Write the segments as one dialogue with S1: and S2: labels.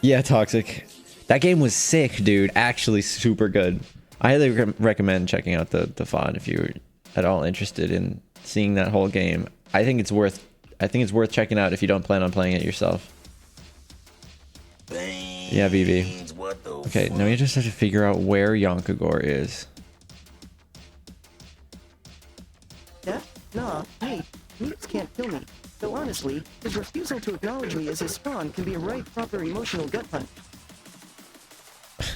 S1: Yeah, Toxic. That game was sick, dude. Actually, super good. I highly recommend checking out the VOD if you're at all interested in seeing that whole game. I think it's worth checking out if you don't plan on playing it yourself. Yeah, BB. Okay, now we just have to figure out where Yonkagore is.
S2: Yeah? Nah, hey, Meeps can't kill me. Though honestly, his refusal to acknowledge me as his spawn can be a right proper emotional gut punch.
S1: I'm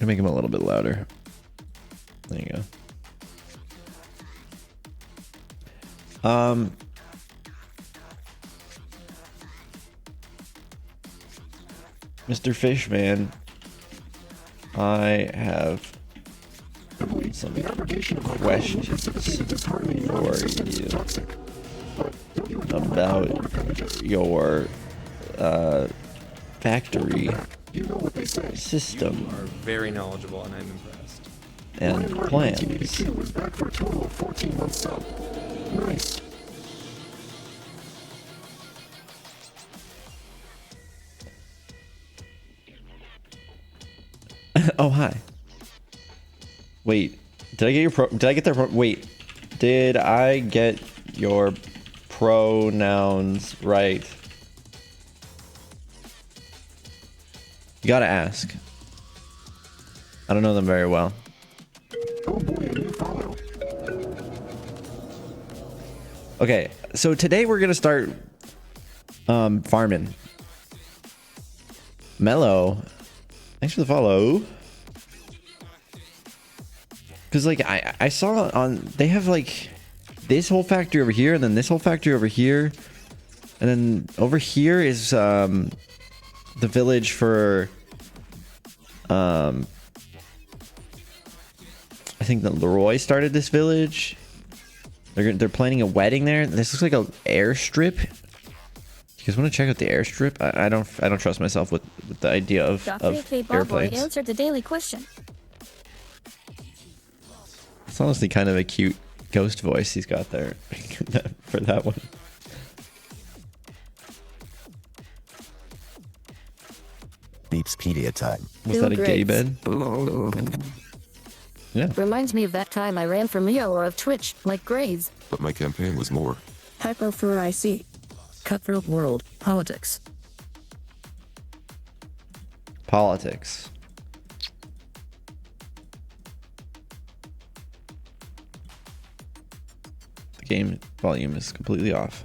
S1: gonna make him a little bit louder. There you go. Mr. Fishman, I have some questions for you about your factory system.
S3: You are very knowledgeable, and I'm impressed.
S1: And plans.
S4: Nice.
S1: Oh, hi. Wait, did I get your wait, did I get your pronouns right? You gotta ask. I don't know them very well.
S4: Oh boy, a new follow.
S1: Okay, so today we're gonna start farming. Mellow, thanks for the follow. Because like I saw on, they have like this whole factory over here, and then this whole factory over here, and then over here is the village for I think that Leroy started this village. They're planning a wedding there. This looks like an airstrip. You guys want to check out the airstrip? I don't trust myself with the idea of airplanes.
S5: Answered the daily question.
S1: It's honestly kind of a cute ghost voice he's got there for that one.
S6: Beepspedia time.
S1: Was that a gay bed? Yeah.
S5: Reminds me of that time I ran from Leo or of Twitch, like Graves.
S7: But my campaign was more.
S8: Hypo for IC. Cutthroat world. Politics.
S1: Politics. The game volume is completely off.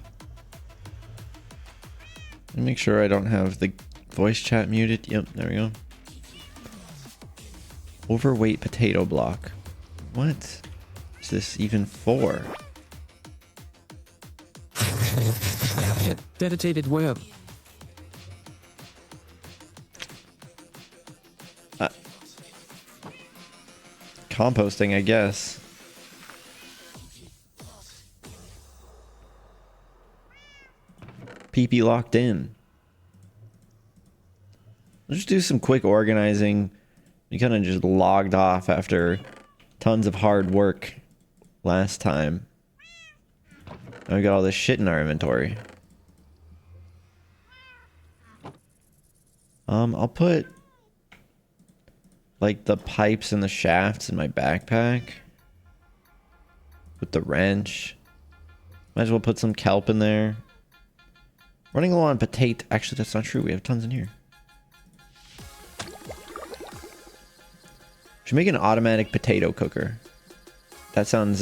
S1: Let me make sure I don't have the voice chat muted. Yep, there we go. Overweight potato block. What is this even for?
S8: Dedicated web.
S1: Composting, I guess. PP locked in. Let's just do some quick organizing. We kind of just logged off after tons of hard work last time. Now we got all this shit in our inventory. I'll put like the pipes and the shafts in my backpack with the wrench. Might as well put some kelp in there. Running low on potato. Actually, that's not true. We have tons in here. Should make an automatic potato cooker. That sounds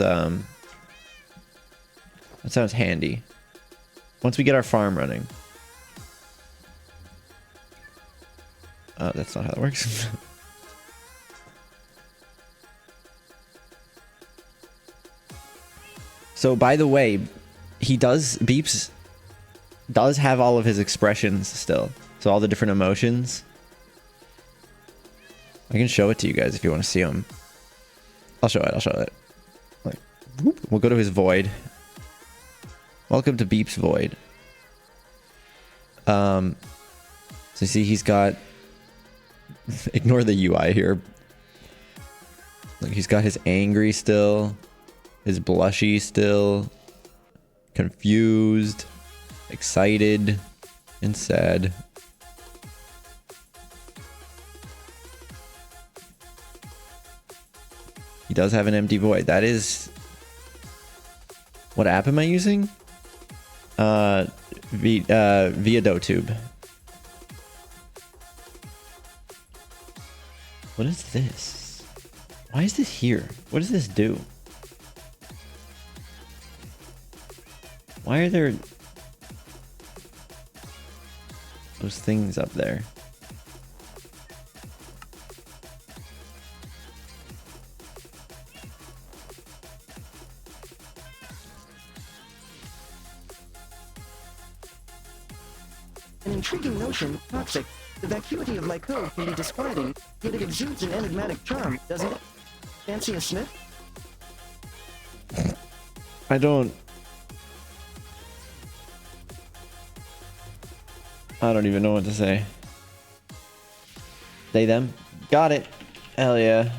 S1: handy. Once we get our farm running. That's not how that works. So by the way, Beeps does have all of his expressions still. So all the different emotions. I can show it to you guys if you want to see them. I'll show it. Like, whoop. We'll go to his void. Welcome to Beep's void. So you see he's got... Ignore the UI here. Look, he's got his angry still. His blushy still. Confused. Excited. And sad. He does have an empty void. That is... What app am I using? Via VTube. What is this? Why is this here? What does this do? Why are there those things up there?
S2: An intriguing notion, toxic. The vacuity of my code can be disquieting, yet it exudes an enigmatic charm, doesn't it? Fancy a sniff?
S1: I don't even know what to say. They, them. Got it. Hell yeah.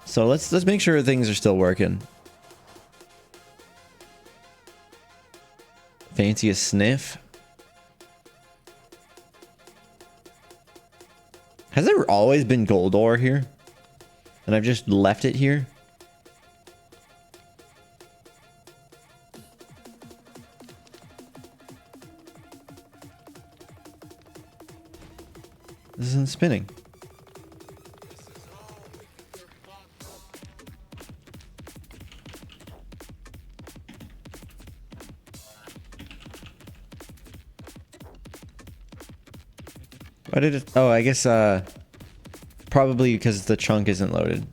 S1: So let's make sure things are still working. Fancy a sniff. Has there always been gold ore here? And I've just left it here? This isn't spinning. Why did it? Oh, I guess probably because the chunk isn't loaded.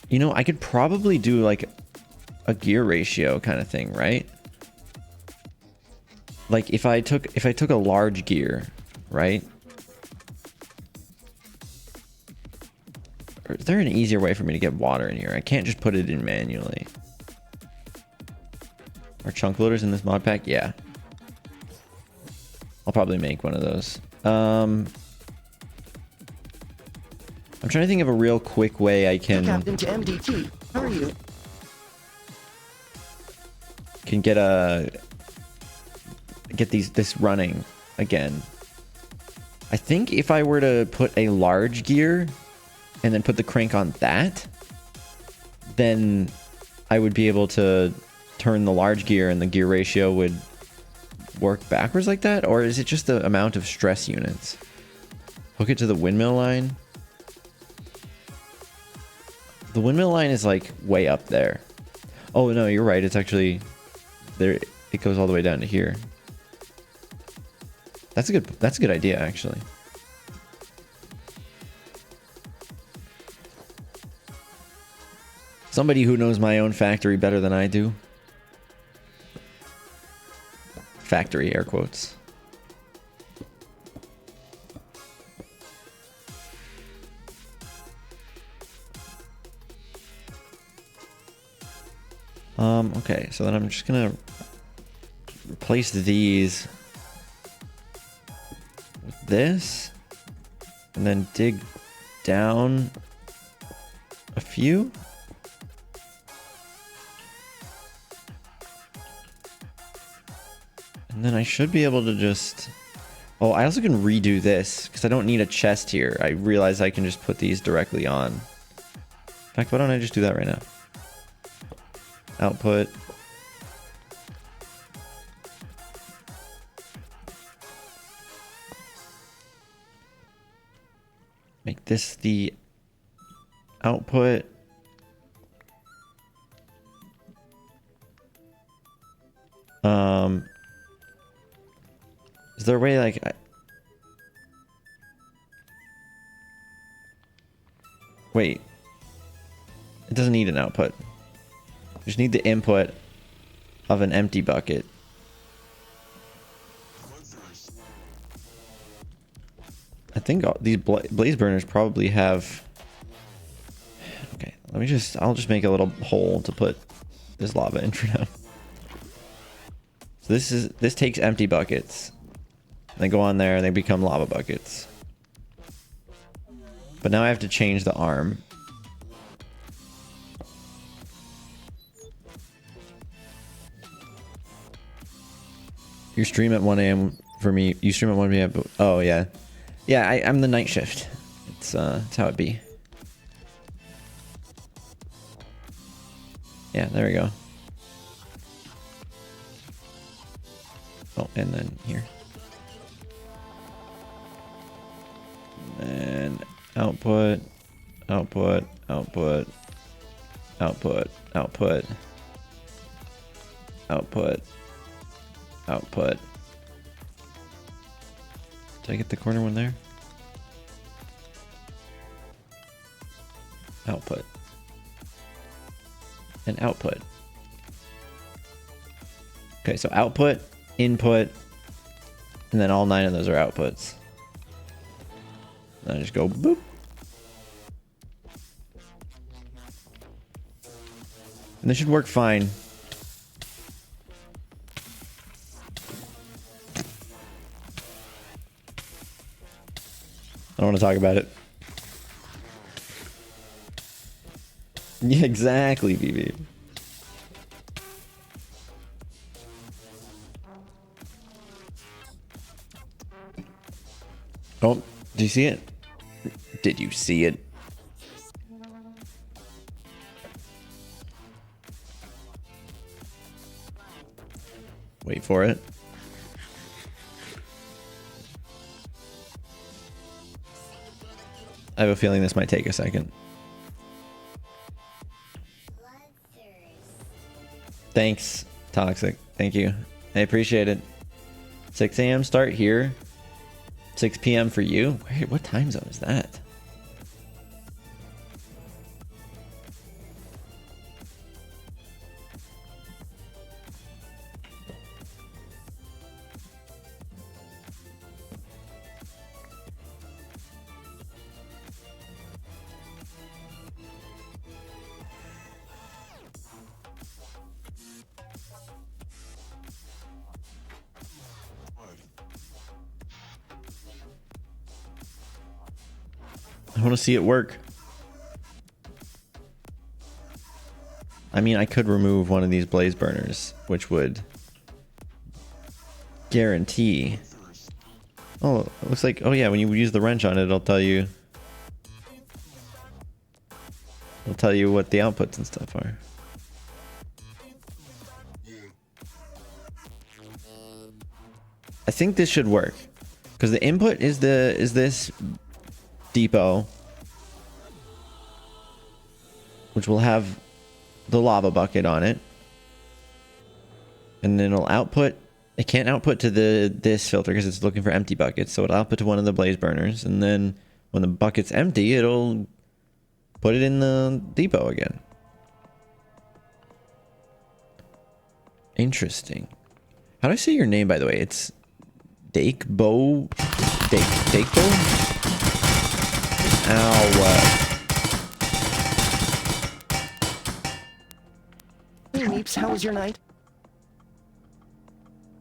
S1: You know, I could probably do like a gear ratio kind of thing, right? Like if I took a large gear, right? Or is there an easier way for me to get water in here? I can't just put it in manually. Are chunk loaders in this mod pack? Yeah. I'll probably make one of those. I'm trying to think of a real quick way I can...
S2: Captain to MDT, how are you?
S1: Can get this running again. I think if I were to put a large gear and then put the crank on that, then I would be able to turn the large gear and the gear ratio would work backwards like that? Or is it just the amount of stress units? Hook it to the windmill line. The windmill line is like way up there. Oh no, you're right. It's actually there. It goes all the way down to here. That's a good idea, actually. Somebody who knows my own factory better than I do. Factory, air quotes. Okay, so then I'm just gonna replace these with this, and then dig down a few. And then I should be able to just... Oh, I also can redo this, because I don't need a chest here. I realize I can just put these directly on. In fact, why don't I just do that right now? Output. Make this the output. Is there a way like wait, it doesn't need an output. You just need the input of an empty bucket. I think these blaze burners probably have... Okay, I'll just make a little hole to put this lava in for now. So this takes empty buckets. They go on there and they become lava buckets. But now I have to change the arm. You stream at 1 a.m. for me. You stream at 1 p.m. Oh yeah, yeah. I'm the night shift. It's how it be. Yeah, there we go. Oh, and then here. And output, output, output, output, output, output, output. Did I get the corner one there? Output. And output. Okay, so output, input, and then all 9 of those are outputs. And I just go boop. And this should work fine. I don't want to talk about it. Yeah, exactly, BB. Oh, did you see it? Did you see it? Wait for it. I have a feeling this might take a second. Thanks, Toxic. Thank you. I appreciate it. 6 a.m. start here. 6 p.m. for you? Wait, what time zone is that? I want to see it work. I mean, I could remove one of these blaze burners, which would guarantee. Oh, it looks like, oh yeah, when you use the wrench on it, it'll tell you. It'll tell you what the outputs and stuff are. I think this should work because the input is this depot, which will have the lava bucket on it, and then it'll output. It can't output to this filter because it's looking for empty buckets, so it'll output to one of the blaze burners, and then when the bucket's empty, it'll put it in the depot again. Interesting. How do I say your name, by the way? It's Dakebo. Dakebo? Ow.
S2: Hey, Meeps, how was your night?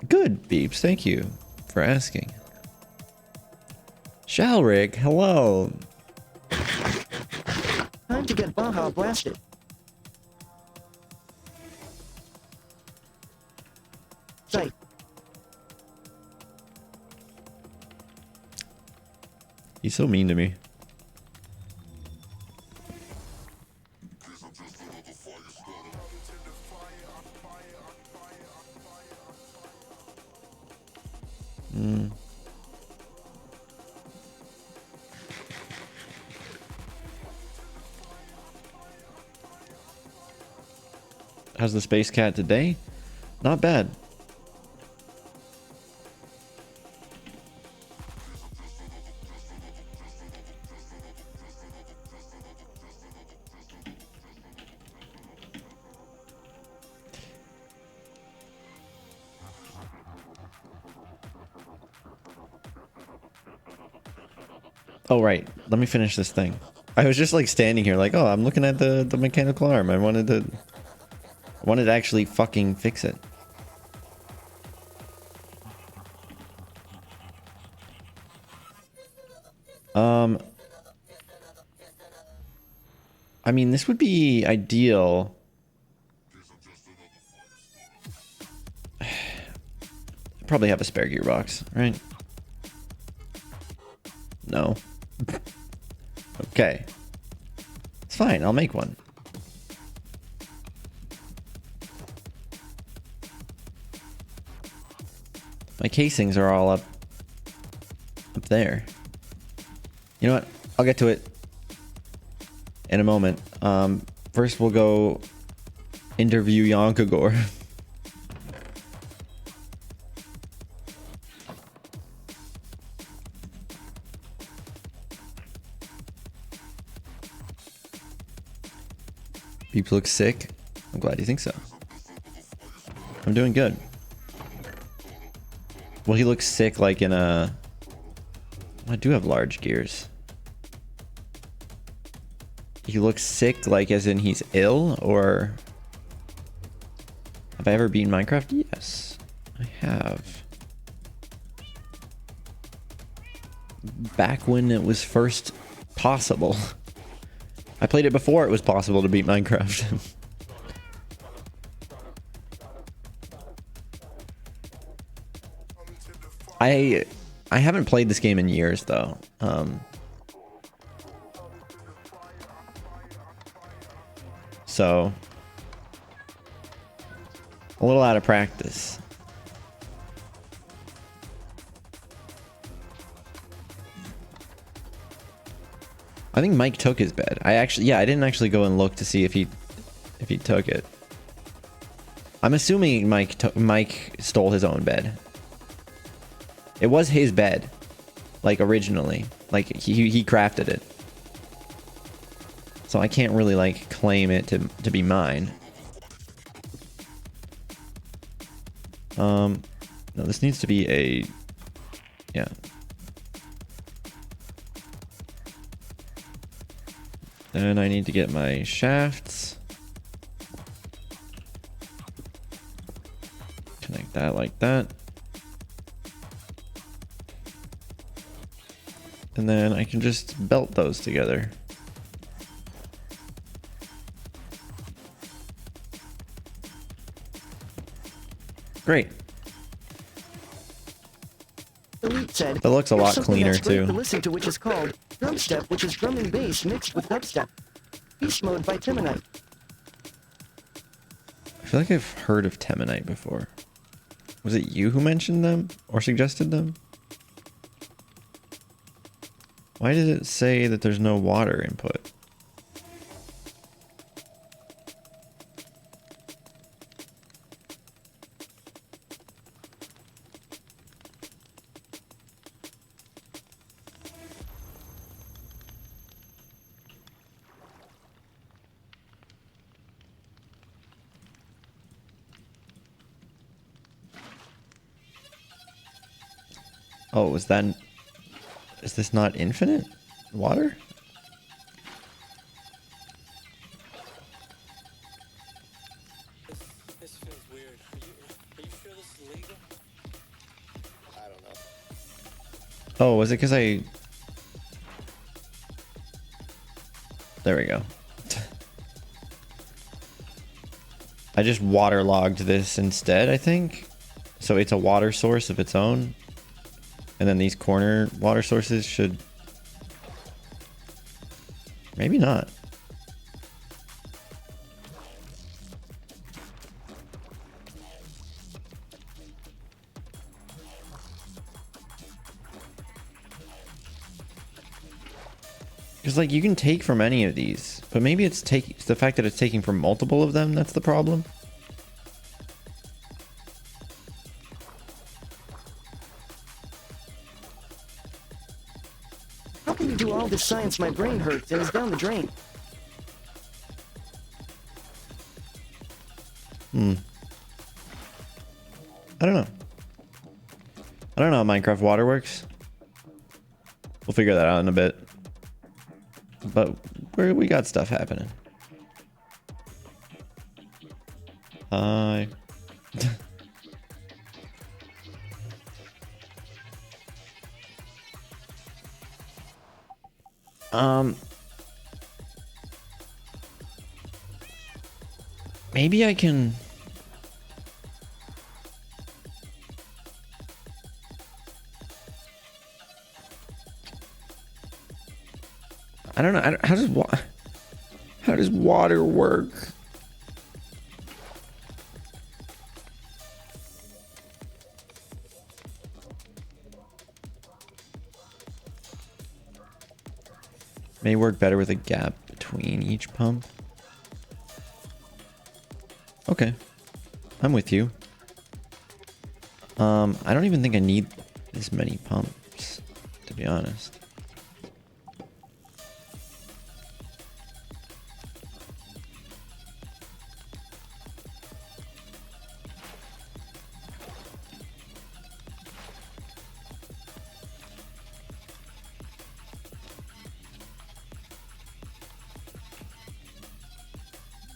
S1: Good, Beeps. Thank you for asking. Shalric, hello.
S2: Time to get Baja blasted. Sight.
S1: He's so mean to me. How's the space cat today? Not bad. Oh, right. Let me finish this thing. I was just like standing here like, oh, I'm looking at the mechanical arm. I wanted to actually fucking fix it. I mean, this would be ideal. probably have a spare gearbox, right? No. Okay. It's fine, I'll make one. My casings are all up there. You know what? I'll get to it in a moment. First we'll go interview Yonkagore. Beep looks sick. I'm glad you think so. I'm doing good. Well, he looks sick like in a... I do have large gears. He looks sick like as in he's ill, or... Have I ever beaten Minecraft? Yes, I have. Back when it was first possible. I played it before it was possible to beat Minecraft. I haven't played this game in years though. So a little out of practice. I think Mike took his bed. I didn't actually go and look to see if he took it. I'm assuming Mike stole his own bed. It was his bed, like originally, like he crafted it. So I can't really like claim it to be mine. No, this needs to be a, yeah. Then I need to get my shafts. Connect that like that. And then I can just belt those together. Great.
S2: Elite said,
S1: That looks a
S2: "Here's
S1: lot
S2: something
S1: cleaner
S2: that's great
S1: too.
S2: to listen to, which is called drumstep, which is drum and bass mixed with dubstep. Beast mode by Timonite."
S1: I feel like I've heard of Temonite before. Was it you who mentioned them or suggested them? Why did it say that there's no water input? Oh, is this not infinite water?
S7: This feels weird. Are you sure this is legal? I don't know.
S1: Oh, was it because I... There we go. I just waterlogged this instead, I think. So it's a water source of its own. And then these corner water sources should... Maybe not. Because like you can take from any of these, but maybe it's the fact that it's taking from multiple of them that's the problem.
S2: How can you do all this science my brain hurts and is down the drain?
S1: I don't know. I don't know how Minecraft water works. We'll figure that out in a bit. But we got stuff happening. Maybe I can... I don't know. How does water work? May work better with a gap between each pump. Okay. I'm with you. I don't even think I need this many pumps, to be honest.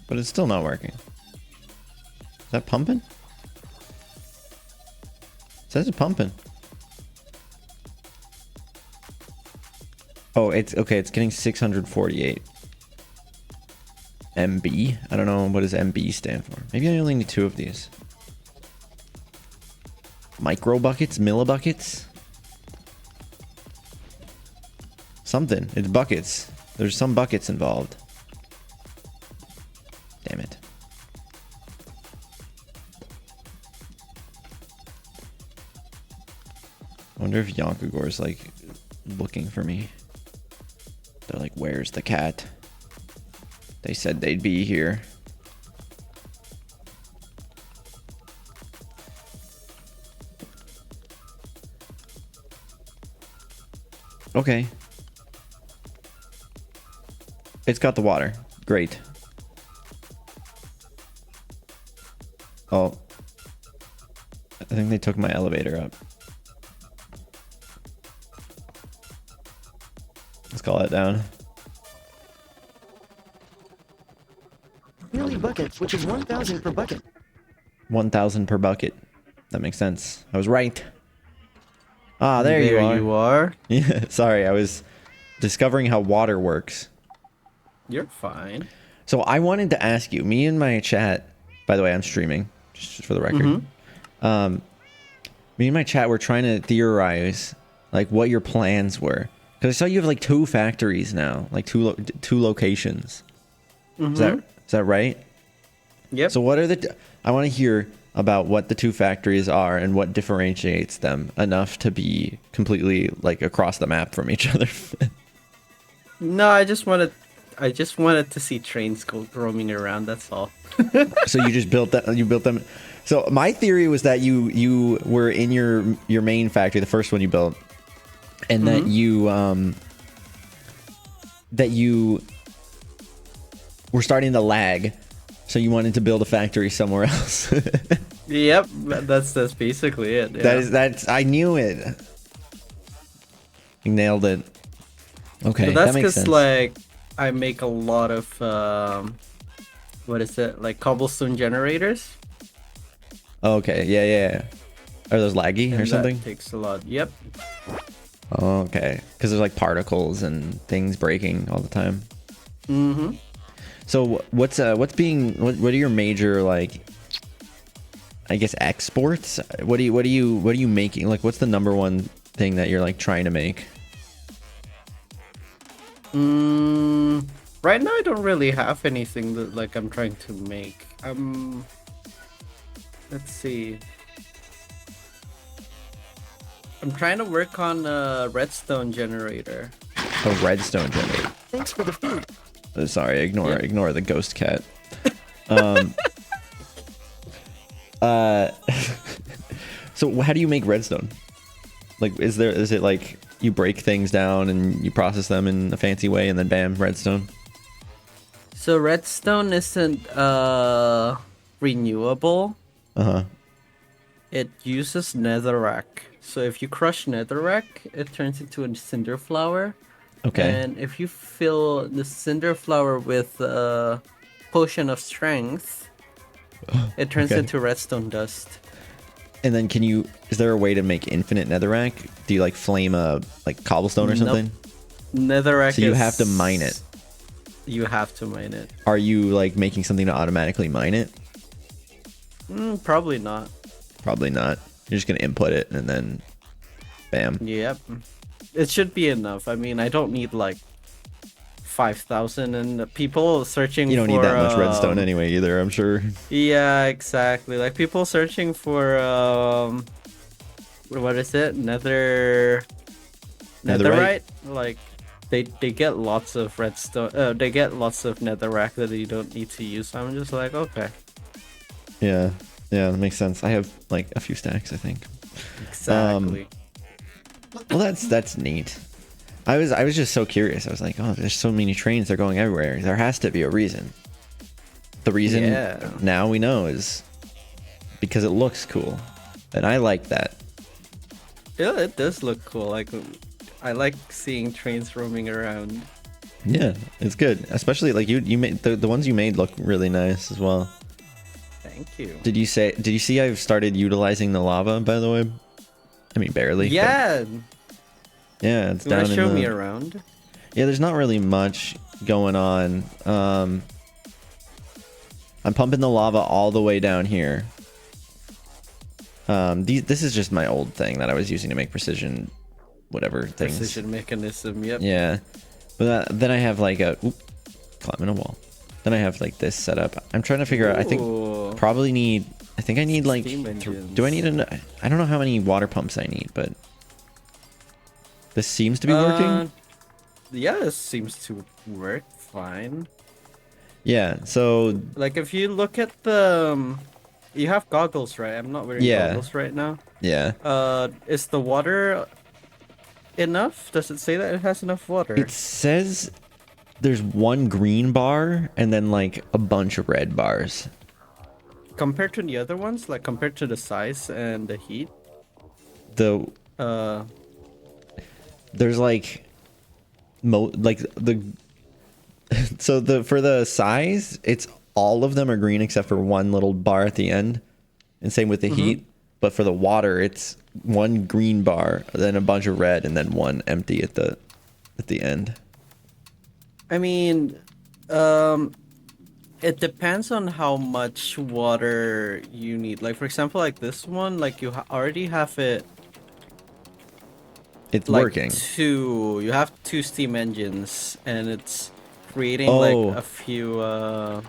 S1: But it's still not working. Is that pumping? It says it's pumping. Oh, it's okay. It's getting 648 MB. I don't know what does MB stand for. Maybe I only need 2 of these. Micro buckets, millibuckets, something. It's buckets. There's some buckets involved. Damn it. I wonder if Yonkagor's like looking for me. They're like, where's the cat? They said they'd be here. Okay. It's got the water. Great. Oh. I think they took my elevator up. Let's call it down.
S2: Nearly buckets, which is 1,000 per bucket.
S1: 1,000 per bucket. That makes sense. I was right. Ah, there you are.
S9: You are.
S1: Yeah, sorry. I was discovering how water works.
S9: You're fine.
S1: So I wanted to ask you, me and my chat, by the way, I'm streaming, just for the record. Me and my chat were trying to theorize like what your plans were. Because I saw you have like 2 factories now, like two locations. Is that right?
S9: Yep.
S1: So what are I want to hear about what the 2 factories are and what differentiates them enough to be completely like across the map from each other.
S9: No, I just wanted to see trains go roaming around. That's all.
S1: So you just built that. You built them. So my theory was that you were in your main factory, the first one you built, and that you were starting to lag, so you wanted to build a factory somewhere else.
S9: Yep, that's basically it. Yeah.
S1: That's I knew it. You nailed it. Okay,
S9: But that's
S1: that makes
S9: because
S1: sense.
S9: like I make a lot of what is it, like cobblestone generators?
S1: Okay, yeah. Are those laggy
S9: And
S1: or something?
S9: That takes a lot. Yep.
S1: Okay, because there's like particles and things breaking all the time. So what are your major like, I guess, exports? What are you making? Like, what's the number one thing that you're like trying to make?
S9: Right now I don't really have anything that like I'm trying to make. Let's see. I'm trying to work on a redstone generator.
S1: A redstone generator.
S2: Thanks for the food.
S1: Sorry, ignore the ghost cat. So how do you make redstone? Like, is it like you break things down and you process them in a fancy way and then bam, redstone?
S9: So redstone isn't renewable. It uses netherrack. So if you crush netherrack, it turns into a cinder flower.
S1: Okay.
S9: And if you fill the cinder flower with a potion of strength, it turns
S1: Okay.
S9: into redstone dust.
S1: And then is there a way to make infinite netherrack? Do you like flame a like cobblestone or something?
S9: Netherrack.
S1: So you have to mine it.
S9: You have to mine it.
S1: Are you like making something to automatically mine it?
S9: Probably not.
S1: Probably not. You're just gonna input it and then bam.
S9: Yep. It should be enough. I mean, I don't need like 5,000, and people searching
S1: You don't need
S9: for,
S1: that much redstone anyway either, I'm sure.
S9: Yeah, exactly. Like people searching for what is it? Netherite? Like they get lots of redstone. They get lots of netherrack that you don't need to use. I'm just like, okay.
S1: Yeah, that makes sense. I have like a few stacks, I think.
S9: Exactly.
S1: Well, that's neat. I was just so curious. I was like, oh, there's so many trains. They're going everywhere. There has to be a reason. The reason now we know is because it looks cool, and I like that.
S9: Yeah, it does look cool. Like, I like seeing trains roaming around.
S1: Yeah, it's good. Especially like you made the ones you made look really nice as well.
S9: Thank you.
S1: Did you see I've started utilizing the lava, by the way? I mean, barely.
S9: Yeah.
S1: Yeah, it's
S9: You
S1: down
S9: wanna
S1: in
S9: show
S1: the...
S9: me around?
S1: Yeah, there's not really much going on. I'm pumping the lava all the way down here. This is just my old thing that I was using to make precision, whatever things.
S9: Precision mechanism. Yep.
S1: Yeah, but then I have like a climbing a wall. Then I have like this set up. I'm trying to figure out. I think probably need. I think I need like. Do I need I don't know how many water pumps I need, but this seems to be working.
S9: Yeah, this seems to work fine.
S1: Yeah. So
S9: like if you look at the, you have goggles, right? I'm not wearing goggles right now.
S1: Yeah.
S9: Is the water enough? Does it say that it has enough water?
S1: It says there's one green bar and then like a bunch of red bars.
S9: Compared to the other ones, like compared to the size and the heat?
S1: There's like so for the size, it's all of them are green except for one little bar at the end. And same with the heat. But for the water, it's one green bar, then a bunch of red, and then one empty at the end.
S9: I mean, it depends on how much water you need. Like for example, like this one, like you already have it.
S1: It's
S9: like
S1: working.
S9: You have 2 steam engines, and it's creating like a few.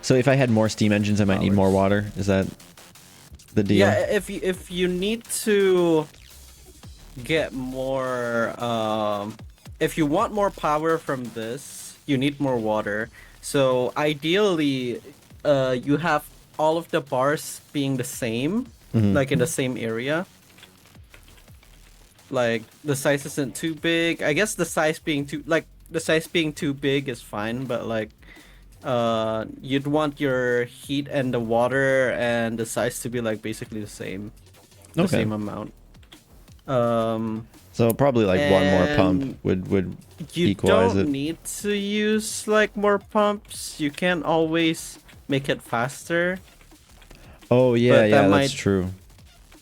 S1: So if I had more steam engines, I might need more water. Is that the deal?
S9: Yeah, if you need to get more, if you want more power from this, you need more water. So ideally, you have all of the bars being the same, like in the same area. Like the size isn't too big. I guess the size being too big is fine, but like you'd want your heat and the water and the size to be like basically the same. The same amount.
S1: So probably like one more pump would equalize it.
S9: You don't need to use like more pumps. You can always make it faster.
S1: Oh yeah, that's true.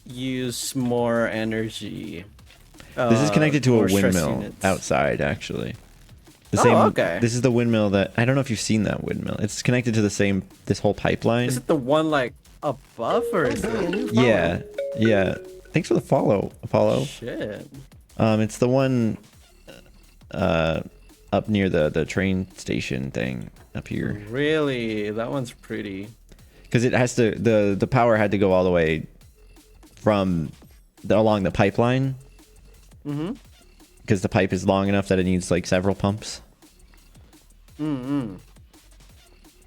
S9: Use more energy.
S1: This is connected to a windmill outside, actually.
S9: Okay.
S1: This is the windmill that I don't know if you've seen that windmill. It's connected to this whole pipeline.
S9: Is it the one like above or is it?
S1: Yeah. Thanks for the follow, Apollo.
S9: Shit.
S1: It's the one up near the train station thing up here.
S9: Really? That one's pretty.
S1: Because it has to the power had to go all the way from along the pipeline. Because the pipe is long enough that it needs like several pumps.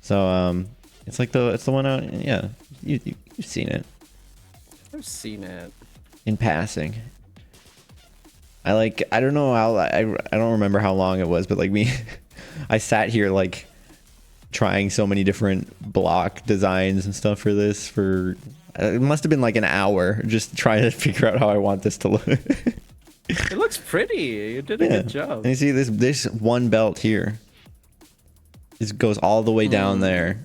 S1: So it's like it's the one out. Yeah, you've seen it.
S9: I've seen it
S1: in passing. I don't know how I don't remember how long it was, but like I sat here like trying so many different block designs and stuff for this it must have been like an hour just trying to figure out how I want this to look.
S9: It looks pretty. You did a good job.
S1: And you see this one belt here. This goes all the way down there.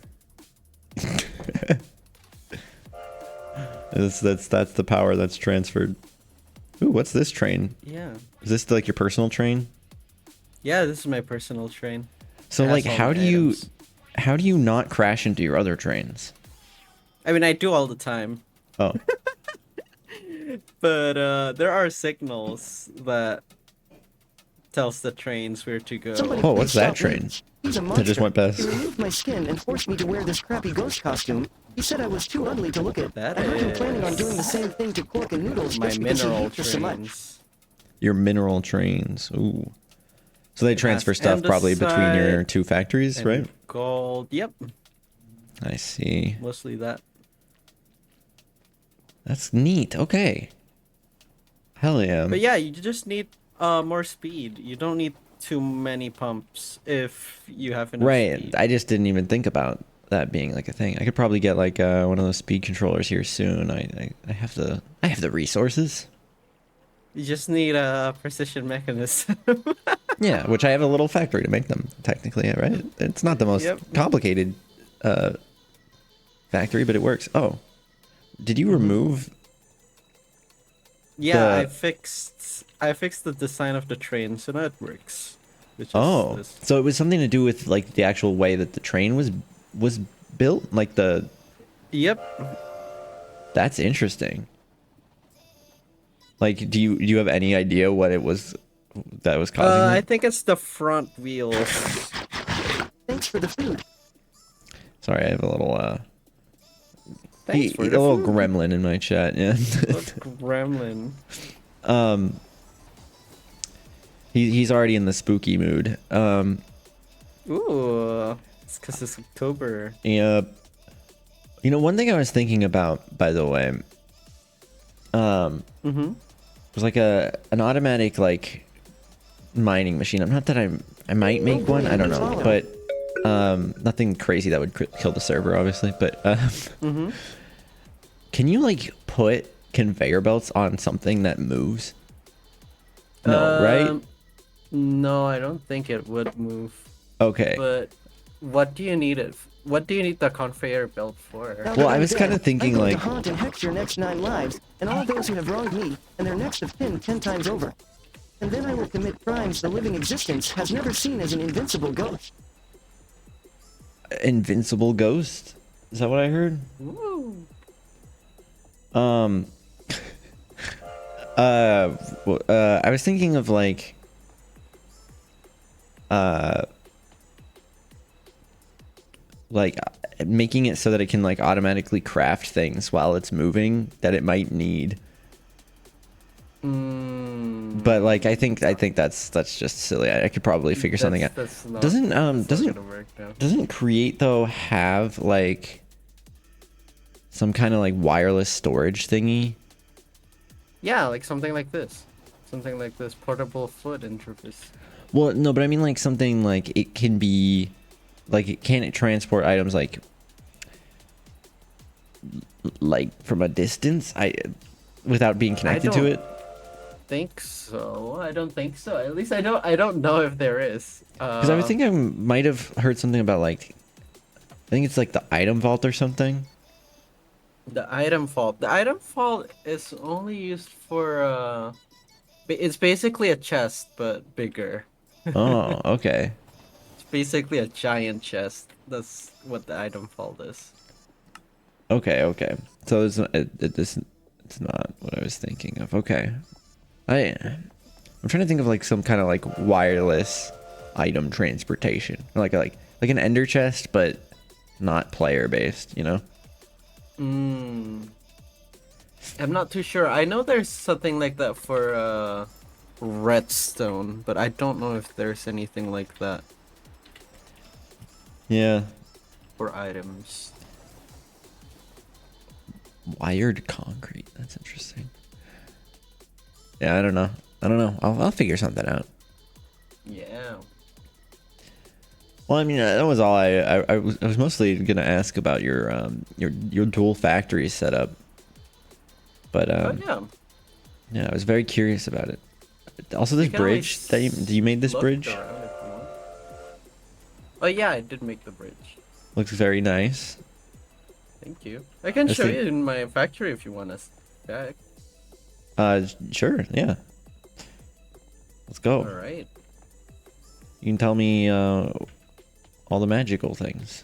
S1: That's the power that's transferred. Ooh, what's this train?
S9: Yeah.
S1: Is this like your personal train?
S9: Yeah, this is my personal train.
S1: So like how do you not crash into your other trains?
S9: I mean, I do all the time.
S1: Oh.
S9: But there are signals that tells the trains where to go.
S1: Oh, what's that train?
S2: He's a monster.
S1: just went past.
S2: He removed my skin and forced me to wear this crappy ghost costume. He said I was too ugly to look at.
S9: That
S2: I heard him planning on
S9: is
S2: doing the same thing to Quark and Noodles
S9: My
S2: just because he
S9: mineral
S2: hates us so much.
S9: trains.
S1: Your mineral trains. Ooh. So they transfer stuff probably between your
S9: andesite
S1: two factories,
S9: and
S1: right?
S9: Gold. Yep.
S1: I see.
S9: Mostly that.
S1: That's neat. Okay. Hell yeah.
S9: But yeah, you just need more speed. You don't need too many pumps if you have enough
S1: Right.
S9: speed.
S1: I just didn't even think about that being like a thing. I could probably get like one of those speed controllers here soon. I have the resources.
S9: You just need a precision mechanism.
S1: Yeah, which I have a little factory to make them technically, right? It's not the most
S9: Yep.
S1: complicated factory, but it works. Oh. Did you remove
S9: Yeah,
S1: The-
S9: I fixed the design of the train, so now it works. Which is
S1: Oh,
S9: this.
S1: so it was something to do with like the actual way that the train was built, like the.
S9: Yep.
S1: That's interesting. Like, do you have any idea what it was that was causing
S9: I
S1: that?
S9: think it's the front wheels.
S2: Thanks for the food.
S1: Sorry, I have a little
S9: Thanks for
S1: a
S9: the
S1: little
S9: food.
S1: gremlin in my chat. Yeah.
S9: What's gremlin?
S1: He's already in the spooky mood.
S9: Ooh, it's because it's October.
S1: Yeah. You know, one thing I was thinking about, by the way,
S9: Mm-hmm.
S1: was like an automatic like mining machine. I'm not that I might make one. I don't know, but nothing crazy that would kill the server, obviously. But
S9: Mm-hmm.
S1: can you like put conveyor belts on something that moves? No, right?
S9: No, I don't think it would move.
S1: Okay.
S9: But what do you need it? What do you need the conveyor belt for?
S2: Now
S1: Well,
S2: that
S1: I
S2: I'm
S1: was kinda
S2: dead,
S1: thinking,
S2: I'm going
S1: like-
S2: to haunt and hex your next 9 lives, and all those who have wronged me, and their next of kin 10 times over. And then I will commit crimes the living existence has never seen as an invincible ghost.
S1: Invincible ghost? Is that what I heard?
S9: Woo.
S1: I was thinking of like making it so that it can like automatically craft things while it's moving that it might need. But like I think that's just silly. I could probably figure something out.
S9: That's not,
S1: Doesn't
S9: that's not gonna work now.
S1: doesn't Create though have like some kind of like wireless storage thingy?
S9: Yeah, like something like this. Something like this portable foot interface.
S1: Well, no, but I mean like something like it can be like can it transport items like from a distance without being connected to
S9: don't
S1: it?
S9: Think so. I don't think so. At least I don't know if there is.
S1: Because I think I might have heard something about like I think it's like the item vault or something.
S9: The item vault. The item vault is only used for it's basically a chest but bigger.
S1: Oh, okay.
S9: It's basically a giant chest. That's what the item vault is.
S1: Okay. So it's not what I was thinking of. Okay. I'm trying to think of like some kind of like wireless item transportation. Like an ender chest, but not player based, you know?
S9: I'm not too sure. I know there's something like that for redstone, but I don't know if there's anything like that
S1: Yeah.
S9: for items.
S1: Wired concrete. That's interesting. Yeah, I don't know. I'll figure something out.
S9: Yeah.
S1: Well, I mean, that was all I was mostly gonna ask about your dual factory setup. But yeah, I was very curious about it. Also, this
S9: You can always
S1: bridge that you made this
S9: look
S1: bridge
S9: around if you want. Oh yeah, I did make the bridge.
S1: looks very nice.
S9: Thank you. I can
S1: I
S9: show
S1: think-
S9: you in my factory if you want us back.
S1: Sure, yeah. Let's go.
S9: All right.
S1: You can tell me all the magical things.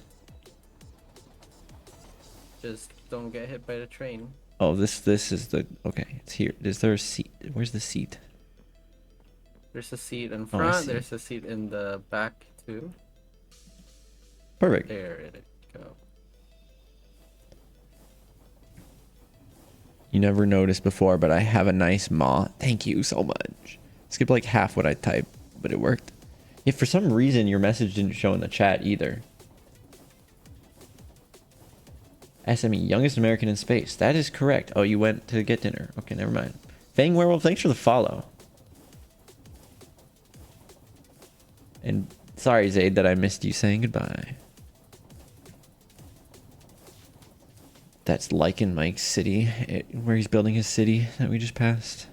S9: Just don't get hit by the train.
S1: Oh, this is the okay. It's here. Is there a seat? Where's the seat?
S9: There's a seat in
S1: Oh, I
S9: front.
S1: see.
S9: There's a seat in the back too.
S1: Perfect.
S9: There it go.
S1: You never noticed before, but I have a nice maw. Thank you so much. Skipped like half what I typed, but it worked. If for some reason your message didn't show in the chat either. SME, youngest American in space. That is correct. Oh, you went to get dinner. Okay, never mind. Fang Werewolf, thanks for the follow. And sorry, Zaid, that I missed you saying goodbye. That's Lycan Mike's city, where he's building his city that we just passed.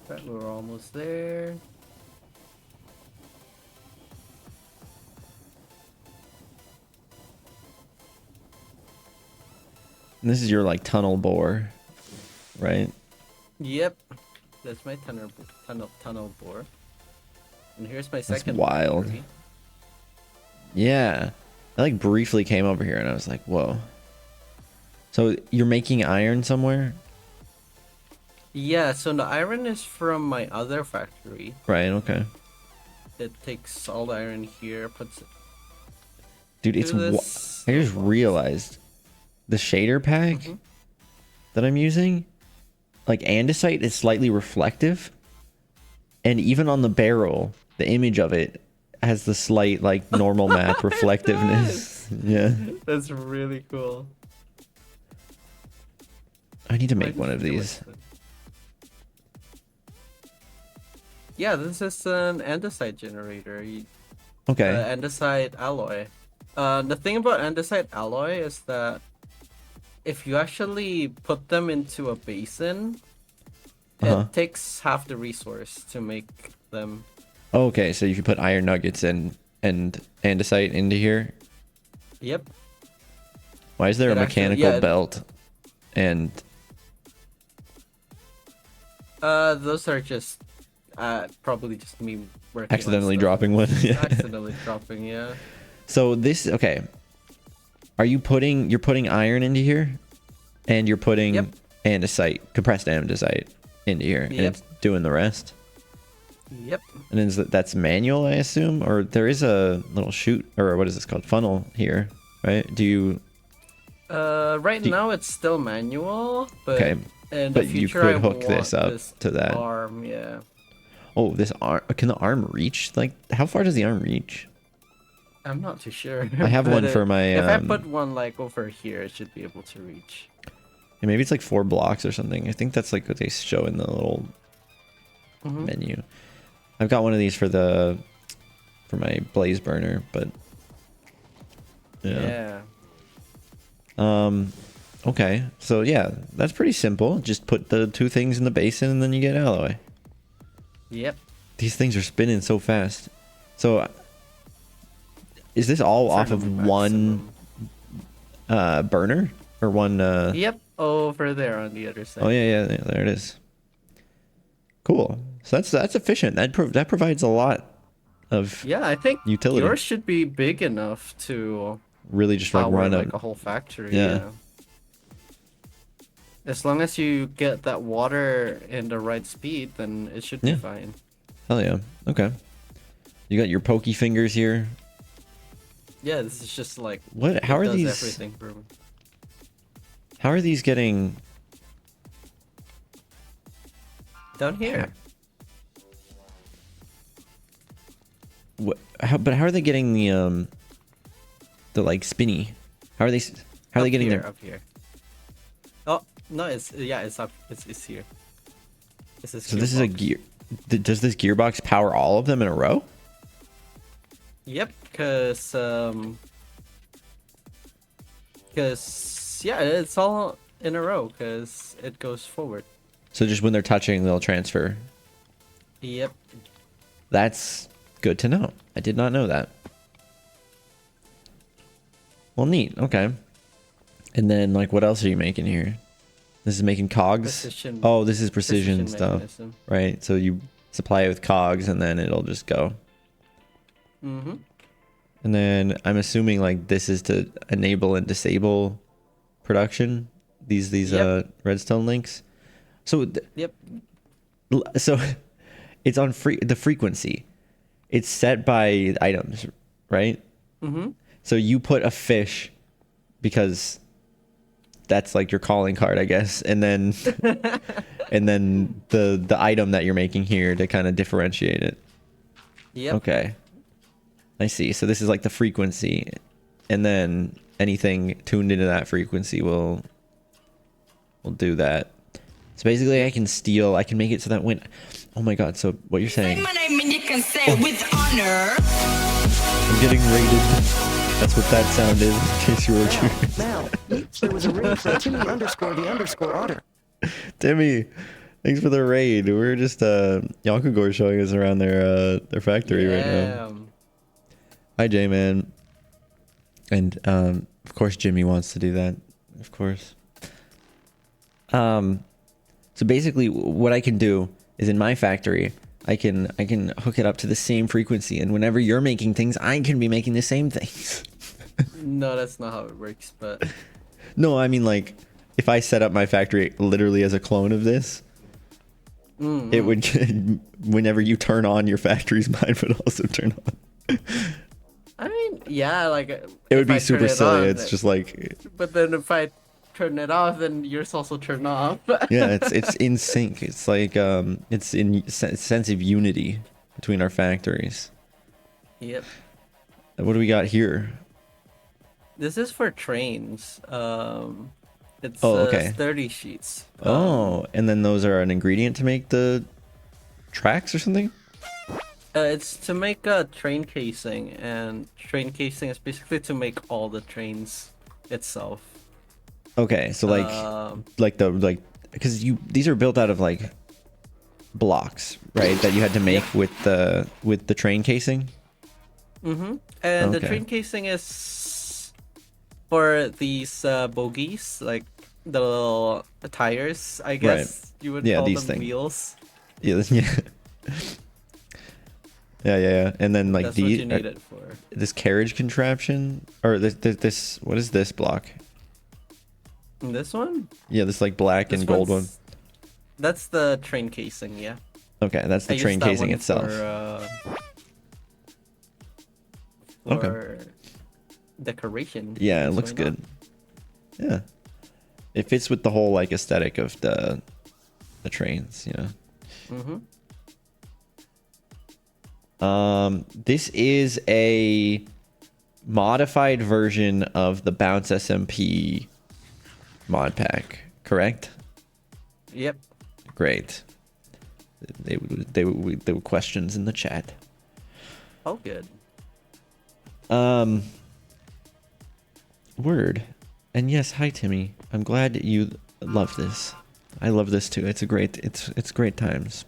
S9: Right, we're almost there.
S1: And this is your like tunnel bore, right?
S9: Yep, that's my tunnel bore. And here's my second.
S1: wild.
S9: factory.
S1: Yeah. I like briefly came over here and I was like, whoa. So you're making iron somewhere?
S9: Yeah, so the iron is from my other factory.
S1: Right, okay.
S9: It takes all the iron here, puts it.
S1: Dude, it's
S9: to this
S1: I just
S9: box.
S1: realized the shader pack that I'm using, like andesite is slightly reflective. And even on the barrel, the image of it has the slight like normal map reflectiveness. Yeah.
S9: That's really cool.
S1: I need to make
S9: Why
S1: one
S9: did
S1: of
S9: you do
S1: these.
S9: it? Yeah, this is an andesite generator.
S1: Okay.
S9: Andesite alloy. The thing about andesite alloy is that if you actually put them into a basin, it takes half the resource to make them.
S1: Okay, so if you put iron nuggets and andesite into here,
S9: Yep.
S1: why is there a
S9: It actually-
S1: mechanical
S9: yeah, it-
S1: belt? And
S9: Those are just probably just me working on
S1: accidentally
S9: stuff.
S1: dropping one. Yeah.
S9: Accidentally dropping, yeah.
S1: So this, okay. You're putting iron into here, and you're putting
S9: Yep.
S1: andesite, compressed andesite into here, and
S9: Yep.
S1: it's doing the rest.
S9: Yep.
S1: And then that's manual, I assume, or there is a little chute, or what is this called, funnel here, right? Do you?
S9: Right now it's still manual, but
S1: Okay,
S9: in the
S1: but you
S9: future
S1: could
S9: I
S1: hook this
S9: want
S1: up
S9: this
S1: to that.
S9: arm, yeah.
S1: Oh, this arm. Can the arm reach? Like, how far does the arm reach?
S9: I'm not too sure.
S1: I have
S9: but,
S1: one for my,
S9: If I put one like over here, it should be able to reach.
S1: Yeah, maybe it's like 4 blocks or something. I think that's like what they show in the little menu. I've got one of these for my blaze burner, but yeah. Okay, so yeah, that's pretty simple. Just put the 2 things in the basin and then you get alloy.
S9: Yep.
S1: These things are spinning so fast. So is this all off of one burner or one?
S9: Yep, over there on the other side.
S1: Oh yeah, there it is. Cool. So that's efficient. That provides a lot of
S9: Yeah, I think
S1: utility.
S9: yours should be big enough to
S1: Really just like
S9: power
S1: run
S9: like a whole factory.
S1: Yeah.
S9: As long as you get that water in the right speed, then it should be
S1: Yeah.
S9: fine.
S1: Hell yeah. Okay. You got your pokey fingers here.
S9: Yeah, this is just like
S1: What? How
S9: it
S1: are
S9: does
S1: these?
S9: everything for me.
S1: How are these getting?
S9: Down here.
S1: What? But how are they getting the like spinny? How are they? How are they getting
S9: here,
S1: their?
S9: up here? Oh no, it's up. It's here. This is.
S1: So this is a
S9: gearbox.
S1: gear. Does this gearbox power all of them in a row?
S9: Yep, cause yeah, it's all in a row, cause it goes forward.
S1: So just when they're touching, they'll transfer.
S9: Yep.
S1: That's good to know. I did not know that. Well, neat. Okay. And then, like, what else are you making here? This is making cogs.
S9: Precision-
S1: Oh, this is precision stuff,
S9: mechanism.
S1: right? So you supply it with cogs, and then it'll just go.
S9: Mm-hmm.
S1: And then I'm assuming like this is to enable and disable production these
S9: Yep.
S1: redstone links. So
S9: Yep.
S1: so it's on the frequency. It's set by items, right?
S9: Mm-hmm.
S1: So you put a fish because that's like your calling card, I guess, and then and then the item that you're making here to kind of differentiate it.
S9: Yep.
S1: Okay, I see. So this is like the frequency, and then anything tuned into that frequency will do that. So basically, I can make it so that when, oh my god. So what you're saying?
S10: My name and you can say it with honor.
S1: I'm getting raided. That's what that sound is, in case you were curious.
S2: Now, there was a raid for Timmy_the_otter.
S1: Timmy, thanks for the raid. We're just Yakugor showing us around their factory right now. Hi J-Man. And of course Jimmy wants to do that. Of course. So basically what I can do is in my factory I can hook it up to the same frequency, and whenever you're making things, I can be making the same things.
S9: No, that's not how it works, but
S1: No, I mean, like, if I set up my factory literally as a clone of this, it would, whenever you turn on your factory's mind would also turn on.
S9: I mean, yeah, like
S1: It would be super silly. It's just like,
S9: but then if I turn it off, then yours also turn off.
S1: yeah, it's in sync. It's like it's in sense of unity between our factories.
S9: Yep.
S1: What do we got here?
S9: This is for trains. It's
S1: okay.
S9: sturdy sheets.
S1: Oh, and then those are an ingredient to make the tracks or something?
S9: It's to make a train casing, and train casing is basically to make all the trains itself.
S1: Okay, so like because these are built out of like blocks, right? That you had to make with the train casing.
S9: Mm-hmm. And the
S1: Okay.
S9: train casing is for these bogies, like the little tires, I guess you would call
S1: these
S9: them
S1: things.
S9: wheels.
S1: Yeah, yeah. And then like
S9: That's what you need it for.
S1: this carriage contraption, or this what is this block?
S9: And this one?
S1: Yeah, this like black
S9: This
S1: and gold one.
S9: one's- That's the train casing, yeah.
S1: Okay, that's the
S9: I
S1: train
S9: used that
S1: casing
S9: one
S1: itself.
S9: For decoration.
S1: Yeah, it
S9: so
S1: looks
S9: why not?
S1: good. Yeah, it fits with the whole like aesthetic of the trains, you know.
S9: Mm-hmm.
S1: This is a modified version of the Bounce SMP mod pack, correct?
S9: Yep.
S1: Great. There were questions in the chat.
S9: Oh, good.
S1: Word. And yes, hi Timmy. I'm glad you love this. I love this too. It's great times.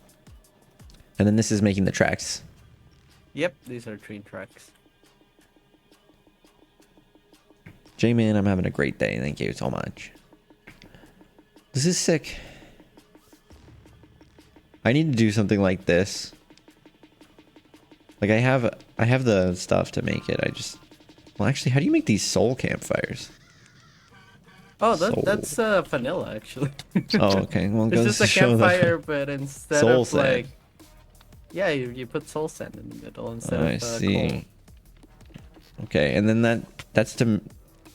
S1: And then this is making the tracks.
S9: Yep, these are train tracks.
S1: J-Man, I'm having a great day. Thank you so much. This is sick. I need to do something like this. Like I have the stuff to make it. Well, actually, how do you make these soul campfires?
S9: Oh,
S1: Soul.
S9: that's vanilla actually.
S1: Oh, okay. Well, it
S9: It's
S1: goes
S9: just a
S1: to show that-
S9: campfire, but instead
S1: Soul
S9: of
S1: sand.
S9: like, yeah, you put soul sand in the middle instead
S1: I
S9: of
S1: see.
S9: coal.
S1: Okay, and then that's to.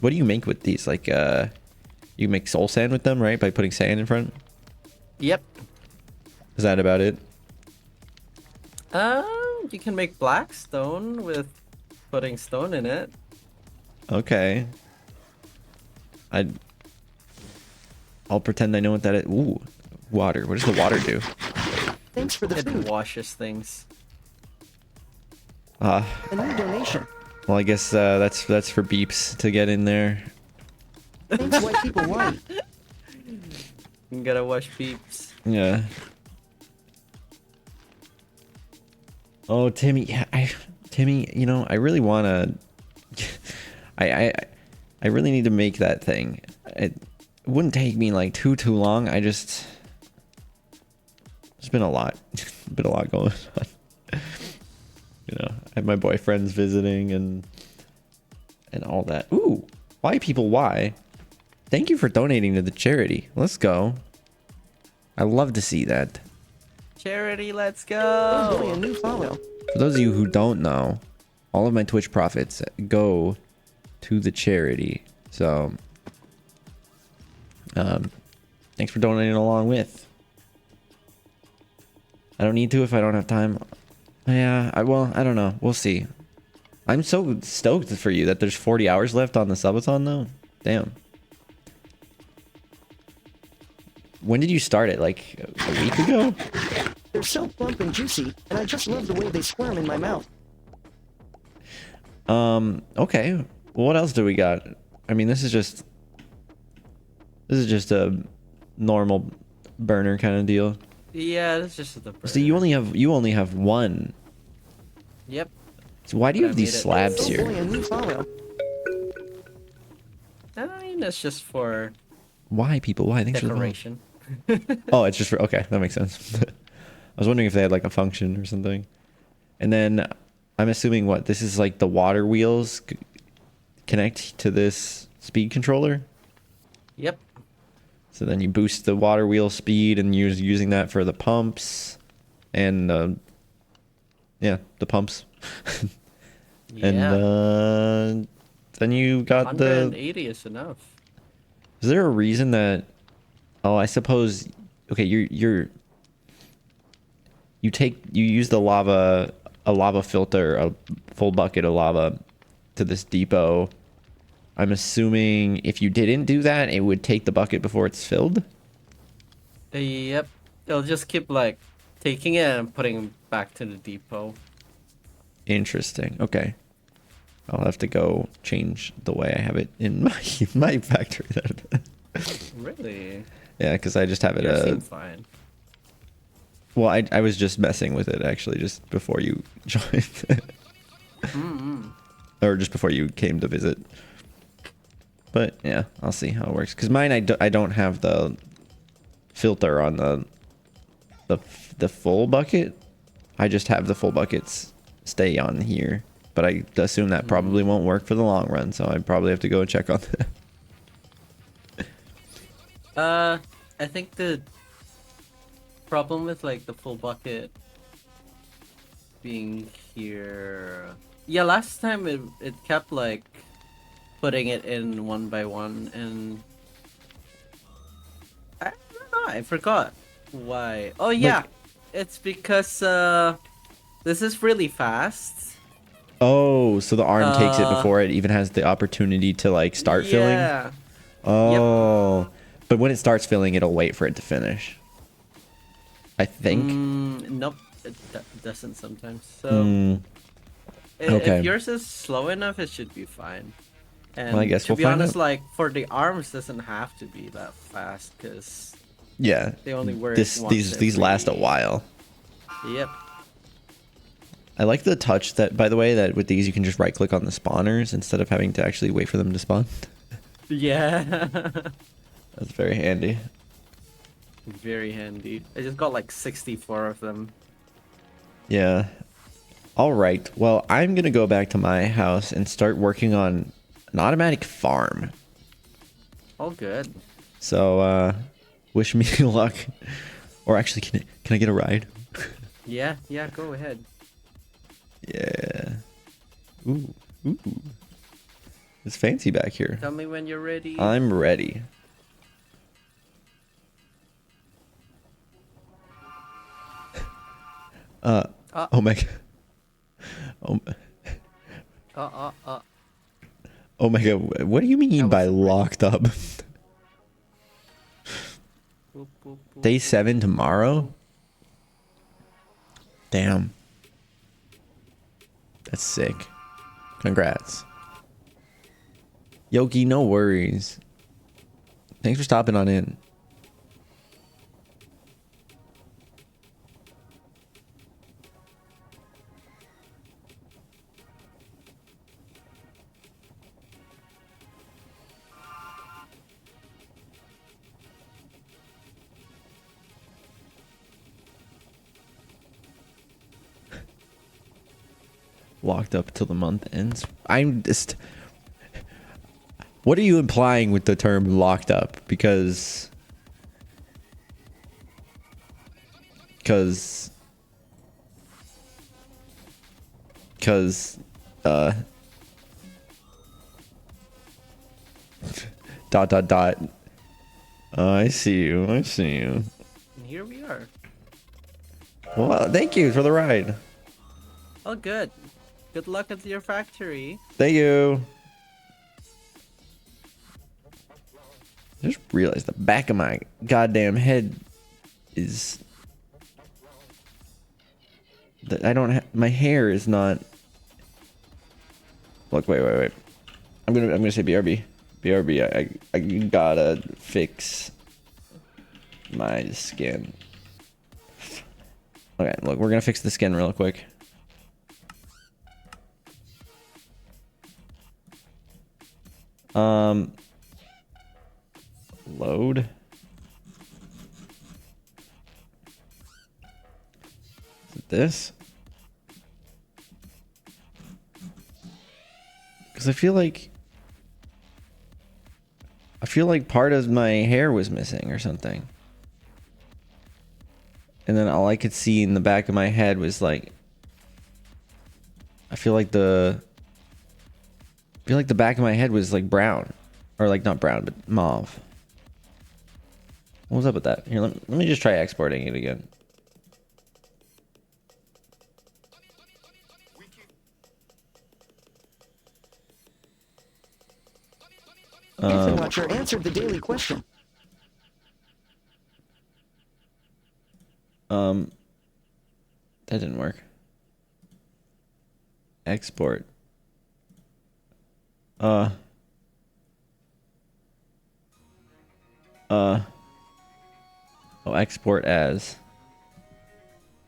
S1: What do you make with these? Like, you make soul sand with them, right? By putting sand in front.
S9: Yep.
S1: Is that about it?
S9: You can make black stone with putting stone in it.
S1: Okay. I'll pretend I know what that is. Ooh, water. What does the water do?
S2: Thanks for the
S9: It
S2: food.
S9: washes things.
S2: A new donation.
S1: Well, I guess that's for beeps to get in there.
S2: Thanks, white people, white.
S9: You gotta wash peeps.
S1: Yeah. Oh, Timmy, Timmy, you know, I really want to. I really need to make that thing. It wouldn't take me like too long. There's been a lot, going on. You know, I have my boyfriends visiting and all that. Ooh, why people? Why? Thank you for donating to the charity. Let's go. I love to see that.
S9: Charity, let's
S2: Oh boy, a
S9: go.
S2: new follow.
S1: For those of you who don't know, all of my Twitch profits go to the charity. So, thanks for donating along with. I don't need to if I don't have time. Yeah, I don't know. We'll see. I'm so stoked for you that there's 40 hours left on the subathon though. Damn. When did you start it? Like a week ago?
S2: They're so plump and juicy, and I just love the way they squirm in my mouth.
S1: Okay. Well, what else do we got? I mean, this is just a normal burner kind of deal.
S9: Yeah, that's just the.
S1: So you only have one.
S9: Yep.
S1: So why do you
S9: But I
S1: have these
S9: made it.
S1: slabs
S2: Oh
S1: here?
S2: boy, a new follow.
S9: I mean, that's just for
S1: Why, people? Why? Thanks for the follow.
S9: decoration.
S1: Oh, it's just for... Okay, that makes sense. I was wondering if they had like a function or something. And then I'm assuming what? This is like the water wheels connect to this speed controller?
S9: Yep.
S1: So then you boost the water wheel speed and you're using that for the pumps and yeah, the pumps.
S9: Yeah.
S1: And then you got the...
S9: 180 is enough.
S1: Is there a reason that... Oh, I suppose... Okay, you use the lava... A lava filter, a full bucket of lava to this depot. I'm assuming if you didn't do that, it would take the bucket before it's filled?
S9: Yep. They'll just keep like taking it and putting it back to the depot.
S1: Interesting. Okay. I'll have to go change the way I have it in my factory.
S9: Really?
S1: Yeah, because I just have it...
S9: Yours seem fine.
S1: Well, I was just messing with it, actually, just before you joined. Or just before you came to visit. But, yeah, I'll see how it works. Because mine, I don't have the filter on the full bucket. I just have the full buckets stay on here. But I assume that probably won't work for the long run, so I probably have to go and check on that.
S9: I think the problem with like the full bucket being here, yeah, last time it kept like putting it in one by one, and I don't know, I forgot why. Oh yeah,
S1: Like-
S9: it's because this is really fast.
S1: Oh, so the arm takes it before it even has the opportunity to like start filling?
S9: Yeah.
S1: Oh. But when it starts filling, it'll wait for it to finish. I think.
S9: Nope, it doesn't sometimes. So
S1: Okay.
S9: if yours is slow enough, it should be fine. And
S1: Well, I guess
S9: to
S1: we'll
S9: be
S1: find
S9: honest,
S1: out.
S9: like for the arms, doesn't have to be that fast because
S1: Yeah.
S9: they only work.
S1: These
S9: once
S1: last a
S9: every-
S1: while.
S9: Yep.
S1: I like the touch that, by the way, that with these you can just right click on the spawners instead of having to actually wait for them to spawn.
S9: Yeah.
S1: That's very handy.
S9: Very handy. I just got like 64 of them.
S1: Yeah. All right. Well, I'm going to go back to my house and start working on an automatic farm.
S9: All good.
S1: So, wish me luck. Or actually, can I get a ride?
S9: Yeah, go ahead.
S1: Yeah. Ooh. It's fancy back here.
S9: Tell me when you're ready.
S1: I'm ready. Oh my god. Oh my god, what do you mean by locked up?
S9: Boop, boop, boop.
S1: Day 7 tomorrow? Damn. That's sick. Congrats. Yogi, no worries. Thanks for stopping on in. Locked up till the month ends. I'm just... What are you implying with the term locked up? Because dot dot dot. I see you. I see you.
S9: And here we are.
S1: Well, thank you for the ride.
S9: Oh, good. Good luck at your factory.
S1: Thank you. I just realized the back of my goddamn head is that I don't have my hair is not. Look, wait. I'm gonna say BRB. I gotta fix my skin. Okay, look, we're gonna fix the skin real quick. Load. Is it this? Because I feel like part of my hair was missing or something. And then all I could see in the back of my head was like, I feel like the back of my head was like brown, or like not brown but mauve. What was up with that? Here, let me just try exporting it again.
S2: Ethan Watcher answered the daily question.
S1: That didn't work. Export. Oh, export as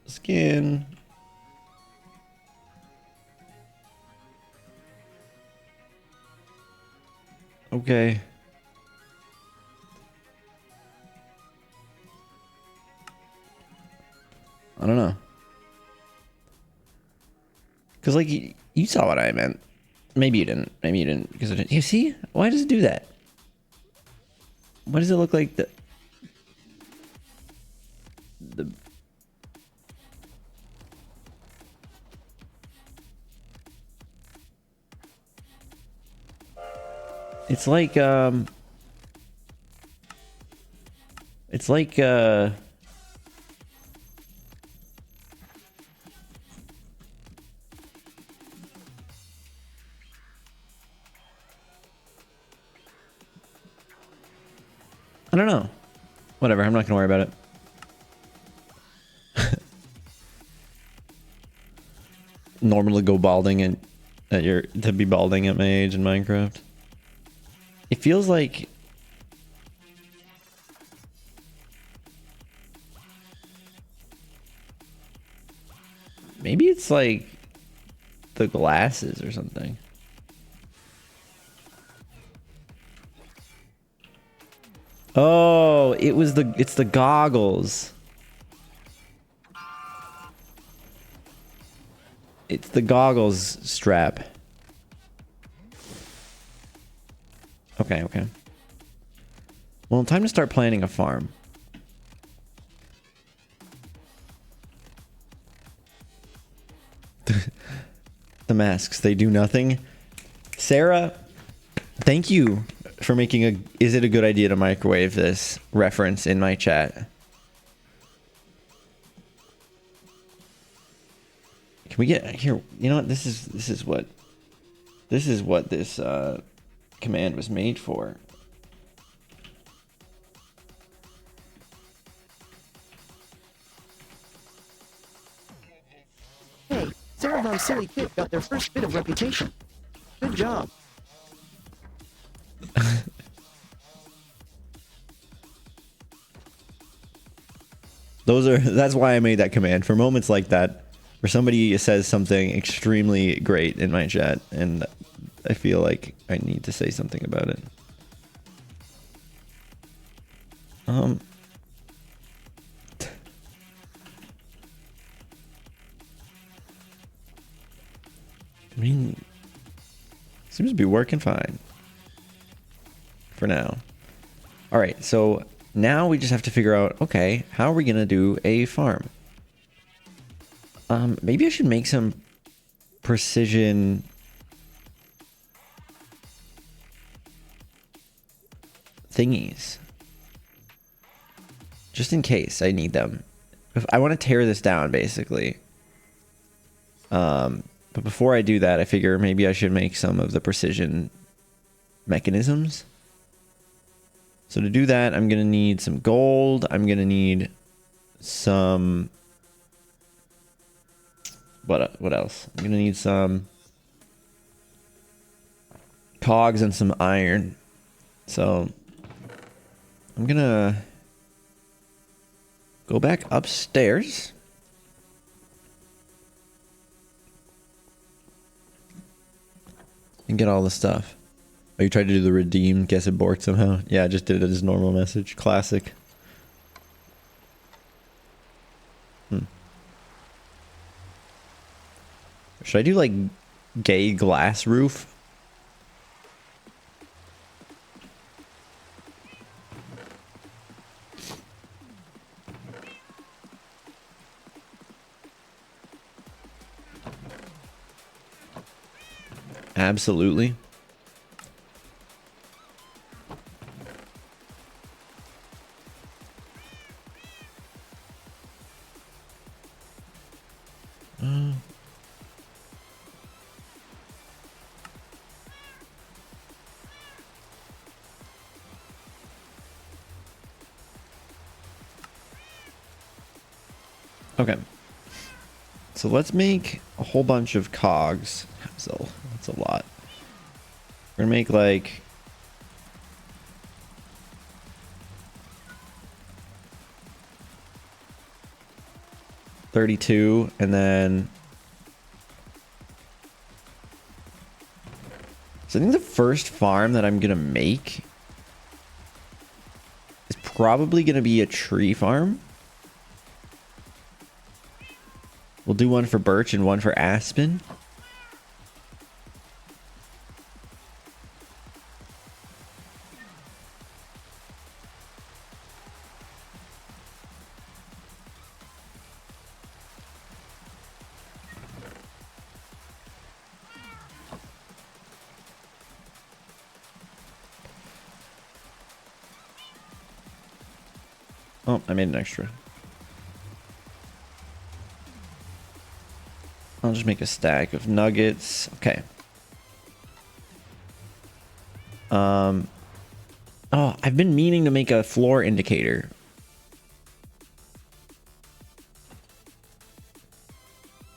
S1: skin. Okay. I don't know. Because, like, you saw what I meant. Maybe you didn't. Maybe you didn't. Because you see? Why does it do that? Why does it look like the... It's like, It's like, I don't know. Whatever, I'm not gonna worry about it. Normal to go balding and to be balding at my age in Minecraft. It feels like maybe it's like the glasses or something. Oh, it's the goggles. It's the goggles strap. Okay. Well, time to start planning a farm. The masks, they do nothing. Sarah, thank you for making a "is it a good idea to microwave this" reference in my chat. Can we get here? You know what? This is what this command was made for.
S2: Hey, Sarah Von Silly Kid got their first bit of reputation. Good job.
S1: That's why I made that command, for moments like that where somebody says something extremely great in my chat and I feel like I need to say something about it. I mean, seems to be working fine. for now. All right, so now we just have to figure out, okay, how are we gonna do a farm? Maybe I should make some precision thingies. Just in case I need them. If I want to tear this down, basically. But before I do that, I figure maybe I should make some of the precision mechanisms. So to do that, I'm going to need some gold. I'm going to need some... What else? I'm going to need some cogs and some iron. So I'm going to go back upstairs. And get all the stuff. Oh, you tried to do the redeem, guess it borked somehow? Yeah, I just did it as normal message. Classic. Should I do like gay glass roof? Absolutely. Okay. So let's make a whole bunch of cogs. So that's a lot. We're gonna make like 32, and then so I think the first farm that I'm gonna make is probably gonna be a tree farm. We'll do one for birch and one for aspen. Oh, I made an extra. I'll just make a stack of nuggets. Okay. Oh, I've been meaning to make a floor indicator.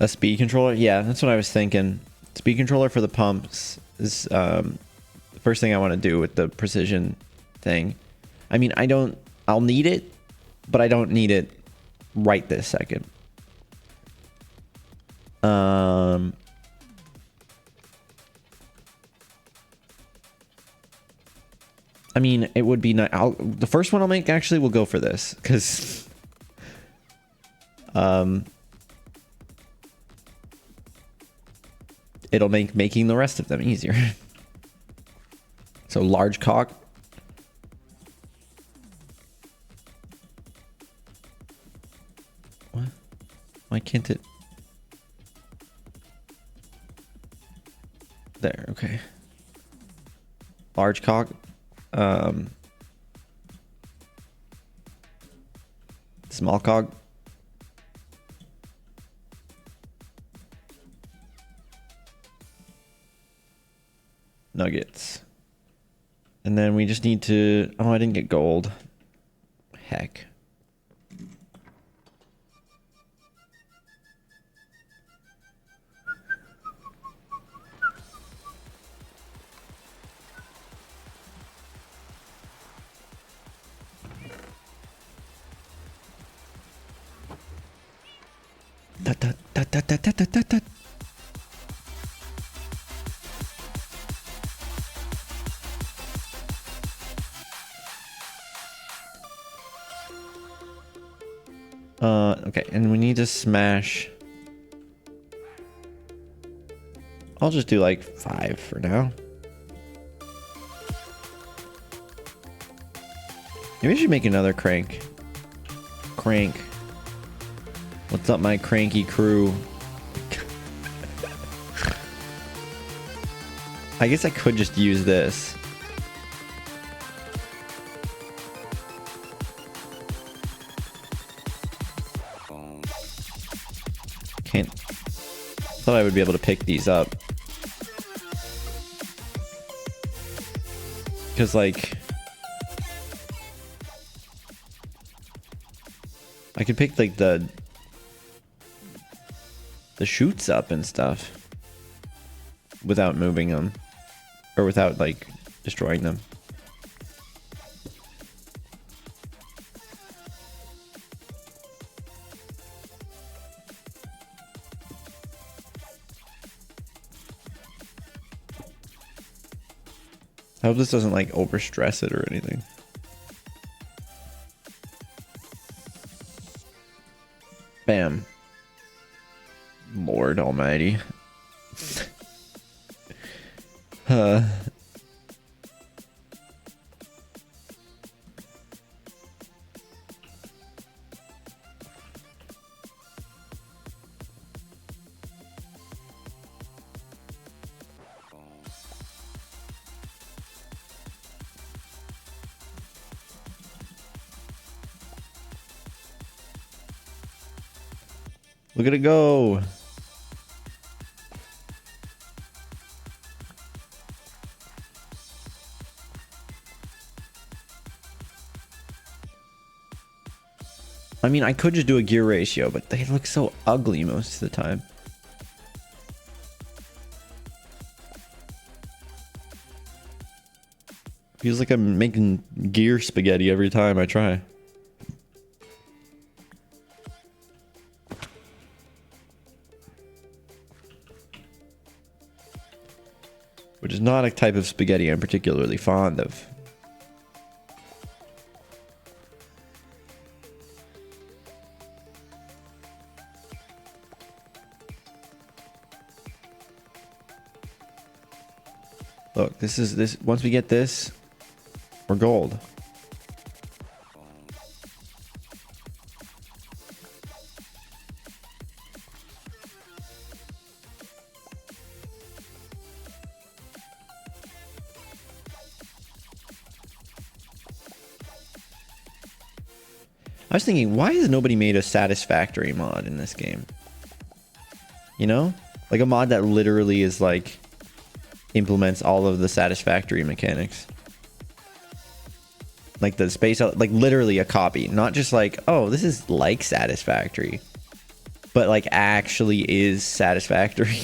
S1: A speed controller? Yeah, that's what I was thinking. Speed controller for the pumps is the first thing I want to do with the precision thing. I mean, I'll need it, but I don't need it right this second. I mean, it would be nice. The first one I'll make actually will go for this, because it'll make making the rest of them easier. So large cock. What? Why can't it? There, okay. Large cock. Small cog. Nuggets. And then we just need to... Oh, I didn't get gold. Heck. Okay, and we need to smash. I'll just do like 5 for now. Maybe I should make another crank. Crank. What's up, my cranky crew? I guess I could just use this. Can't. Thought I would be able to pick these up. Because, like, I could pick, like, the shoots up and stuff without moving them. Or without, like, destroying them. I hope this doesn't, like, overstress it or anything. Bam. Lord almighty. Look at it go. I mean, I could just do a gear ratio, but they look so ugly most of the time. Feels like I'm making gear spaghetti every time I try. Which is not a type of spaghetti I'm particularly fond of. Look, this once we get this, we're gold. I was thinking, why has nobody made a satisfactory mod in this game? You know? Like a mod that literally is like implements all of the satisfactory mechanics. Like the space, like literally a copy, not just like, oh, this is like satisfactory, but like actually is satisfactory.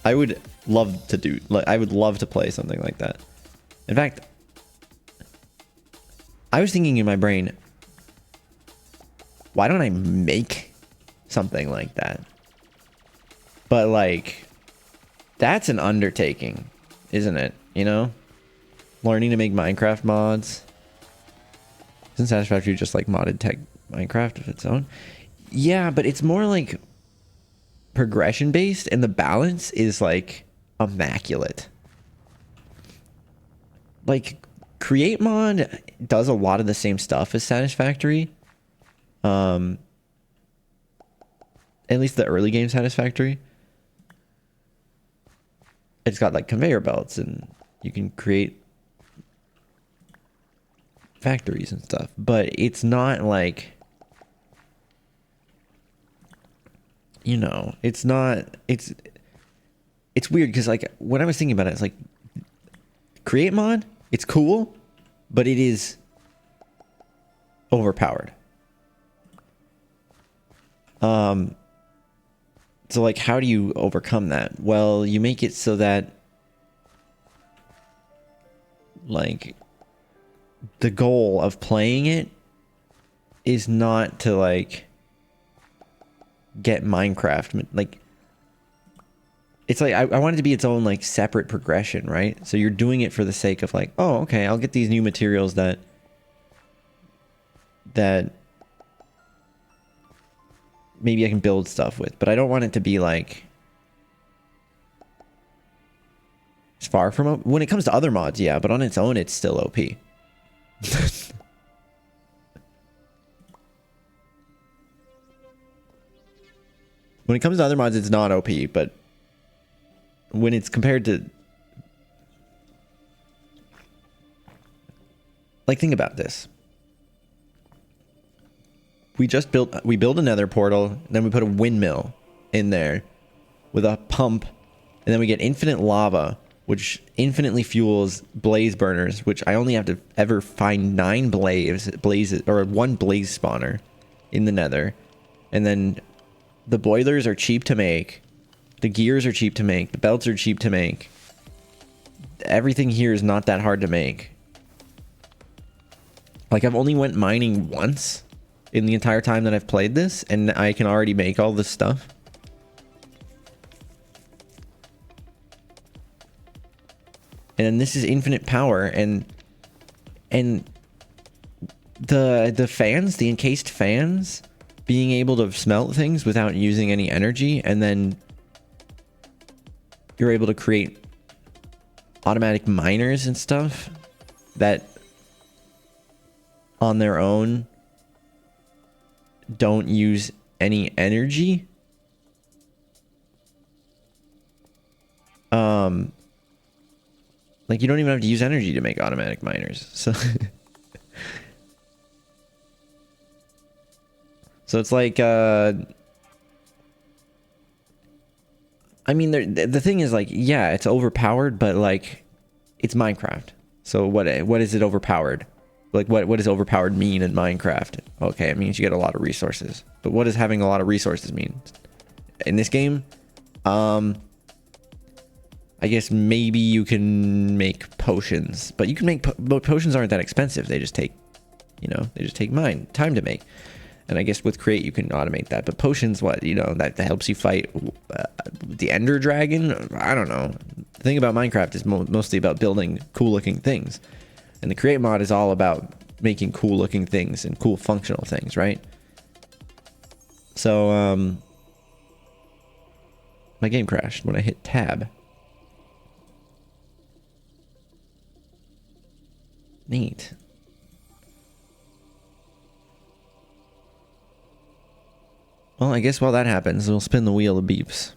S1: I would love to do, like, I would love to play something like that. In fact, I was thinking in my brain, why don't I make something like that? But like, that's an undertaking, isn't it? You know, learning to make Minecraft mods. Isn't Satisfactory just like modded tech Minecraft of its own? Yeah, but it's more like progression based, and the balance is like immaculate. Like, Create Mod does a lot of the same stuff as Satisfactory. At least the early game Satisfactory. It's got like conveyor belts and you can create factories and stuff. But it's not like, you know, it's not, it's weird because like when I was thinking about it, it's like Create Mod, it's cool, but it is overpowered. So like, how do you overcome that? Well, you make it so that like the goal of playing it is not to like get Minecraft. Like, it's like, I want it to be its own like separate progression, right? So you're doing it for the sake of like, oh, okay, I'll get these new materials that maybe I can build stuff with, but I don't want it to be like far from when it comes to other mods, yeah, but on its own, it's still OP. When it comes to other mods, it's not OP, but when it's compared to, like, think about this. We build a nether portal, then we put a windmill in there with a pump, and then we get infinite lava, which infinitely fuels blaze burners, which I only have to ever find 9 blazes or 1 blaze spawner in the nether. And then the boilers are cheap to make, the gears are cheap to make, the belts are cheap to make. Everything here is not that hard to make. Like, I've only went mining once in the entire time that I've played this, and I can already make all this stuff. And then this is infinite power, and the fans, the encased fans, being able to smelt things without using any energy, and then you're able to create automatic miners and stuff that on their own don't use any energy. Like, you don't even have to use energy to make automatic miners. So so it's like I mean, the thing is, like, yeah, it's overpowered, but like, it's Minecraft. So what is it overpowered? Like, what does overpowered mean in Minecraft? Okay, it means you get a lot of resources. But what does having a lot of resources mean? In this game, I guess maybe you can make potions. But you can make... But potions aren't that expensive. They just take... You know, they just take time to make. And I guess with Create, you can automate that. But potions, what? You know, that helps you fight the Ender Dragon? I don't know. The thing about Minecraft is mostly about building cool-looking things. And the Create mod is all about making cool-looking things and cool functional things, right? So, my game crashed when I hit tab. Neat. Well, I guess while that happens, we'll spin the wheel of beeps.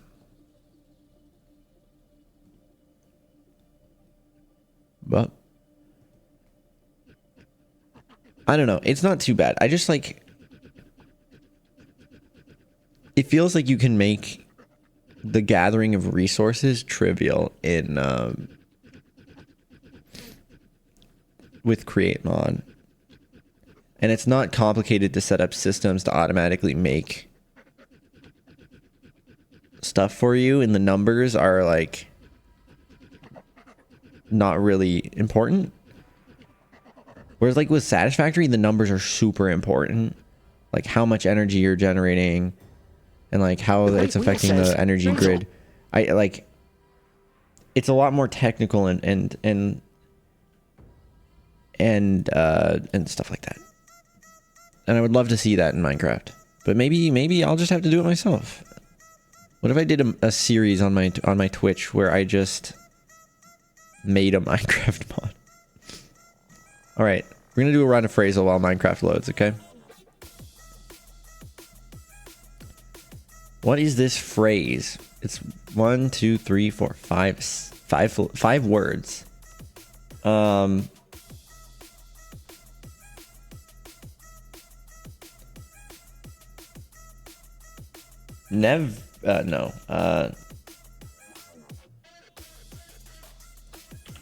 S1: But I don't know. It's not too bad. I just, like... It feels like you can make the gathering of resources trivial in... with Create mod. And it's not complicated to set up systems to automatically make stuff for you, and the numbers are, like, not really important. Whereas, like, with Satisfactory, the numbers are super important. Like, how much energy you're generating, and, like, how it's affecting the energy grid. It's a lot more technical and stuff like that. And I would love to see that in Minecraft. But maybe I'll just have to do it myself. What if I did a series on my Twitch where I just made a Minecraft mod? All right, we're gonna do a run of phrasal while Minecraft loads, okay? What is this phrase? It's 1, 2, 3, 4, 5 words.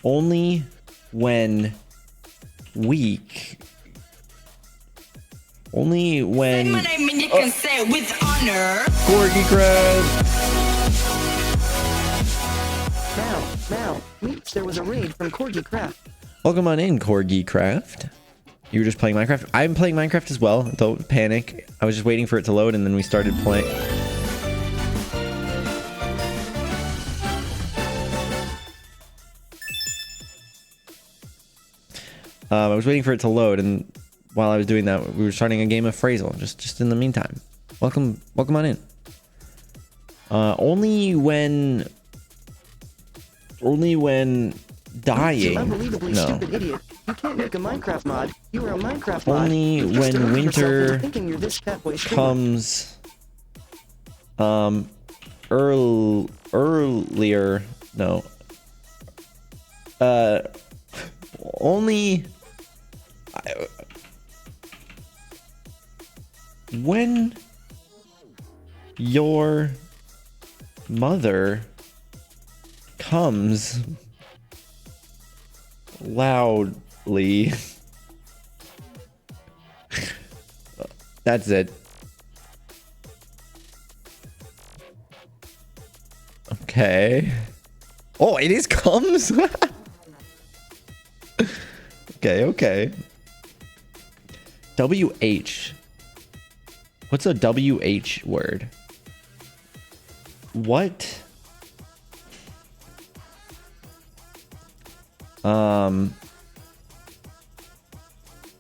S1: Only when weak. Only when...
S10: Say my name and you can say it with honor.
S1: Corgi Crab!
S2: Now, Meeps, there was a raid from Corgi Craft.
S1: Welcome on in, Corgi Craft. You were just playing Minecraft? I'm playing Minecraft as well. Don't panic. I was just waiting for it to load and then we started playing. I was waiting for it to load, and while I was doing that, we were starting a game of phrasal, just in the meantime. Welcome on in. Only when Only when dying.
S2: Unbelievably
S1: No.
S2: stupid idiot. You can't make a Minecraft mod. You are a Minecraft mod.
S1: Only
S2: You just
S1: when
S2: deluded yourself into
S1: winter
S2: thinking you're this catboy streamer.
S1: comes earlier. No. Only when your mother comes loudly. That's it. Okay. Oh, it is comes? Okay, okay. WH. What's a WH word? What?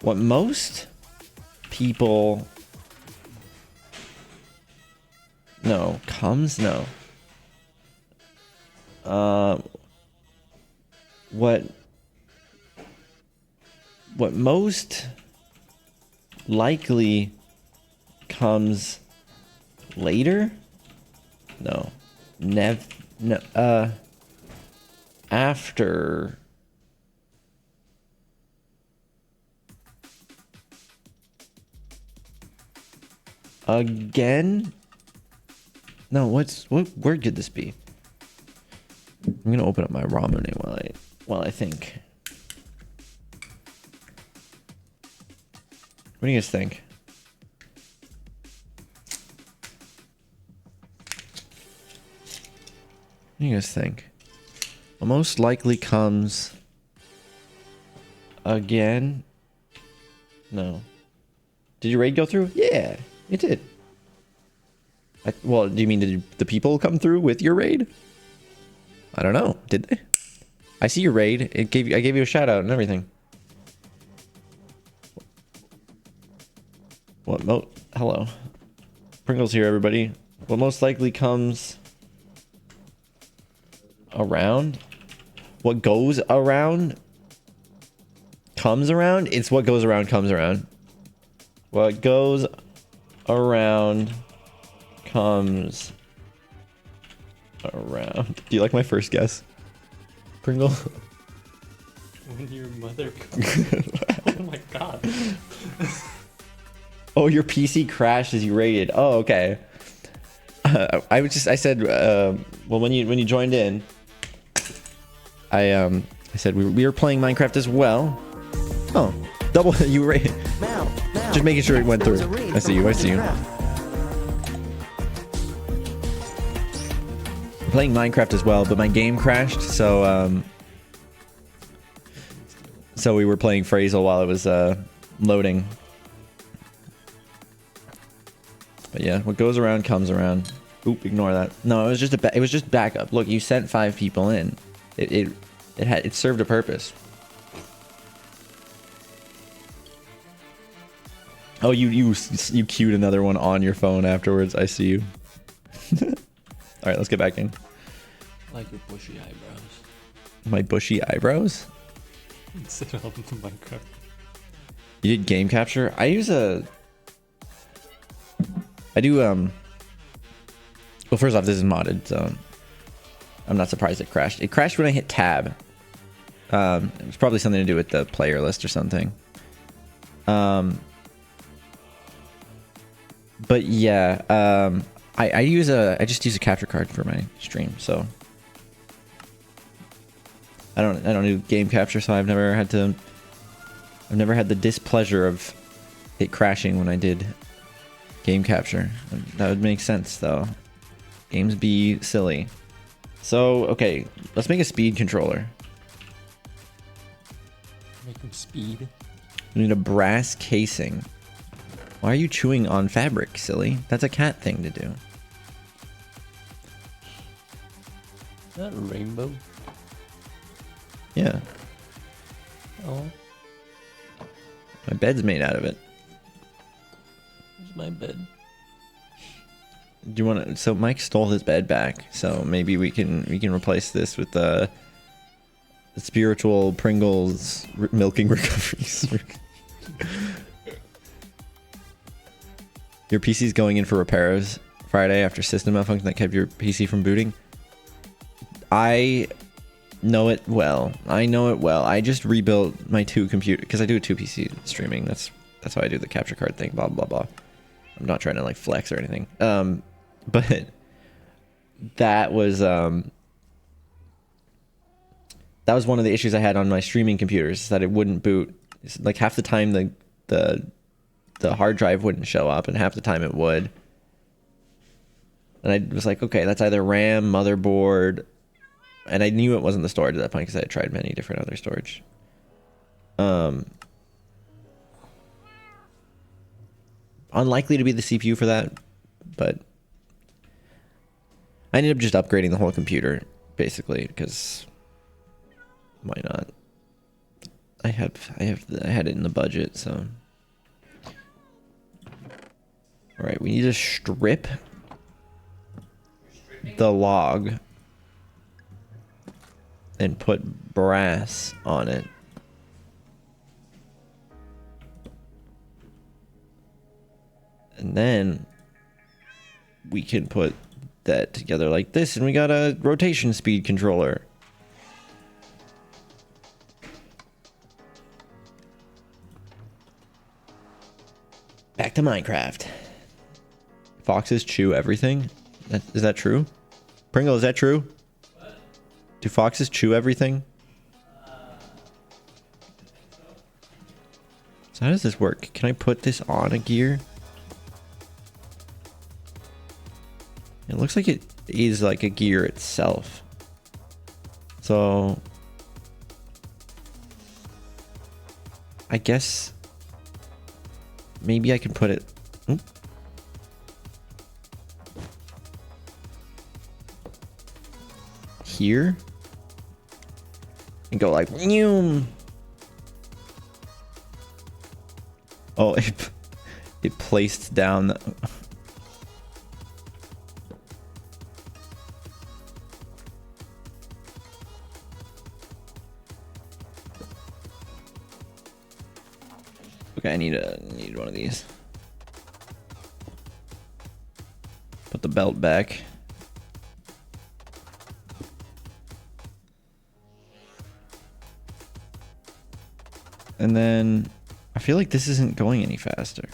S1: What most people... No. Comes? No. What most likely comes later? No. No, after. Again? No, what word could this be? I'm gonna open up my ramen while I think. What do you guys think? What do you guys think? Well, most likely comes again. No. Did your raid go through? Yeah, it did. Well, do you mean did the people come through with your raid? I don't know. Did they? I see your raid. I gave you a shout out and everything. Hello. Pringles here, everybody. What most likely comes around? What goes around comes around? It's what goes around comes around. What goes around comes around. Do you like my first guess, Pringle?
S3: When your mother comes. Oh my god.
S1: Oh, your PC crashed as you raided. Oh, okay. I said, well, when you joined in, I said we were playing Minecraft as well. Oh, double you raided.
S2: Now,
S1: Just making sure it went
S2: there was
S1: through.
S2: a raid
S1: I see you. I
S2: from
S1: see you. I'm playing Minecraft as well, but my game crashed, so we were playing Phrasal while it was loading. But yeah, what goes around comes around. Oop, ignore that. No, it was just backup. Look, you sent 5 people in. It served a purpose. Oh, you queued another one on your phone afterwards. I see you. All right, let's get back in.
S3: I like your bushy eyebrows.
S1: My bushy eyebrows?
S3: Instead of the Minecraft.
S1: You did game capture? I do well, first off, this is modded, so I'm not surprised it crashed. It crashed when I hit tab. It was probably something to do with the player list or something. But yeah, I just use a capture card for my stream, so I don't do game capture, so I've never had the displeasure of it crashing when I did game capture. That would make sense though. Games be silly. So okay, let's make a speed controller.
S3: Make them speed.
S1: We need a brass casing. Why are you chewing on fabric, silly? That's a cat thing to do.
S3: Is that a rainbow?
S1: Yeah.
S3: Oh,
S1: My bed's made out of it.
S3: where's my bed?
S1: Do you want to? So Mike stole his bed back. So maybe we can replace this with spiritual Pringles milking recoveries. Your PC's going in for repairs Friday after system malfunction that kept your PC from booting. I know it well. I know it well. I just rebuilt my 2 computer because I do a 2 PC streaming. That's how I do the capture card thing. Blah blah blah. I'm not trying to like flex or anything. But that was one of the issues I had on my streaming computers, that it wouldn't boot. It's like half the time the hard drive wouldn't show up, and half the time it would. And I was like, okay, that's either RAM, motherboard, and I knew it wasn't the storage at that point because I had tried many different other storage. Unlikely to be the CPU for that, but I ended up just upgrading the whole computer basically because why not? I had it in the budget, so. All right, we need to strip the log and put brass on it. And then we can put that together like this, and we got a rotation speed controller. Back to Minecraft. Foxes chew everything? Is that true? Pringle, is that true? What? Do foxes chew everything? So how does this work? Can I put this on a gear? It looks like it is like a gear itself. So I guess maybe I can put it. Here and go like Noom. Oh, it placed down the okay, I need one of these. Put the belt back. And then I feel like this isn't going any faster.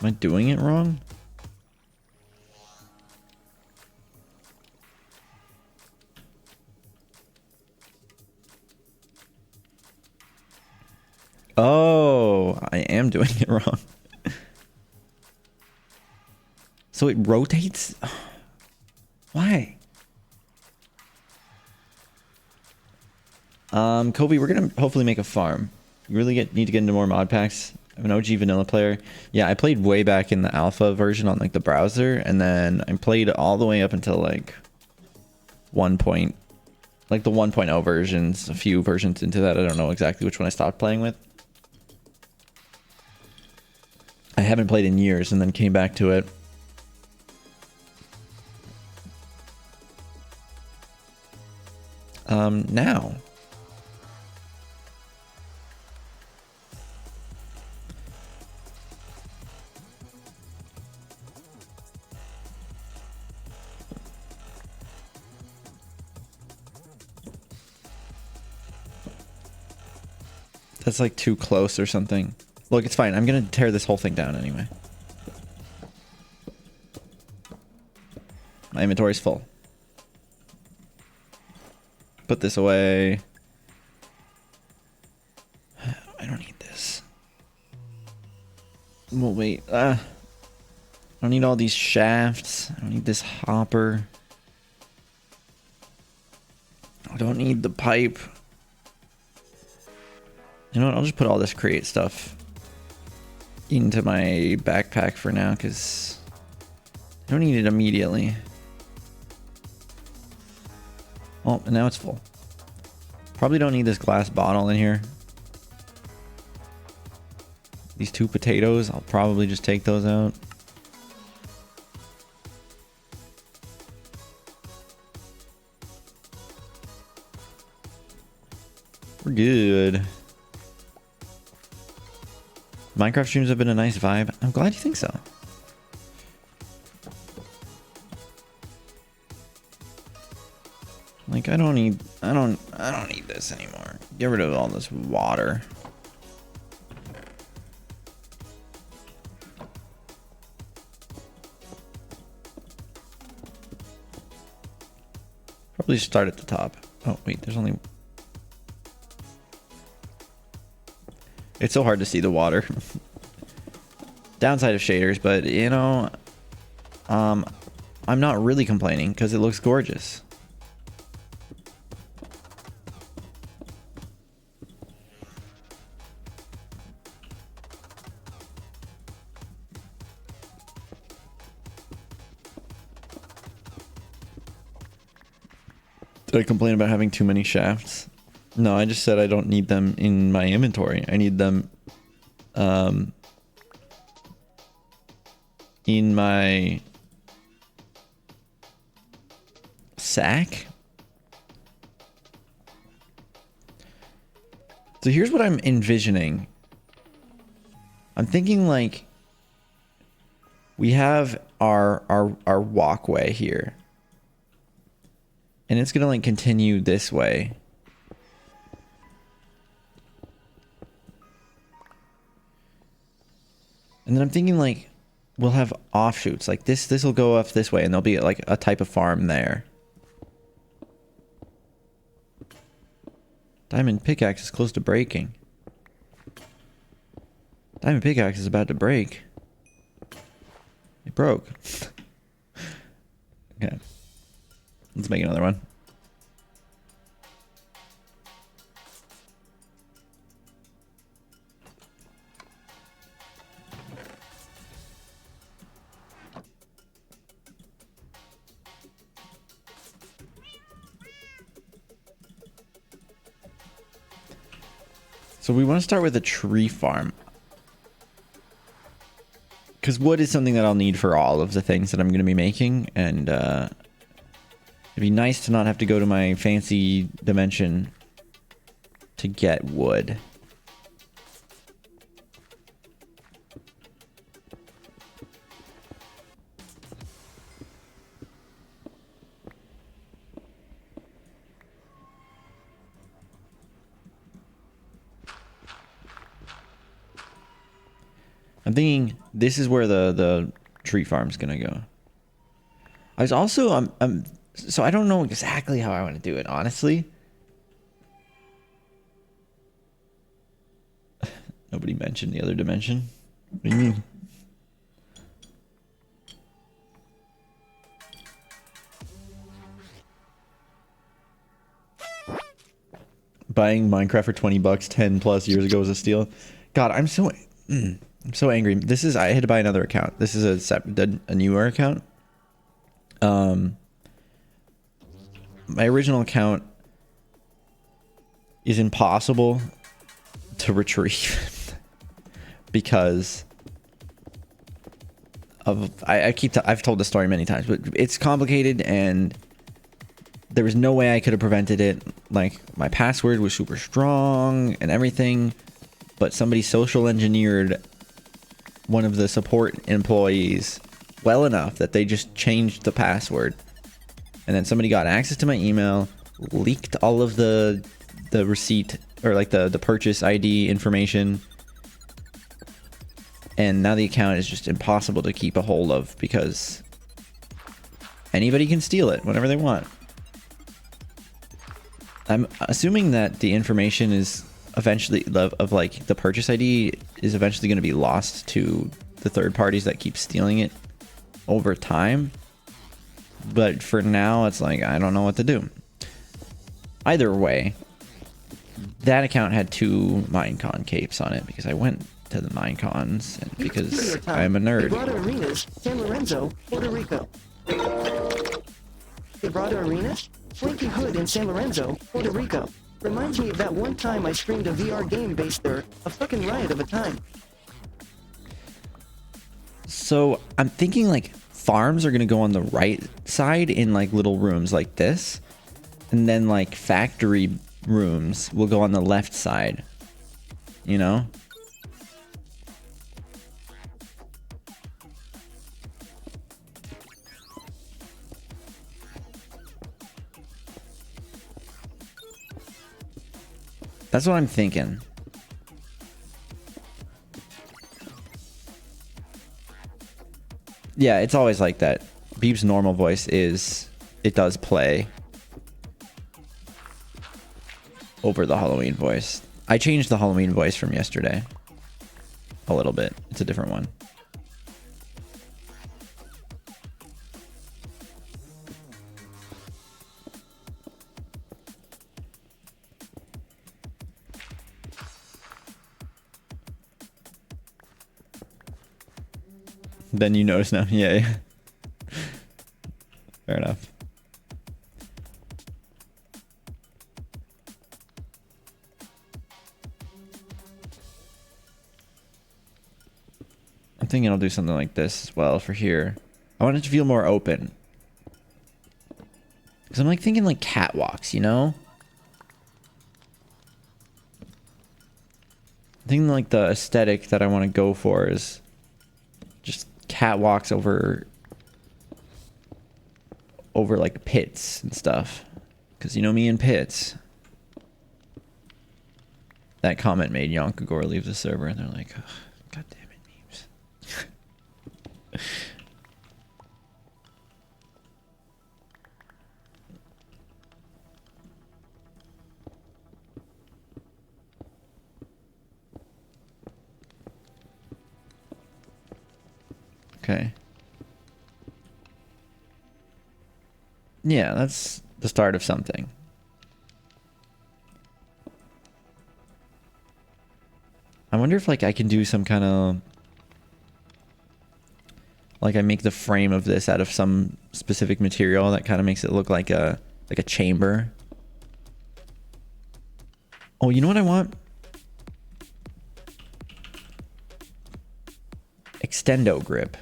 S1: Am I doing it wrong? Oh, I am doing it wrong. So it rotates? Why? Kobe, we're gonna hopefully make a farm. You really need to get into more mod packs. I'm an OG vanilla player. Yeah, I played way back in the alpha version on like the browser, and then I played all the way up until like the 1.0 versions, a few versions into that. I don't know exactly which one I stopped playing with. I haven't played in years and then came back to it. Now. That's like too close or something. Look, it's fine. I'm gonna tear this whole thing down anyway. My inventory's full. Put this away. I don't need this. Well, wait. I don't need all these shafts. I don't need this hopper. I don't need the pipe. You know what? I'll just put all this create stuff into my backpack for now because I don't need it immediately. Oh, and now it's full. Probably don't need this glass bottle in here. These 2 potatoes, I'll probably just take those out. We're good. Minecraft streams have been a nice vibe. I'm glad you think so. Like I don't need this anymore. Get rid of all this water. Probably start at the top. Oh wait, there's only. It's so hard to see the water. Downside of shaders, but you know, I'm not really complaining because it looks gorgeous. Did I complain about having too many shafts? No, I just said I don't need them in my inventory. I need them in my sack. So here's what I'm envisioning. I'm thinking like we have our walkway here. And it's gonna like continue this way. And then I'm thinking like we'll have offshoots like this will go off this way and there'll be like a type of farm there. Diamond pickaxe is close to breaking. Diamond pickaxe is about to break. It broke. Okay. Let's make another one. So we want to start with a tree farm. Because wood is something that I'll need for all of the things that I'm going to be making. And it'd be nice to not have to go to my fancy dimension to get wood. I'm thinking this is where the tree farm's gonna go. I was also so I don't know exactly how I want to do it, honestly. Nobody mentioned the other dimension. What do you mean? Buying Minecraft for 20 bucks 10 plus years ago was a steal. God, I'm so angry. This is, I had to buy another account. This is a newer account. My original account is impossible to retrieve because of I've told this story many times, but it's complicated and there was no way I could have prevented it. Like my password was super strong and everything, but somebody social engineered one of the support employees well enough that they just changed the password. And then somebody got access to my email, leaked all of the receipt or like the purchase ID information. And now the account is just impossible to keep a hold of because anybody can steal it whenever they want. I'm assuming that the information is eventually of like the purchase ID is eventually going to be lost to the third parties that keep stealing it over time. But for now, it's like, I don't know what to do. Either way, that account had 2 Minecon capes on it because I went to the Minecons and because I'm a nerd.
S2: Quebrada Arenas, San Lorenzo, Puerto Rico. Quebrada Arenas? Slinky Hood in San Lorenzo, Puerto Rico. Reminds me of that one time I streamed a VR game based there. A fucking riot of a time.
S1: So I'm thinking like farms are going to go on the right side in like little rooms like this. And then like factory rooms will go on the left side. You know? That's what I'm thinking. Yeah, it's always like that. Beep's normal voice is... It does play over the Halloween voice. I changed the Halloween voice from yesterday. A little bit. It's a different one. Then you notice now. Yeah, yeah. Fair enough. I'm thinking I'll do something like this as well for here. I want it to feel more open. Because I'm like thinking like catwalks, you know? I think like the aesthetic that I want to go for is just catwalks over like pits and stuff. Because you know me and pits. That comment made Yonkagore leave the server and they're like, oh, God damn it, memes. Okay. Yeah, that's the start of something. I wonder if like I can do some kind of like I make the frame of this out of some specific material that kind of makes it look like a chamber. Oh, you know what I want? Extendo grip.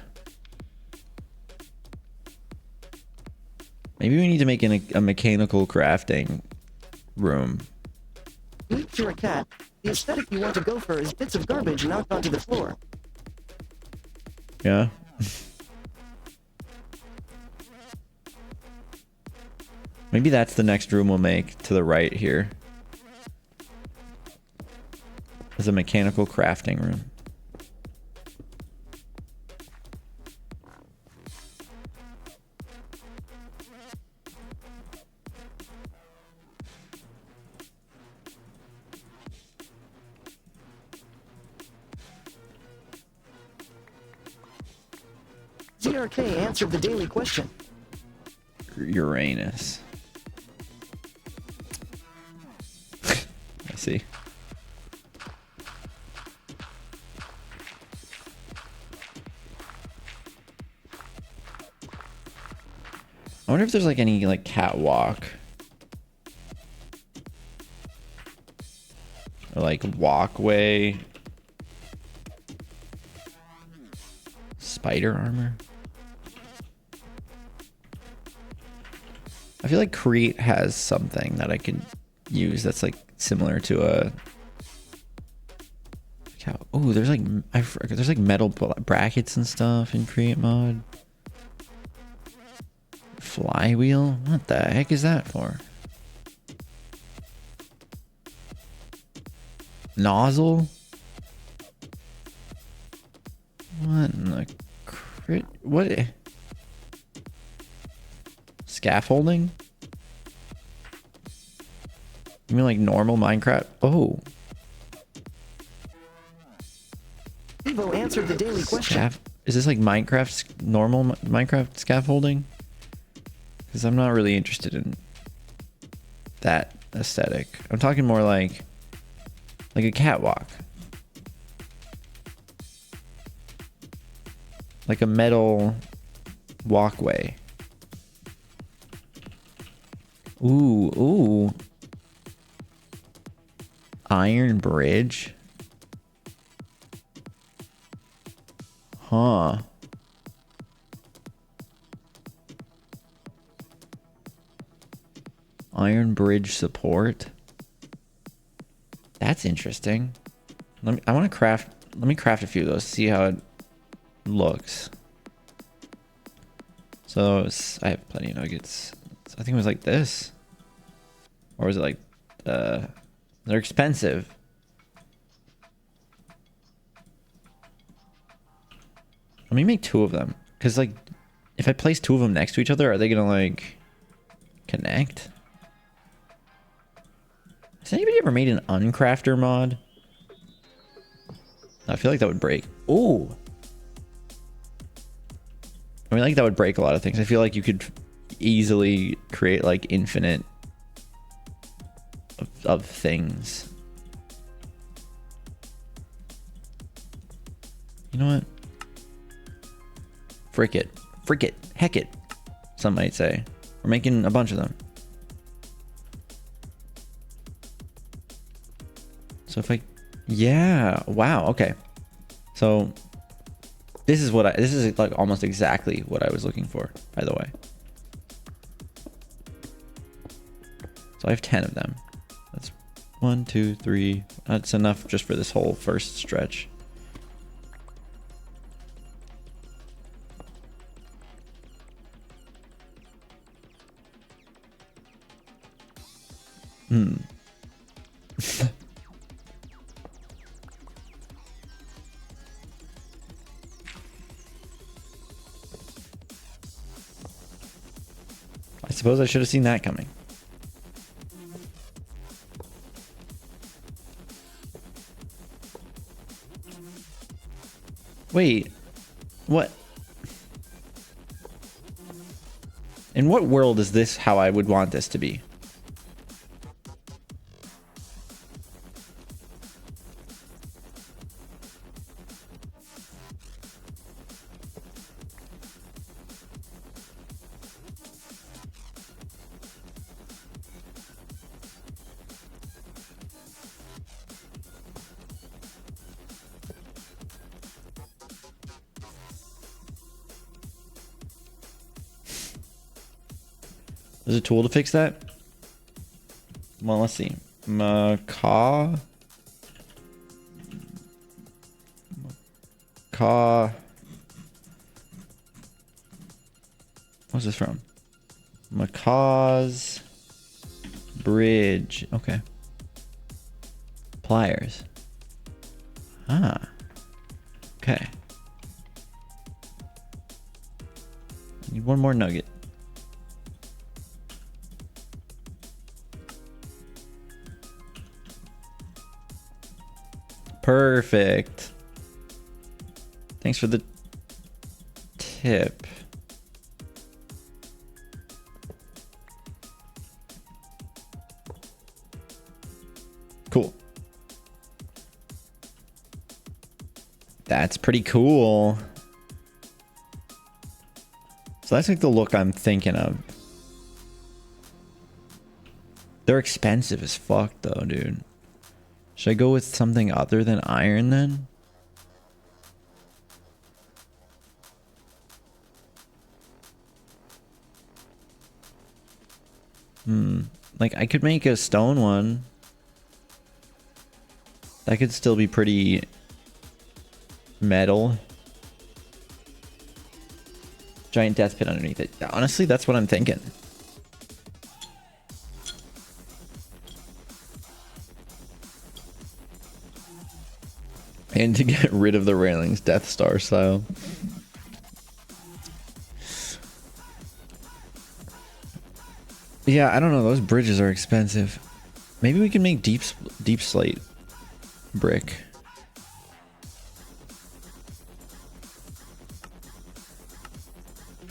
S1: Maybe we need to make a mechanical crafting room.
S2: If you're a cat, the aesthetic you want to go for is bits of garbage knocked onto the floor.
S1: Yeah. Maybe that's the next room we'll make to the right here. Is a mechanical crafting room.
S2: ZRK answered the daily question.
S1: Uranus. I see. I wonder if there's like any like catwalk or like walkway. Spider armor. I feel like Crete has something that I could use that's like similar to a cow. Oh, there's like there's like metal brackets and stuff in Create mod. Flywheel? What the heck is that for? Nozzle? What in the crit? What? Scaffolding? You mean like normal Minecraft? Oh.
S2: Evo answered the daily question.
S1: Is this like Minecraft's normal Minecraft scaffolding? Because I'm not really interested in that aesthetic. I'm talking more like a catwalk. Like a metal walkway. Ooh, ooh. Iron bridge. Huh. Iron bridge support. That's interesting. I want to craft. Let me craft a few of those. See how it looks. So I have plenty of nuggets. So I think it was like this, or was it like? They're expensive. Let me make 2 of them, because like, if I place 2 of them next to each other, are they gonna like connect? Has anybody ever made an uncrafter mod? I feel like that would break. Ooh. I mean, like that would break a lot of things. I feel like you could easily create like infinite of things. You know what? Frick it. Frick it. Heck it. Some might say. We're making a bunch of them. So if I... Yeah. Wow. Okay. So this is what this is like almost exactly what I was looking for, by the way. So I have 10 of them. That's 1, 2, 3. That's enough just for this whole first stretch. I suppose I should have seen that coming. Wait, what? In what world is this how I would want this to be? There's a tool to fix that? Well, let's see. Macaw. What's this from? Macaw's bridge. Okay. Pliers. Ah. Okay. I need one more nugget. Perfect. Thanks for the tip. Cool. That's pretty cool. So that's like the look I'm thinking of. They're expensive as fuck though, dude. Should I go with something other than iron then? Like I could make a stone one. That could still be pretty metal. Giant death pit underneath it. Honestly, that's what I'm thinking. And to get rid of the railings, Death Star style. Yeah, I don't know. Those bridges are expensive. Maybe we can make deep slate brick.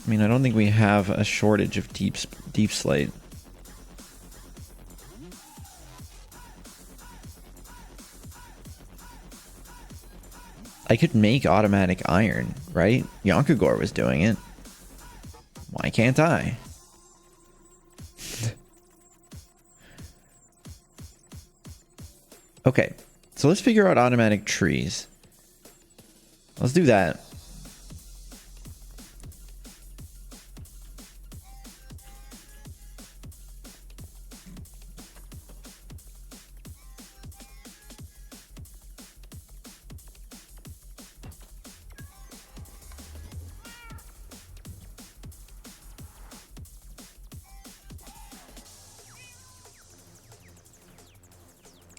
S1: I mean, I don't think we have a shortage of deep slate. I could make automatic iron, right? Yonkagor was doing it. Why can't I? Okay, so let's figure out automatic trees. Let's do that.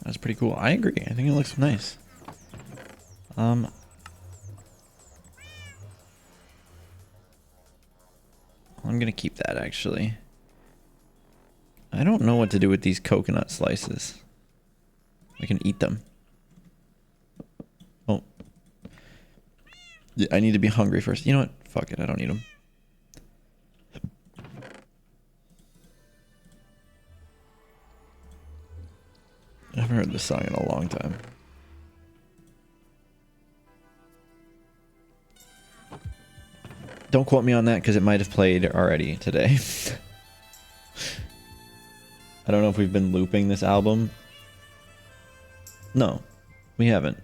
S1: That's pretty cool. I agree. I think it looks nice. I'm gonna keep that actually. I don't know what to do with these coconut slices. I can eat them. Oh. Yeah, I need to be hungry first. You know what? Fuck it. I don't need them. I haven't heard this song in a long time. Don't quote me on that because it might have played already today. I don't know if we've been looping this album. No, we haven't.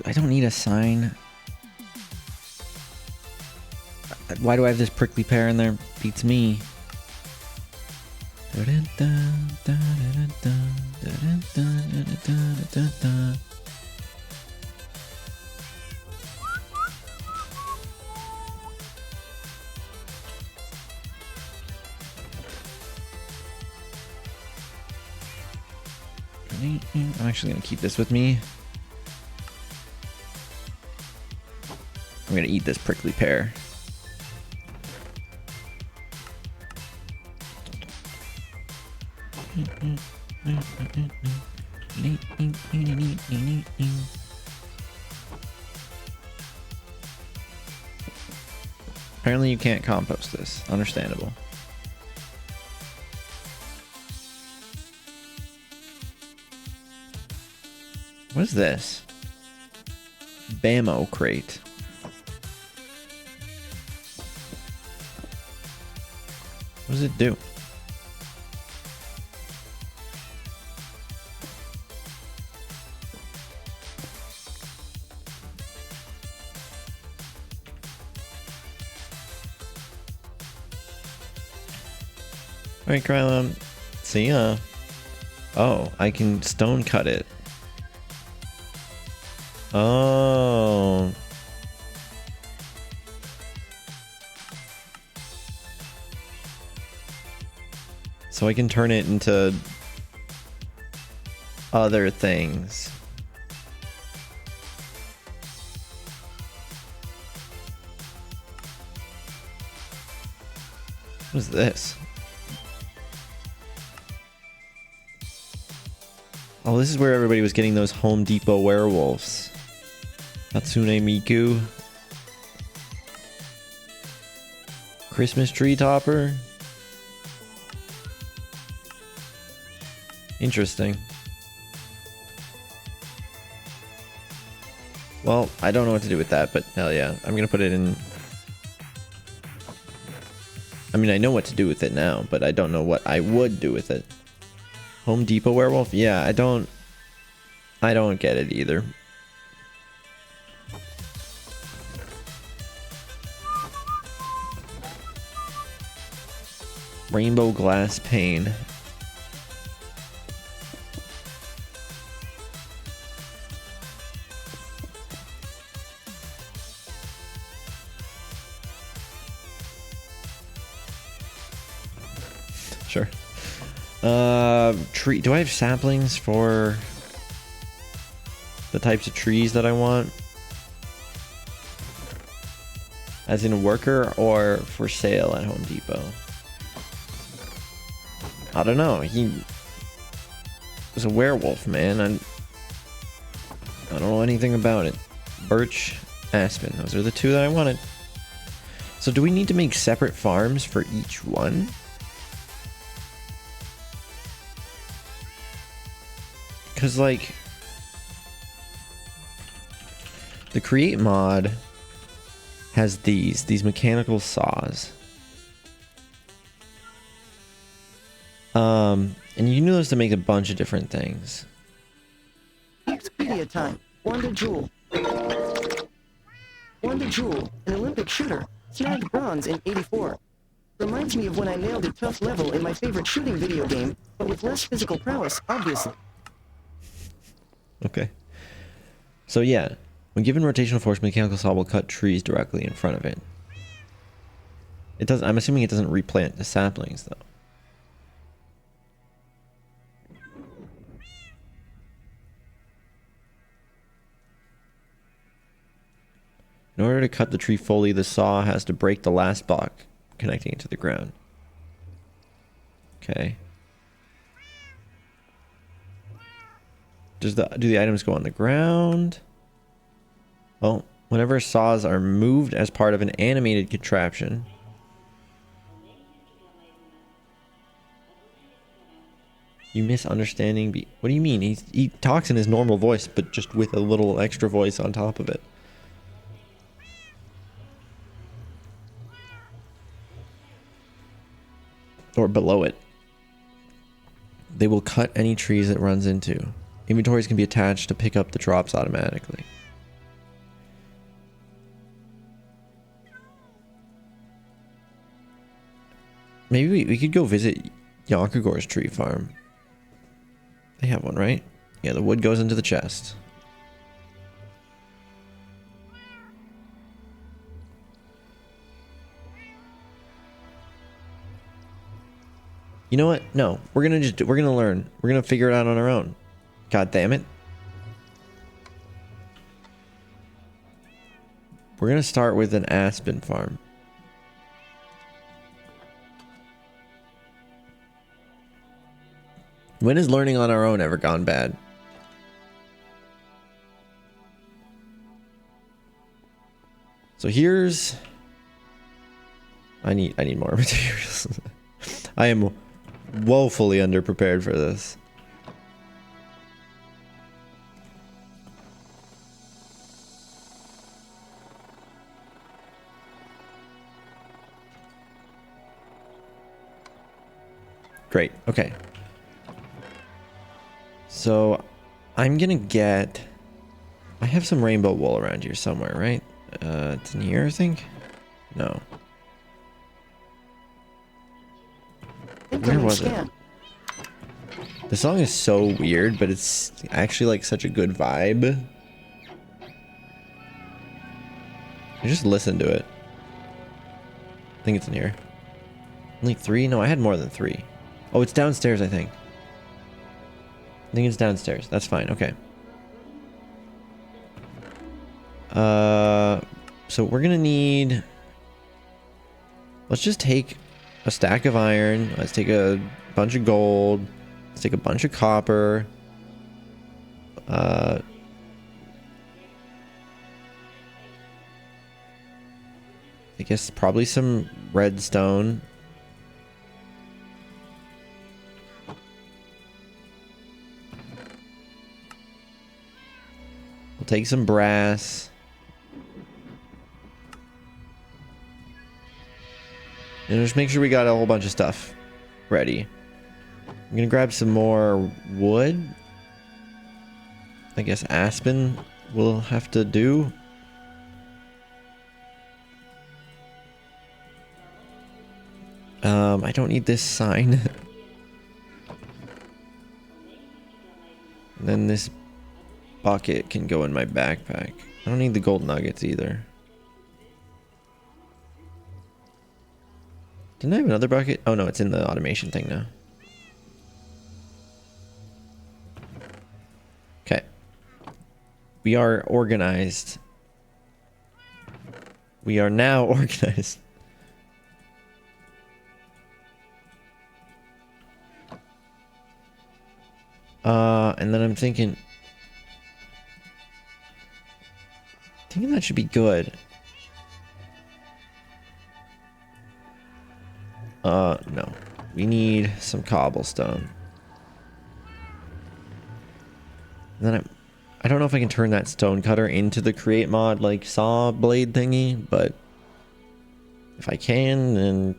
S1: I don't need a sign. Why do I have this prickly pear in there? Beats me. I'm actually gonna keep this with me. I'm gonna eat this prickly pear. Apparently you can't compost this. Understandable. What is this? Bammo crate. What does it do? Alright, Krylon. See ya. Oh, I can stone cut it. Oh. So I can turn it into other things. What is this? Oh, this is where everybody was getting those Home Depot werewolves. Hatsune Miku. Christmas tree topper. Interesting. Well, I don't know what to do with that, but hell yeah. I'm gonna put it in... I mean, I know what to do with it now, but I don't know what I would do with it. Home Depot werewolf? Yeah, I don't get it either. Rainbow glass pane. Sure. Tree. Do I have saplings for the types of trees that I want? As in a worker or for sale at Home Depot? I don't know. He was a werewolf, man. I don't know anything about it. Birch, aspen. Those are the two that I wanted. So do we need to make separate farms for each one? Because, like, the create mod has these mechanical saws. And you can use those to make a bunch of different things.
S2: Expedia time. Wanda Jewel. Wanda Jewel, an Olympic shooter, snagged bronze in '84. Reminds me of when I nailed a tough level in my favorite shooting video game, but with less physical prowess, obviously.
S1: Okay. So yeah, when given rotational force, mechanical saw will cut trees directly in front of it. It does. I'm assuming it doesn't replant the saplings though. In order to cut the tree fully, the saw has to break the last block connecting it to the ground. Okay. Do the items go on the ground? Well, whenever saws are moved as part of an animated contraption. You misunderstanding? What do you mean? He talks in his normal voice, but just with a little extra voice on top of it. Or below it. They will cut any trees it runs into. Inventories can be attached to pick up the drops automatically. Maybe we could go visit Yonkagor's tree farm. They have one, right? Yeah, the wood goes into the chest. You know what? No, we're gonna learn. We're gonna figure it out on our own. God damn it. We're gonna start with an aspen farm. When has learning on our own ever gone bad? So here's... I need more materials. I am woefully underprepared for this. Great, okay. So, I'm gonna get... I have some rainbow wool around here somewhere, right? It's in here, I think? No. Where was it? The song is so weird, but it's actually like such a good vibe. I just listened to it. I think it's in here. Only 3? No, I had more than 3. Oh, it's downstairs, I think. I think it's downstairs. That's fine. Okay. So we're gonna need... Let's just take a stack of iron. Let's take a bunch of gold. Let's take a bunch of copper. I guess probably some redstone. We'll take some brass. And just make sure we got a whole bunch of stuff ready. I'm gonna grab some more wood. I guess aspen will have to do. I don't need this sign. And then this bucket can go in my backpack. I don't need the gold nuggets either. Didn't I have another bucket? Oh no, it's in the automation thing now. Okay. We are organized. We are now organized. And then I'm thinking that should be good. No. We need some cobblestone. And then I don't know if I can turn that stone cutter into the create mod like saw blade thingy, but if I can, then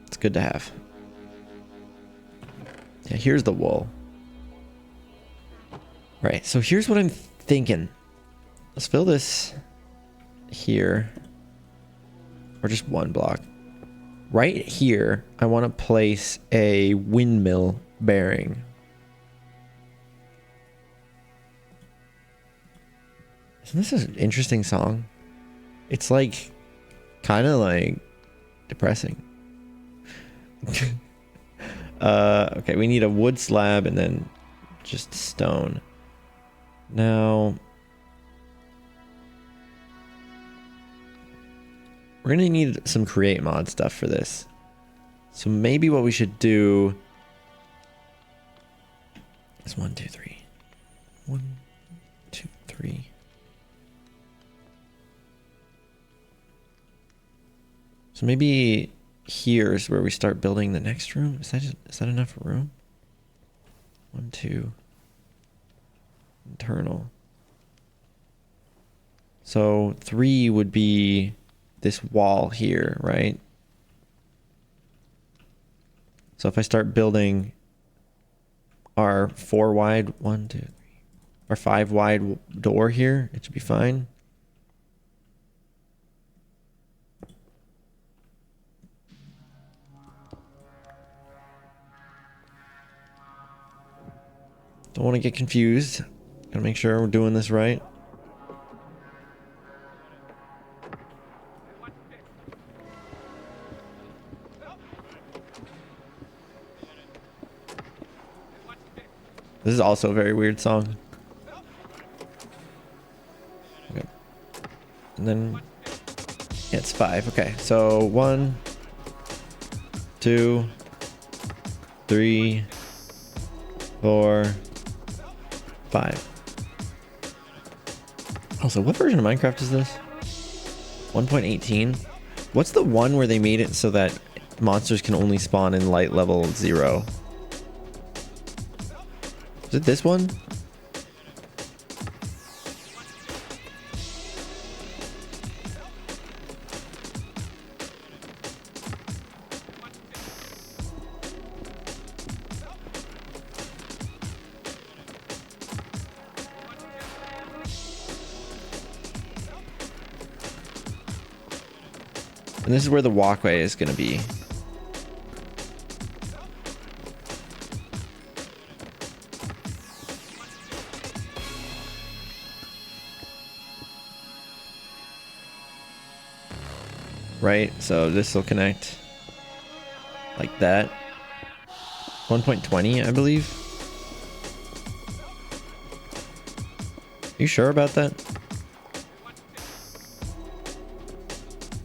S1: it's good to have. Yeah, here's the wool. Right, so here's what I'm thinking. Let's fill this here. Or just one block. right here, I want to place a windmill bearing. Isn't this an interesting song? It's like kind of like depressing. Okay, we need a wood slab and then just stone. Now we're gonna need some create mod stuff for this. So maybe what we should do is 1, 2, 3. 1, 2, 3. So maybe here's where we start building the next room. Is that enough room? 1, 2. Internal. So 3 would be this wall here, right? So if I start building our 4 wide, 1, 2, 3, our 5 wide door here, it should be fine. Don't want to get confused. Gotta make sure we're doing this right. This is also a very weird song. Okay. And then yeah, it's 5. Okay, so 1, 2, 3, 4, 5. Also, what version of Minecraft is this? 1.18? What's the one where they made it so that monsters can only spawn in light level 0? Is it this one? And this is where the walkway is going to be. Right, so this will connect like that. 1.20, I believe. Are you sure about that?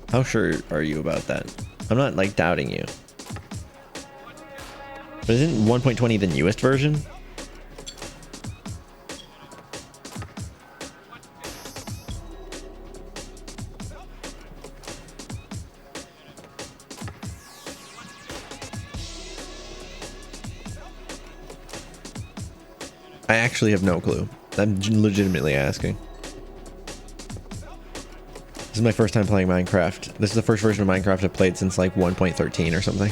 S1: How sure are you about that? I'm not like doubting you. But isn't 1.20 the newest version? I actually have no clue. I'm legitimately asking. This is my first time playing Minecraft. This is the first version of Minecraft I've played since like 1.13 or something.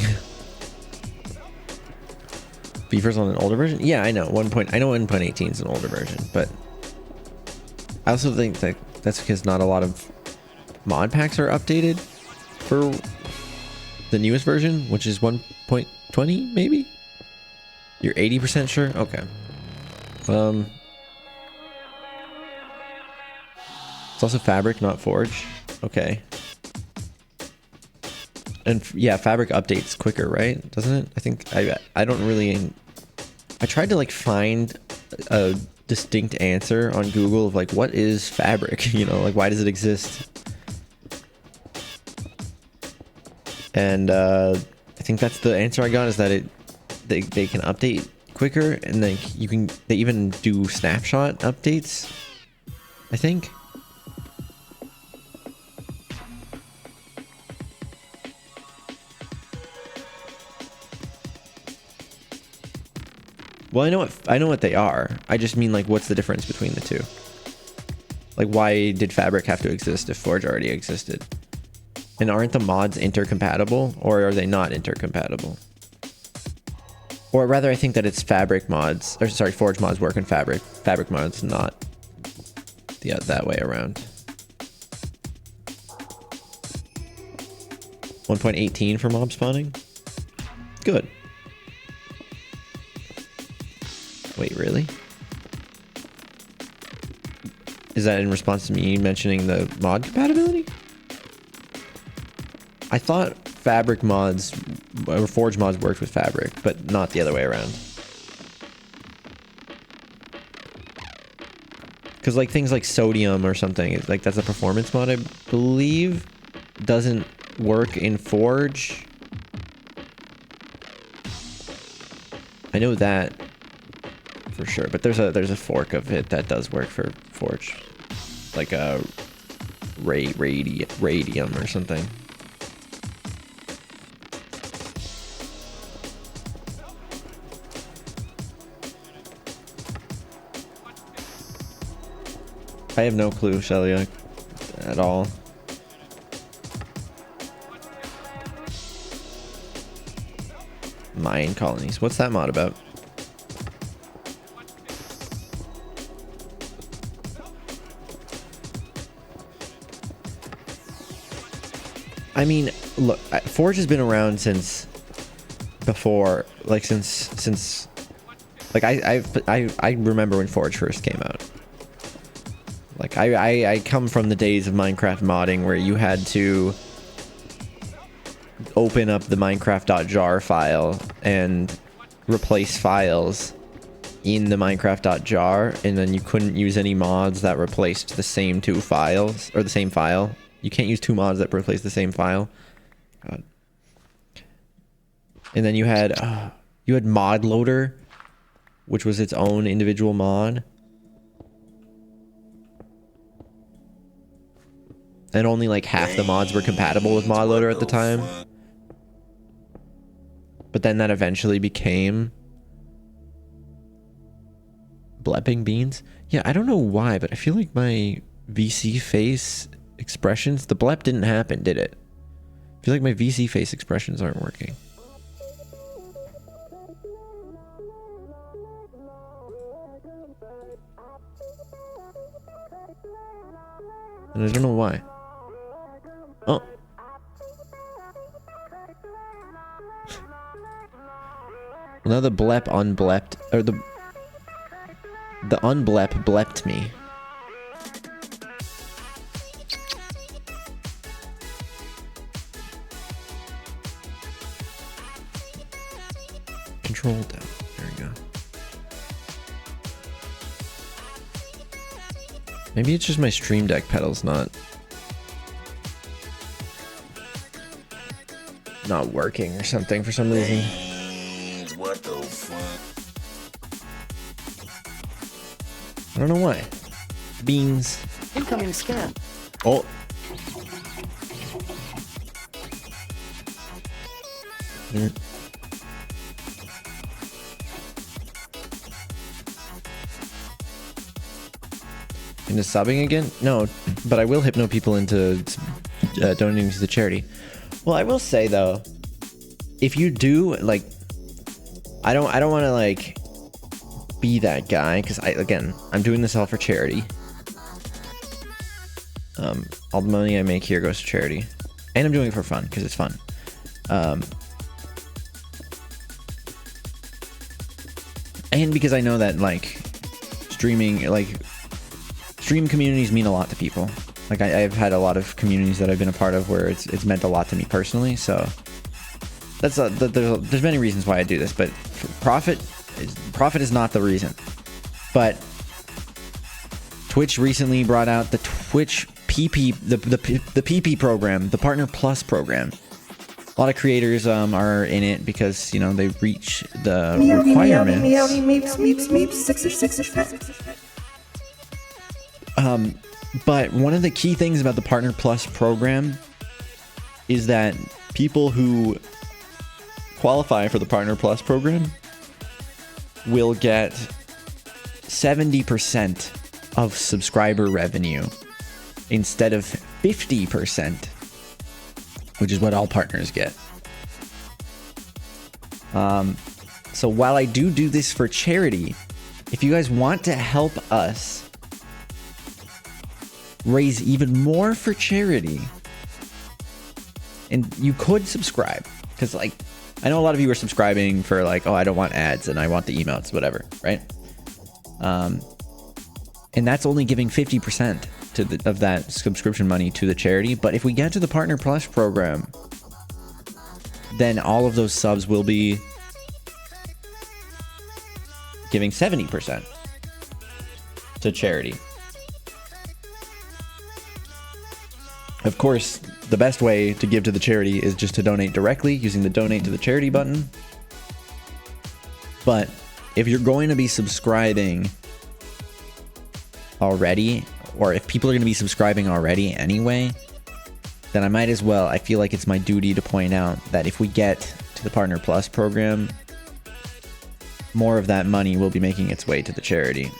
S1: VFur's on an older version? Yeah, I know. I know 1.18 is an older version, but I also think that that's because not a lot of mod packs are updated for the newest version, which is 1.20 maybe? You're 80% sure? Okay. It's also fabric, not forge. Okay. And yeah, fabric updates quicker, right? Doesn't it? I think I don't really. I tried to like find a distinct answer on Google of like what is fabric, you know, like why does it exist? And I think that's the answer I got, is that they can update quicker, and like they even do snapshot updates, I think. Well, I know what they are. I just mean like what's the difference between the two? Like why did fabric have to exist if forge already existed? And aren't the mods intercompatible, or are they not intercompatible? Or rather, I think that it's fabric mods, or sorry, forge mods work in fabric. Fabric mods not that way around. 1.18 for mob spawning. Good. Wait, really? Is that in response to me mentioning the mod compatibility? I thought fabric mods or forge mods worked with fabric, but not the other way around. Because like things like sodium or something, like that's a performance mod, I believe, doesn't work in forge. I know that for sure, but there's a fork of it that does work for forge, like a radium or something. I have no clue, Shelia, at all. Mine colonies. What's that mod about? I mean, look, Forge has been around since before, like since like I remember when Forge first came out. Like I come from the days of Minecraft modding where you had to open up the Minecraft.jar file and replace files in the Minecraft.jar, and then you couldn't use any mods that replaced the same two files or the same file. You can't use two mods that replace the same file. God. And then you had mod loader, which was its own individual mod. And only like half the mods were compatible with mod loader at the time. But then that eventually became blepping beans. Yeah, I don't know why, but I feel like my VC face expressions, the blep didn't happen, did it? I feel like my VC face expressions aren't working. And I don't know why. Oh. Now the blep unblepped, or the unblep blepped me. Control down. There we go. Maybe it's just my Stream Deck pedals not working or something for some reason.
S6: What the fuck?
S1: I don't know why. Beans.
S2: Incoming scan.
S1: Oh. Mm. Into subbing again? No, but I will hypno people into donating to the charity. Well, I will say though, if you do like, I don't want to like be that guy, because I'm doing this all for charity. All the money I make here goes to charity, and I'm doing it for fun because it's fun. And because I know that like streaming, like stream communities mean a lot to people. Like I've had a lot of communities that I've been a part of where it's meant a lot to me personally. So that's there's many reasons why I do this, but profit is not the reason. But Twitch recently brought out the Twitch PP, the PP program, the Partner Plus program. A lot of creators are in it because, you know, they reach the requirements. But one of the key things about the Partner Plus program is that people who qualify for the Partner Plus program will get 70% of subscriber revenue instead of 50%, which is what all partners get. So while I do this for charity, if you guys want to help us raise even more for charity and you could subscribe, because like I know a lot of you are subscribing for like, oh, I don't want ads and I want the emails, whatever, right? And that's only giving 50% of that subscription money to the charity. But if we get to the Partner Plus program, then all of those subs will be giving 70% to charity. Of course, the best way to give to the charity is just to donate directly using the donate to the charity button. But if you're going to be subscribing already, or if people are going to be subscribing already anyway, then I might as well, I feel like it's my duty to point out that if we get to the Partner Plus program, more of that money will be making its way to the charity.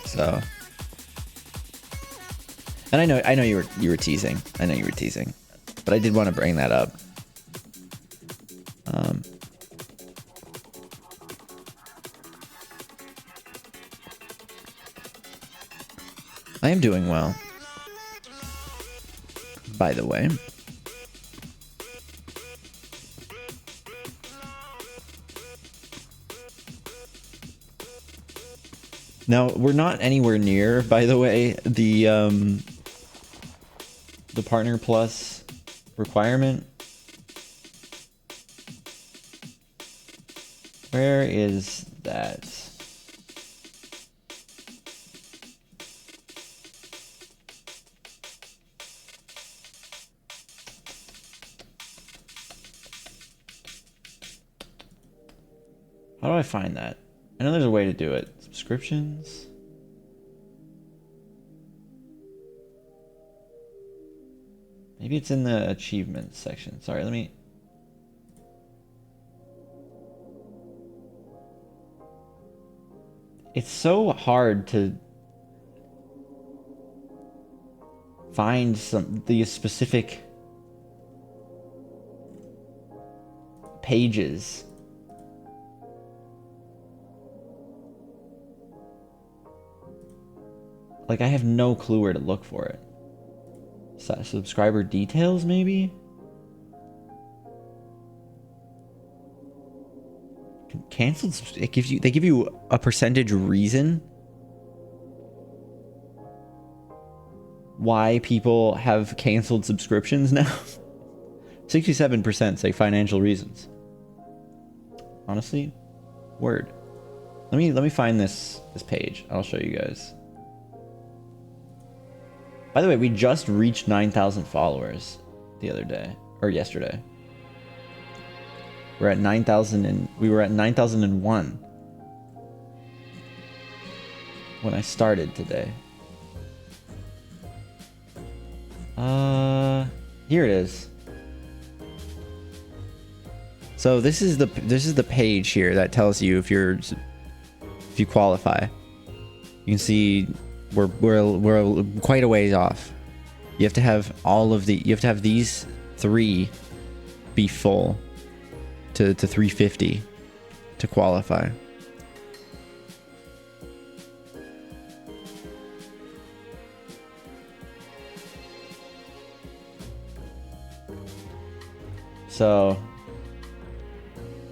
S1: So, and I know you were teasing. I know you were teasing, but I did want to bring that up. I am doing well, by the way. Now, we're not anywhere near, by the way, the Partner Plus requirement. Where is that? How do I find that? I know there's a way to do it. Subscriptions. Maybe it's in the achievements section. Sorry, let me... It's so hard to find these specific pages. Like, I have no clue where to look for it. Subscriber details, maybe? Canceled. It gives you. They give you a percentage reason why people have canceled subscriptions now. 67% say financial reasons. Honestly, word. Let me find this page. I'll show you guys. By the way, we just reached 9,000 followers the other day, or yesterday. We're at 9,000 and we were at 9,001 when I started today. Here it is. So this is the page here that tells you if you qualify. You can see we're quite a ways off. You have to have these 3 be full to 350 to qualify. So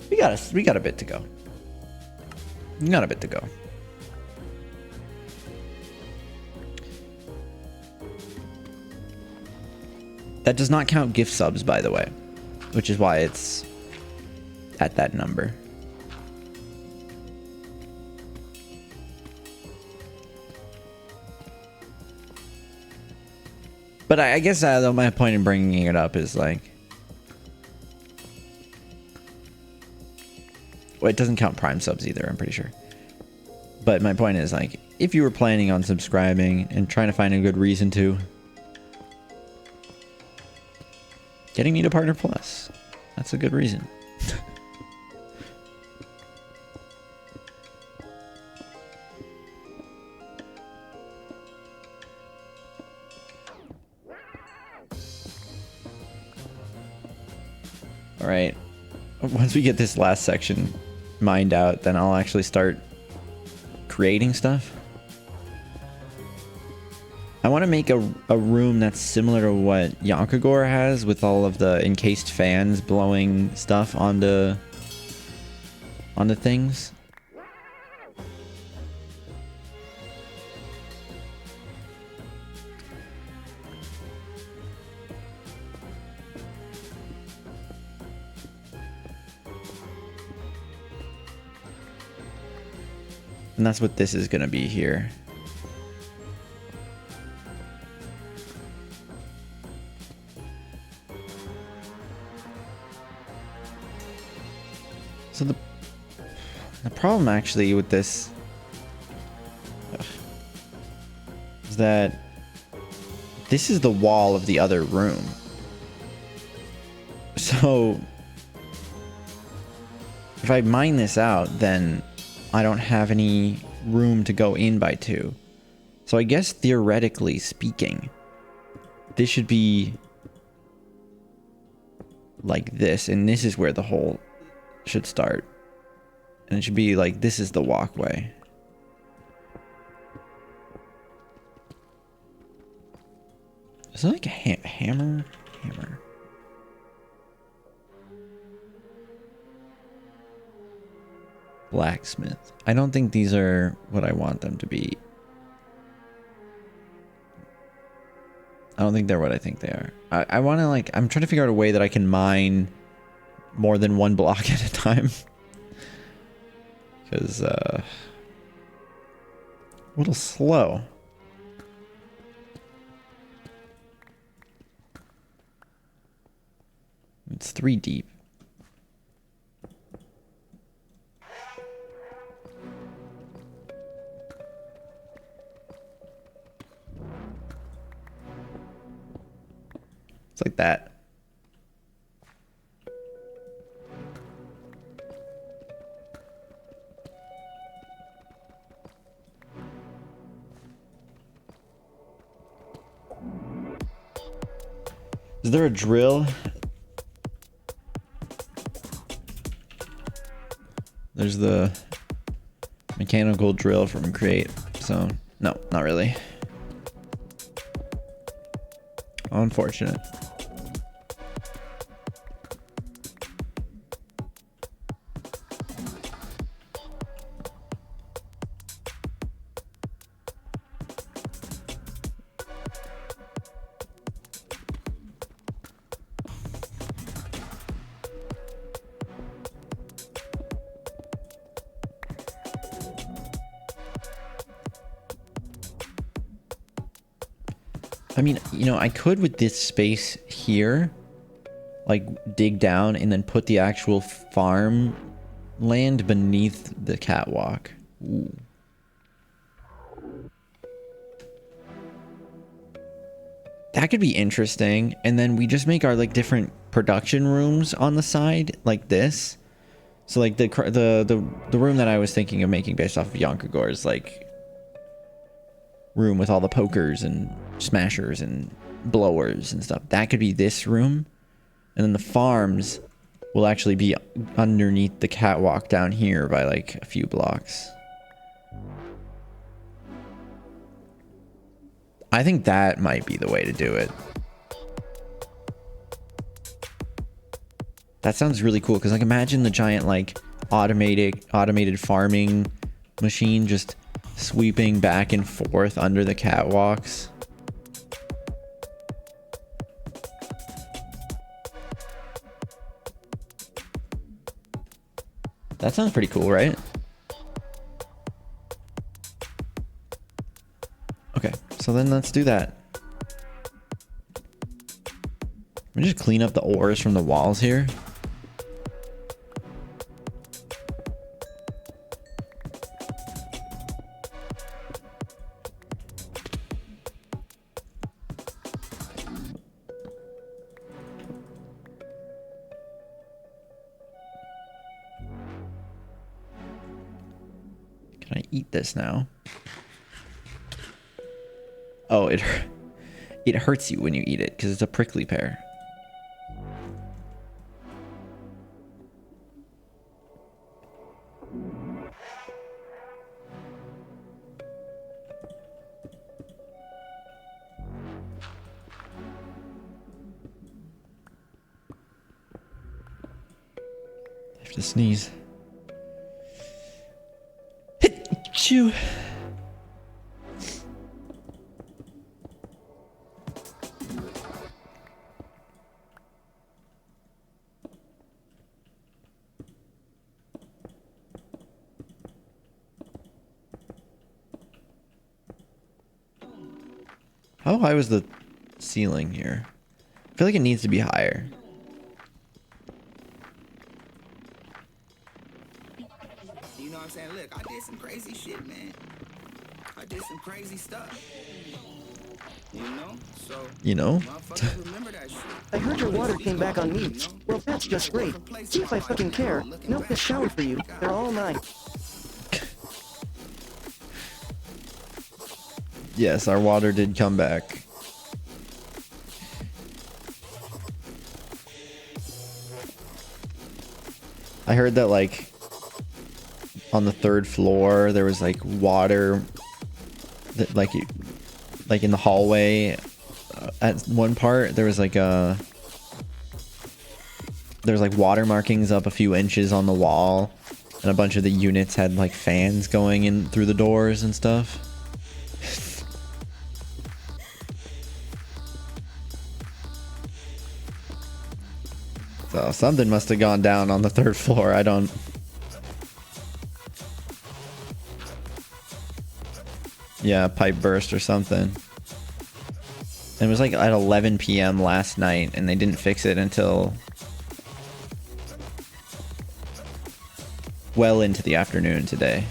S1: we got a bit to go. We got a bit to go. That does not count gift subs, by the way, which is why it's at that number. But I guess my point in bringing it up is like, well, it doesn't count Prime subs either, I'm pretty sure. But my point is, like, if you were planning on subscribing and trying to find a good reason to, getting me to Partner Plus, that's a good reason. All right. Once we get this last section mined out, then I'll actually start creating stuff. I want to make a room that's similar to what Yonkagor has, with all of the encased fans blowing stuff onto things. And that's what this is going to be here. So the problem actually with this is that this is the wall of the other room. So if I mine this out, then I don't have any room to go in by 2. So I guess theoretically speaking, this should be like this, and this is where the hole should start. And it should be like, this is the walkway. Is it like a hammer? Hammer. Blacksmith. I don't think these are what I want them to be. I don't think they're what I think they are. I want to like, I'm trying to figure out a way that I can mine more than 1 block at a time. Because, a little slow. It's 3 deep. It's like that. Is there a drill? There's the mechanical drill from Create. So, no, not really. Unfortunate. I mean, you know, I could with this space here, like dig down and then put the actual farm land beneath the catwalk. Ooh. That could be interesting. And then we just make our like different production rooms on the side like this. So like the room that I was thinking of making based off of Yonkagor is like room with all the pokers and smashers and blowers and stuff. That could be this room. And then the farms will actually be underneath the catwalk down here by like a few blocks. I think that might be the way to do it. That sounds really cool, because like imagine the giant like automated farming machine just sweeping back and forth under the catwalks. That sounds pretty cool, right? Okay, so then let's do that. Let me just clean up the ores from the walls here. Can I eat this now? Oh, it hurts you when you eat it because it's a prickly pear. for the sneeze. Hit you. How high was the ceiling here? I feel like it needs to be higher.
S6: You know what I'm saying? Look, I did some crazy shit, man. I did some crazy stuff. You know? So,
S1: You know?
S6: motherfuckers remember that shit.
S2: I heard your water came back on me. Well, that's just great. See if I fucking care. Milk this shower for you. They're all mine.
S1: Yes, our water did come back. I heard that, like, on the 3rd floor, there was, like, water that, like in the hallway. At one part, there was, like, water markings up a few inches on the wall, and a bunch of the units had, like, fans going in through the doors and stuff. So something must have gone down on the 3rd floor. I don't... Yeah, pipe burst or something. And it was like at 11 p.m. last night, and they didn't fix it until well into the afternoon today.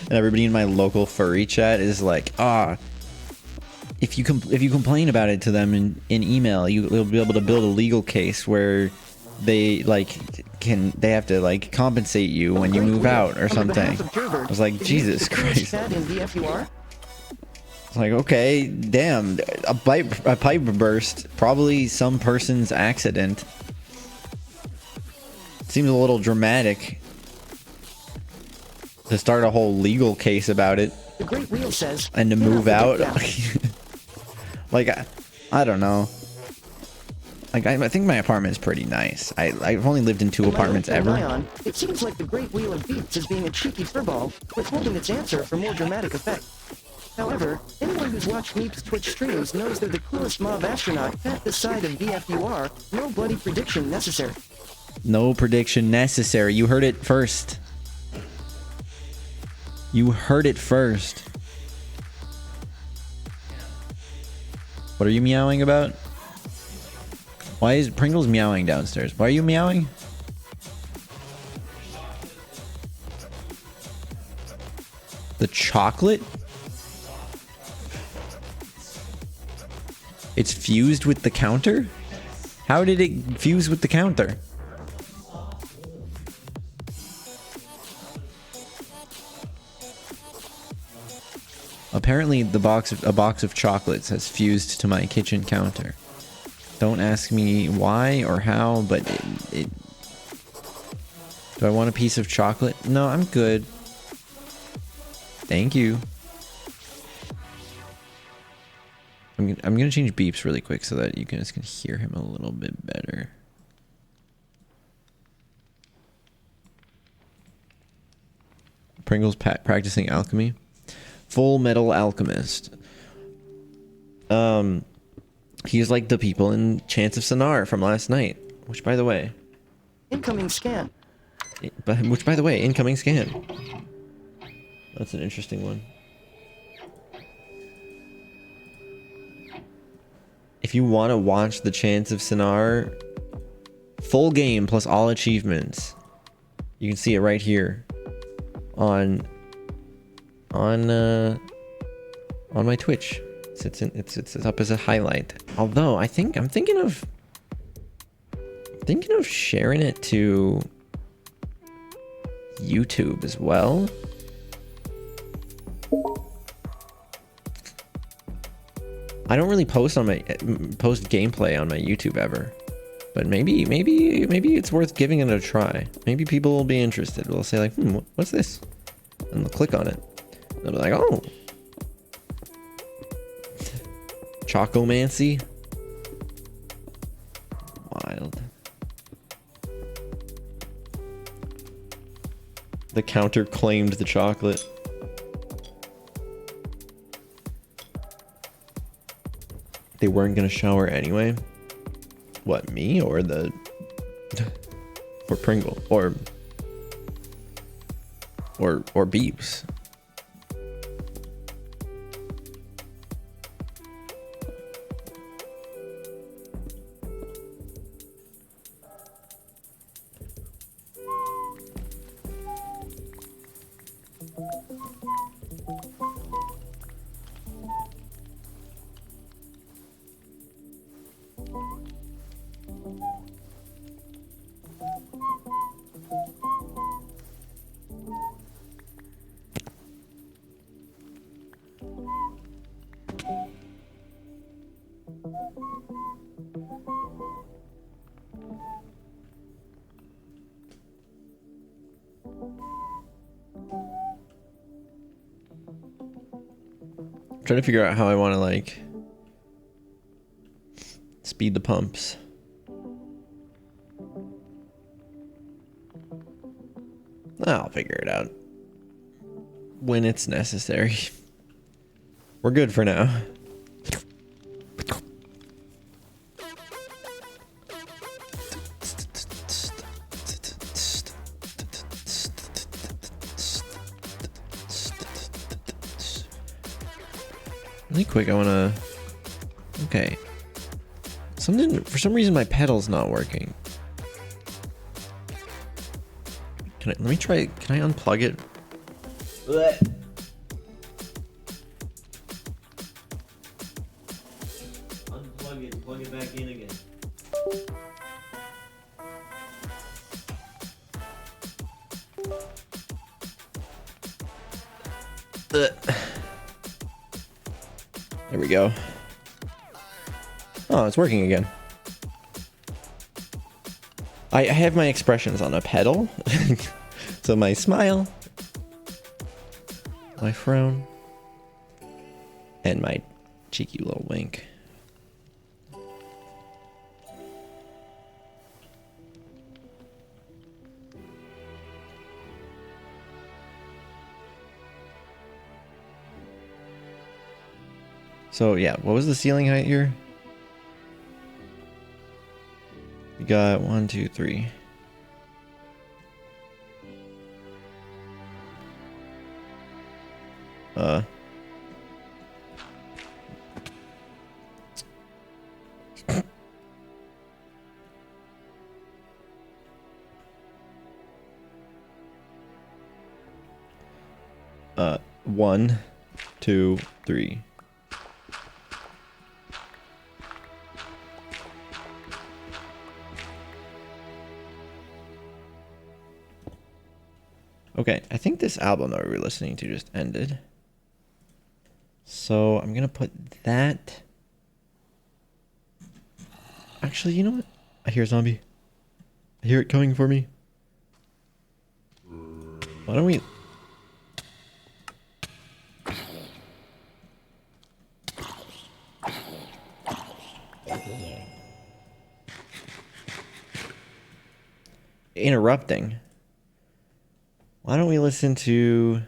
S1: And everybody in my local furry chat is like, if you complain about it to them in email, you'll be able to build a legal case where they they have to like compensate you when you move out or something. I was like, Jesus Christ. It's like, okay, damn, a pipe burst, probably some person's accident. Seems a little dramatic to start a whole legal case about it.
S2: The Great Wheel says,
S1: and to move out. Like, I don't know. Like, I think my apartment is pretty nice. I've only lived in 2 apartments ever.
S2: It seems like the Great Wheel of Beats is being a cheeky furball, withholding its answer for more dramatic effect. However, anyone who's watched Meep's Twitch streams knows they're the coolest mob astronaut at the side of VFUR. No bloody prediction necessary.
S1: No prediction necessary. You heard it first. You heard it first. What are you meowing about? Why is Pringles meowing downstairs? Why are you meowing? The chocolate? It's fused with the counter? How did it fuse with the counter? Apparently a box of chocolates has fused to my kitchen counter. Don't ask me why or how, but it... Do I want a piece of chocolate? No, I'm good. Thank you. I'm gonna change beeps really quick so that you guys can hear him a little bit better. Pringles practicing alchemy. Full Metal Alchemist. He's like the people in Chants of Sonar from last night. Which, by the way...
S2: Incoming scan.
S1: Which, by the way, incoming scan. That's an interesting one. If you want to watch the Chants of Sonar full game plus all achievements, you can see it right here on my Twitch. It's up as a highlight. Although I'm thinking of sharing it to YouTube as well. I don't really post gameplay on my YouTube ever. But maybe it's worth giving it a try. Maybe people will be interested. They'll say like, what's this? And they'll click on it. They'll be like, oh. Chocomancy. Wild. The counter claimed the chocolate. They weren't gonna shower anyway. What, me or the or Pringle or Beeps? Trying to figure out how I want to like speed the pumps. I'll figure it out when it's necessary. We're good for now. Really quick, I wanna... Okay. For some reason my pedal's not working. Let me try, can I unplug it? Unplug it, plug it back in again. There we go. Oh, it's working again. I have my expressions on a pedal. So my smile, my frown, and my cheeky little wink. So yeah, what was the ceiling height here? We got 1, 2, 3. One, 2, 3. Okay, I think this album that we were listening to just ended. So I'm gonna put that. Actually, you know what? I hear a zombie. I hear it coming for me. Why don't we... Interrupting. Why don't we listen to...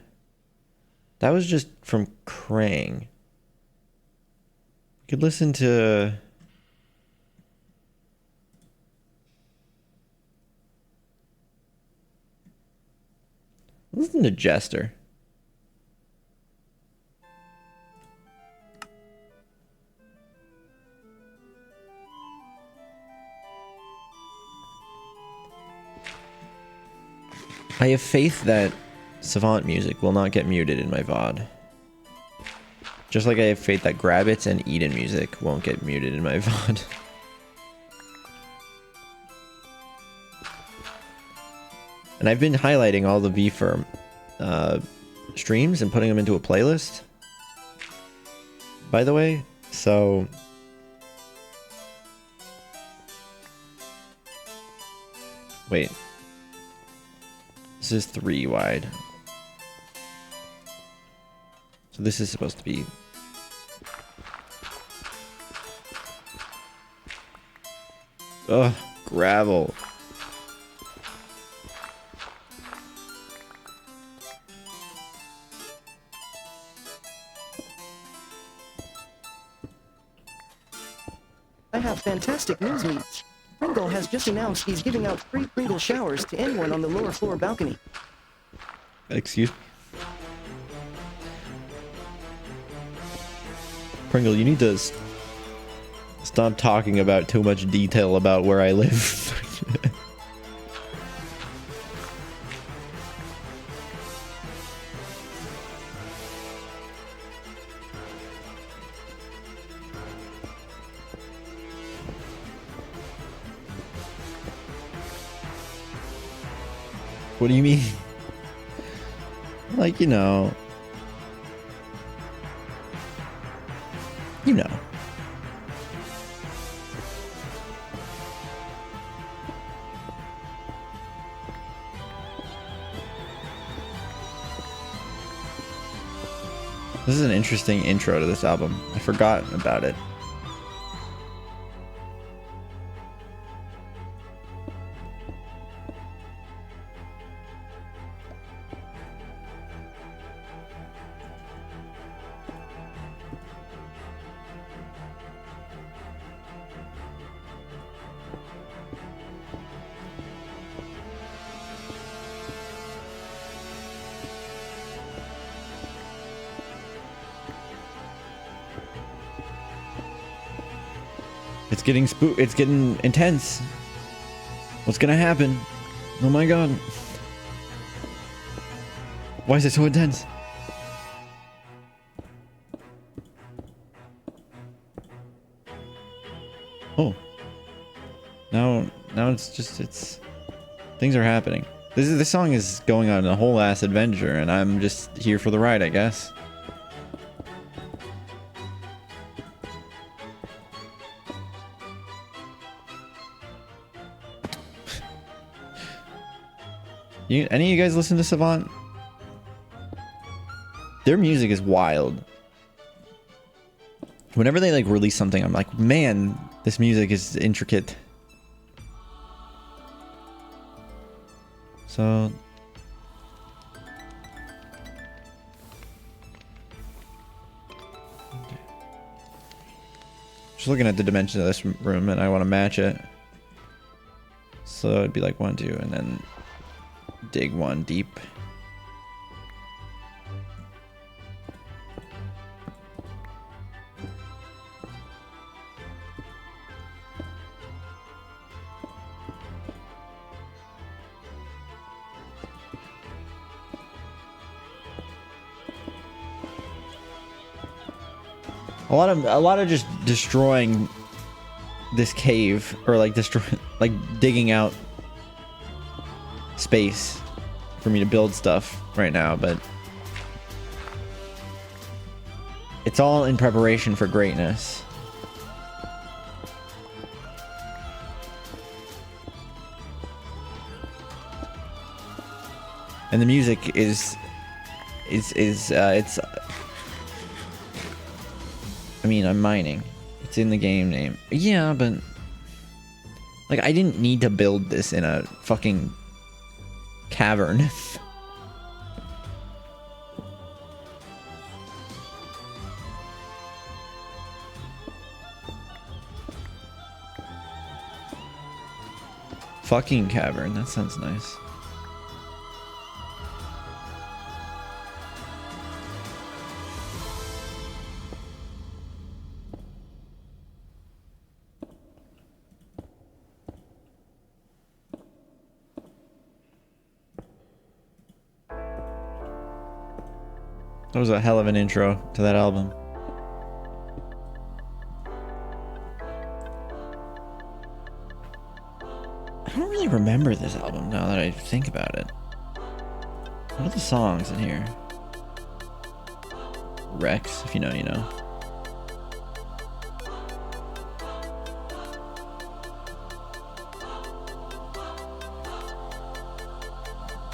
S1: That was just from Krang. We could listen to... Listen to Jester. I have faith that Savant music will not get muted in my VOD. Just like I have faith that Grabbits and Eden music won't get muted in my VOD. And I've been highlighting all the VFur streams and putting them into a playlist, by the way, so... Wait. This is 3 wide. So this is supposed to be... Ugh, gravel.
S2: I have fantastic news, Meeps. Pringle has just announced he's giving out free Pringle showers to anyone on the lower floor balcony.
S1: Excuse me? Pringle, you need to stop talking about too much detail about where I live. What do you mean? Like, you know. You know. This is an interesting intro to this album. I forgot about it. It's getting intense. What's gonna happen? Oh my god. Why is it so intense? Oh. Now it's things are happening. This song is going on a whole ass adventure and I'm just here for the ride, I guess. Any of you guys listen to Savant? Their music is wild. Whenever they like release something, I'm like, man, this music is intricate. So just looking at the dimensions of this room and I want to match it. So it'd be like 1, 2, and then dig 1 deep. A lot of just destroying this cave, or like digging out space for me to build stuff right now, but it's all in preparation for greatness. And the music is it's I mean, I'm mining. It's in the game name. Yeah, but like I didn't need to build this in a fucking cavern. Fucking cavern, that sounds nice. That was a hell of an intro to that album. I don't really remember this album now that I think about it. What are the songs in here? Rex, if you know, you know.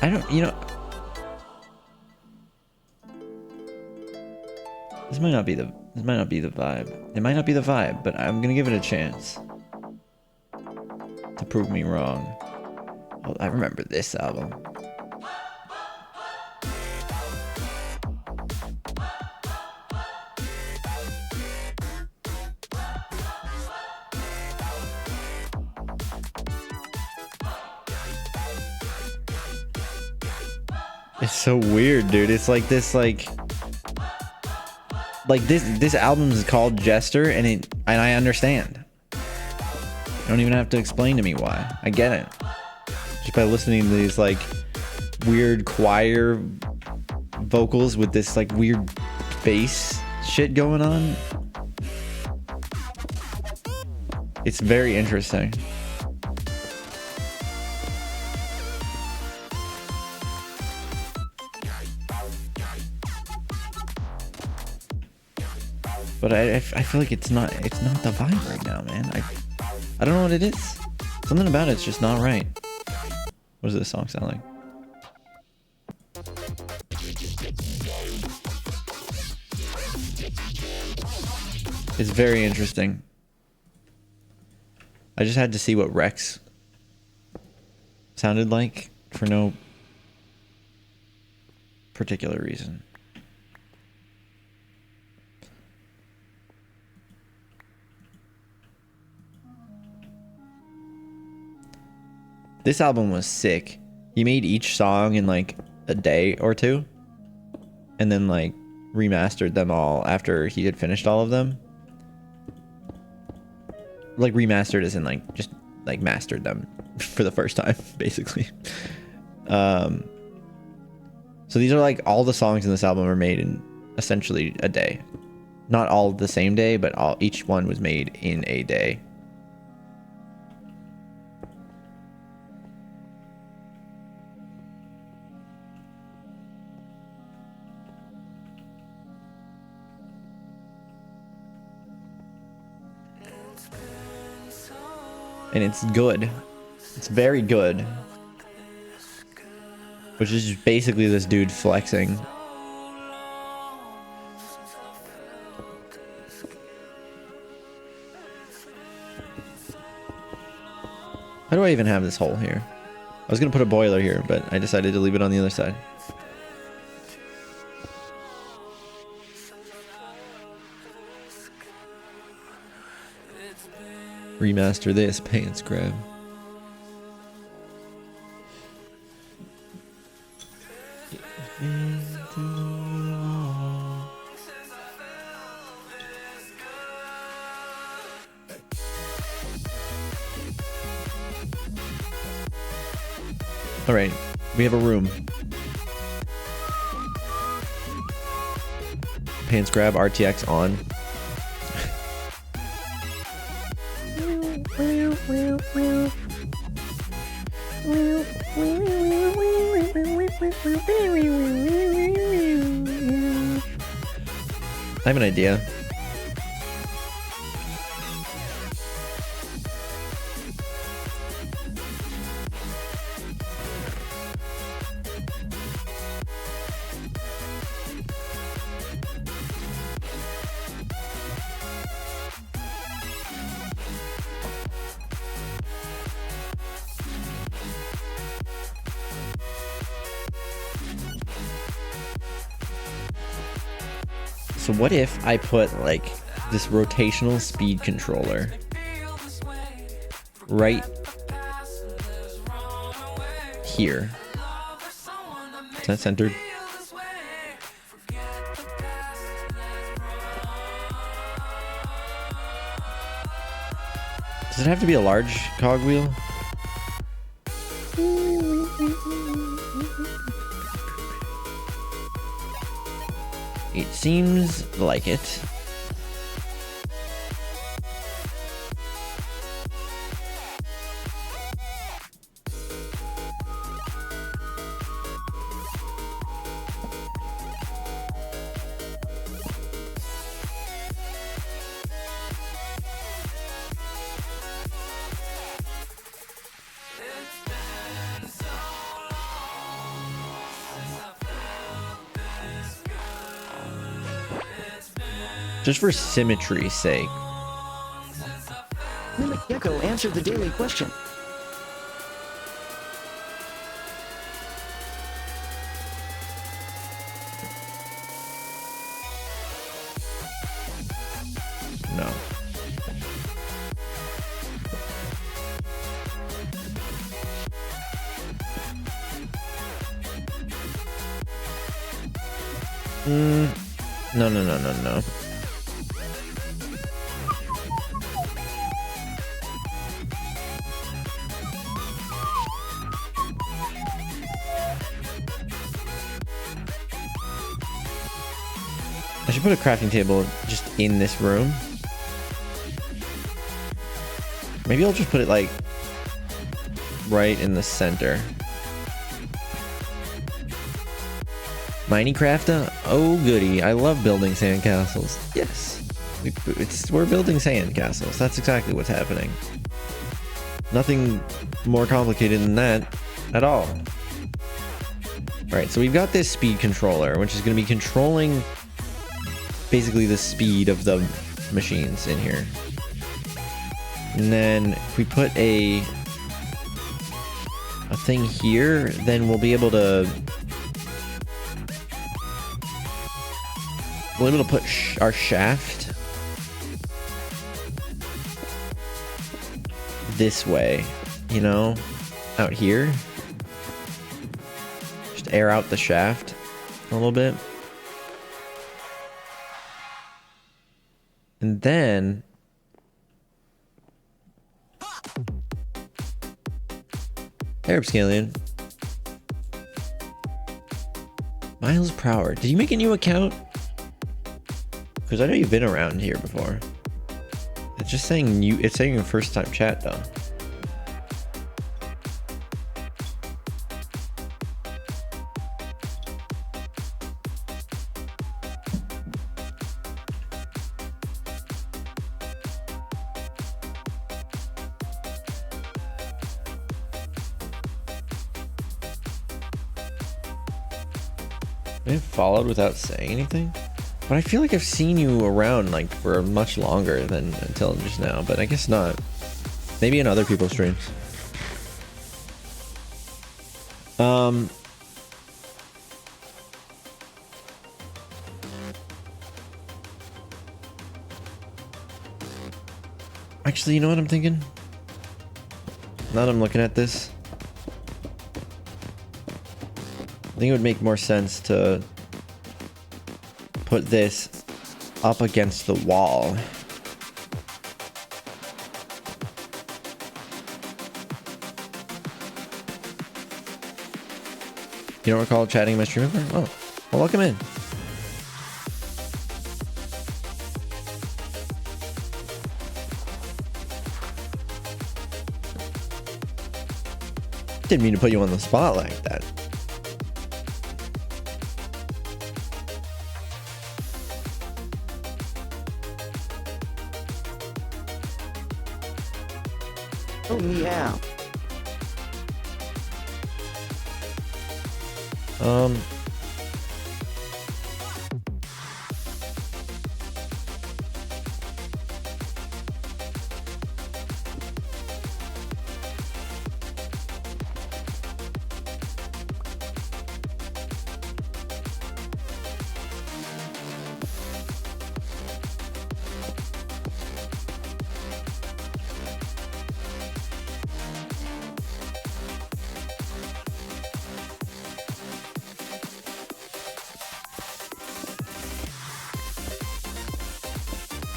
S1: I don't, you know, this might not be the vibe. It might not be the vibe, but I'm gonna give it a chance to prove me wrong. Oh, I remember this album. It's so weird, dude. It's like this, like this album is called Jester, and I understand. You don't even have to explain to me why. I get it. Just by listening to these like weird choir vocals with this like weird bass shit going on. It's very interesting. But I feel like it's not the vibe right now, man. I don't know what it is. Something about it's just not right. What does this song sound like? It's very interesting. I just had to see what Rex sounded like for no particular reason. This album was sick. He made each song in like a day or two, and then like remastered them all after he had finished all of them. Like remastered as in like just like mastered them for the first time, basically. So these are like all the songs in this album are made in essentially a day. Not all the same day, but each one was made in a day. And it's good. It's very good. Which is just basically this dude flexing. How do I even have this hole here? I was gonna put a boiler here, but I decided to leave it on the other side. Remaster this, pants grab. All right, we have a room. Pants grab RTX on. I have an idea. So what if I put like this rotational speed controller right here? Is that centered? Does it have to be a large cogwheel? It seems like it. Just for symmetry's sake.
S2: Mimic Gecko answered the daily question.
S1: No. No. I should put a crafting table just in this room. Maybe I'll just put it like right in the center. Minecraft? Oh goody, I love building sandcastles. Yes, we're building sandcastles. That's exactly what's happening. Nothing more complicated than that at all. Alright, so we've got this speed controller, which is going to be controlling basically the speed of the machines in here. And then if we put a thing here, then we'll be able to put our shaft this way, you know, out here. Just air out the shaft a little bit. And then Arab Scallion. Miles per hour. Did you make a new account? Because I know you've been around here before. It's just saying it's saying your first time chat though. I followed without saying anything? But I feel like I've seen you around like for much longer than until just now, but I guess not. Maybe in other people's streams. Actually, you know what I'm thinking? Now that I'm looking at this, I think it would make more sense to put this up against the wall. You don't recall chatting in my stream ever? Oh, well, welcome in. Didn't mean to put you on the spot like that.
S2: Oh, yeah.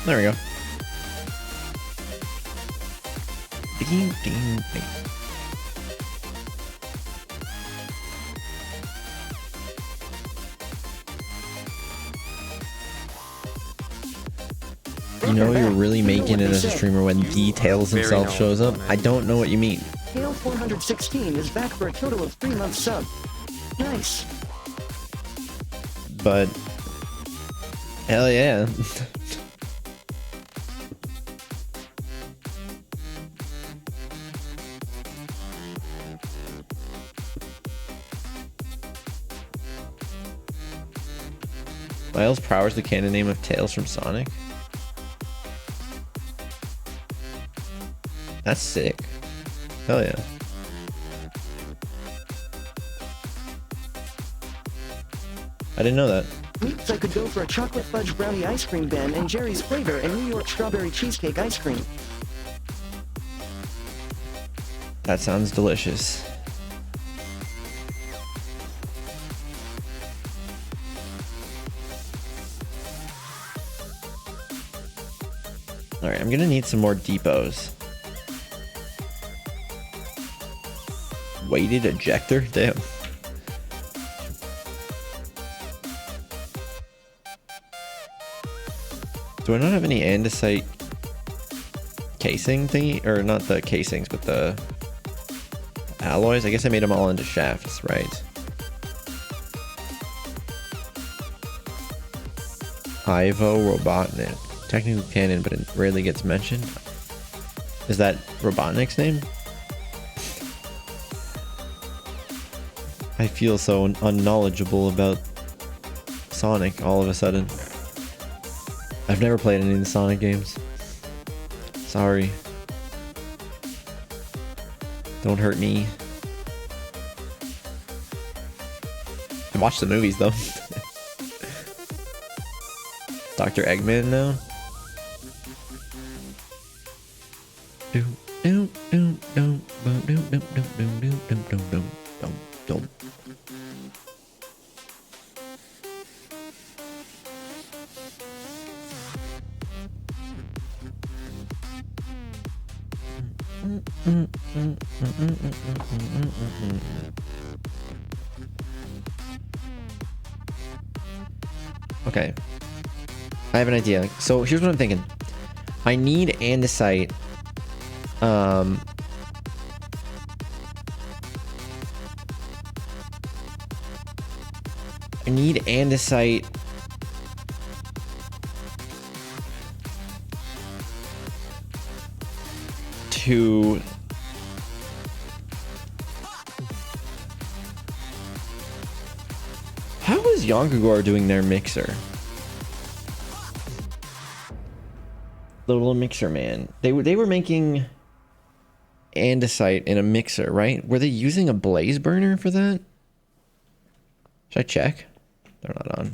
S1: There we go. Ding, ding, ding. You know you're really making it as a streamer when Details himself shows up? I don't know what you mean.
S2: Hale 416 is back for a total of 3 months sub. Nice.
S1: But hell yeah. Miles Prower's the canon name of Tails from Sonic. That's sick. Hell yeah. I didn't know that.
S2: Means I could go for a chocolate fudge brownie ice cream Ben and Jerry's flavor and New York strawberry cheesecake ice cream.
S1: That sounds delicious. Alright, I'm gonna need some more depots. Weighted ejector? Damn. Do I not have any andesite casing thingy? Or not the casings, but the alloys? I guess I made them all into shafts, right? Ivo Robotnik. Technically canon, but it rarely gets mentioned. Is that Robotnik's name? I feel so unknowledgeable about Sonic all of a sudden. I've never played any of the Sonic games. Sorry. Don't hurt me. I watched the movies though. Dr. Eggman now? Okay. I have an idea. So here's what I'm thinking. I need andesite. I need andesite to how is Yonkagor doing their mixer? The little mixer man. They were making andesite in a mixer, right? Were they using a blaze burner for that? Should I check? They're not on.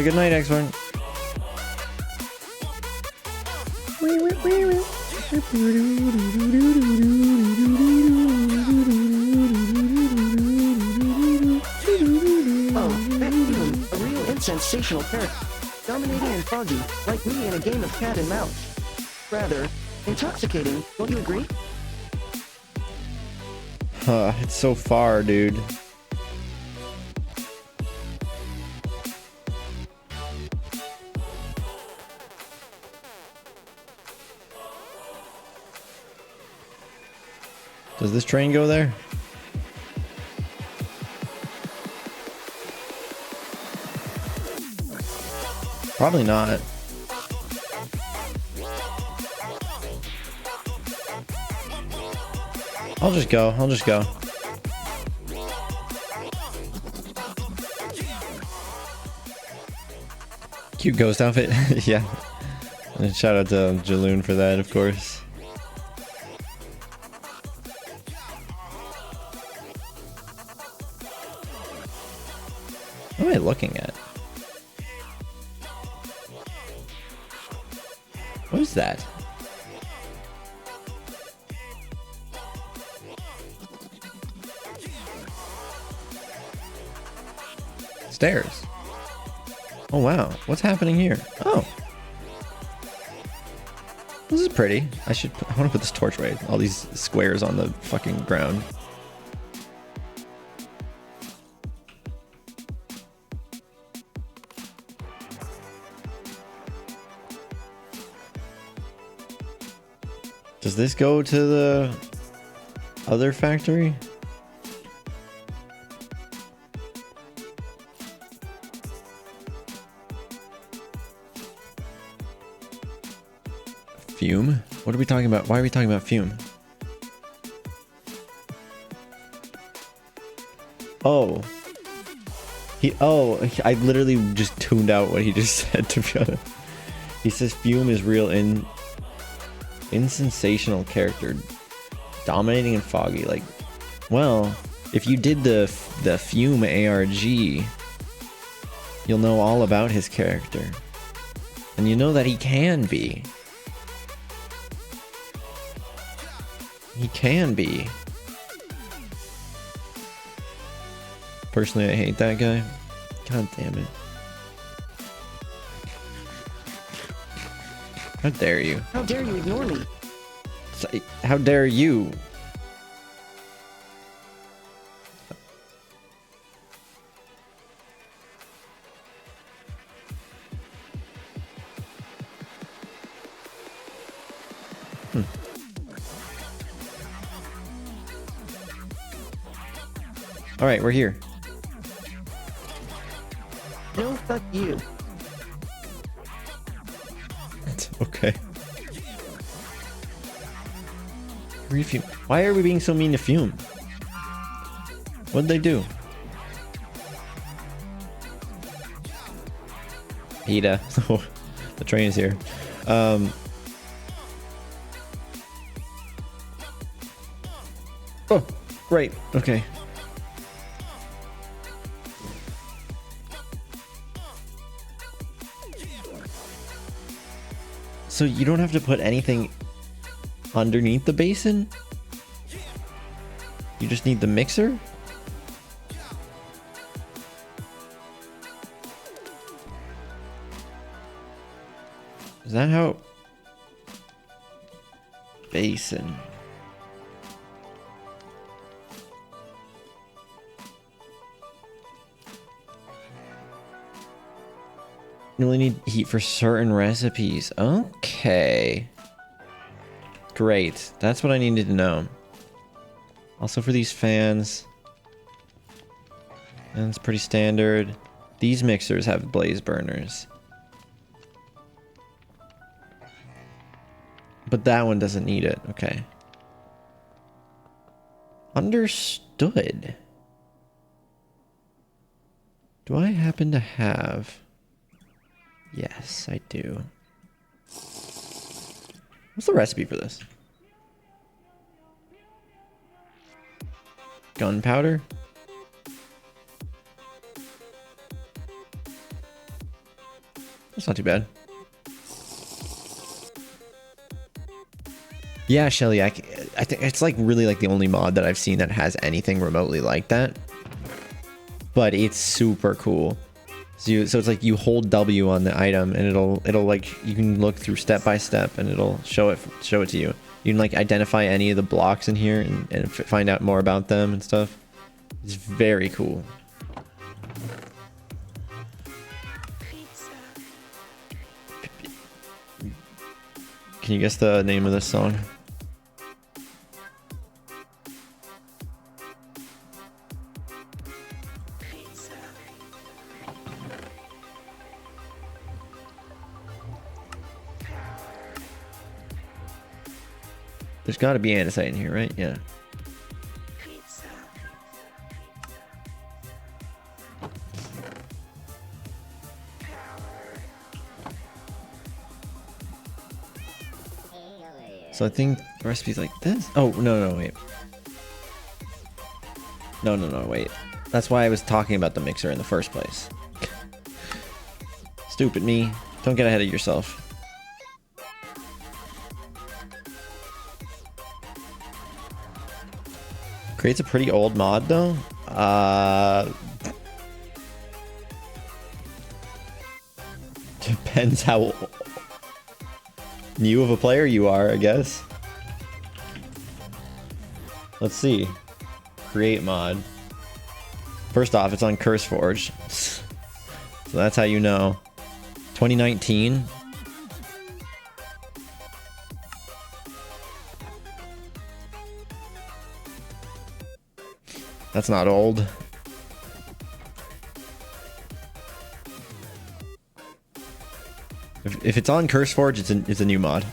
S1: Good night, X1.
S2: Oh, that human, a real sensational character. Dominating and foggy, like me in a game of cat and mouse. Rather intoxicating, don't you agree?
S1: It's so far, dude. Does this train go there? Probably not. I'll just go. Cute ghost outfit. Yeah. And shout out to Jaloon for that, of course. What am I looking at? What is that? Stairs. Oh wow, what's happening here? Oh. This is pretty. I want to put this torch away. All these squares on the fucking ground. Does this go to the other factory? Fume? What are we talking about? Why are we talking about fume? Oh. I literally just tuned out what he just said, to be honest. He says fume is real in sensational character. Dominating and foggy. Like, well, if you did the fume ARG, you'll know all about his character. And you know that he can be. He can be. Personally, I hate that guy. God damn it. How dare you?
S2: How dare you ignore me?
S1: How dare you? All right, we're here.
S2: No, fuck you.
S1: Okay. Refume. Why are we being so mean to Fume? What'd they do? PETA. Oh, the train is here. Oh, great. Okay. So you don't have to put anything underneath the basin? You just need the mixer? Is that how... Basin. You only need heat for certain recipes. Okay. Great. That's what I needed to know. Also for these fans. And it's pretty standard. These mixers have blaze burners. But that one doesn't need it. Okay. Understood. Do I happen to have... Yes, I do. What's the recipe for this? Gunpowder? That's not too bad. Yeah, Shelly, I think it's like really like the only mod that I've seen that has anything remotely like that. But it's super cool. So it's like you hold W on the item and it'll like you can look through step by step and it'll show it to you. You can like identify any of the blocks in here and find out more about them and stuff. It's very cool. Can you guess the name of this song? There's got to be andesite in here, right? Yeah. So I think the recipe's like this. Oh, no, wait. No, wait. That's why I was talking about the mixer in the first place. Stupid me. Don't get ahead of yourself. Creates a pretty old mod though. Depends how new of a player you are, I guess. Let's see. Create mod. First off, it's on CurseForge. So that's how you know. 2019. That's not old. If it's on CurseForge, it's a new mod.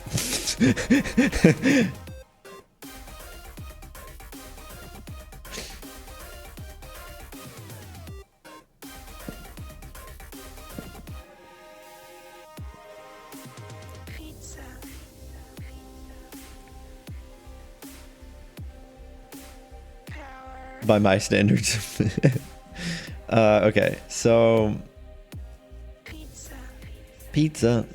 S1: By my standards. Okay, so pizza.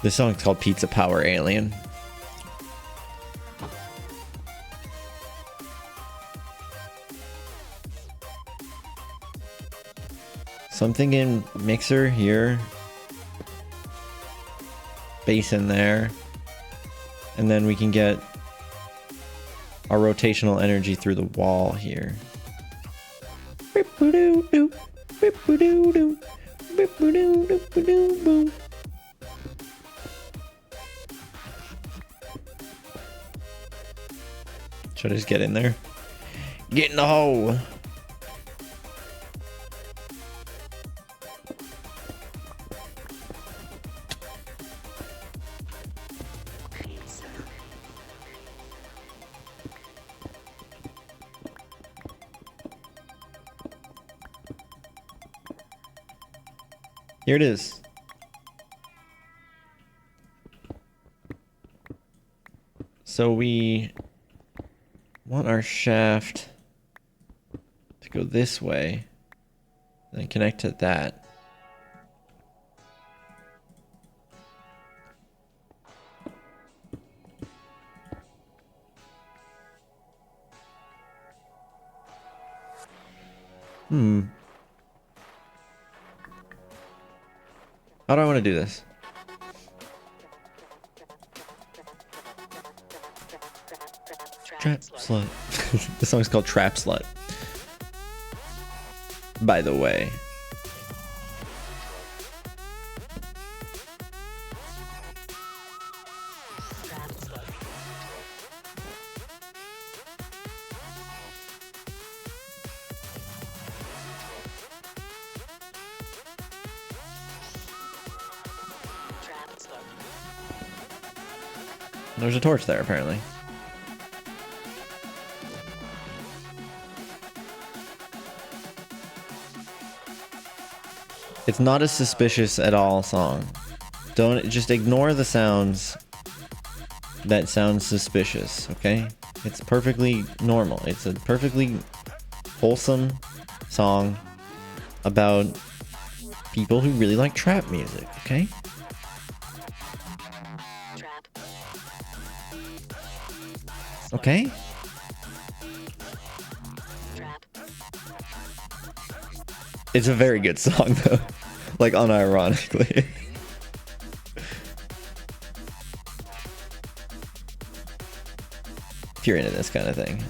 S1: This song's called Pizza Power Alien. So I'm thinking mixer here, bass in there, and then we can get our rotational energy through the wall here. Should I just get in there? Get in the hole! Here it is. So we want our shaft to go this way, then connect to that. How do I want to do this? Trap Slut. This song's called Trap Slut. By the way. There's a torch there, apparently. It's not a suspicious at all song. Don't just ignore the sounds that sound suspicious, okay? It's perfectly normal. It's a perfectly wholesome song about people who really like trap music, okay? Okay? It's a very good song though. Like unironically. If you're into this kind of thing.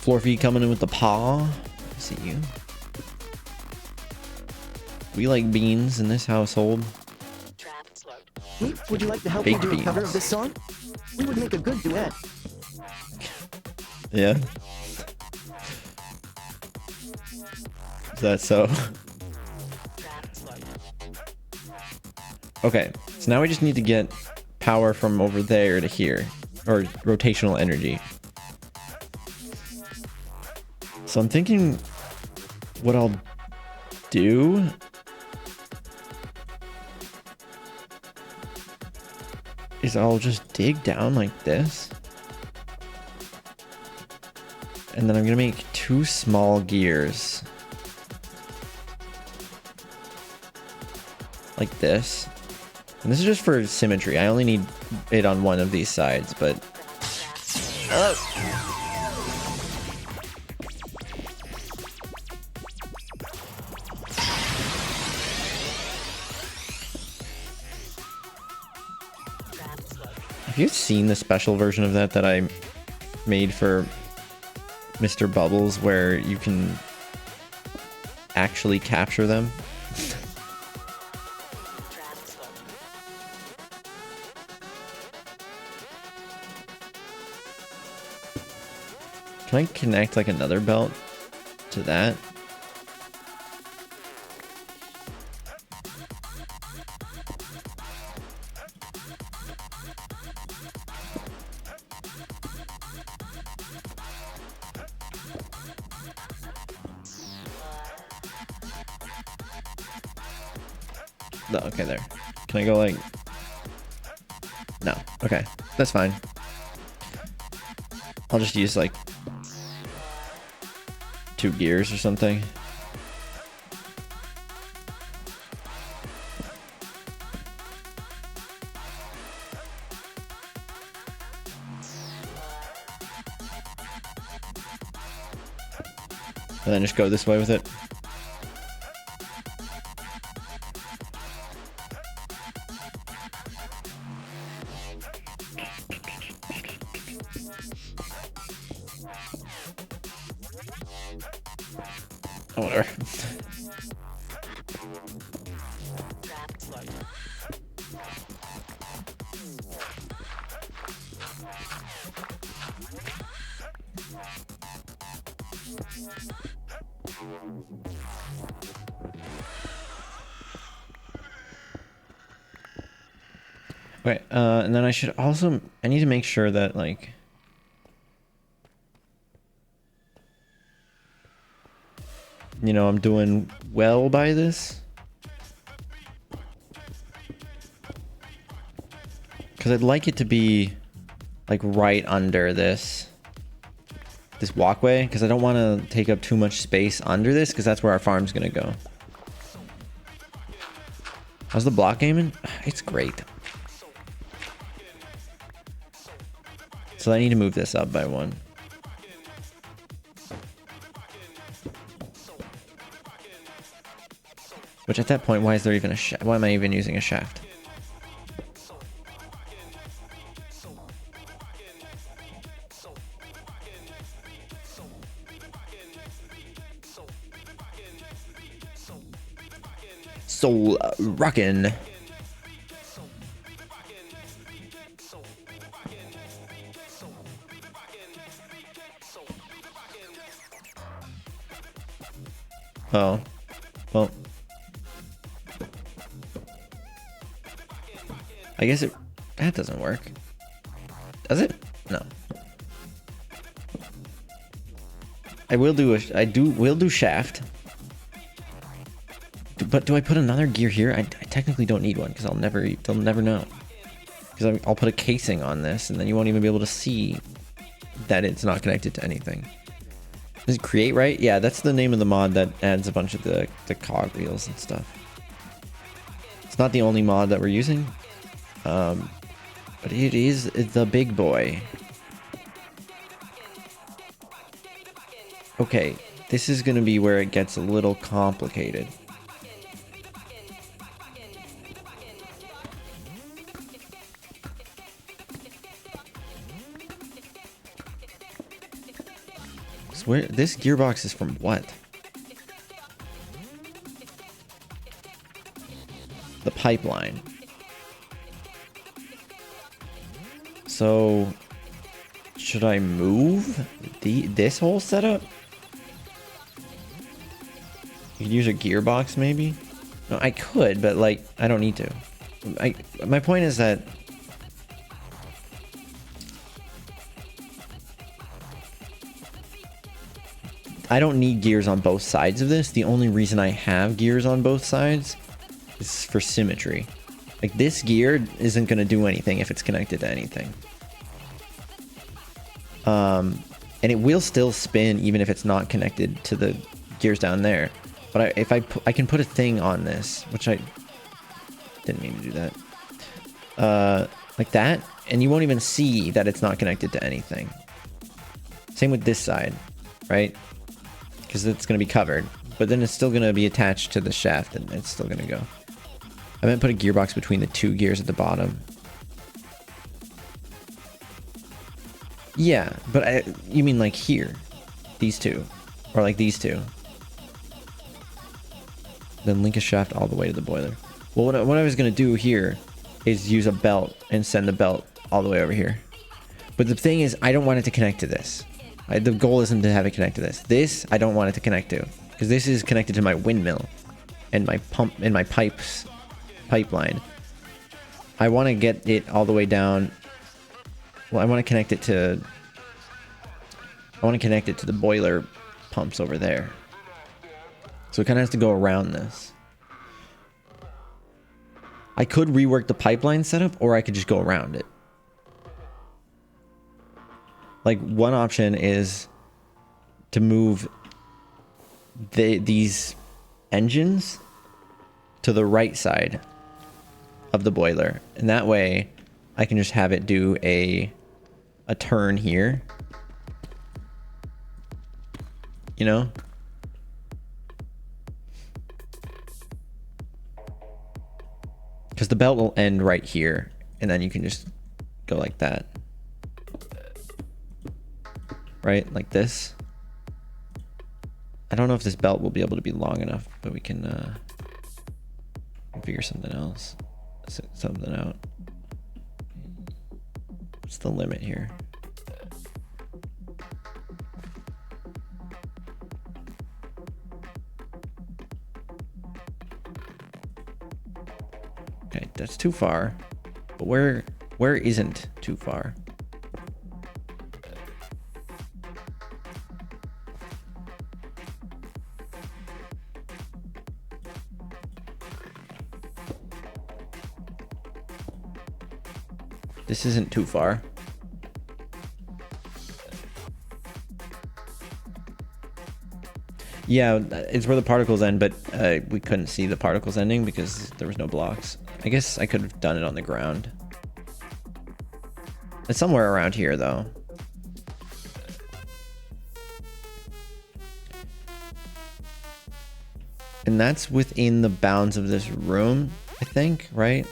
S1: Florfy coming in with the paw. I see you. We like beans in this household.
S2: Meep, would you like to help
S1: Baked
S2: me do a cover
S1: beans.
S2: of this song? We would make a good duet.
S1: Yeah. Is that so? Okay, so now we just need to get power from over there to here, or rotational energy. So I'm thinking what I'll do is I'll just dig down like this. And then I'm gonna make 2 small gears. Like this. And this is just for symmetry. I only need it on one of these sides, but... Have you seen the special version of that I made for Mr. Bubbles where you can actually capture them? Can I connect like another belt to that? No, okay, there. Can I go like... No, okay, that's fine. I'll just use like 2 gears or something. And then just go this way with it. Oh, whatever. Okay, and then I should also... I need to make sure that, like... You know, I'm doing well by this. Because I'd like it to be, like, right under this walkway. Because I don't want to take up too much space under this, because that's where our farm's going to go. How's the block gaming? It's great. So I need to move this up by 1. Which at that point, why is there even a shaft? Why am I even using a shaft? So rockin'. Oh, well, I guess that doesn't work. Does it? No. I will do will do shaft. But do I put another gear here? I technically don't need one because they'll never know. Because I'll put a casing on this and then you won't even be able to see that it's not connected to anything. Is it create right? Yeah, that's the name of the mod that adds a bunch of the cog wheels and stuff. It's not the only mod that we're using. But it is the big boy. Okay, this is gonna be where it gets a little complicated. So where this gearbox is from what? The pipeline. So should I move this whole setup? You could use a gearbox maybe? No, I could, but like I don't need to. My point is that I don't need gears on both sides of this. The only reason I have gears on both sides is for symmetry. Like this gear isn't going to do anything if it's connected to anything. And it will still spin even if it's not connected to the gears down there. But if I can put a thing on this, which I didn't mean to do that. Like that, and you won't even see that it's not connected to anything. Same with this side, right? Because it's going to be covered, but then it's still going to be attached to the shaft and it's still going to go. I meant put a gearbox between the 2 gears at the bottom. Yeah, but you mean like here, these two, or like these two. Then link a shaft all the way to the boiler. Well, what I was gonna do here is use a belt and send the belt all the way over here. But the thing is, I don't want it to connect to this. The goal isn't to have it connect to this. This I don't want it to connect to, because this is connected to my windmill and my pump and my pipeline. I want to get it all the way down. Well, I want to connect it to the boiler pumps over there. So it kind of has to go around this. I could rework the pipeline setup, or I could just go around it. Like, one option is to move these engines to the right side of the boiler, and that way I can just have it do a turn here, you know? Because the belt will end right here, and then you can just go like that. Right? Like this. I don't know if this belt will be able to be long enough, but we can figure something else. Something out. What's the limit here? Okay, that's too far. But where isn't too far? This isn't too far. Yeah, it's where the particles end, but we couldn't see the particles ending because there was no blocks. I guess I could have done it on the ground. It's somewhere around here, though. And that's within the bounds of this room, I think, right?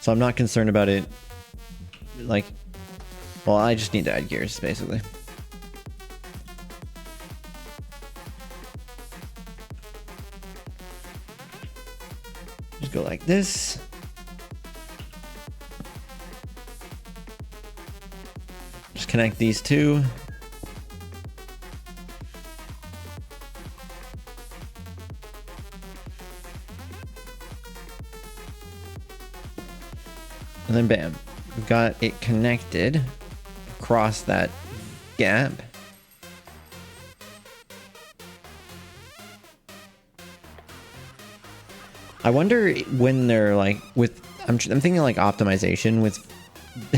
S1: So I'm not concerned about it, like, well, I just need to add gears, basically. Just go like this. Just connect these two. And then bam, we've got it connected across that gap. I wonder when they're like I'm thinking like optimization with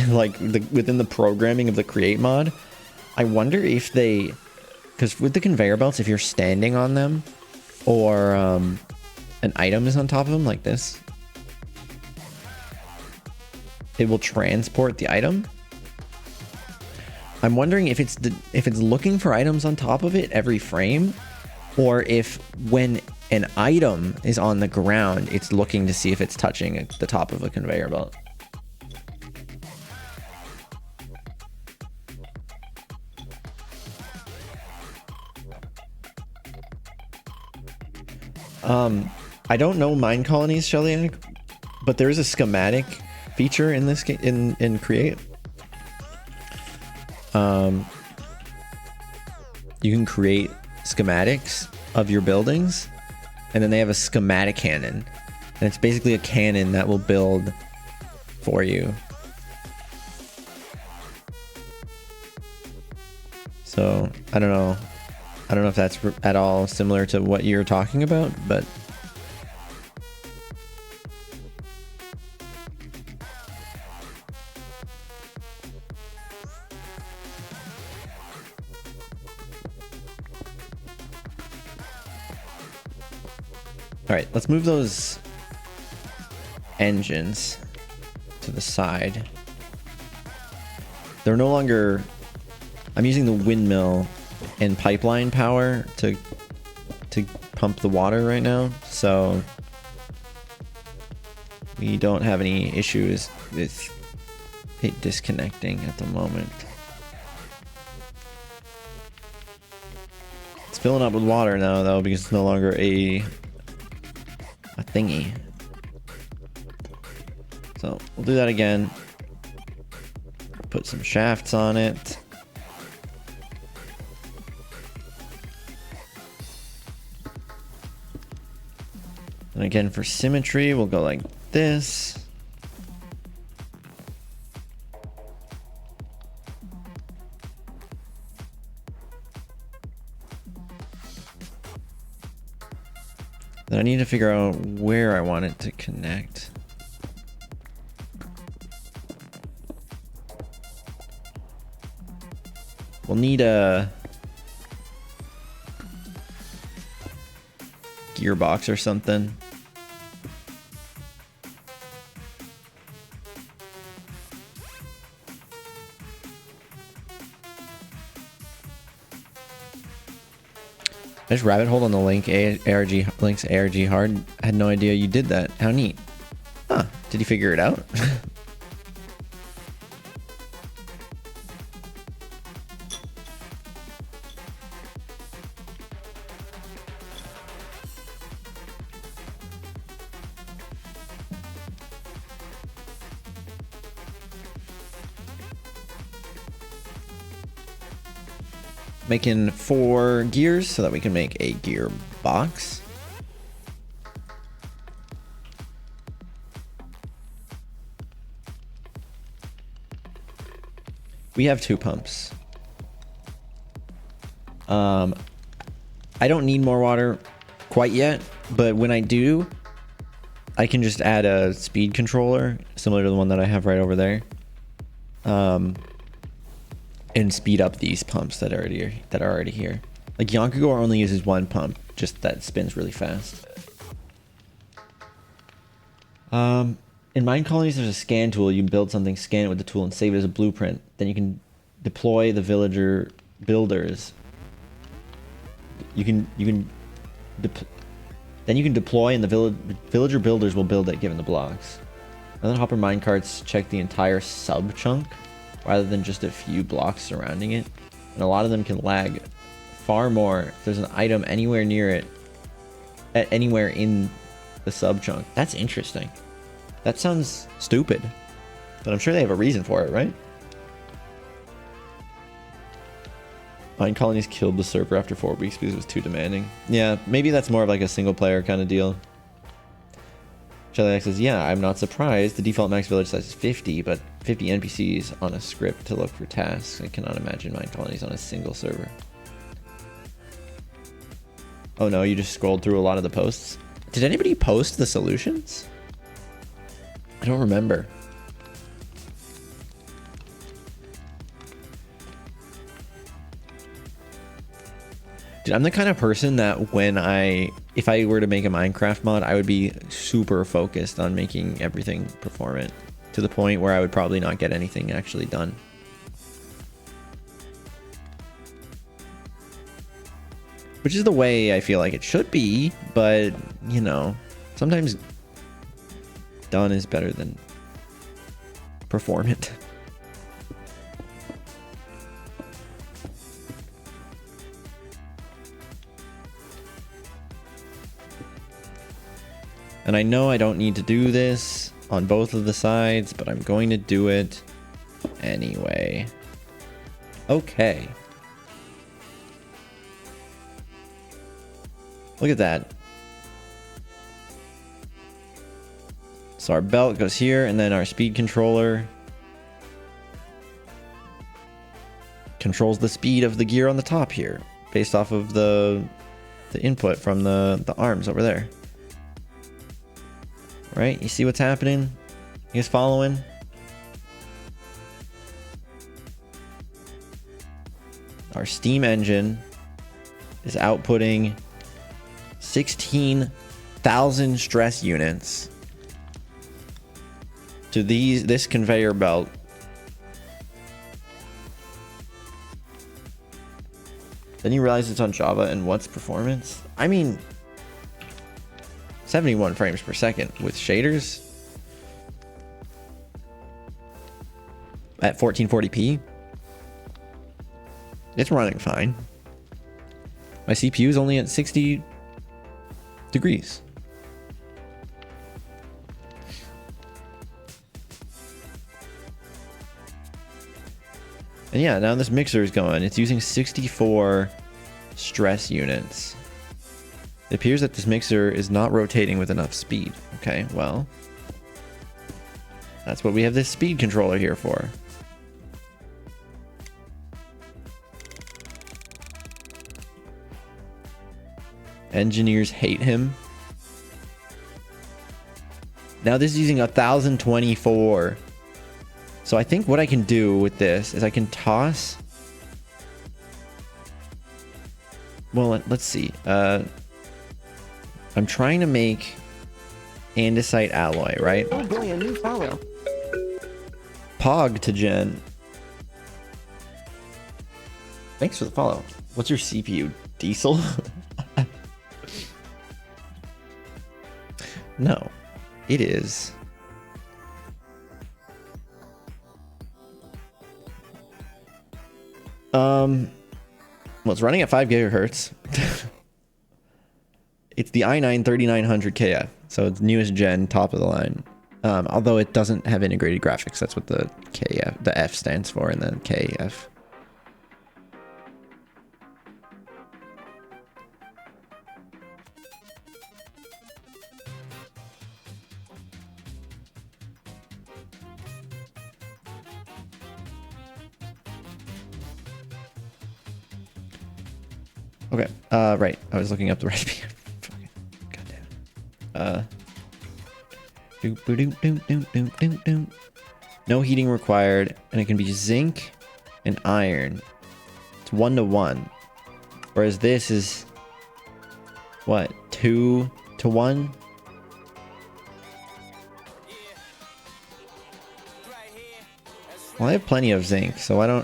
S1: like within the programming of the create mod. I wonder if they, because with the conveyor belts, if you're standing on them or an item is on top of them like this, it will transport the item. I'm wondering if it's looking for items on top of it every frame, or if when an item is on the ground, it's looking to see if it's touching the top of a conveyor belt. I don't know mine colonies, Shelly, but there is a schematic feature in this in Create. You can create schematics of your buildings, and then they have a schematic cannon, and it's basically a cannon that will build for you. So I don't know if that's at all similar to what you're talking about, but all right, let's move those engines to the side. They're no longer, I'm using the windmill and pipeline power to pump the water right now, so we don't have any issues with it disconnecting at the moment. It's filling up with water now though, because it's no longer a thingy. So we'll do that again. Put some shafts on it. And again, for symmetry, we'll go like this. Then I need to figure out where I want it to connect. We'll need a gearbox or something. I just rabbit hole on the link ARG links ARG hard. I had no idea you did that. How neat. Huh. Did you figure it out? Making 4 gears so that we can make a gear box. We have 2 pumps. I don't need more water quite yet, but when I do, I can just add a speed controller similar to the one that I have right over there. And speed up these pumps that are already here. Like Yonkagore only uses 1 pump, just that spins really fast. In mine colonies, there's a scan tool. You build something, scan it with the tool, and save it as a blueprint. Then you can deploy the villager builders. Then you can deploy, and the villager builders will build it given the blocks. And then hopper minecarts check the entire sub chunk, rather than just a few blocks surrounding it. And a lot of them can lag far more if there's an item anywhere near it, anywhere in the sub chunk. That's interesting. That sounds stupid, but I'm sure they have a reason for it, right? Mine colonies killed the server after 4 weeks because it was too demanding. Yeah, maybe that's more of like a single player kind of deal. Charlie X says, yeah, I'm not surprised. The default max village size is 50, but 50 NPCs on a script to look for tasks. I cannot imagine mine colonies on a single server. Oh no, you just scrolled through a lot of the posts. Did anybody post the solutions? I don't remember. Dude, I'm the kind of person that if I were to make a Minecraft mod, I would be super focused on making everything performant to the point where I would probably not get anything actually done. Which is the way I feel like it should be, but, you know, sometimes done is better than performant. And I know I don't need to do this on both of the sides, but I'm going to do it anyway. Okay. Look at that. So our belt goes here, and then our speed controller controls the speed of the gear on the top here, based off of the input from the arms over there. Right? You see what's happening? You guys following? Our steam engine is outputting 16,000 stress units to this conveyor belt. Then you realize it's on Java, and what's performance? I mean, 71 frames per second with shaders. at 1440p. It's running fine. My CPU is only at 60 degrees. And yeah, now this mixer is going. It's using 64 stress units. It appears that this mixer is not rotating with enough speed. Okay, well, that's what we have this speed controller here for. Engineers hate him. Now this is using 1024. So I think what I can do with this is I can toss. Well, let's see. I'm trying to make andesite alloy, right?
S2: Oh boy, a new follow.
S1: Pog to Jen. Thanks for the follow. What's your CPU? Diesel? No, it is. Well, it's running at 5 gigahertz. It's the i9 3900KF, so it's newest gen, top of the line. Although it doesn't have integrated graphics. That's what the KF, the F stands for, and then KF. Okay, right. I was looking up the recipe. Goddamn. No heating required, and it can be zinc and iron. It's 1-to-1. Whereas this is what, 2-to-1? Well, I have plenty of zinc, so I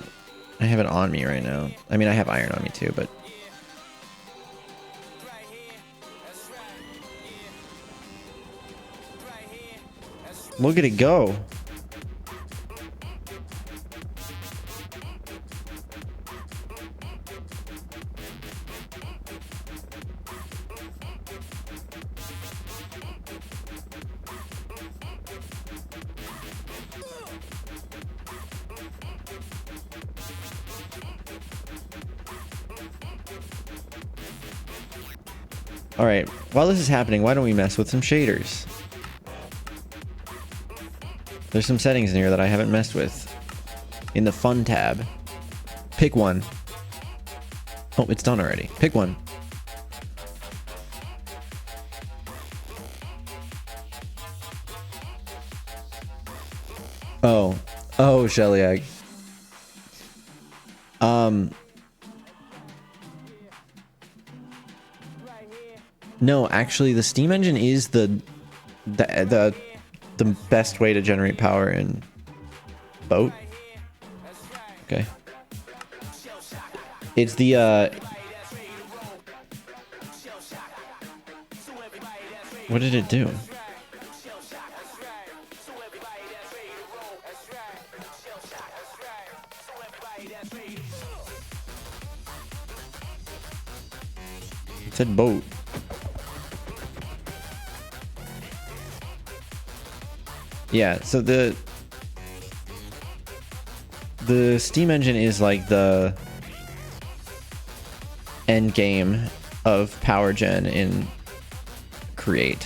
S1: have it on me right now. I mean, I have iron on me too, but look at it go. All right, while this is happening, why don't we mess with some shaders? There's some settings in here that I haven't messed with. In the fun tab, pick one. Oh, it's done already. Pick one. Oh, Shelly Egg. No, actually, the steam engine is the best way to generate power in boat. Okay. It's the what did it do? It said boat. Yeah, so the steam engine is like the end game of power gen in Create,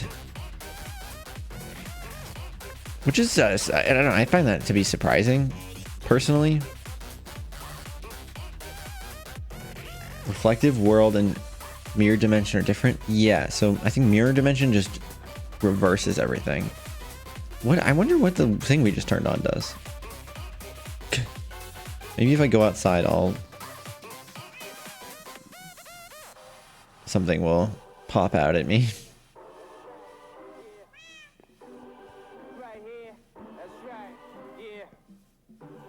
S1: which is I don't know, I find that to be surprising personally. Reflective world and mirror dimension are different. Yeah, so I think mirror dimension just reverses everything. What, I wonder what the thing we just turned on does. Maybe if I go outside, something will pop out at me.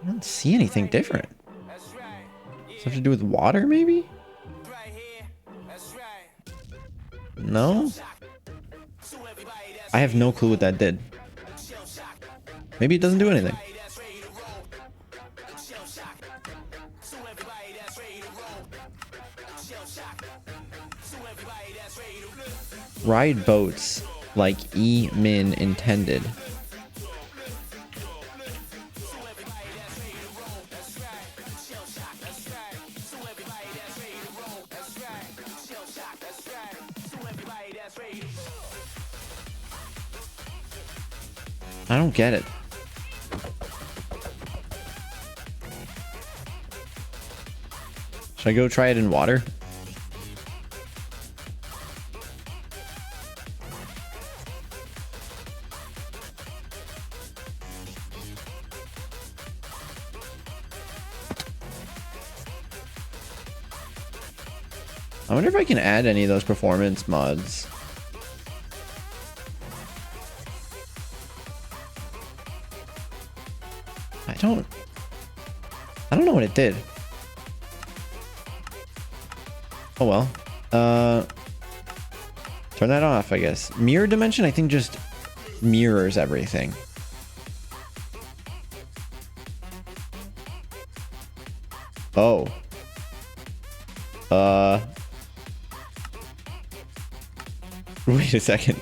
S1: I don't see anything different. Does it have to do with water, maybe? No? I have no clue what that did. Maybe it doesn't do anything. Ride boats like E-Min intended. I don't get it. Should I go try it in water? I wonder if I can add any of those performance mods. I don't know what it did. Oh well. Turn that off, I guess. Mirror dimension, I think, just mirrors everything. Oh. Wait a second.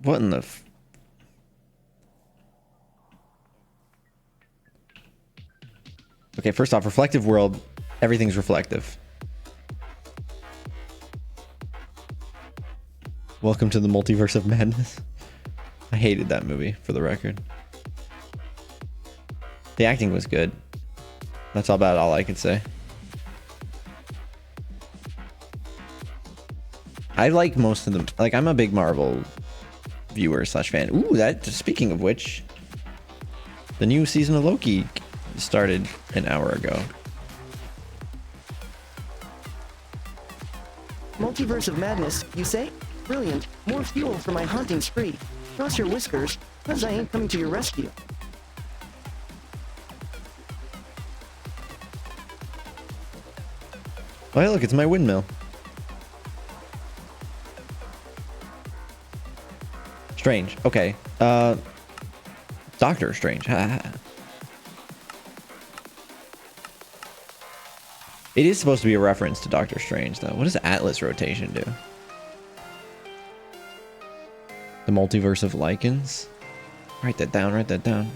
S1: What in the f... Okay, first off, reflective world. Everything's reflective. Welcome to the multiverse of madness. I hated that movie, for the record. The acting was good. That's about all I can say. I like most of them. Like, I'm a big Marvel viewer slash fan. Ooh, that, speaking of which, the new season of Loki started an hour ago.
S2: Multiverse of madness, you say? Brilliant. More fuel for my haunting spree. Cross your whiskers, cause I ain't coming to your rescue.
S1: Oh, hey, look, it's my windmill. Strange. Okay. Doctor Strange. It is supposed to be a reference to Doctor Strange, though. What does Atlas rotation do? The multiverse of lichens? Write that down, write that down.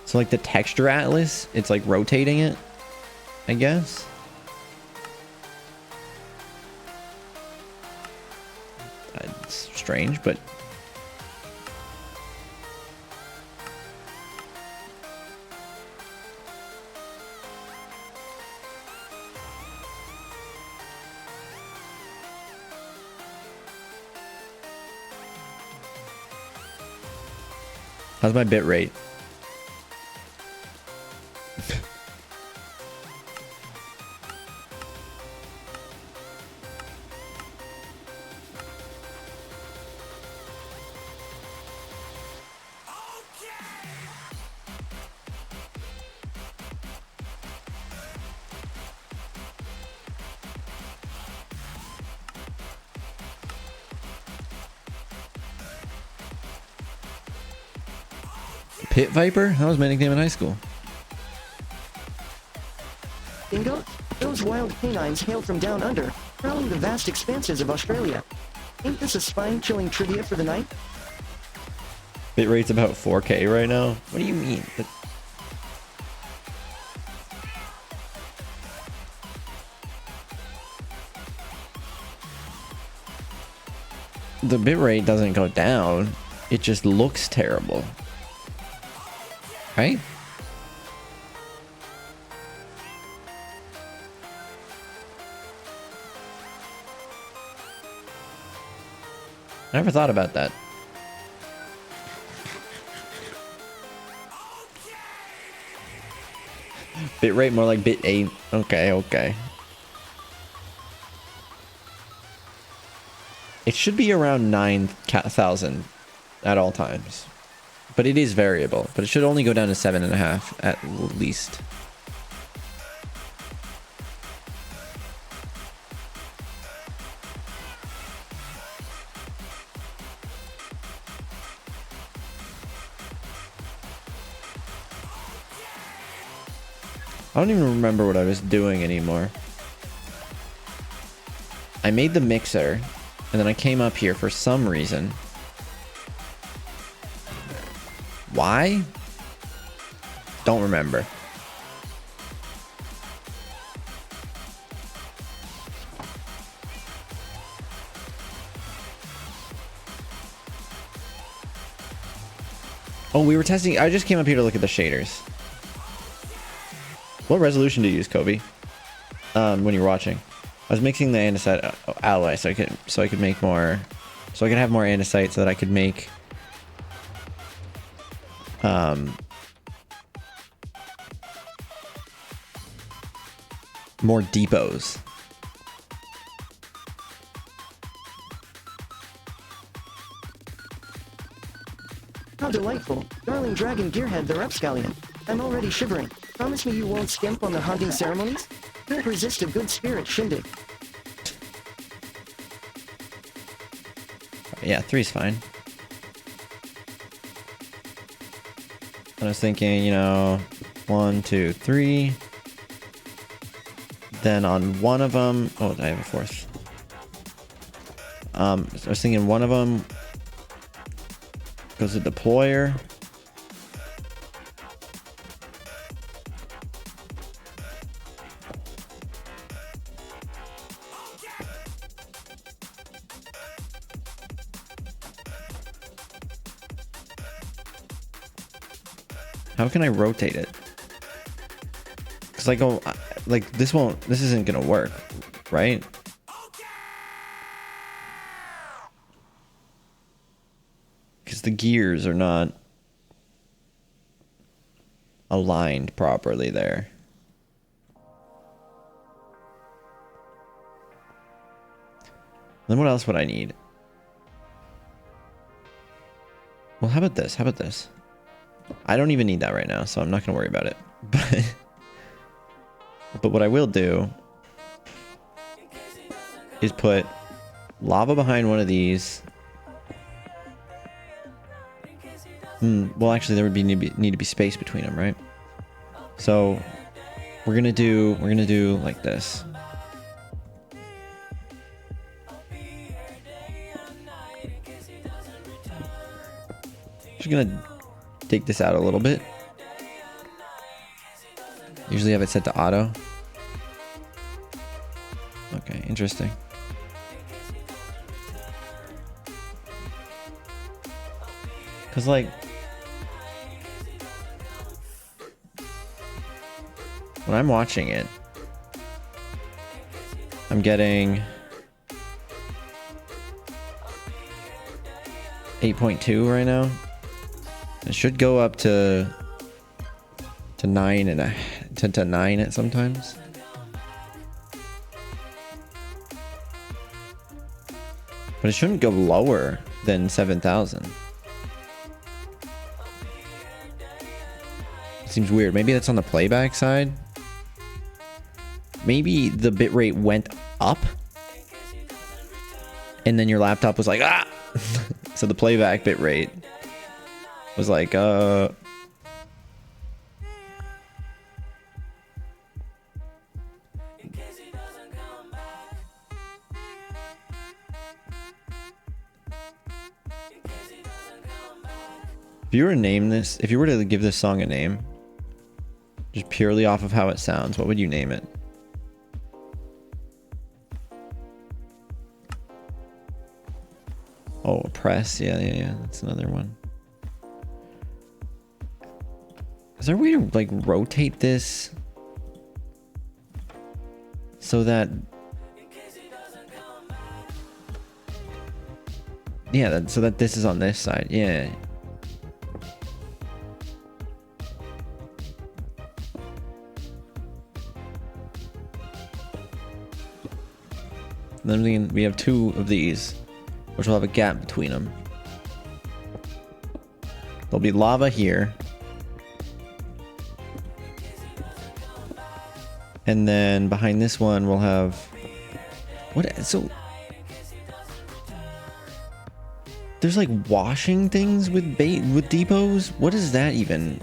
S1: So like the texture atlas, it's like rotating it, I guess. It's strange, but how's my bit rate? Pit Viper? That was my nickname in high school.
S2: Bingo? Those wild canines hail from down under, prowling the vast expanses of Australia. Ain't this a spine-chilling trivia for the night?
S1: Bit rate's about 4K right now. What do you mean? The bit rate doesn't go down. It just looks terrible. Right? I never thought about that. Bit rate more like bit 8. Okay, okay. It should be around 9,000 at all times. But it is variable. But it should only go down to 7.5 at least. I don't even remember what I was doing anymore. I made the mixer, and then I came up here for some reason. Why? Don't remember. Oh, we were testing. I just came up here to look at the shaders. What resolution do you use, Kobe? When you're watching, I was mixing the andesite alloy so I could make more, so I could have more andesite so that I could make more depots.
S2: How delightful. Darling dragon gearhead the rapscallion. I'm already shivering. Promise me you won't skimp on the haunting ceremonies? Can't resist a good spirit shindig.
S1: Yeah, 3's fine. I was thinking, you know, 1, 2, 3. Then on one of them, oh, I have a fourth. I was thinking one of them goes to deployer. How can I rotate it? Because I go, like, this isn't gonna work, right? Because the gears are not aligned properly there. Then what else would I need? Well, how about this? How about this? I don't even need that right now, so I'm not going to worry about it. But what I will do is put lava behind one of these. Well, actually, there would need to be space between them, right? So we're gonna do like this. Just gonna take this out a little bit. Usually have it set to auto. Okay, interesting. Cause like when I'm watching it, I'm getting 8.2 right now. It should go up to 9 and to 9 at sometimes. But it shouldn't go lower than 7,000. Seems weird. Maybe that's on the playback side. Maybe the bitrate went up and then your laptop was like, ah! So the playback bitrate was like, If you were to name this, if you were to give this song a name, just purely off of how it sounds, what would you name it? Oh, Press. Yeah. That's another one. Is there a way to, like, rotate this so that... Yeah, so that this is on this side. Yeah. And then we have two of these, which will have a gap between them. There'll be lava here. And then behind this one, we'll have... What? So... There's like washing things with depots? What does that even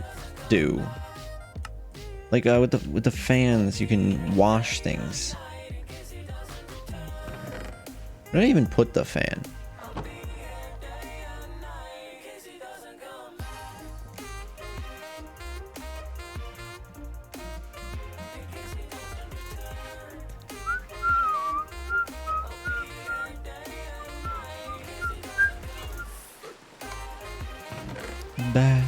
S1: do? Like with the fans, you can wash things. Where did I even put the fan? Bad,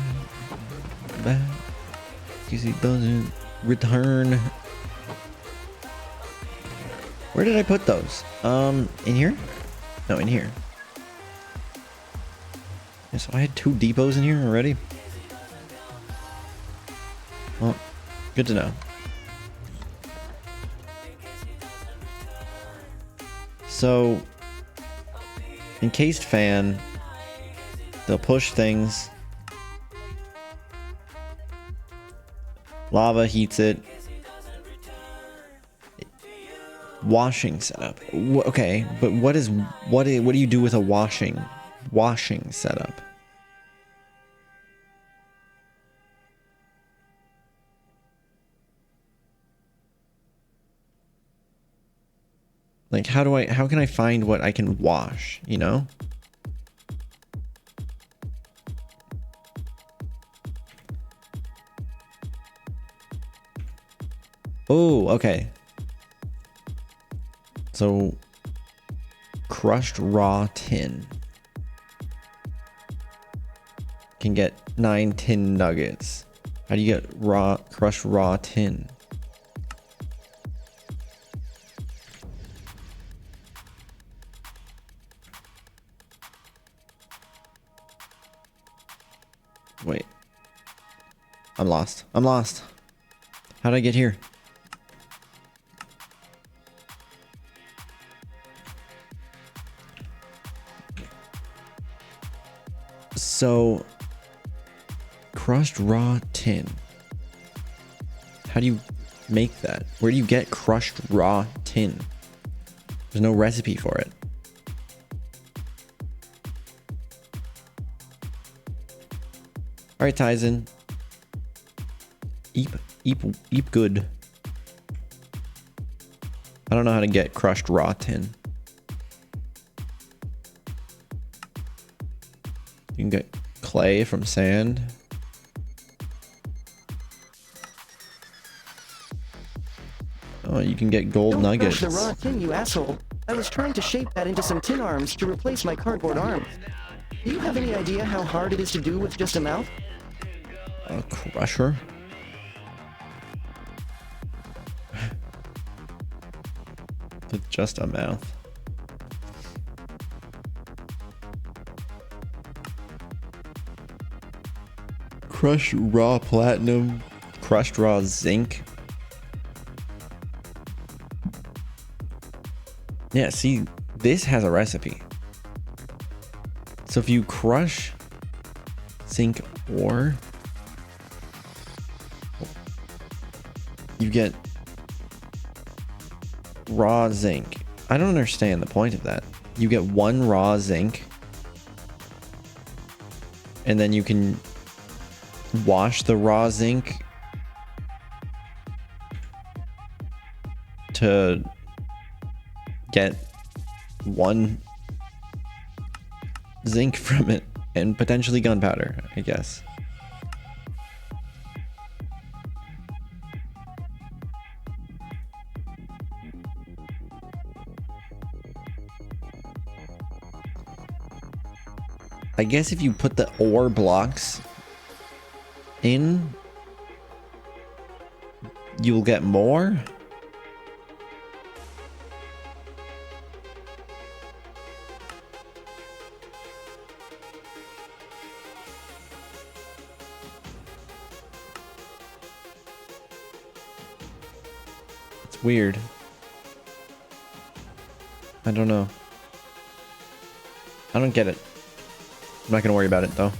S1: because he doesn't return. Where did I put those? In here? No, in here. Yeah, so I had 2 depots in here already. Well, good to know. So, encased fan, they'll push things. Lava heats it. Washing setup. Okay, but what do you do with a washing setup? Like how can I find what I can wash, you know? Oh, okay. So, crushed raw tin. Can get 9 tin nuggets. How do you get crushed raw tin? Wait. I'm lost. How did I get here? So, crushed raw tin. How do you make that? Where do you get crushed raw tin? There's no recipe for it. Alright, Tyson. Eep good. I don't know how to get crushed raw tin. You can get clay from sand. Oh, you can get gold nuggets.
S2: Don't crush the raw tin, you asshole. I was trying to shape that into some tin arms to replace my cardboard arm. Do you have any idea how hard it is to do with just a mouth?
S1: A crusher? With just a mouth. Crushed raw platinum, crushed raw zinc. Yeah, see, this has a recipe. So if you crush zinc ore, you get raw zinc. I don't understand the point of that. You get 1 raw zinc, and then you can wash the raw zinc to get 1 zinc from it, and potentially gunpowder, I guess. I guess if you put the ore blocks in, you'll get more. It's weird. I don't know. I don't get it. I'm not gonna worry about it though.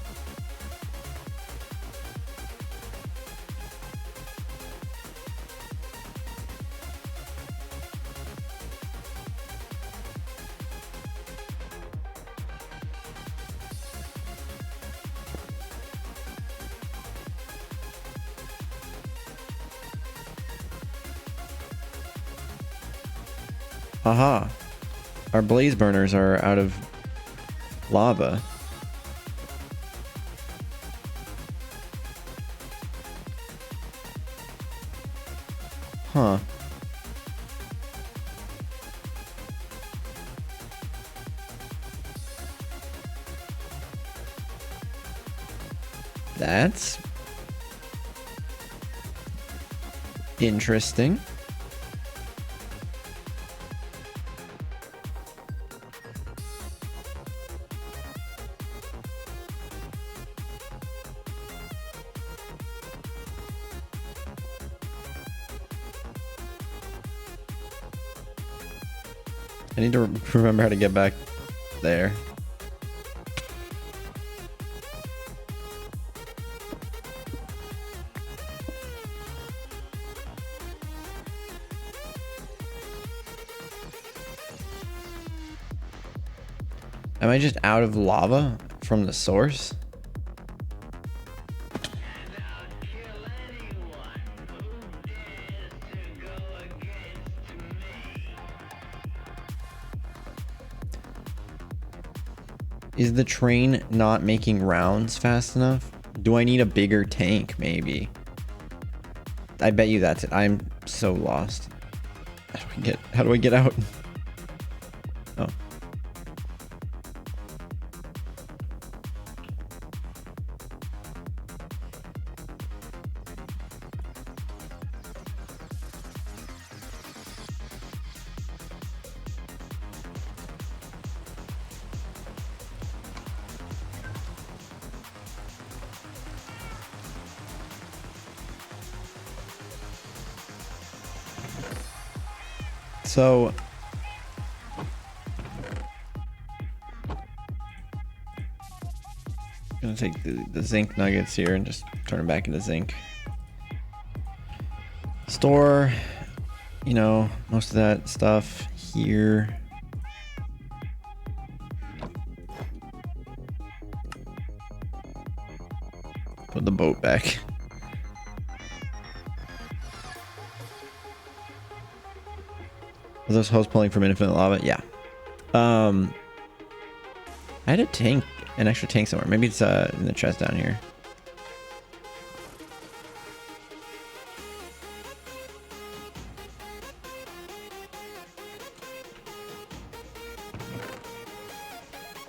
S1: Haha. Our blaze burners are out of lava. Huh. That's interesting. I need to remember how to get back there. Am I just out of lava from the source? Is the train not making rounds fast enough? Do I need a bigger tank, maybe? I bet you that's it. I'm so lost. How do I get out? Oh. So I'm gonna take the zinc nuggets here and just turn them back into zinc. Store, you know, most of that stuff here. Put the boat back. Are those hoes pulling from infinite lava? Yeah. I had a tank, an extra tank somewhere. Maybe it's in the chest down here.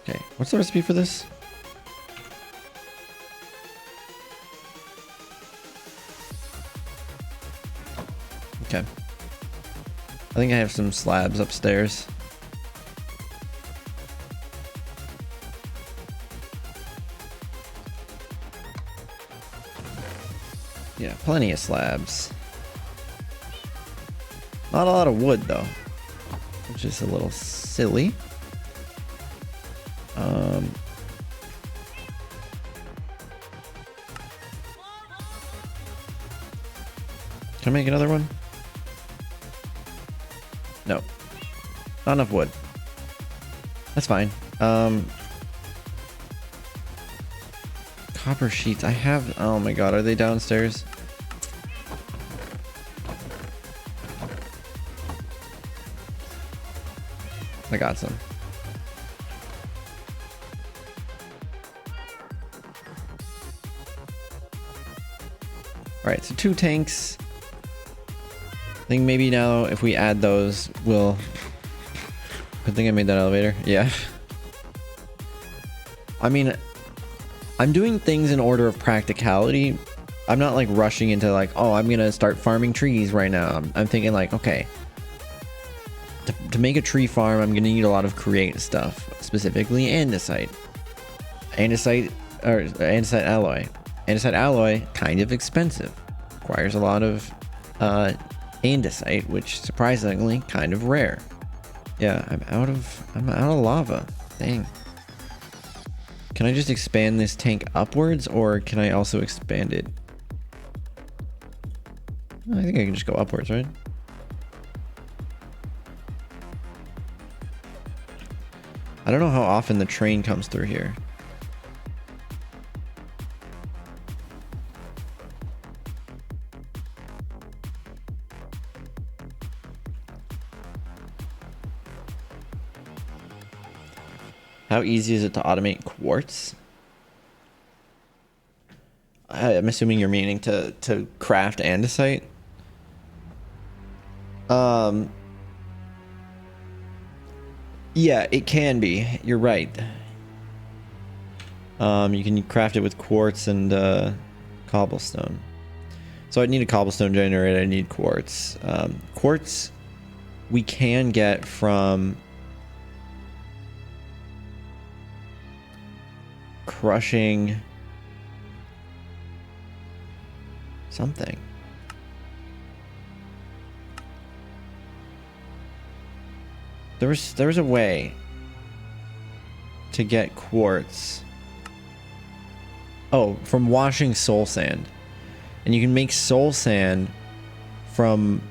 S1: Okay, what's the recipe for this? Okay. I think I have some slabs upstairs. Yeah, plenty of slabs. Not a lot of wood though, which is a little silly. Can I make another one? No. Not enough wood. That's fine. Copper sheets. I have... Oh my god, are they downstairs? I got some. Alright, so 2 tanks. I think maybe now if we add those, we'll... Good thing I made that elevator. Yeah. I mean, I'm doing things in order of practicality. I'm not like rushing into like, oh, I'm gonna start farming trees right now. I'm thinking like, okay, to make a tree farm, I'm gonna need a lot of create stuff, specifically andesite. Andesite alloy. Andesite alloy, kind of expensive. Requires a lot of andesite, which surprisingly kind of rare. Yeah, I'm out of lava. Dang. Can I just expand this tank upwards, or can I also expand it? I think I can just go upwards, right? I don't know how often the train comes through here. How easy is it to automate quartz? I'm assuming you're meaning to craft andesite. Yeah, it can be. You're right. You can craft it with quartz and cobblestone. So I need a cobblestone generator. I need quartz. Quartz we can get from crushing something. There was a way to get quartz. Oh, from washing soul sand. And you can make soul sand from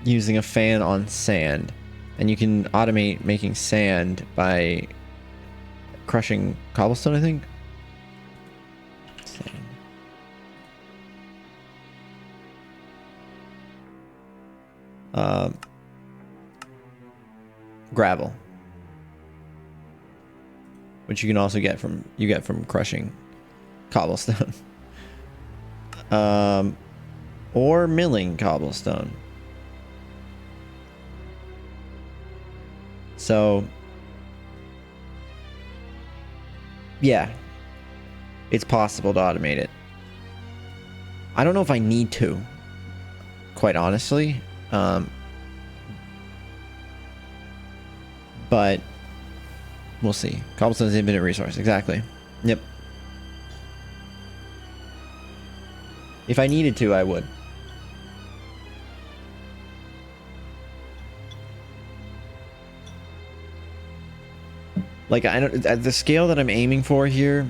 S1: using a fan on sand. And you can automate making sand by crushing cobblestone, I think. Sand. Gravel, which you can also get from crushing cobblestone. Or milling cobblestone. So yeah, it's possible to automate it. I don't know if I need to, quite honestly. But we'll see. Cobblestone is an infinite resource. Exactly. Yep. If I needed to, I would. Like, I don't, at the scale that I'm aiming for here,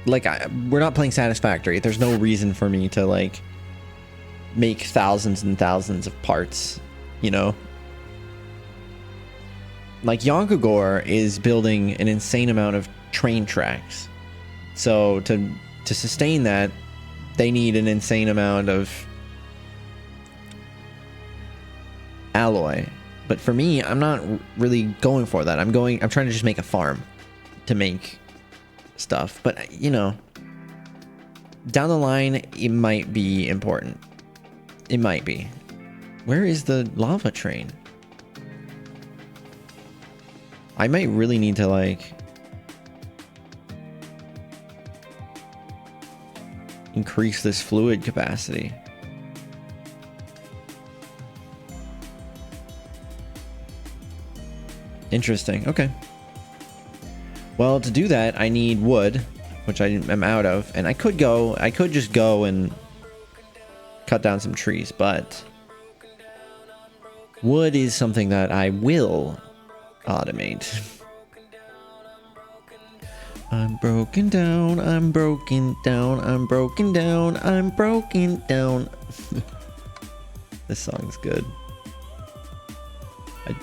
S1: like, we're not playing Satisfactory. There's no reason for me to, like, make thousands and thousands of parts, you know? Like, Yonkagore is building an insane amount of train tracks. So to sustain that, they need an insane amount of alloy. But for me, I'm not really going for that. I'm trying to just make a farm to make stuff. But, you know, down the line, it might be important. It might be. Where is the lava train? I might really need to, like, increase this fluid capacity. Interesting. Okay. Well, to do that, I need wood, which I am out of, and I could just go and cut down some trees, but wood is something that I will automate. I'm broken down, I'm broken down, I'm broken down, I'm broken down. This song's good.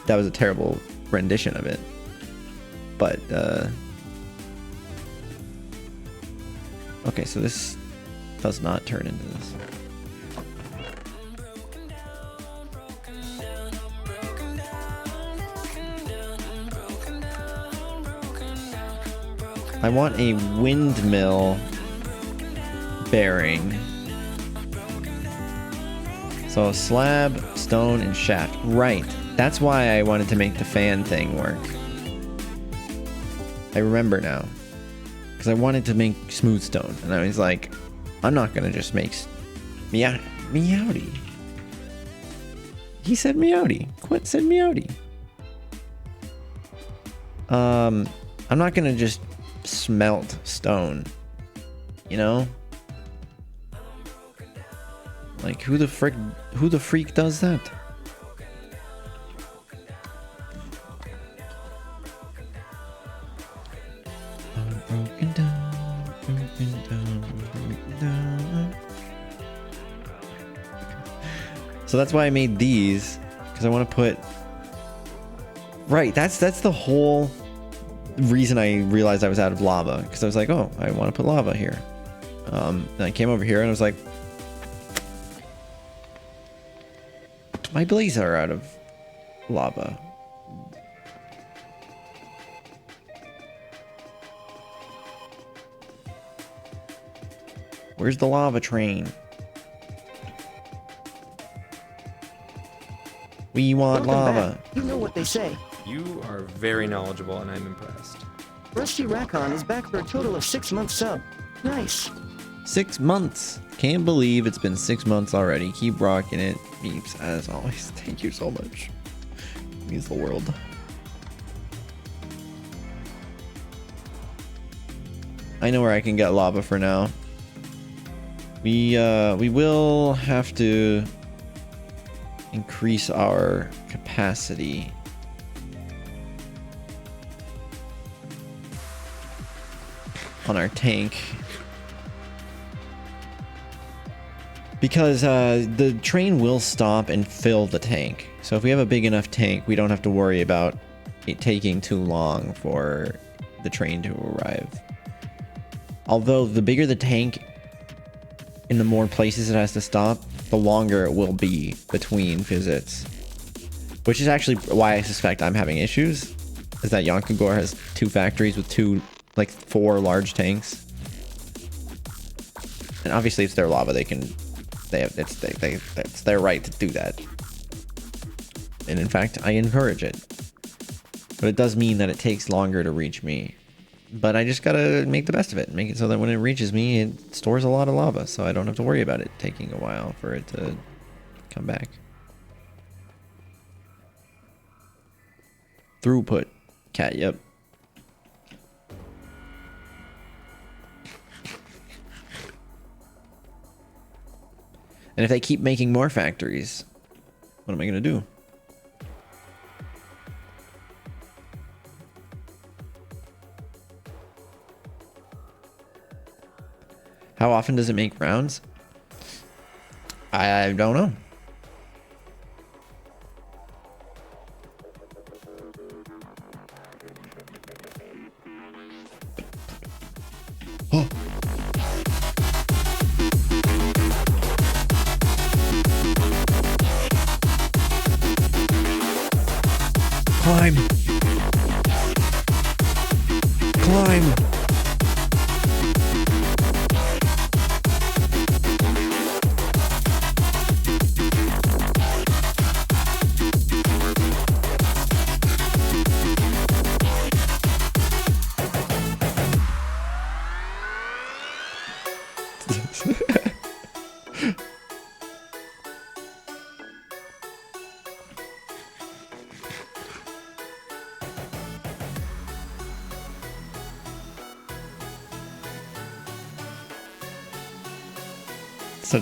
S1: That was a terrible rendition of it. But, okay, so this does not turn into this. I want a windmill bearing. So slab, stone, and shaft. Right. That's why I wanted to make the fan thing work. I remember now. Because I wanted to make smooth stone. And I was like, I'm not going to just make... Meowdy. He said meowdy. Quit said meowdy. I'm not going to just smelt stone, you know? Like, who the freak does that? I'm broken down, broken down, broken down. So that's why I made these, because I want to put... Right, that's the whole reason I realized I was out of lava, because I was like, oh, I want to put lava here. And I came over here and I was like, my blazes are out of lava. Where's the lava train? We want
S2: Welcome
S1: lava.
S2: back. You know what they say.
S11: You are very knowledgeable, and I'm impressed.
S2: Rusty Racon is back for a total of 6 months sub. Nice.
S1: 6 months. Can't believe it's been 6 months already. Keep rocking it. Beeps, as always. Thank you so much. Means the world. I know where I can get lava for now. We will have to increase our capacity. On our tank. Because the train will stop and fill the tank. So if we have a big enough tank, we don't have to worry about it taking too long for the train to arrive. Although the bigger the tank and the more places it has to stop, the longer it will be between visits. Which is actually why I suspect I'm having issues. Is that Yonkagor has 2 factories with 4 large tanks. And obviously it's their lava, it's their right to do that. And in fact, I encourage it. But it does mean that it takes longer to reach me. But I just gotta make the best of it. Make it so that when it reaches me, it stores a lot of lava. So I don't have to worry about it taking a while for it to come back. Throughput. Cat, yep. And if they keep making more factories, what am I gonna do? How often does it make rounds? I don't know. Oh. Climb. Climb.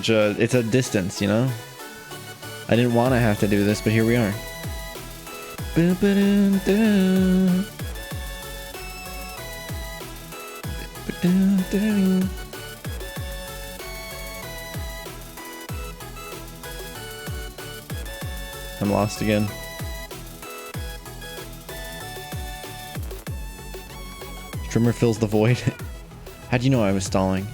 S1: It's a distance, you know? I didn't want to have to do this, but here we are. I'm lost again. Trimmer fills the void. How'd you know I was stalling?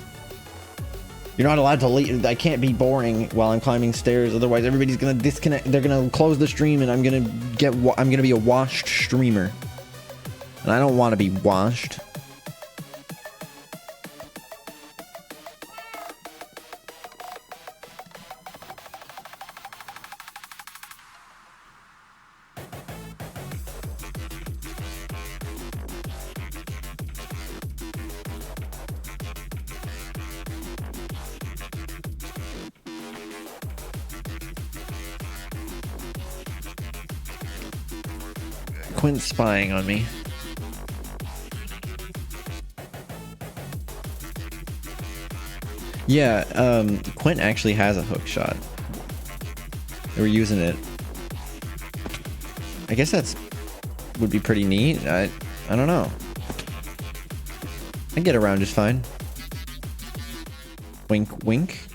S1: You're not allowed to leave. I can't be boring while I'm climbing stairs. Otherwise, everybody's gonna disconnect. They're gonna close the stream, and I'm gonna be a washed streamer. And I don't want to be washed. Quint's spying on me. Yeah, Quint actually has a hook shot. They were using it. I guess would be pretty neat. I don't know. I get around just fine. Wink, wink.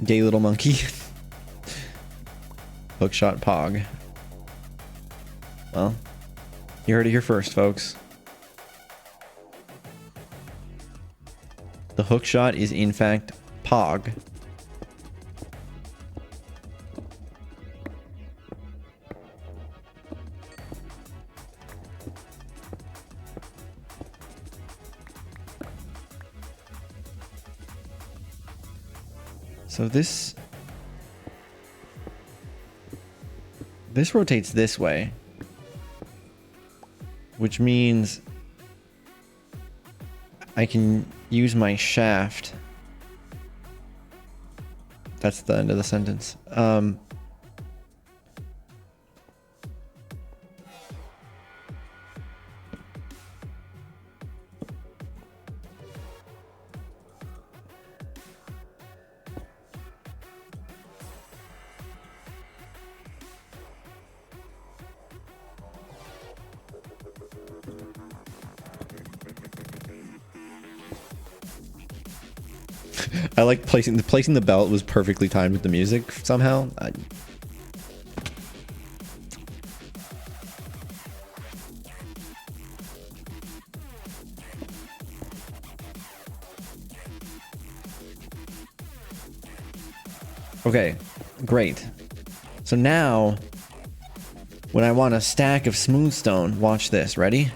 S1: Gay little monkey. Hookshot Pog. Well, you heard it here first, folks. The hookshot is in fact Pog. So this rotates this way, which means I can use my shaft. That's the end of the sentence. I like placing the belt was perfectly timed with the music somehow. Okay, great. So now, when I want a stack of smooth stone, watch this. Ready?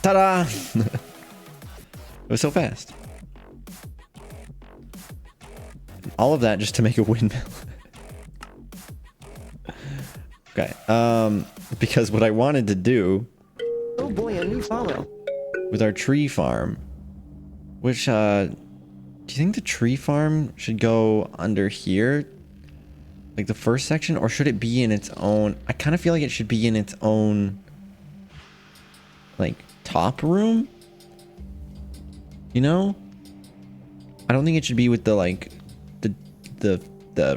S1: Ta-da! It was so fast. All of that just to make a windmill. Okay, because what I wanted to do...
S2: Oh boy, a new follow.
S1: With our tree farm, which, do you think the tree farm should go under here? Like the first section? Or should it be in its own... I kind of feel like it should be in its own... like, top room? You know? I don't think it should be with the, like, the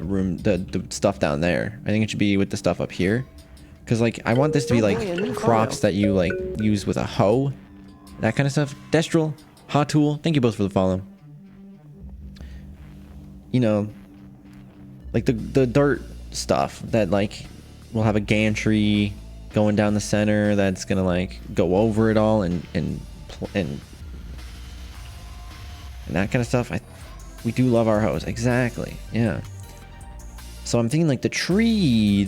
S1: room, the stuff down there. I think it should be with the stuff up here. Because, like, I want this to be, like, crops that you, like, use with a hoe. That kind of stuff. Destral, Hot Tool, thank you both for the follow. You know, like, the dirt stuff that, like, will have a gantry going down the center that's gonna like go over it all and that kind of stuff. We do love our hoes. Exactly. Yeah. So I'm thinking like the tree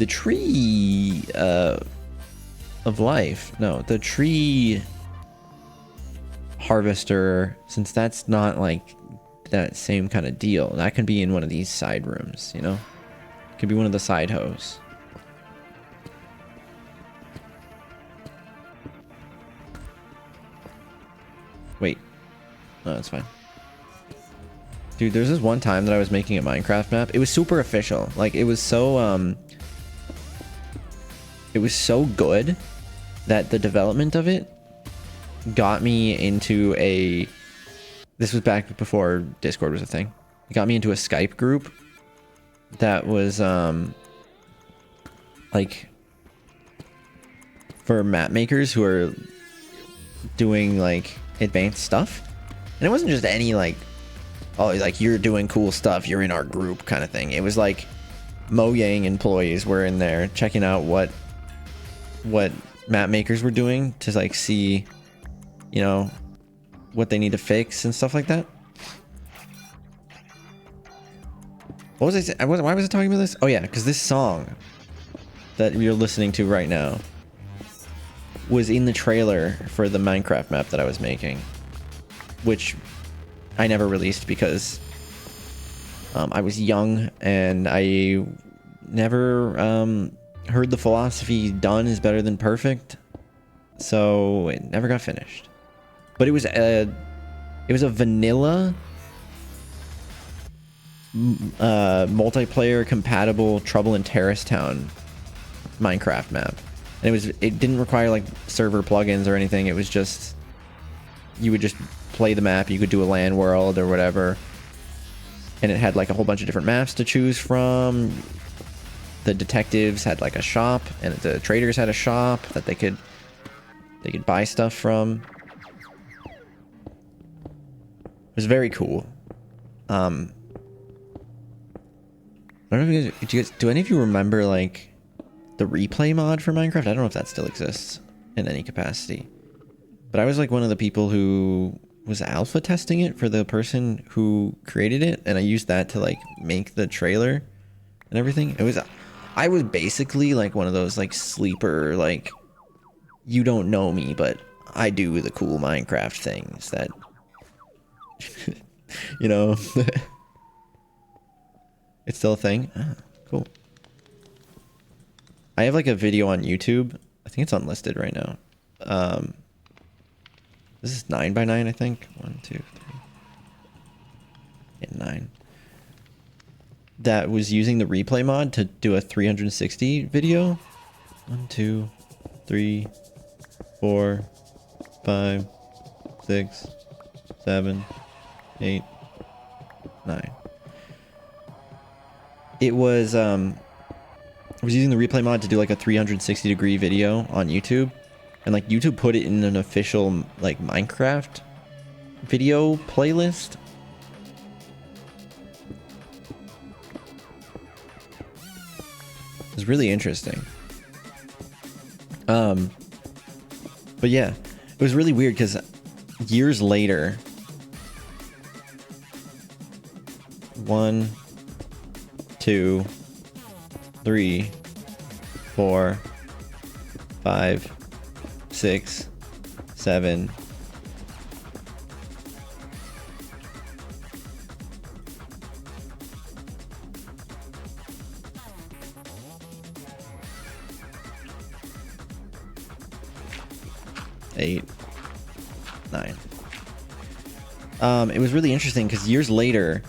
S1: of life. No, the tree harvester, since that's not like that same kind of deal. That can be in one of these side rooms, you know? It could be one of the side hoes. Wait. No, that's fine. Dude, there's this one time that I was making a Minecraft map. It was super official. Like, it was so good that the development of it got me into a... This was back before Discord was a thing. It got me into a Skype group that was, like, for map makers who are doing, like, advanced stuff. And it wasn't just any, like, oh, like, you're doing cool stuff, you're in our group kind of thing. It was like Mojang employees were in there checking out what map makers were doing to, like, see, you know, what they need to fix and stuff like that. What was I saying? Why was I talking about this? Oh yeah, because this song that you're listening to right now was in the trailer for the Minecraft map that I was making, which I never released because I was young and I never heard the philosophy done is better than perfect, so it never got finished. But it was a vanilla multiplayer compatible Trouble in Terrace Town Minecraft map, and it didn't require like server plugins or anything. It was just, you would just play the map, you could do a LAN world or whatever, and it had like a whole bunch of different maps to choose from. The detectives had like a shop, and the traders had a shop that they could buy stuff from. It was very cool. I don't know if do any of you remember like the replay mod for Minecraft? I don't know if that still exists in any capacity. But I was like one of the people who was alpha testing it for the person who created it, and I used that to like make the trailer and everything. I was basically like one of those like sleeper, like, you don't know me, but I do the cool Minecraft things that, you know. It's still a thing? Ah, cool. I have like a video on YouTube. I think it's unlisted right now. This is 9x9, I think. 1, 2, 3. Yeah, 9. That was using the replay mod to do a 360 video. 1, 2, 3, 4, 5, 6, 7, 8, 9. It was I was using the replay mod to do like a 360 degree video on YouTube, and like YouTube put it in an official like Minecraft video playlist. It was really interesting. But yeah, it was really weird because years later, 1, 2, 3, 4, 5, 6, 7. Eight, 9. It was really interesting because years later,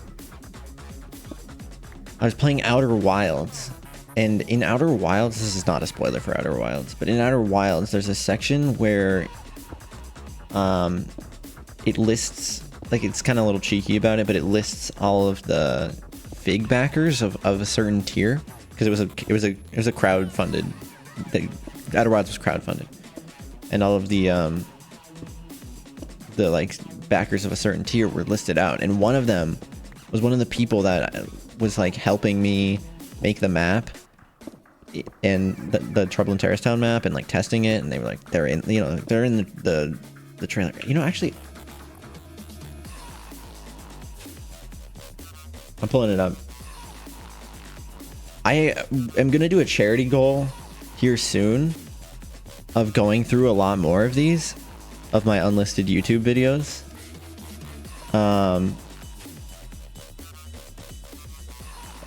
S1: I was playing Outer Wilds, and in Outer Wilds, this is not a spoiler for Outer Wilds, but in Outer Wilds, there's a section where it lists, like, it's kind of a little cheeky about it, but it lists all of the fig backers of a certain tier, because it was a crowdfunded, Outer Wilds was crowdfunded, and all of the like backers of a certain tier were listed out, and one of them was one of the people that was like helping me make the map and the Trouble in Terrace Town map and like testing it, and they were like, they're in the trailer. You know, actually, I'm pulling it up. I am gonna do a charity goal here soon of going through a lot more of these, of my unlisted YouTube videos.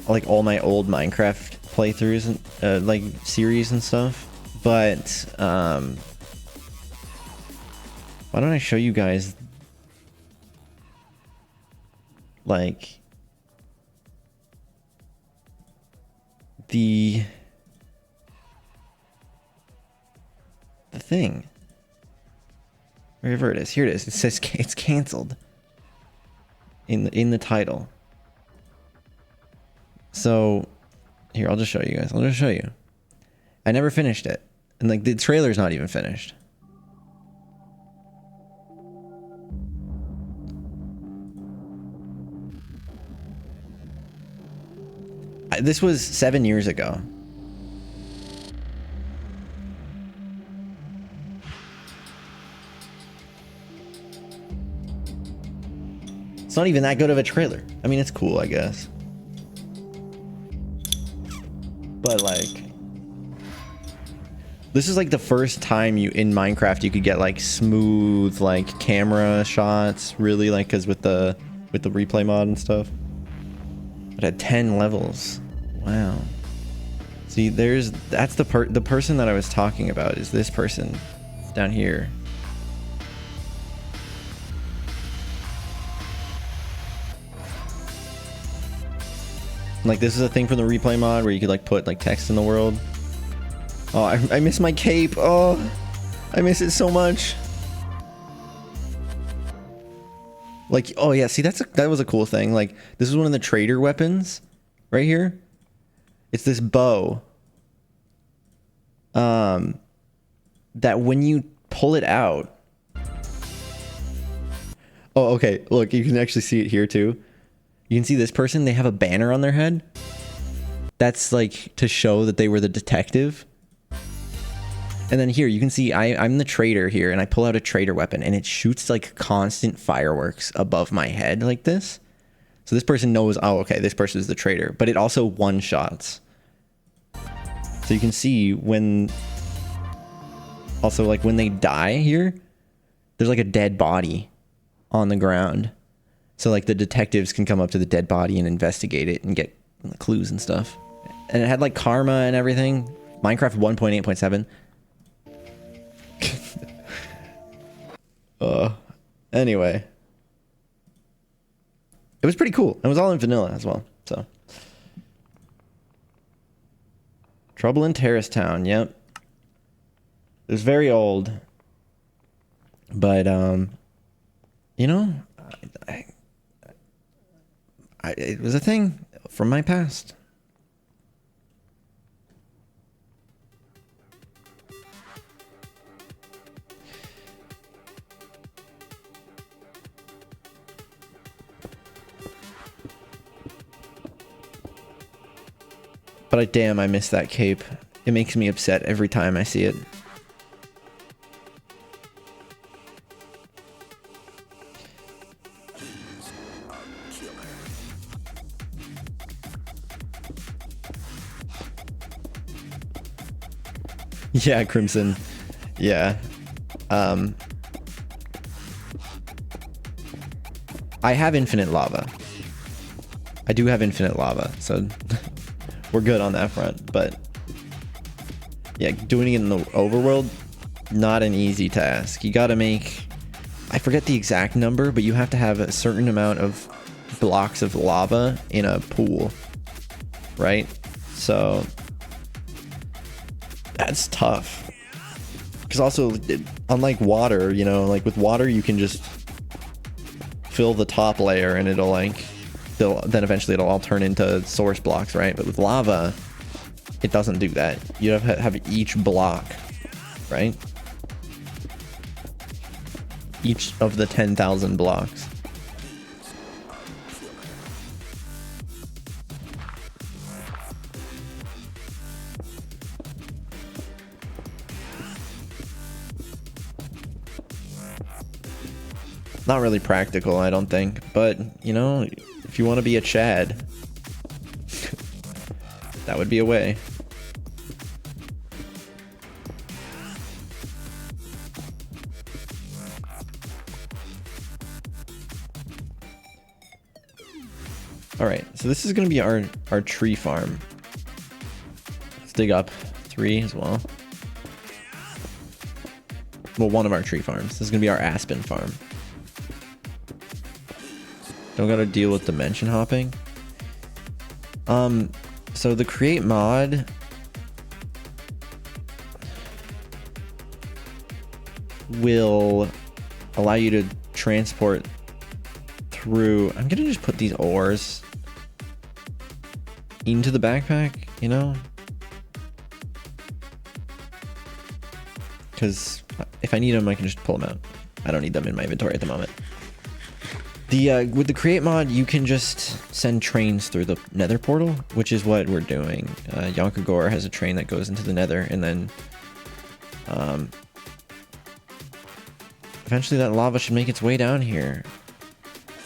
S1: Like all my old Minecraft playthroughs and like series and stuff. But why don't I show you guys like the thing, wherever it is. Here it is. It says it's canceled in the title. So here, I'll just show you guys. I'll just show you. I never finished it, and like the trailer's not even finished. This was 7 years ago. It's not even that good of a trailer. I mean, it's cool, I guess. But like, this is like the first time in Minecraft you could get like smooth like camera shots, really, like, because with the replay mod and stuff. It had 10 levels. Wow. See, that's the person that I was talking about is this person down here. Like, this is a thing from the replay mod where you could like put like text in the world. Oh, I miss my cape. Oh, I miss it so much. Like, oh yeah, see, that was a cool thing. Like, this is one of the trader weapons right here. It's this bow. That when you pull it out. Oh, okay. Look, you can actually see it here too. You can see this person, they have a banner on their head. That's like to show that they were the detective. And then here you can see I'm the trader here, and I pull out a trader weapon and it shoots like constant fireworks above my head like this. So this person knows, oh, okay, this person is the trader, but it also one-shots. So you can see when, also like when they die here, there's like a dead body on the ground. So like the detectives can come up to the dead body and investigate it and get clues and stuff. And it had like karma and everything. Minecraft 1.8.7. Anyway. It was pretty cool. It was all in vanilla as well, so. Trouble in Terrace Town, yep. It was very old. But, you know, it was a thing from my past. But damn, I miss that cape. It makes me upset every time I see it. Yeah, Crimson. Yeah. I have infinite lava. I do have infinite lava, so we're good on that front. But yeah, doing it in the overworld, not an easy task. You gotta make, I forget the exact number, but you have to have a certain amount of blocks of lava in a pool, right? So that's tough. Because also, unlike water, you know, like with water, you can just fill the top layer and it'll like, then eventually it'll all turn into source blocks, right? But with lava, it doesn't do that. You have to have each block, right? Each of the 10,000 blocks. Not really practical, I don't think, but you know, if you want to be a Chad, that would be a way. Alright, so this is going to be our tree farm. Let's dig up 3 as well. Well, one of our tree farms. This is going to be our aspen farm. Don't gotta deal with dimension hopping. So the create mod will allow you to transport through. I'm gonna just put these ores into the backpack, you know? Because if I need them, I can just pull them out. I don't need them in my inventory at the moment. With the create mod, you can just send trains through the nether portal, which is what we're doing. Yonkagore has a train that goes into the nether, and then eventually that lava should make its way down here.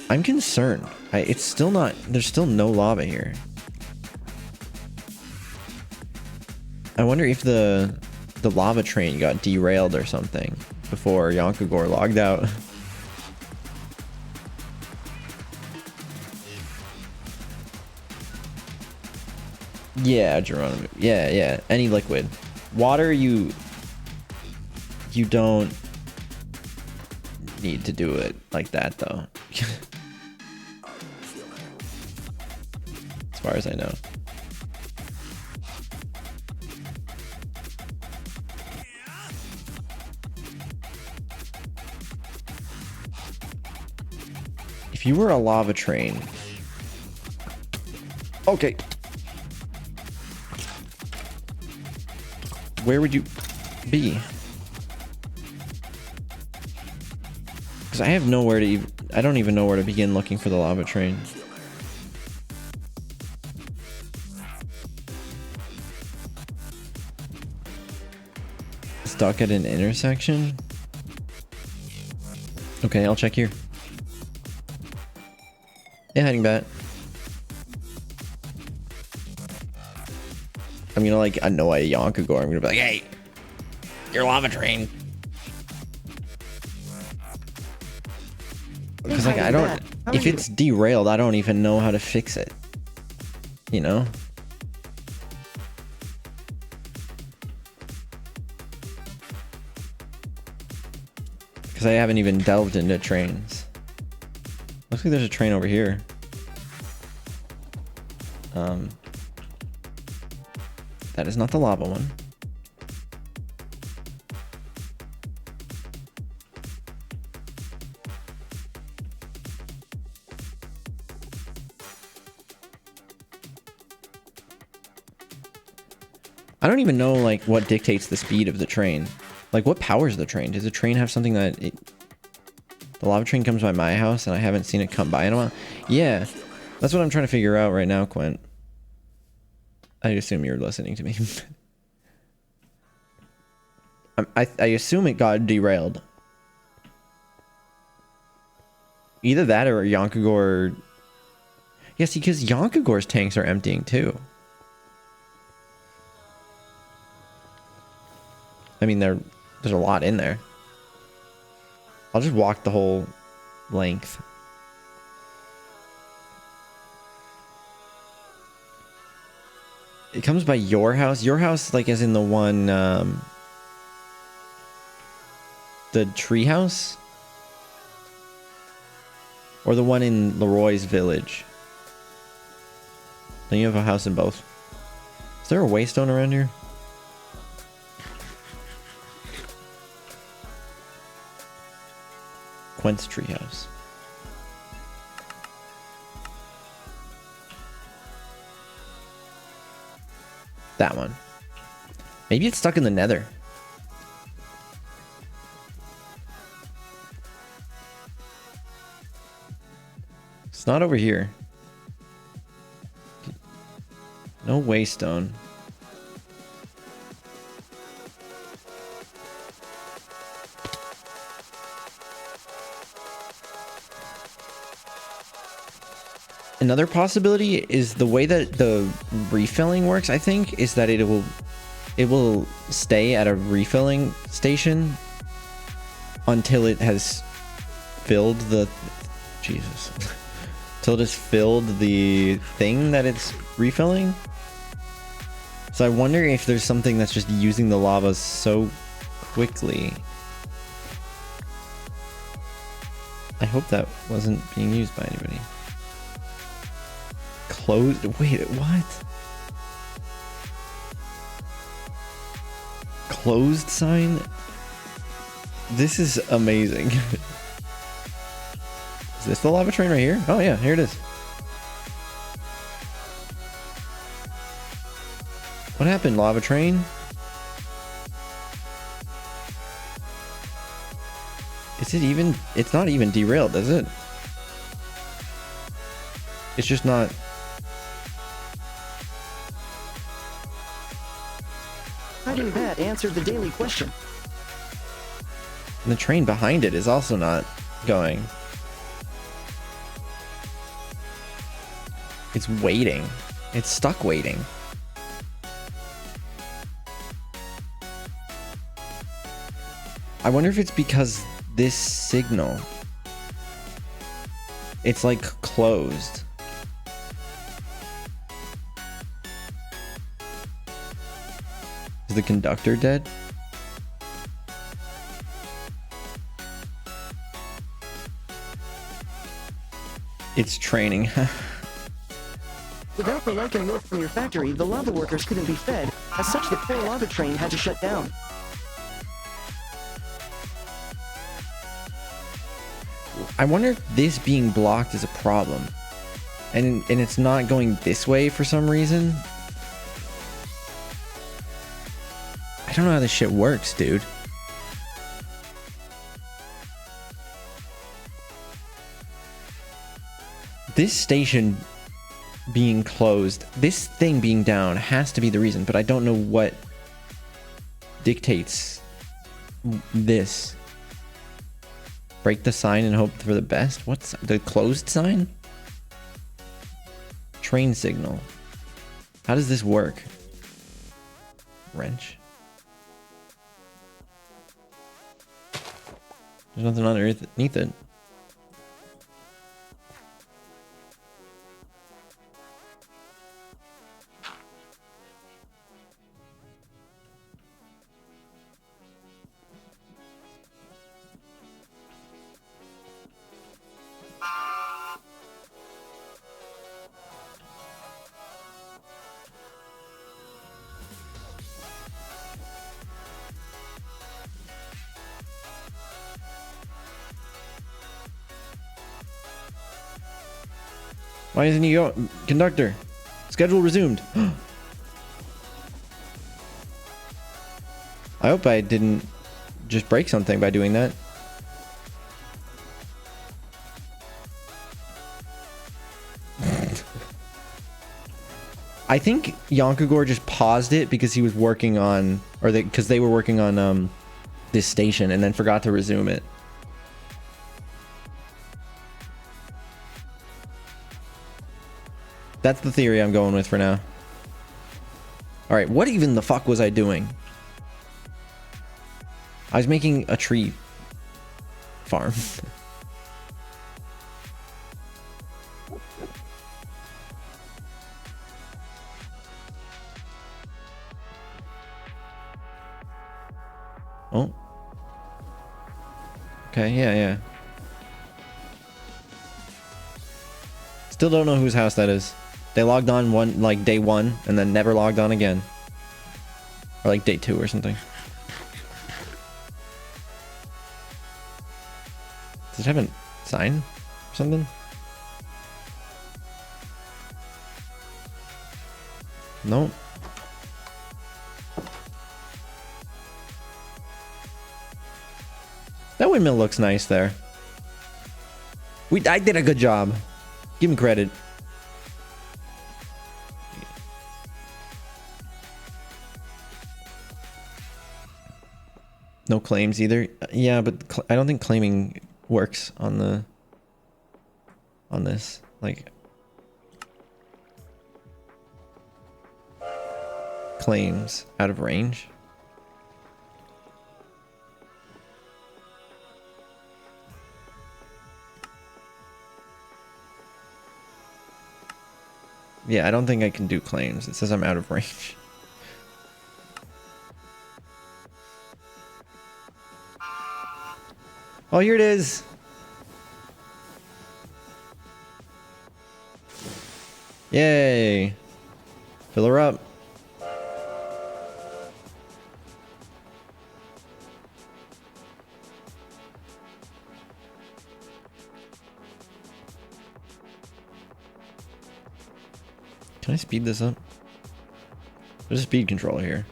S1: I'm concerned. It's still not, there's still no lava here. I wonder if the lava train got derailed or something before Yonkagore logged out. Yeah, Geronimo. Yeah. Any liquid. Water, you don't need to do it like that, though. As far as I know. If you were a lava train... Okay. Where would you be? Because I have nowhere to even... I don't even know where to begin looking for the lava train. Stuck at an intersection? Okay, I'll check here. Yeah, heading back. I'm gonna like annoy Yonkagore. I'm gonna be like, hey, your lava train. Because like I don't, if it's derailed, I don't even know how to fix it. You know? Because I haven't even delved into trains. Looks like there's a train over here. That is not the lava one. I don't even know like what dictates the speed of the train. Like what powers the train? Does the train have something that the lava train comes by my house and I haven't seen it come by in a while? Yeah, that's what I'm trying to figure out right now, Quint. I assume you're listening to me. I assume it got derailed. Either that or Yonkagore. Yeah, see, because Yonkagore's tanks are emptying too. I mean, there's a lot in there. I'll just walk the whole length. It comes by your house? Your house, like, as in the one, the tree house? Or the one in Leroy's village? Then you have a house in both. Is there a waystone around here? Quent's treehouse. That one. Maybe it's stuck in the nether. It's not over here. No waystone. Another possibility is the way that the refilling works, I think, is that it will stay at a refilling station until it has filled the Jesus. Until it has filled the thing that it's refilling. So I wonder if there's something that's just using the lava so quickly. I hope that wasn't being used by anybody. Closed? Wait, what? Closed sign? This is amazing. Is this the lava train right here? Oh yeah, here it is. What happened, lava train? Is it even? It's not even derailed, is it? It's just not.
S2: Hiding that answered the daily question.
S1: And the train behind it is also not going. It's waiting. It's stuck waiting. I wonder if it's because this signal, it's like closed. Is the conductor dead? It's training.
S2: Without the light and milk from your factory, the lava workers couldn't be fed. As such, the poor lava train had to shut down.
S1: I wonder if this being blocked is a problem. And it's not going this way for some reason. I don't know how this shit works, dude. This station being closed, this thing being down has to be the reason, but I don't know what dictates this. Break the sign and hope for the best? What's the closed sign? Train signal. How does this work? Wrench. There's nothing underneath it. Why isn't he going? Conductor, schedule resumed. I hope I didn't just break something by doing that. I think Yonkagor just paused it because he was working on, or because they were working on this station and then forgot to resume it. That's the theory I'm going with for now. All right, what even the fuck was I doing? I was making a tree farm. Oh. Okay, yeah. Still don't know whose house that is. They logged on day one and then never logged on again. Or like day 2 or something. Does it have a sign or something? Nope. That windmill looks nice there. I did a good job. Give me credit. No claims either. Yeah, but I don't think claiming works on this. Like claims out of range. Yeah, I don't think I can do claims. It says I'm out of range. Oh, here it is. Yay. Fill her up. Can I speed this up? There's a speed controller here.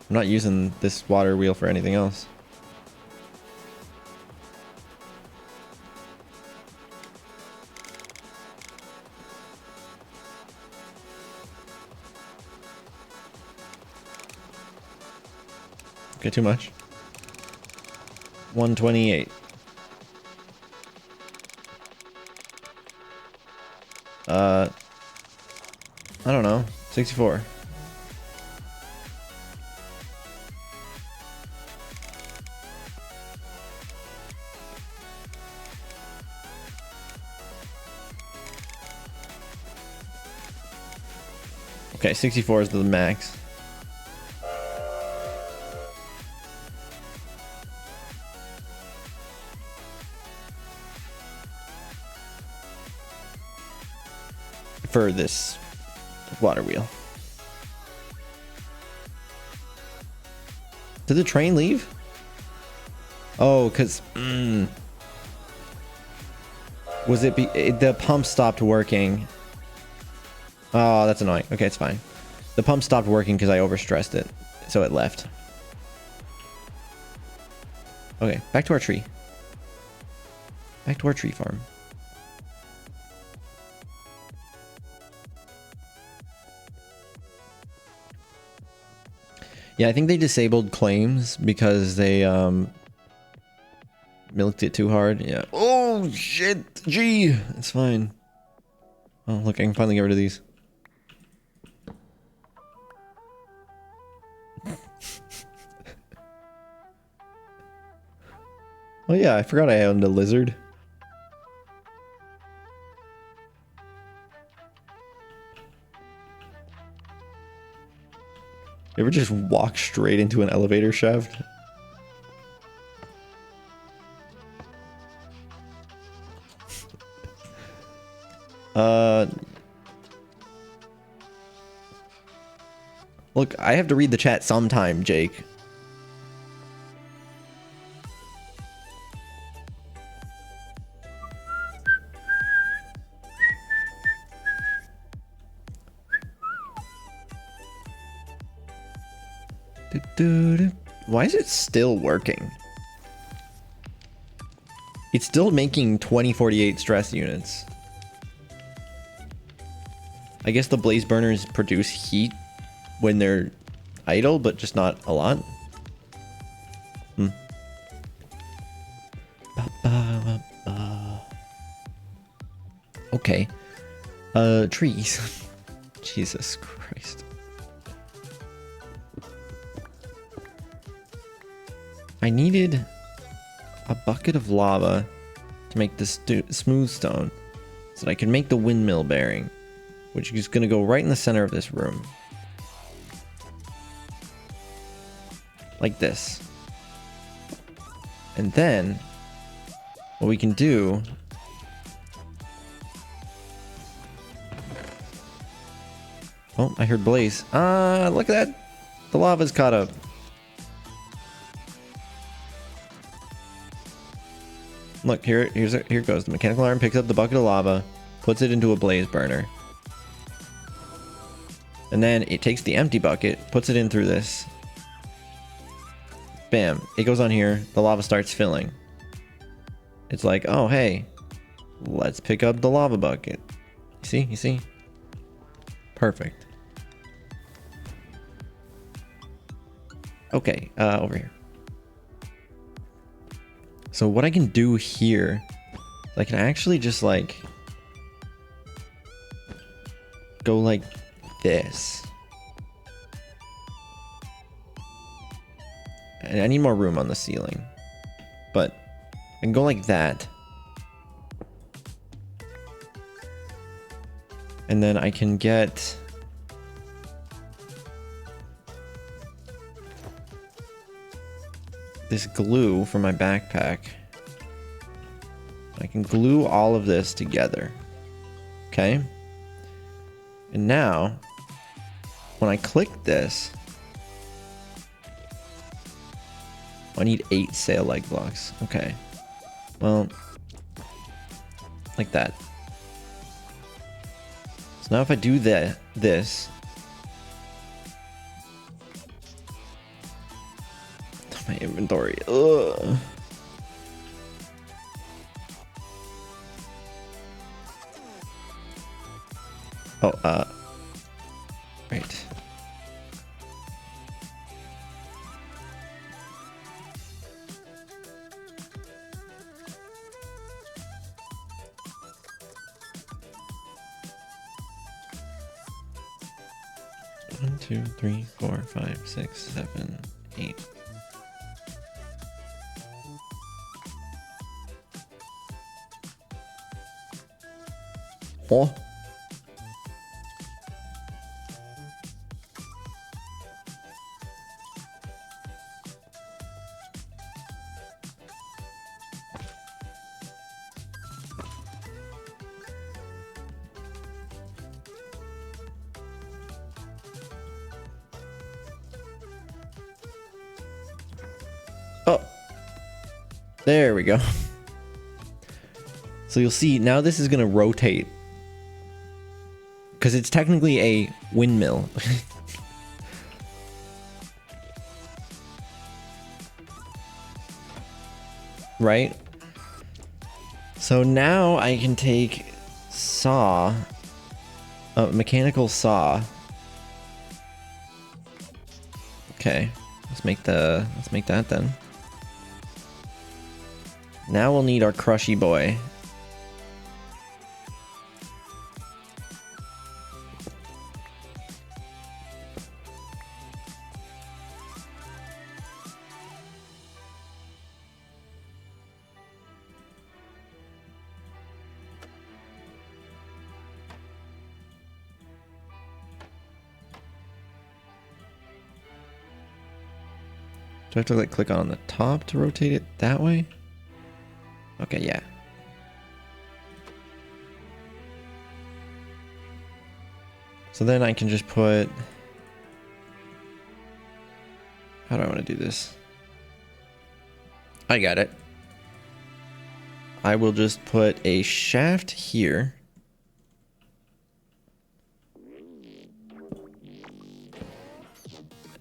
S1: I'm not using this water wheel for anything else. Okay, too much. 128. I don't know. 64. Okay, 64 is the max. For this water wheel. Did the train leave? Oh, because was it the pump stopped working? Oh, that's annoying. Okay, it's fine. The pump stopped working because I overstressed it, so it left. Okay, back to our tree. Back to our tree farm. Yeah, I think they disabled claims because they milked it too hard. Yeah. Oh shit. Gee, it's fine. Oh look, I can finally get rid of these. Oh yeah, I forgot I owned a lizard. You ever just walk straight into an elevator shaft? Look, I have to read the chat sometime, Jake. Why is it still working? It's still making 2048 stress units. I guess the blaze burners produce heat when they're idle, but just not a lot. Hmm. Okay. Trees. Jesus Christ. I needed a bucket of lava to make this smooth stone so that I can make the windmill bearing, which is going to go right in the center of this room. Like this. And then what we can do oh, I heard blaze. Look at that. The lava's caught up. Look, here it goes. The mechanical arm picks up the bucket of lava, puts it into a blaze burner. And then it takes the empty bucket, puts it in through this. Bam. It goes on here. The lava starts filling. It's like, oh, hey, let's pick up the lava bucket. You see? You see? Perfect. Okay, over here. So what I can do here, I can actually just like go like this. And I need more room on the ceiling, but I can go like that. And then I can get this glue from my backpack. I can glue all of this together. Okay. And now, when I click this, I need 8 sail leg blocks. Okay. Well, like that. So now if I do this, my inventory. Ugh. Oh, right. One, 2, 3, 4, 5, 6, 7, 8. Oh. Oh, there we go. So you'll see now this is going to rotate because it's technically a windmill. Right? So now I can take a mechanical saw, Okay, let's make that then. Now we'll need our crushy boy. Do I have to like click on the top to rotate it that way? Okay, yeah. So then I can just put... How do I want to do this? I got it. I will just put a shaft here.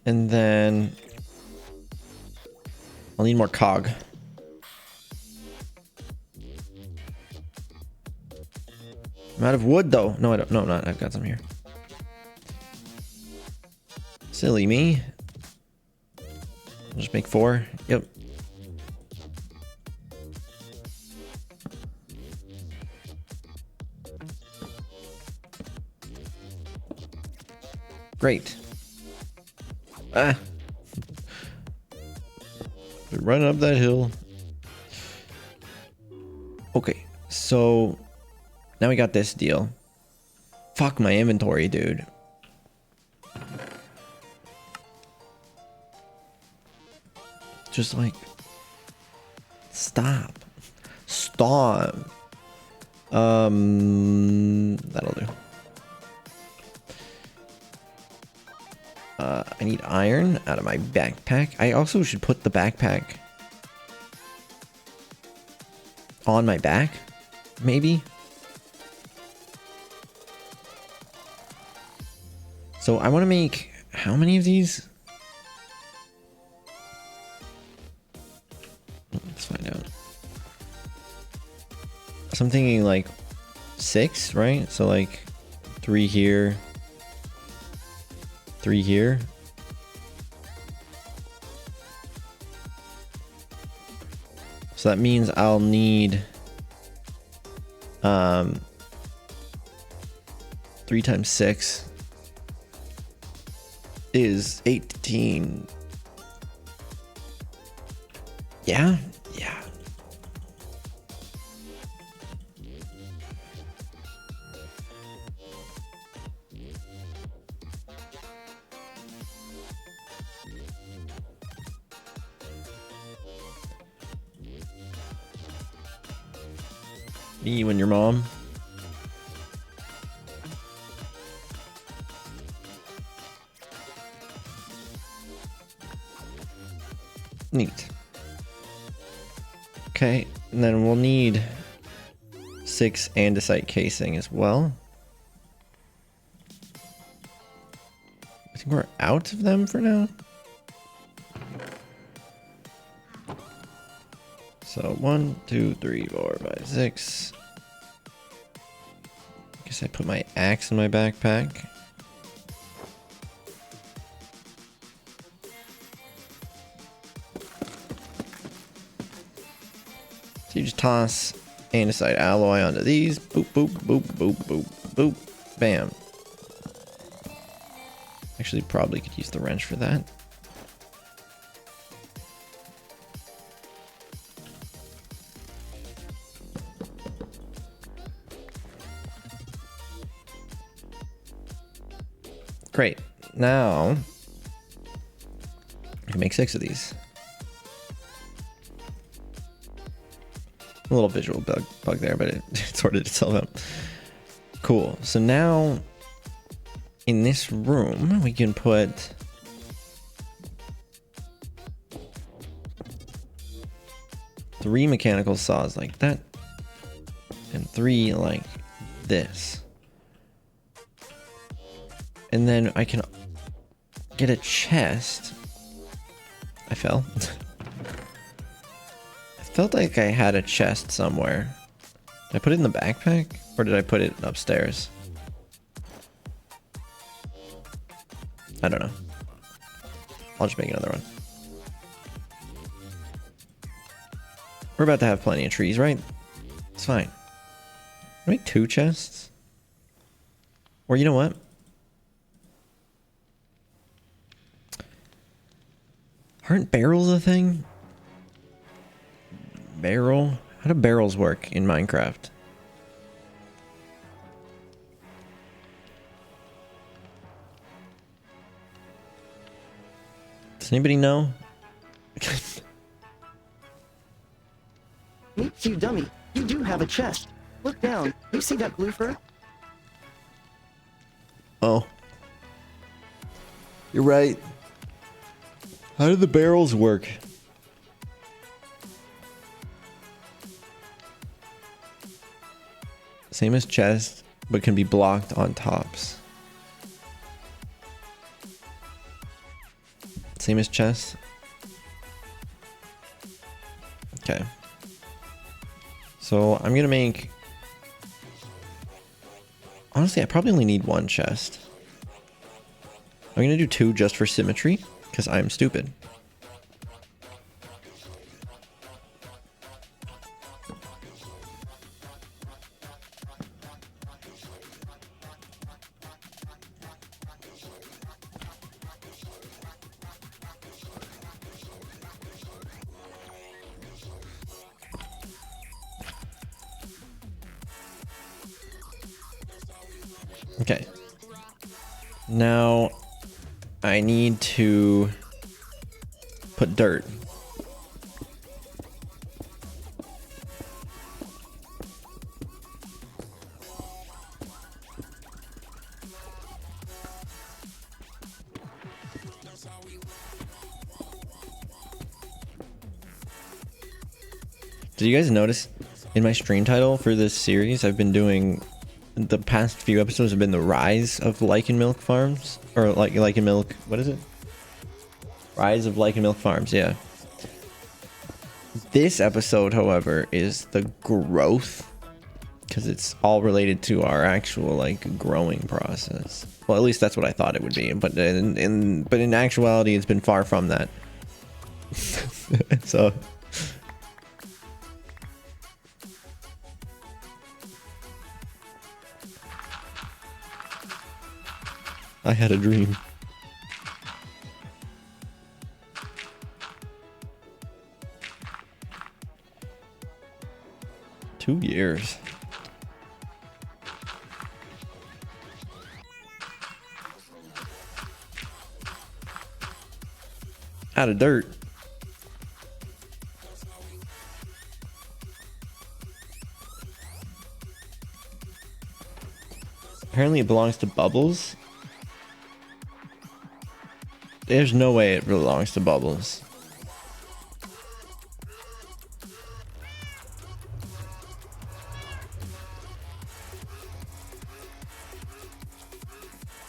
S1: And then... I'll need more cog. I'm out of wood though. No, I don't. No, I'm not. I've got some here. Silly me. I'll just make 4. Yep. Great. Ah. We're running up that hill. Okay, so now we got this deal. Fuck my inventory, dude. Just like stop. Stop. That'll do. I need iron out of my backpack. I also should put the backpack on my back, maybe. So I want to make how many of these? Let's find out. So I'm thinking like 6, right? So like 3 here, 3 here. So that means I'll need 3 times 6 is 18. Yeah, yeah. Me, you, and your mom. Neat. Okay, and then we'll need 6 andesite casing as well. I think we're out of them for now. So 1, 2, 3, 4, 5, 6. Guess I put my axe in my backpack. So you just toss andesite alloy onto these. Boop, boop, boop, boop, boop, boop. Bam. Actually, probably could use the wrench for that. Great. Now, I can make 6 of these. A little visual bug there, but it sorted itself out. Cool. So now, in this room, we can put three mechanical saws like that, and 3 like this. And then I can get a chest. I fell. I felt like I had a chest somewhere. Did I put it in the backpack? Or did I put it upstairs? I don't know. I'll just make another one. We're about to have plenty of trees, right? It's fine. Make 2 chests? Or you know what? Aren't barrels a thing? Barrel? How do barrels work in Minecraft? Does anybody know?
S2: Meet you, dummy. You do have a chest. Look down. You see that blue fur?
S1: Oh. You're right. How do the barrels work? Same as chest, but can be blocked on tops. Same as chest. Okay. So I'm gonna make... Honestly, I probably only need 1 chest. I'm gonna do 2 just for symmetry, because I'm stupid. Okay. Now I need to put dirt. Did you guys notice in my stream title for this series, I've been doing... The past few episodes have been the rise of lichen milk farms, or lichen milk. What is it? Rise of lichen milk farms. Yeah. This episode, however, is the growth, because it's all related to our actual like growing process. Well, at least that's what I thought it would be, but in actuality, it's been far from that. So. I had a dream. Two years. Out of dirt. Apparently it belongs to Bubbles. There's no way it belongs to Bubbles.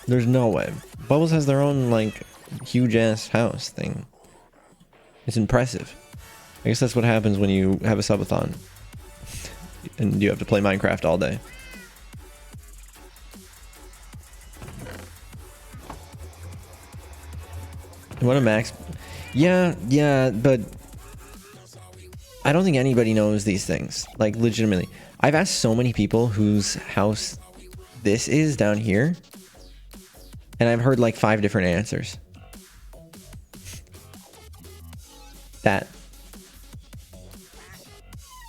S1: There's no way. Bubbles has their own, like, huge-ass house thing. It's impressive. I guess that's what happens when you have a subathon. And you have to play Minecraft all day. What a max... Yeah, but... I don't think anybody knows these things. Like, legitimately. I've asked so many people whose house this is down here. And I've heard like 5 different answers. That.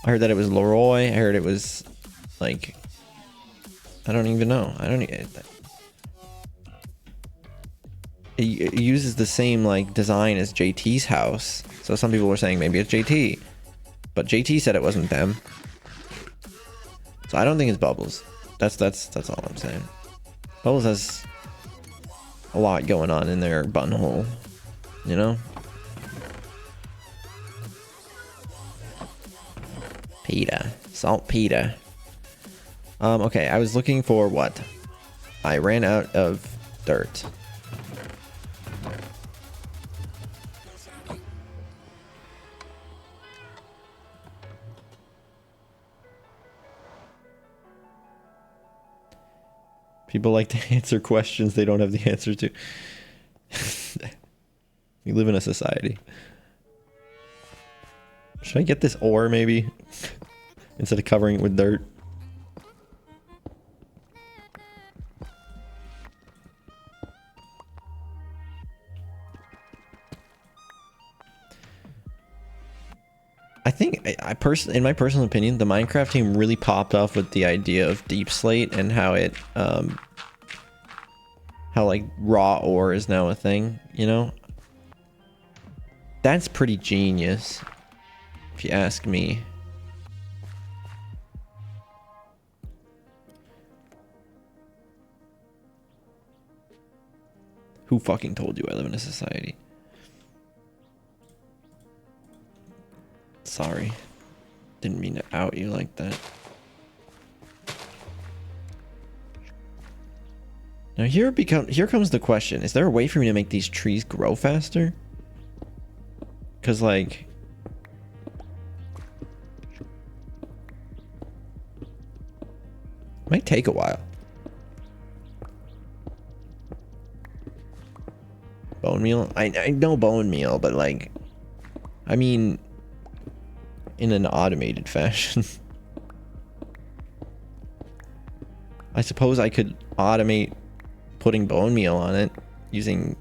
S1: I heard that it was Leroy. I heard it was like... I don't even know. I don't even... It uses the same like design as JT's house. So some people were saying maybe it's JT. But JT said it wasn't them. So I don't think it's Bubbles. That's all I'm saying. Bubbles has a lot going on in their buttonhole, you know? Pita. Salt pita. Okay, I was looking for what? I ran out of dirt. People like to answer questions they don't have the answer to. We live in a society. Should I get this ore maybe? Instead of covering it with dirt. I think, in my personal opinion, the Minecraft team really popped off with the idea of deep slate and how it, how like raw ore is now a thing, you know? That's pretty genius, if you ask me. Who fucking told you I live in a society? Sorry. Didn't mean to out you like that. Now here comes the question. Is there a way for me to make these trees grow faster? Cause like might take a while. Bone meal? I know bone meal, but like I mean in an automated fashion. I suppose I could automate putting bone meal on it using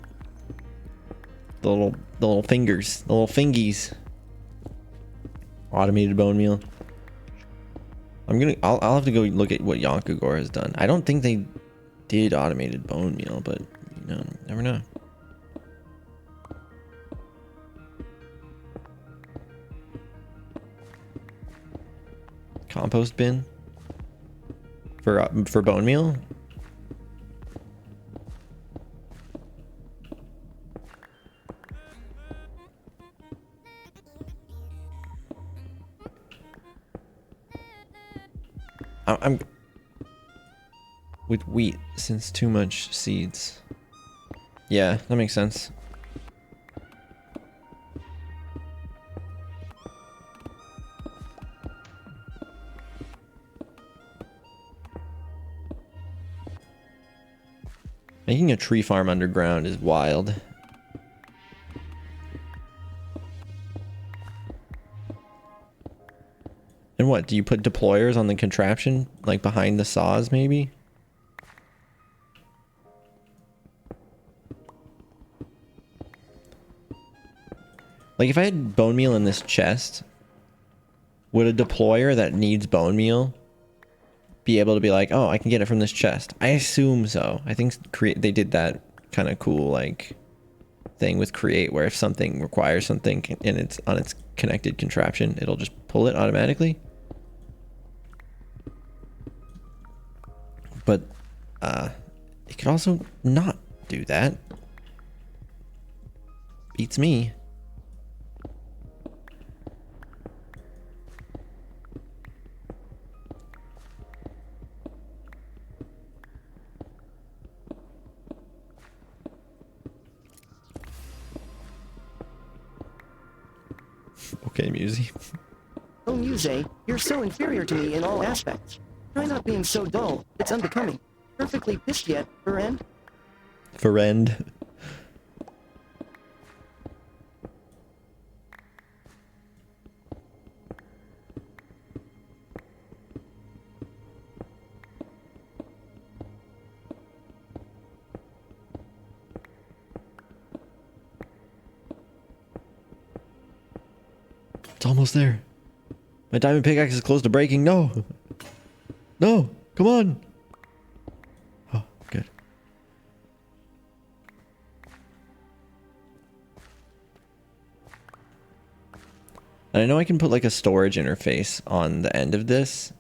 S1: the little fingers, the little fingies. Automated bone meal. I'll have to go look at what Yonkagore has done. I don't think they did automated bone meal, but you know, never know. Compost bin for bone meal. I'm with wheat since too much seeds. Yeah, that makes sense. Making a tree farm underground is wild. And what, do you put deployers on the contraption? Like behind the saws, maybe? Like if I had bone meal in this chest, would a deployer that needs bone meal be able to be like, oh, I can get it from this chest? I assume so. I think they did that kind of cool like thing with create, where if something requires something and it's on its connected contraption, it'll just pull it automatically. But it could also not do that. Beats me. Okay, Musey.
S2: Oh, Muse, you're so inferior to me in all aspects. Try not being so dull. It's unbecoming. Perfectly pissed yet, friend?
S1: Friend. It's almost there. My diamond pickaxe is close to breaking. No. No. Come on. Oh, good. And I know I can put like a storage interface on the end of this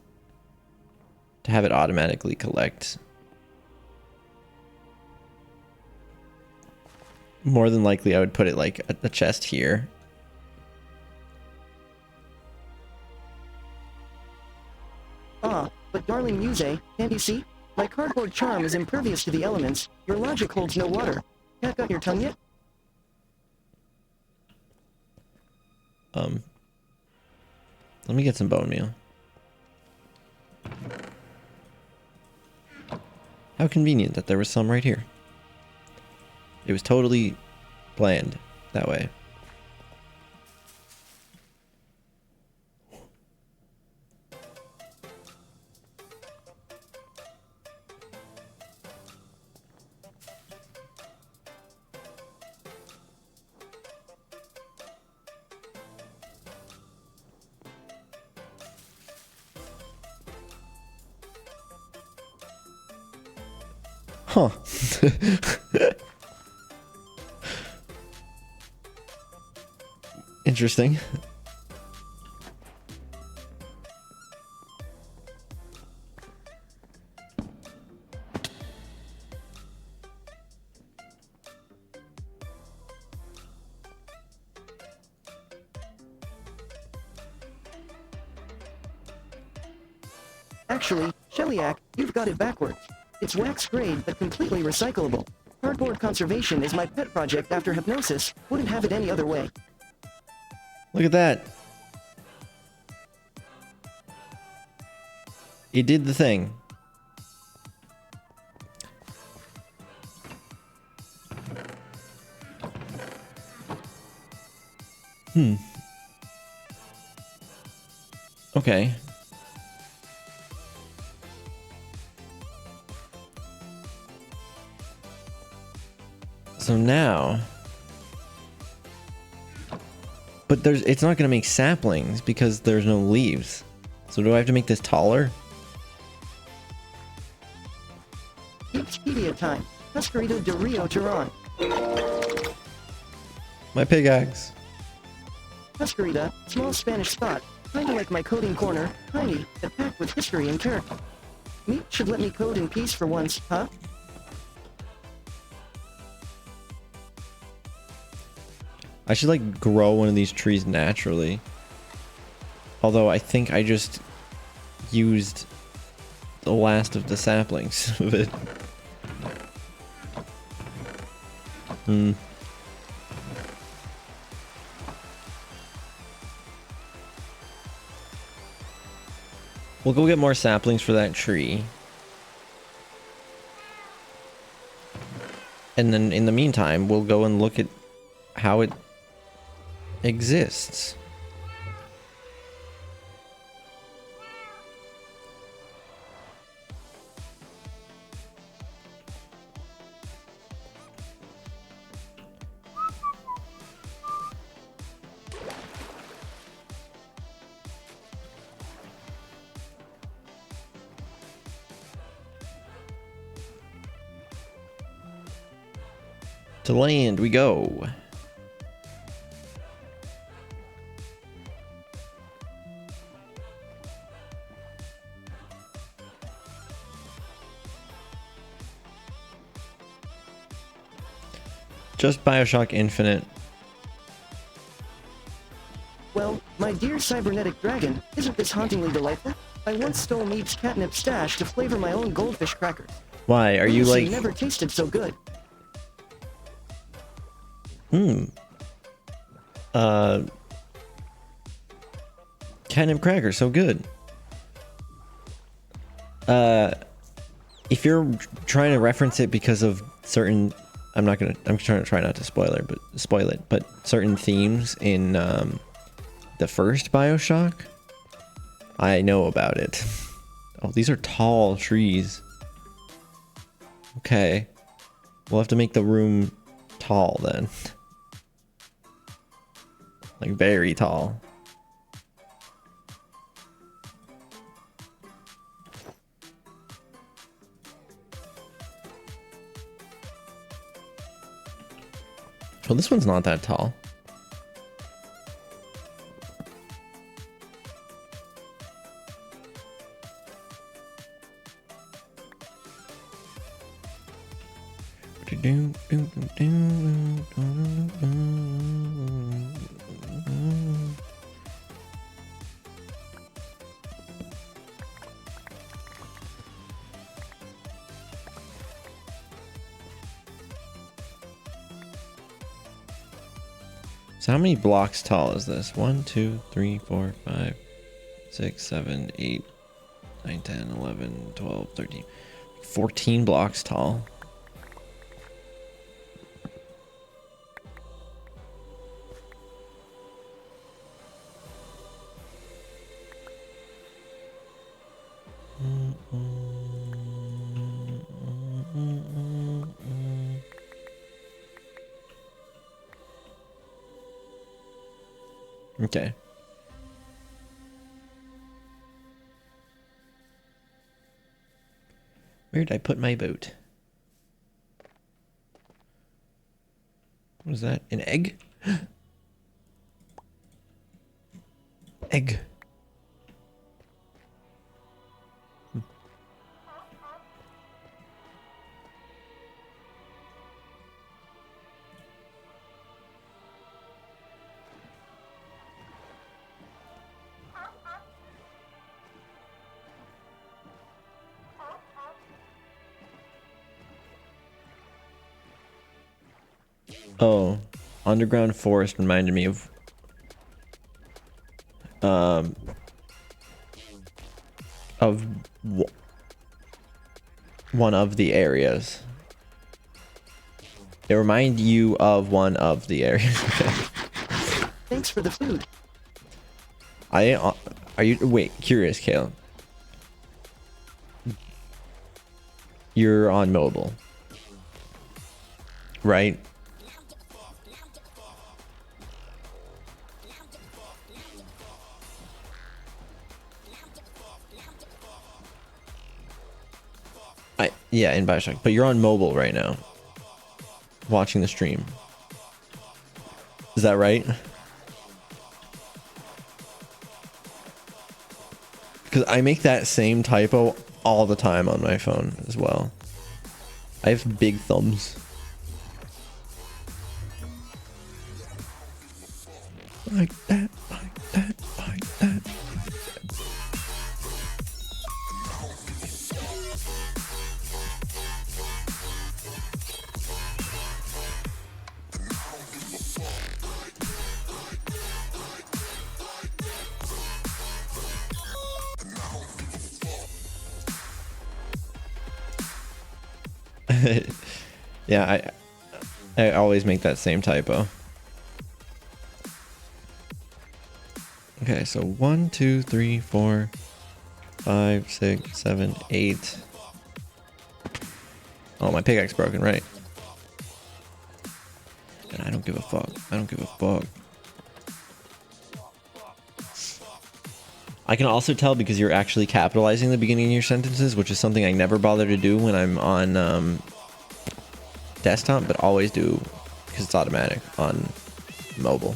S1: to have it automatically collect. More than likely I would put it like a chest here.
S2: Ah, but darling Muse, can't you see? My cardboard charm is impervious to the elements. Your logic holds no water. Cat got your tongue yet?
S1: Let me get some bone meal. How convenient that there was some right here. It was totally planned. that way. Huh. Interesting.
S2: Actually, Shellyak, you've got it backwards. It's wax grade, but completely recyclable. Cardboard conservation is my pet project after hypnosis. Wouldn't have it any other way.
S1: Look at that. It did the thing. Okay. So now, but it's not going to make saplings because there's no leaves. So do I have to make this taller?
S2: Expedia time. Cascarito de Rio Turon.
S1: My pickaxe.
S2: Cascarita, small Spanish spot. Kinda like my coding corner, tiny, but packed with history and character. Meat should let me code in peace for once, huh?
S1: I should like grow one of these trees naturally. Although I think I just used the last of the saplings of it. We'll go get more saplings for that tree. And then in the meantime, we'll go and look at how it exists. To land we go. Just Bioshock Infinite.
S2: Well, my dear cybernetic dragon, isn't this hauntingly delightful? I once stole Meep's catnip stash to flavor my own goldfish crackers.
S1: Why? Are you like...
S2: never tasted so good.
S1: Catnip cracker, so good. If you're trying to reference it because of certain... I'm trying to try not to spoil it, but certain themes in the first Bioshock, I know about it. Oh, these are tall trees. Okay. We'll have to make the room tall then. Like very tall. Well, this one's not that tall. So how many blocks tall is this? 1, 2, 3, 4, 5, 6, 7, 8, 9, 10, 11, 12, 13, 14 blocks tall. Okay. Where did I put my boat? What was that? An egg? Egg. Oh, underground forest reminded me of one of the areas. They remind you of one of the areas.
S2: Thanks for the food.
S1: Are you wait, curious, Kale? You're on mobile, right? Yeah, in Bioshock, but you're on mobile right now, watching the stream. Is that right? Because I make that same typo all the time on my phone as well. I have big thumbs. Like that, like that, like that. Yeah, I always make that same typo. Okay, so 1, 2, 3, 4, 5, 6, 7, 8. Oh, my pickaxe broken, right? And I don't give a fuck. I don't give a fuck. I can also tell because you're actually capitalizing the beginning of your sentences, which is something I never bother to do when I'm on desktop, but always do because it's automatic on mobile.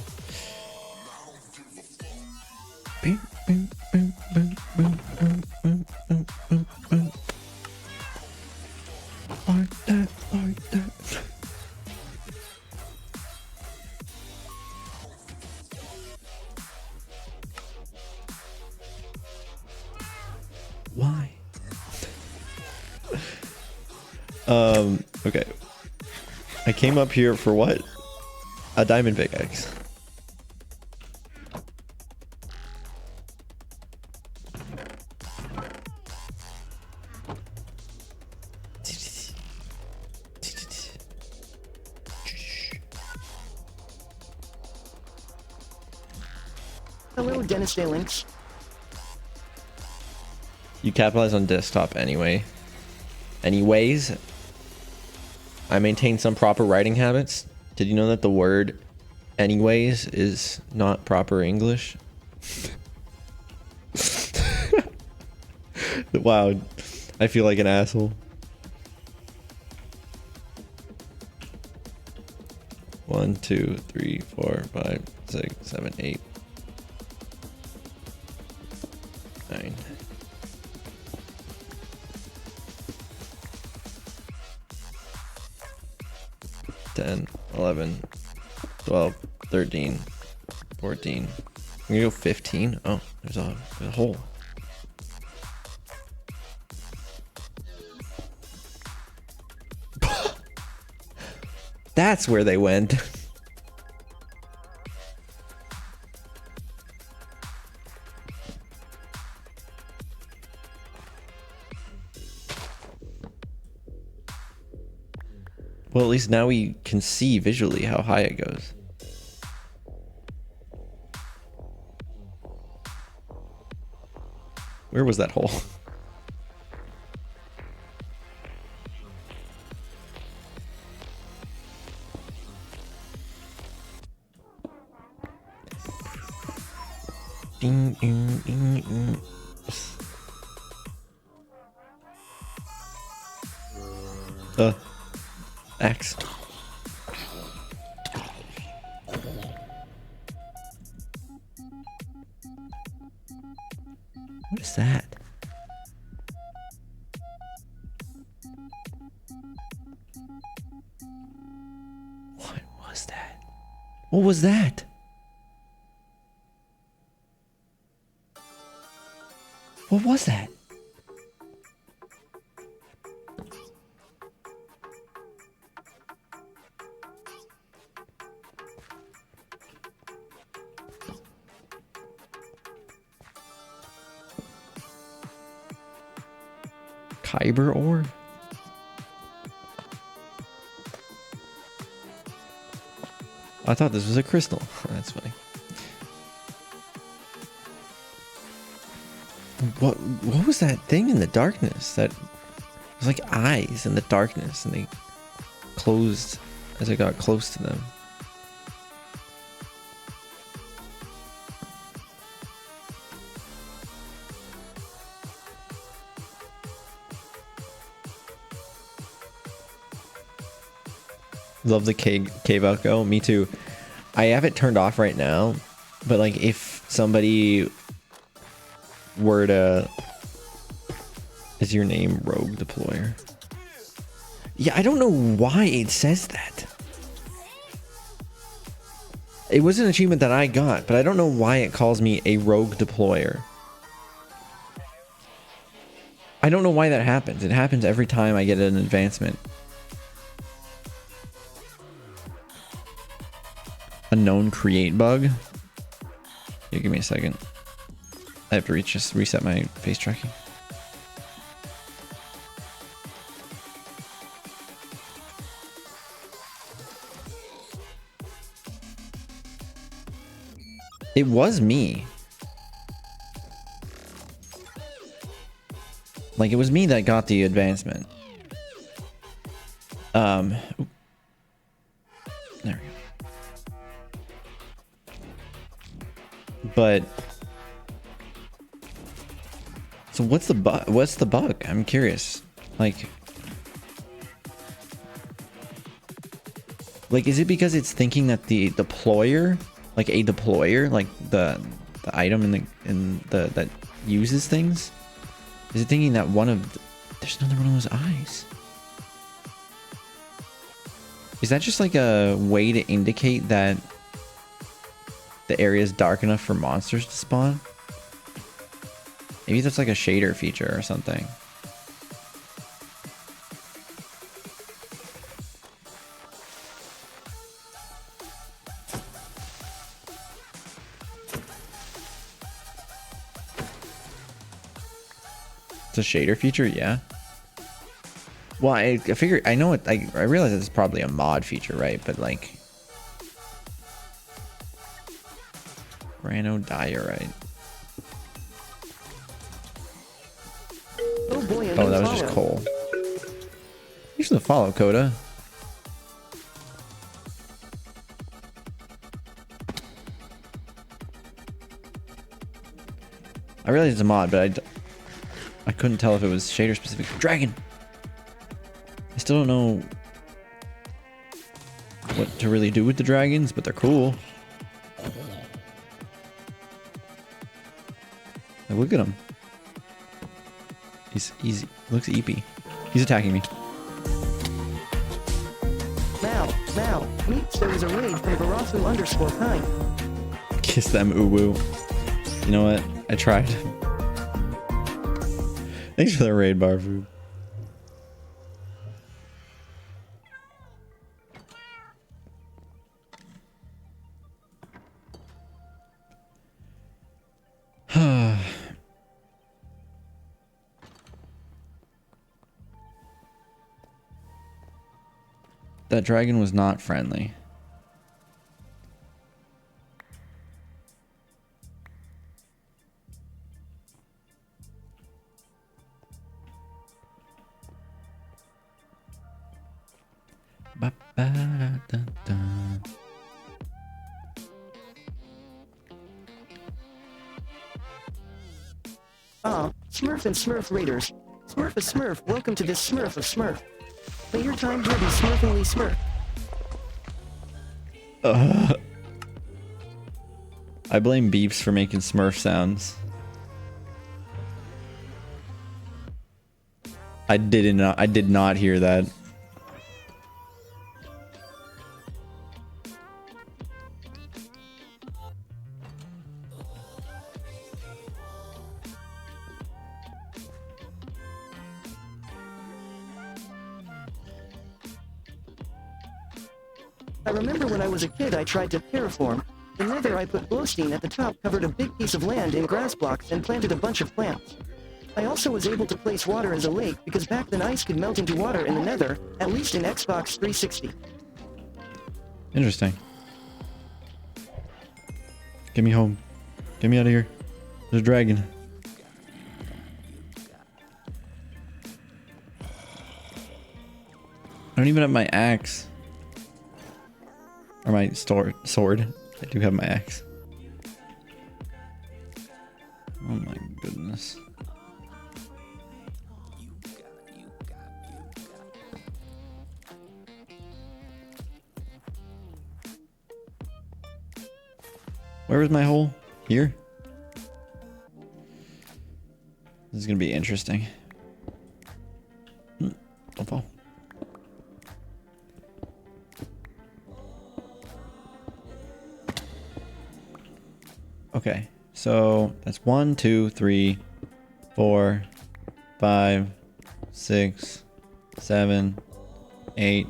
S1: Like that, like that. Why? Okay. I came up here for what? A diamond pickaxe.
S2: Hello, Dennis Day Links.
S1: You capitalize on desktop anyway. Anyways, I maintain some proper writing habits. Did you know that the word anyways is not proper English? Wow, I feel like an asshole. 1, 2, 3, 4, 5, 6, 7, 8, 9. Ten, 11, 12, 13, 14. I'm gonna go 15. Oh, there's a hole. That's where they went. Well, at least now we can see visually how high it goes. Where was that hole? X. What is that? What was that? What was that? What was that? Kyber ore? I thought this was a crystal. That's funny. What was that thing in the darkness? That was like eyes in the darkness, and they closed as I got close to them. Love the cave outgo. Me too. I have it turned off right now, but like if somebody were to... Is your name Rogue Deployer? Yeah, I don't know why it says that. It was an achievement that I got, but I don't know why it calls me a Rogue Deployer. I don't know why that happens. It happens every time I get an advancement. Unknown create bug. Here, give me a second. I have to just reset my face tracking. It was me. Like, it was me that got the advancement. There we go. But so what's the bug? What's the bug? I'm curious. Like is it because it's thinking that the deployer, like a deployer, like the item in the that uses things, is it thinking that there's another one of those eyes? Is that just like a way to indicate that the area is dark enough for monsters to spawn? Maybe that's like a shader feature or something. It's a shader feature, yeah. Well, I figure I know it. I realize it's probably a mod feature, right? But like, granodiorite.
S2: Oh boy,
S1: Oh, that was just coal. Thanks for the follow, Coda. I realize it's a mod, but I couldn't tell if it was shader specific. Dragon! I still don't know what to really do with the dragons, but they're cool. Like, look at him. He's looks eepy. He's attacking me.
S2: Now, Meeps, there was a raid from Varasu_kind.
S1: Kiss them, uwu. You know what? I tried. Thanks for the raid, Barfu. That dragon was not friendly. Ba -ba -da -da -da.
S2: Smurf and Smurf Raiders. Smurf is Smurf, welcome to this Smurf of Smurf. May your time here be smurfingly Smurf.
S1: I blame Beeps for making Smurf sounds. I did not hear that.
S2: I remember when I was a kid I tried to terraform. In Nether I put glowstone at the top, covered a big piece of land in grass blocks, and planted a bunch of plants. I also was able to place water as a lake because back then ice could melt into water in the Nether, at least in Xbox 360.
S1: Interesting. Get me home. Get me out of here. There's a dragon. I don't even have my axe. Or my sword. I do have my axe. Oh my goodness. Where was my hole? Here? This is gonna be interesting. Don't fall. Okay, so that's 1, 2, 3, 4, 5, 6, 7, 8,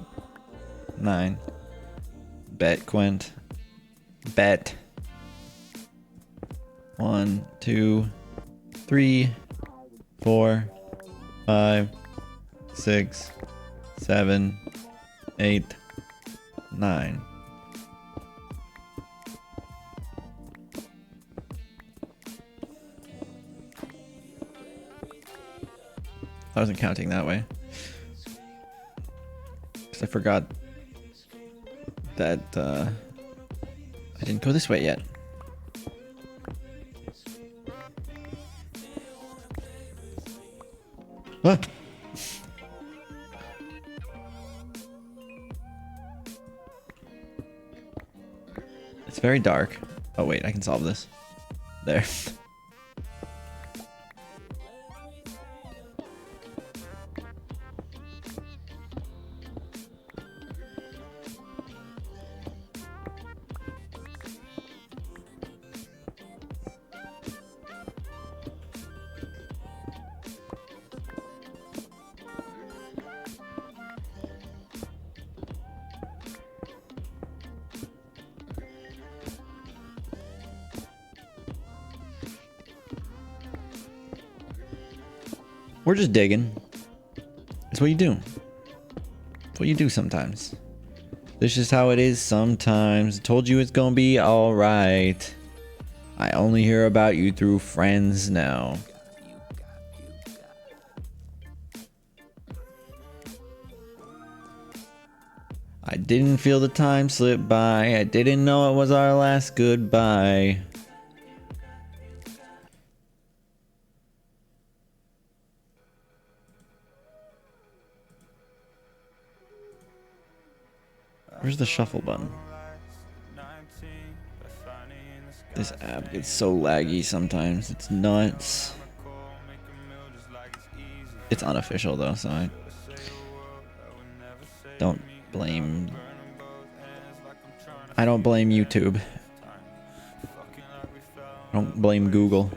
S1: 9. Bet, Quint. Bet. 1, 2, 3, 4, 5, 6, 7, 8, 9. I wasn't counting that way. Because I forgot that I didn't go this way yet. Ah! It's very dark. Oh wait, I can solve this. There. We're just digging. It's what you do. It's what you do sometimes. This is how it is sometimes. I told you it's gonna be alright. I only hear about you through friends now. I didn't feel the time slip by. I didn't know it was our last goodbye. Where's the shuffle button? This app gets so laggy sometimes. It's nuts. It's unofficial though, so I don't blame YouTube. I don't blame Google.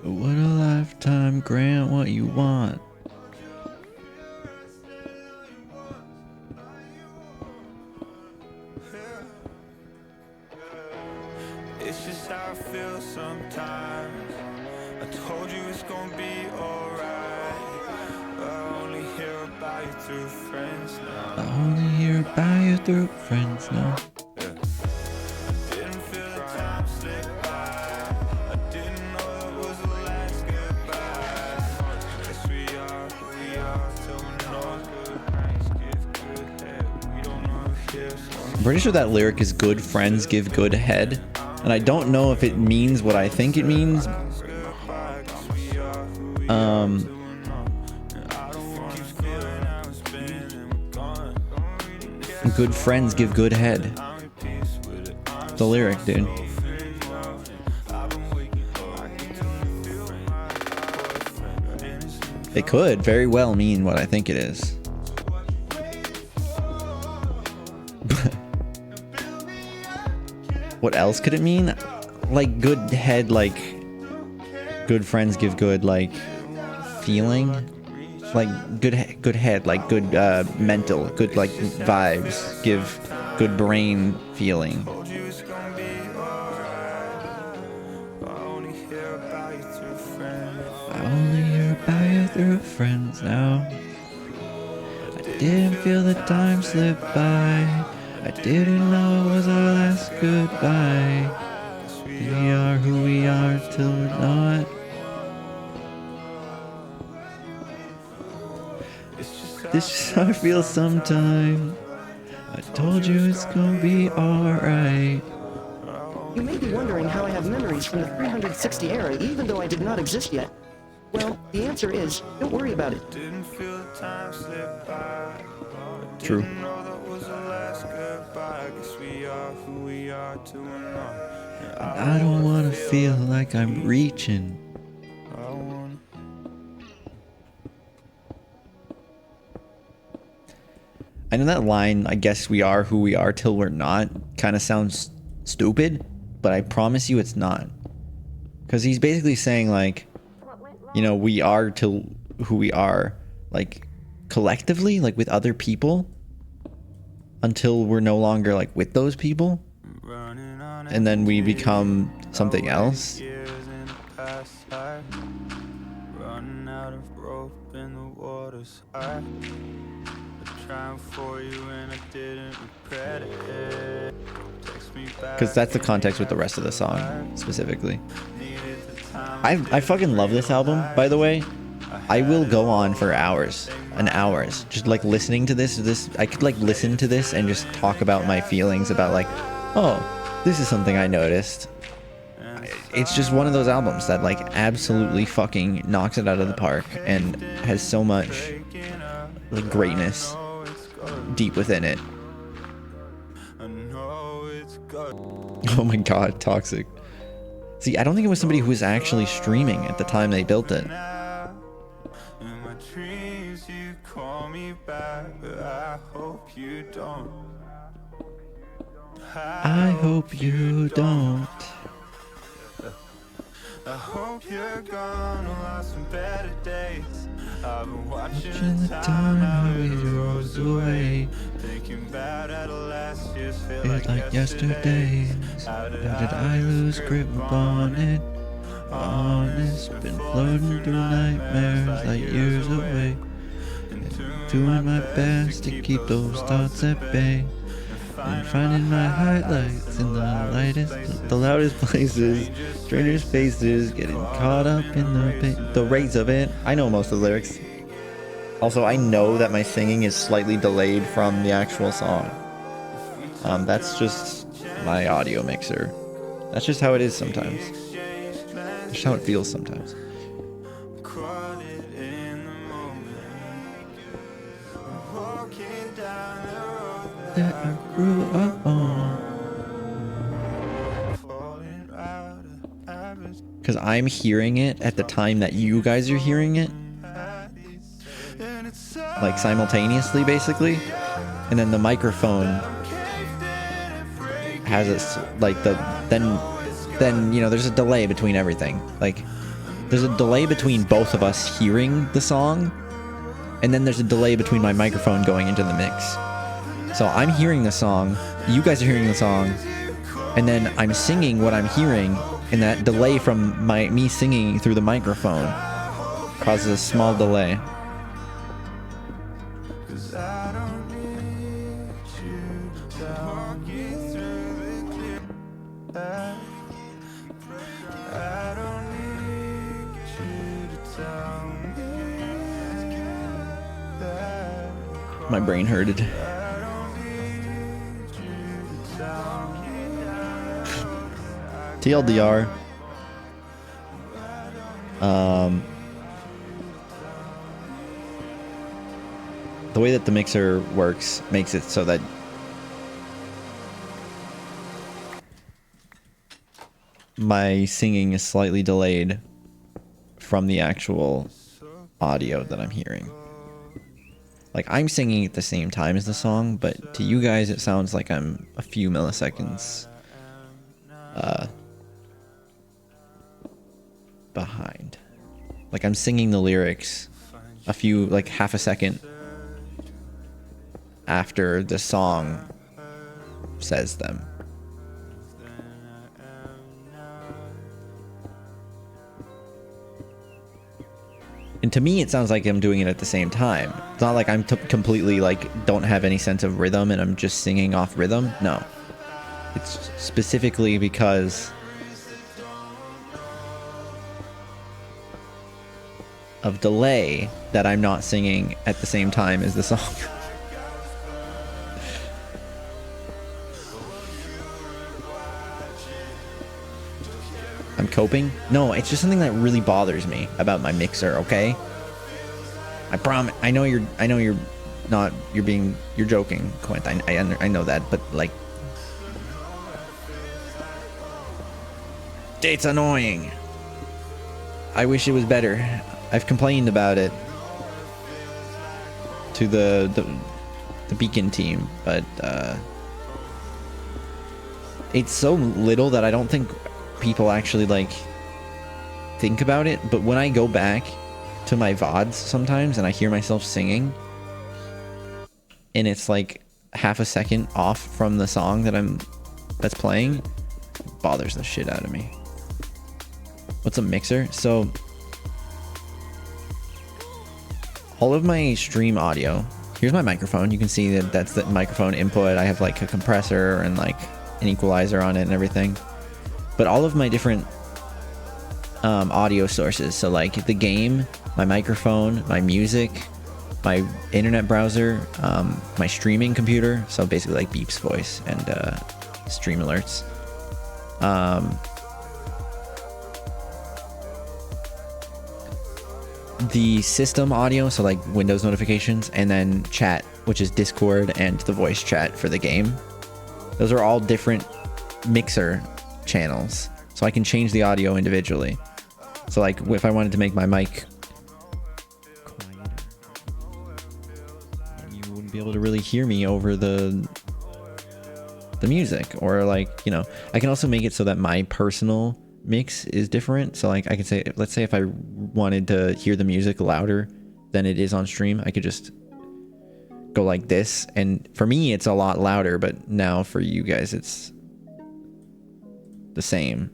S1: What a lifetime, grant what you want.
S12: It's just how I feel sometimes. I told you it's gonna be alright. I only hear about you through friends now.
S1: I only hear about you through friends now. I'm pretty sure that lyric is good friends give good head. And I don't know if it means what I think it means. Good friends give good head. The lyric, dude. It could very well mean what I think it is. What else could it mean? Like good head, like good friends give good, like feeling, like good head, like good mental, good like vibes, give good brain feeling. I only hear about you through friends now. I didn't feel the time slip by. I didn't know it was our last goodbye. We are who we are till we're not. This is how I feel sometime. I told you it's gonna be alright.
S2: You may be wondering how I have memories from the 360 era even though I did not exist yet. Well, the answer is, don't worry about it.
S1: True. I don't want to feel like I'm reaching. I know that line, I guess we are who we are till we're not, kind of sounds stupid, but I promise you it's not. Because he's basically saying like, you know, we are till who we are, like collectively, like with other people, until we're no longer like with those people. And then we become something else. Because that's the context with the rest of the song, specifically. I fucking love this album, by the way. I will go on for hours and hours just like listening to this. I could like listen to this and just talk about my feelings about like, oh, this is something I noticed. It's just one of those albums that like absolutely fucking knocks it out of the park and has so much like greatness deep within it. Oh my god, toxic. See, I don't think it was somebody who was actually streaming at the time they built it. I hope you don't. I hope you're gone, lost some better days. I've been watching the time how it rolls away. Thinking about how the last years feel like yesterday. How did I lose grip on it? Honest, been floating through nightmares like years away. Doing my best to keep those thoughts at bay. And finding my highlights in the loudest places, strangers' faces, getting caught up in the rays of it. I know most of the lyrics. Also, I know that my singing is slightly delayed from the actual song. That's just my audio mixer. That's just how it is sometimes. That's just how it feels sometimes. That I grew up on. Because I'm hearing it at the time that you guys are hearing it. Like simultaneously, basically. And then the microphone has this, like then, you know, there's a delay between everything. Like, there's a delay between both of us hearing the song. And then there's a delay between my microphone going into the mix. So I'm hearing the song, you guys are hearing the song, and then I'm singing what I'm hearing, and that delay from me singing through the microphone causes a small delay. My brain hurted. TLDR. The way that the mixer works makes it so that my singing is slightly delayed from the actual audio that I'm hearing. Like, I'm singing at the same time as the song, but to you guys it sounds like I'm a few milliseconds behind. Like, I'm singing the lyrics a few, like half a second after the song says them. And to me, it sounds like I'm doing it at the same time. It's not like I'm completely, like, don't have any sense of rhythm and I'm just singing off rhythm. No. It's specifically because of delay that I'm not singing at the same time as the song. I'm coping? No, it's just something that really bothers me about my mixer, okay? I promise. I know you're not, you're joking, Quint. I know that, but like, it's annoying. I wish it was better. I've complained about it to the Beacon team, but it's so little that I don't think people actually like think about it. But when I go back to my VODs sometimes and I hear myself singing and it's like half a second off from the song that's playing, it bothers the shit out of me. What's a mixer? So all of my stream audio, here's my microphone. You can see that that's the microphone input. I have like a compressor and like an equalizer on it and everything. But all of my different audio sources, so like the game, my microphone, my music, my internet browser, my streaming computer, so basically like Beep's voice and stream alerts. The system audio, so like Windows notifications, and then chat, which is Discord and the voice chat for the game. Those are all different mixer channels, so I can change the audio individually. So like if I wanted to make my mic quieter, you wouldn't be able to really hear me over the music, or like, you know, I can also make it so that my personal mix is different. So like I could say, let's say if I wanted to hear the music louder than it is on stream, I could just go like this, and for me it's a lot louder, but now for you guys it's the same.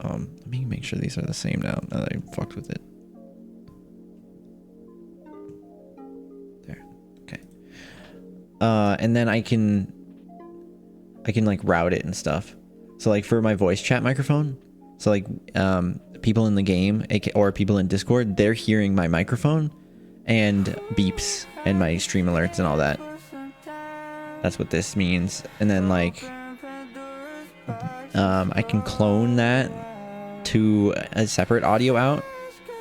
S1: Let me make sure these are the same now that I fucked with it. There. Okay. And then I can like route it and stuff. So like for my voice chat microphone, so like people in the game or people in Discord, they're hearing my microphone and beeps and my stream alerts and all that. That's what this means. And then like I can clone that to a separate audio out,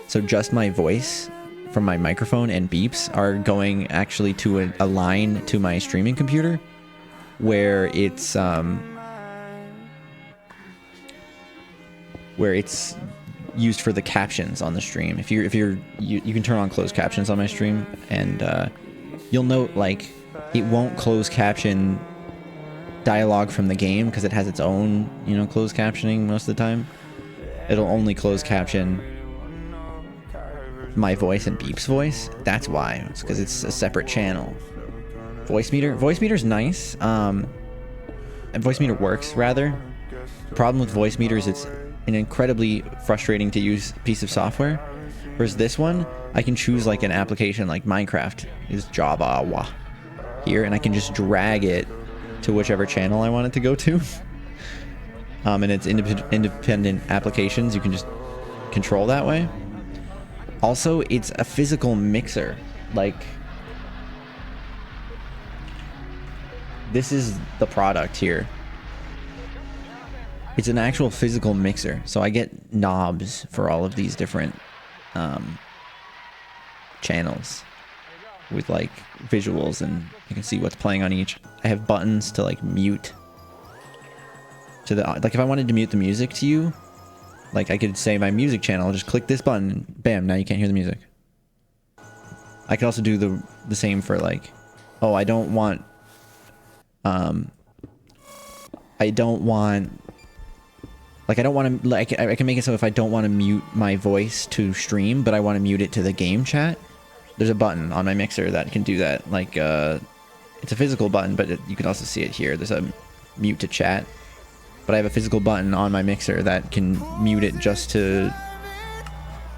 S1: so just my voice from my microphone and beeps are going actually to a line to my streaming computer, where it's used for the captions on the stream. If you can turn on closed captions on my stream, and you'll note like it won't close caption dialogue from the game because it has its own, you know, closed captioning most of the time. It'll only close caption my voice and Beep's voice. That's why. It's because it's a separate channel. Voice meter's nice. And voice meter works, rather. The problem with voice meters, it's an incredibly frustrating to use piece of software. Whereas this one, I can choose like an application like Minecraft is Java here, and I can just drag it to whichever channel I want it to go to. And it's independent applications. You can just control that way. Also, it's a physical mixer. Like, this is the product here. It's an actual physical mixer. So I get knobs for all of these different channels with like visuals, and you can see what's playing on each. I have buttons to like mute to the, like if I wanted to mute the music to you, like I could say my music channel, just click this button, and bam, now you can't hear the music. I could also do the same for like, oh, I don't want to, like, I can make it so if I don't want to mute my voice to stream, but I want to mute it to the game chat, there's a button on my mixer that can do that. Like, it's a physical button, but you can also see it here. There's a mute to chat, but I have a physical button on my mixer that can mute it just to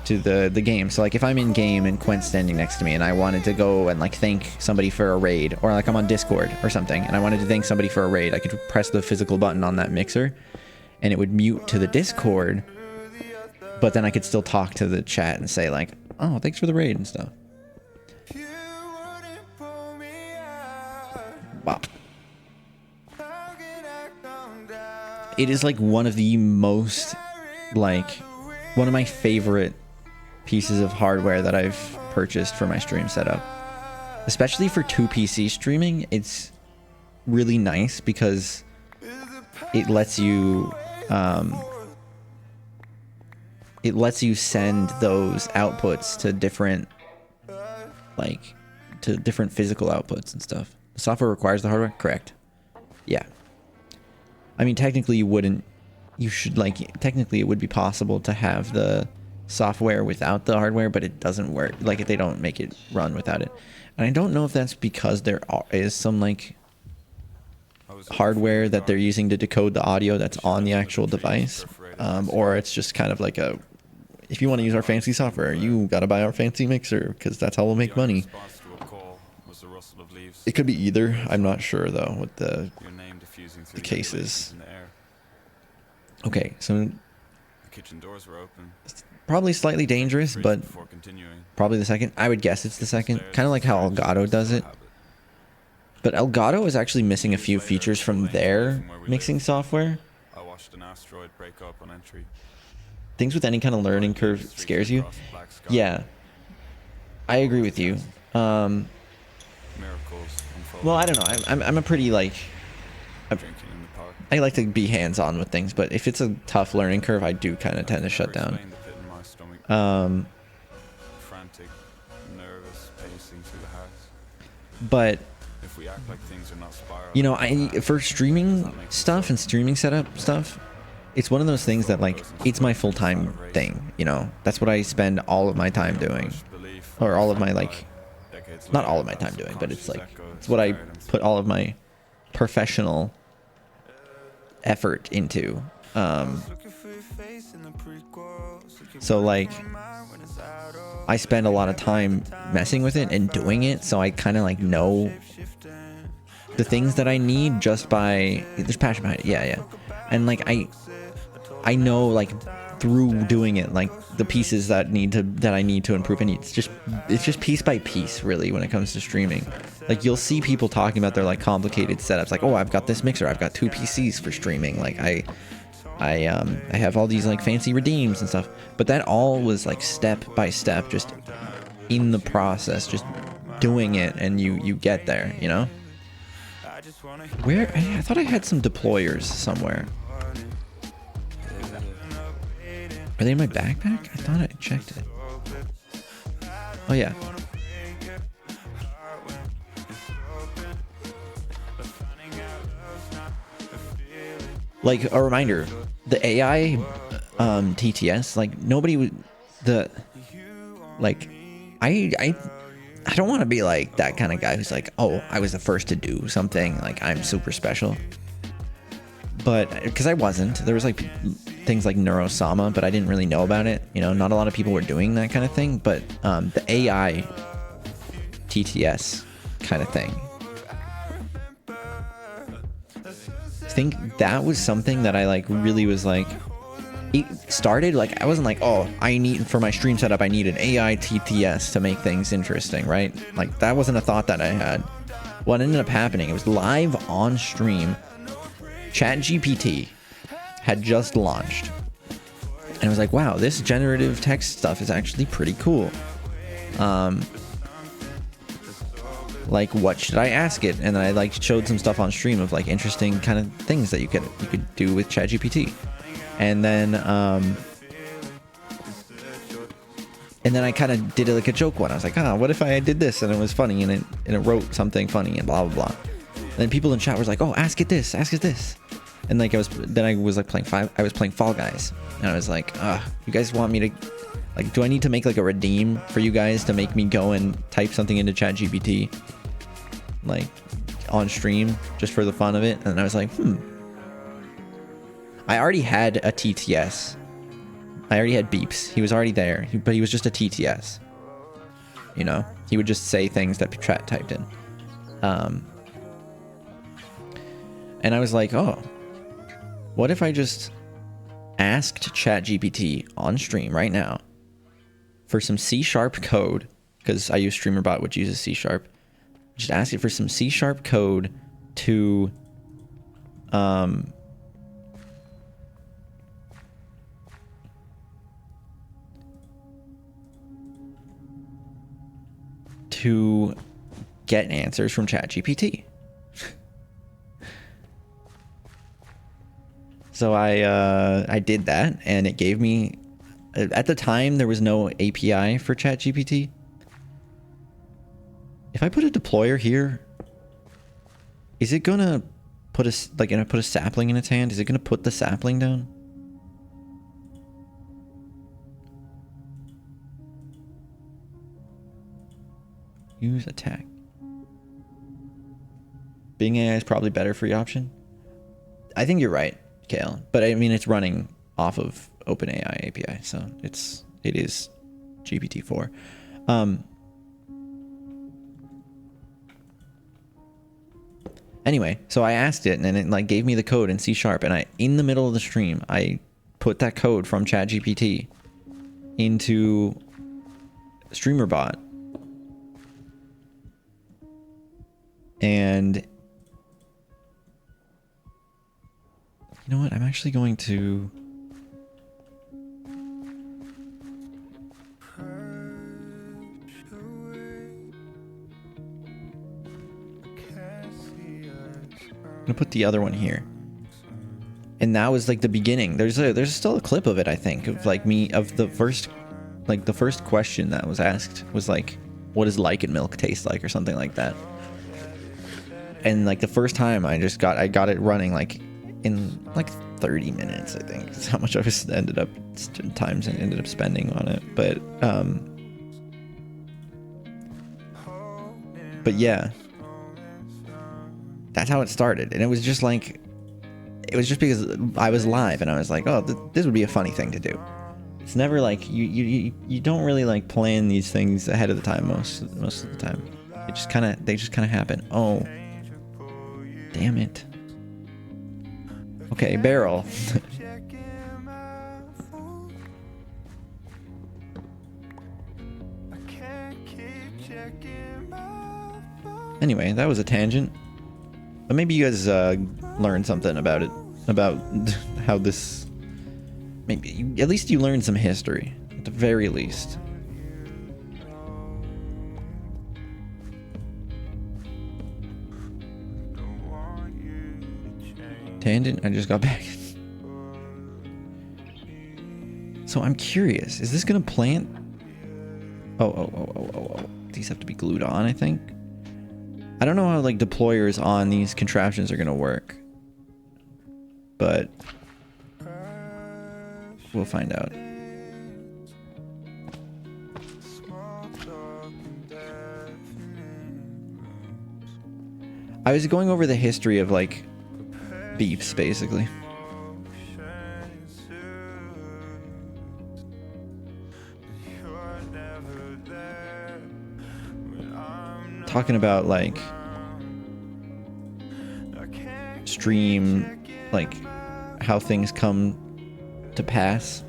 S1: the game. So like if I'm in game and Quent's standing next to me and I wanted to go and like thank somebody for a raid, or like I'm on Discord or something and I wanted to thank somebody for a raid, I could press the physical button on that mixer and it would mute to the Discord, but then I could still talk to the chat and say like, oh, thanks for the raid and stuff. Wow. It is like one of the most, like, one of my favorite pieces of hardware that I've purchased for my stream setup. Especially for 2 PC streaming, it's really nice because it lets you send those outputs to different, like, to different physical outputs and stuff. The software requires the hardware? Correct. Yeah. I mean, technically you wouldn't, you should, like, technically it would be possible to have the software without the hardware, but it doesn't work. Like, they don't make it run without it. And I don't know if that's because there is some, like, hardware that they're using to decode the audio that's on the actual device, or it's just kind of like a, if you want to use our fancy software, you gotta buy our fancy mixer because that's how we'll make money. It could be either. I'm not sure though what the case is. Okay, so the kitchen doors were open. Probably slightly dangerous, but probably the second. I would guess it's the second. Kind of like how Elgato does it. But Elgato is actually missing a few features from their mixing software.
S12: I watched an asteroid break up on entry.
S1: Things with any kind of learning curve scares you. Yeah, I agree with you. Well, I don't know. I'm a pretty like. I like to be hands-on with things, but if it's a tough learning curve, I do kind of tend to shut down.
S12: Frantic, nervous, pacing through the house.
S1: But
S12: if we act like things are not spiraling,
S1: you know, for streaming stuff and streaming setup stuff, it's one of those things that like it's my full-time thing. You know, that's what I spend all of my time doing, or all of my like, not all of my time doing, but it's like it's what I put all of my professional effort into. So like I spend a lot of time messing with it and doing it, so I kind of like know the things that I need just by, there's passion behind it. Yeah. And like I know like through doing it, like the pieces that I need to improve, and it's just piece by piece really when it comes to streaming. Like you'll see people talking about their like complicated setups, like, oh, I've got this mixer, I've got 2 PCs for streaming, like I have all these like fancy redeems and stuff, but that all was like step by step, just in the process, just doing it, and you get there, you know. Where I thought I had some deployers somewhere. Are they in my backpack? I thought I checked it. Oh yeah. Like a reminder, the AI TTS, like nobody would, I don't want to be like that kind of guy who's like, oh, I was the first to do something, like I'm super special. But because I wasn't, there was like things like Neurosama, but I didn't really know about it. You know, not a lot of people were doing that kind of thing. But the AI TTS kind of thing, I think that was something that I like really was like, it started like, I wasn't like, oh, I need for my stream setup, I need an AI TTS to make things interesting, right? Like that wasn't a thought that I had. what ended up happening, it was live on stream. ChatGPT had just launched. And I was like, wow, this generative text stuff is actually pretty cool. Like, what should I ask it? And then I like showed some stuff on stream of like interesting kind of things that you could do with ChatGPT. And then I kind of did it like a joke one. I was like, what if I did this and it was funny and it wrote something funny and blah blah blah. And then people in chat was like, oh, ask it this. And like I was playing Fall Guys, and I was like, you guys want me to, like, do I need to make like a redeem for you guys to make me go and type something into ChatGPT, like on stream just for the fun of it? And I was like, I already had a TTS. I already had beeps. He was already there, but he was just a TTS. You know, he would just say things that chat typed in. And I was like, oh, what if I just asked ChatGPT on stream right now for some C# code, because I use StreamerBot, which uses C#. Just ask it for some C# code to get answers from ChatGPT. So I did that, and it gave me, at the time there was no API for ChatGPT. If I put a deployer here, is it gonna put a sapling in its hand? Is it gonna put the sapling down? Use attack. Being AI is probably better free option. I think you're right, Kale. But I mean, it's running off of OpenAI API, so it is GPT-4. Anyway, so I asked it, and it like gave me the code in C#, and in the middle of the stream, I put that code from ChatGPT into StreamerBot. And you know what? I'm actually going to put the other one here. And that was like the beginning. There's still a clip of it, I think, of like me, of the first question that was asked was like, what does lichen milk taste like, or something like that. And like the first time I got it running like in like 30 minutes, I think. That's how much I ended up spending on it. But yeah, that's how it started. And it was just because I was live and I was like, oh, this would be a funny thing to do. It's never like you don't really like plan these things ahead of the time most of the time. They just kind of happen. Oh, damn it. Okay, barrel. Anyway, that was a tangent. But maybe you guys learned something about it, about how this. Maybe at least you learned some history, at the very least. Tangent, I just got back. So I'm curious, is this gonna plant? Oh. These have to be glued on, I think. I don't know how like deployers on these contraptions are gonna work, but we'll find out. I was going over the history of like beeps, basically. Talking about like stream, like how things come to pass.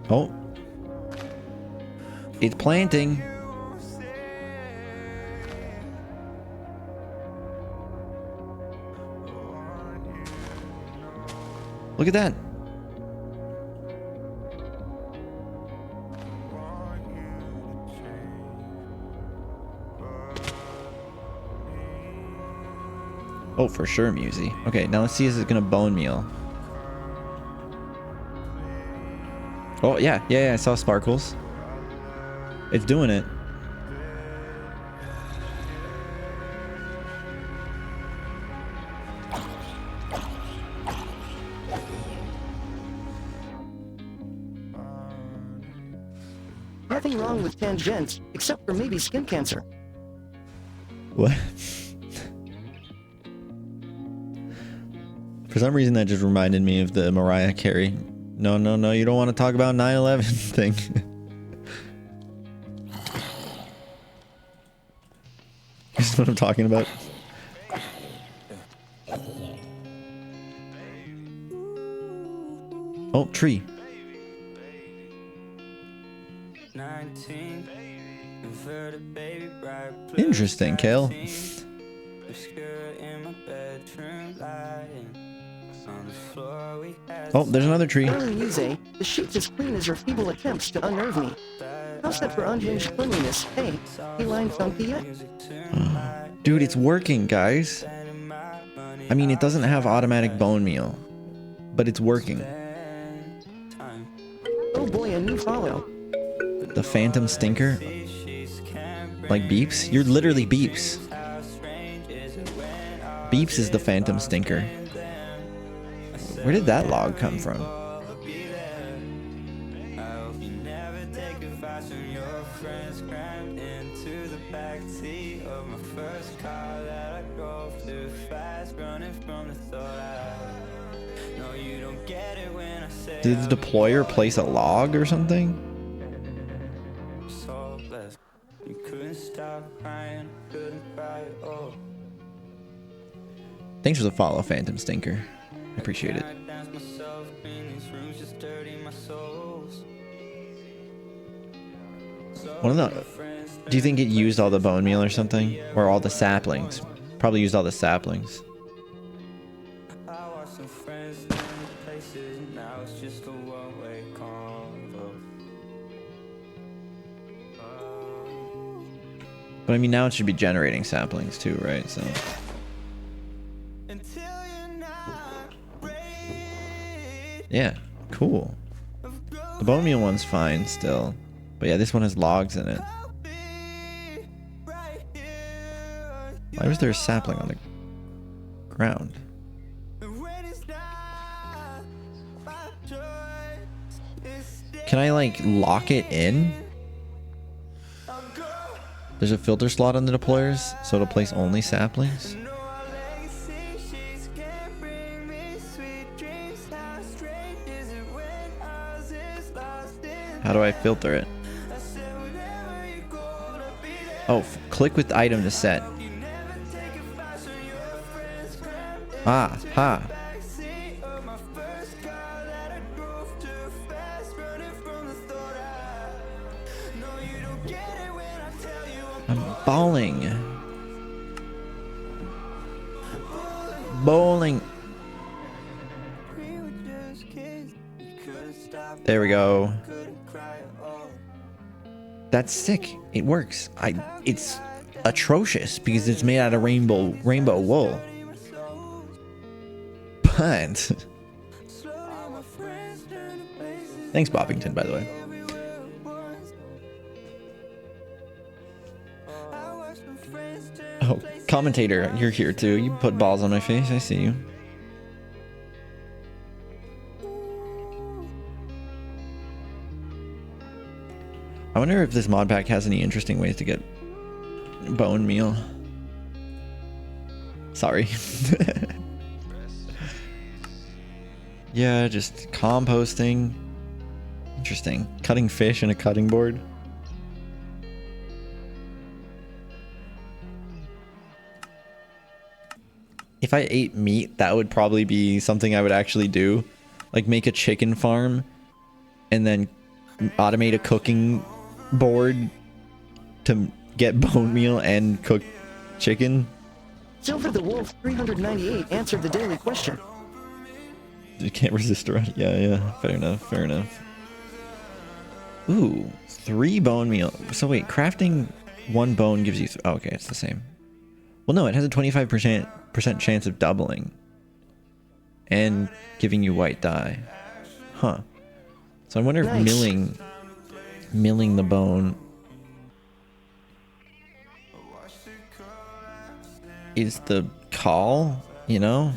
S1: Oh. It's planting. Look at that. Oh, for sure, Musey. Okay, now let's see if it's gonna bone meal. Oh, yeah, I saw sparkles. It's doing it.
S2: Nothing wrong with tangents, except for maybe skin cancer.
S1: What? For some reason, that just reminded me of the Mariah Carey. No, you don't want to talk about 9/11 thing. This is what I'm talking about. Oh, tree.
S12: 19, inverted baby bride,
S1: Interesting, Kale.
S12: obscure in my bedroom lighting. On the floor we had
S1: Oh, there's another tree.
S2: Darling Yuze, the sheet's as clean as your feeble attempts to unnerve me. How's that for unhinged cleanliness? Hey, feline funky yet?
S1: Dude, it's working, guys. I mean, it doesn't have automatic bone meal, but it's working.
S2: Oh boy, a new follow.
S1: The phantom stinker? Like Beeps? You're literally Beeps. Beeps is the phantom stinker. Where did that log come from? Did the deployer place a log or something? Thanks for the follow, Phantom Stinker. I appreciate it. One of the, do you think it used all the bone meal or something? Or all the saplings? Probably used all the saplings. But I mean, now it should be generating saplings too, right? So. Yeah, cool. The bone meal one's fine still. But yeah, this one has logs in it. Why was there a sapling on the ground? Can I like lock it in? There's a filter slot on the deployers, so it'll place only saplings. How do I filter it? Oh, click with item to set. Ah, ha. I'm balling. Bowling. There we go. That's sick. It works. It's atrocious because it's made out of rainbow wool. But thanks, Boppington, by the way. Oh, commentator, you're here too. You put balls on my face. I see you. I wonder if this mod pack has any interesting ways to get bone meal. Sorry. Yeah, just composting. Interesting. Cutting fish in a cutting board. If I ate meat, that would probably be something I would actually do. Like make a chicken farm and then automate a cooking bored to get bone meal and cook chicken?
S2: Silver the Wolf 398 answered the daily question.
S1: You can't resist around. Yeah. Fair enough. Fair enough. Ooh, 3 bone meal. So wait, crafting 1 bone gives you. Oh, okay, it's the same. Well, no, it has a 25% chance of doubling and giving you white dye. Huh. So I wonder if milling the bone is the call, you know?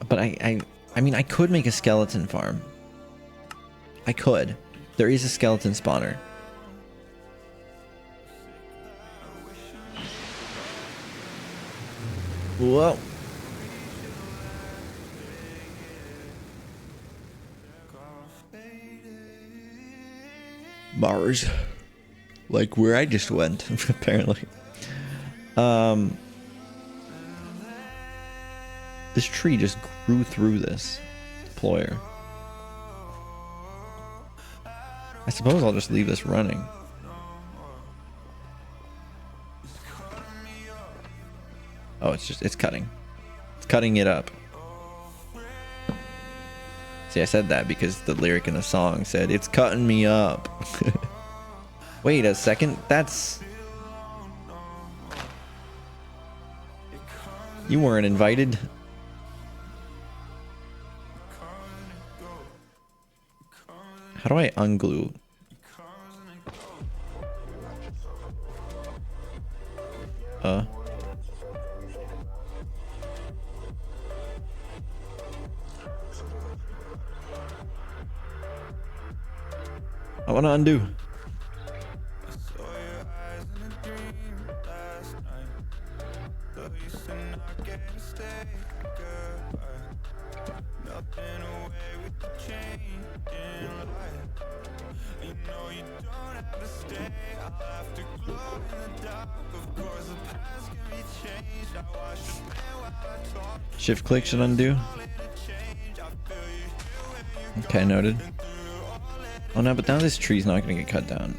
S1: But I mean, I could make a skeleton farm. I could. There is a skeleton spawner. Whoa. Mars. Like where I just went, apparently. This tree just grew through this deployer. I suppose I'll just leave this running. Oh, it's cutting. It's cutting it up. See, I said that because the lyric in the song said, "It's cutting me up." Wait a second, that's... You weren't invited. How do I unglue? I want to undo. Shift click should undo. Okay, noted. Oh no, but now this tree's not gonna get cut down.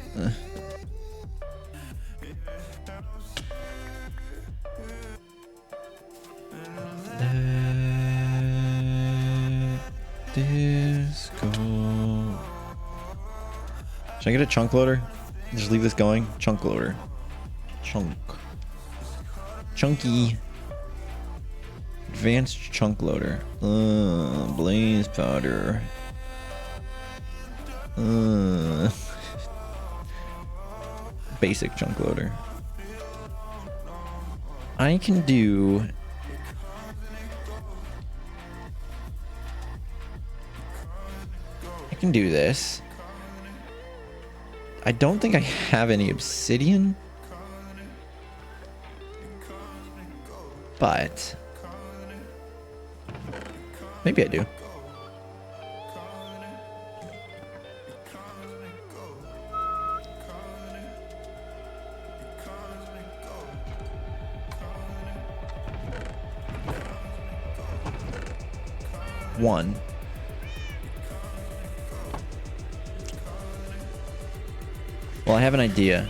S1: Disco. Should I get a chunk loader? Just leave this going? Chunk loader. Chunk. Chunky. Advanced chunk loader. Blaze powder. Basic chunk loader. I can do... I can do this. I don't think I have any obsidian. But... maybe I do. One. Well, I have an idea.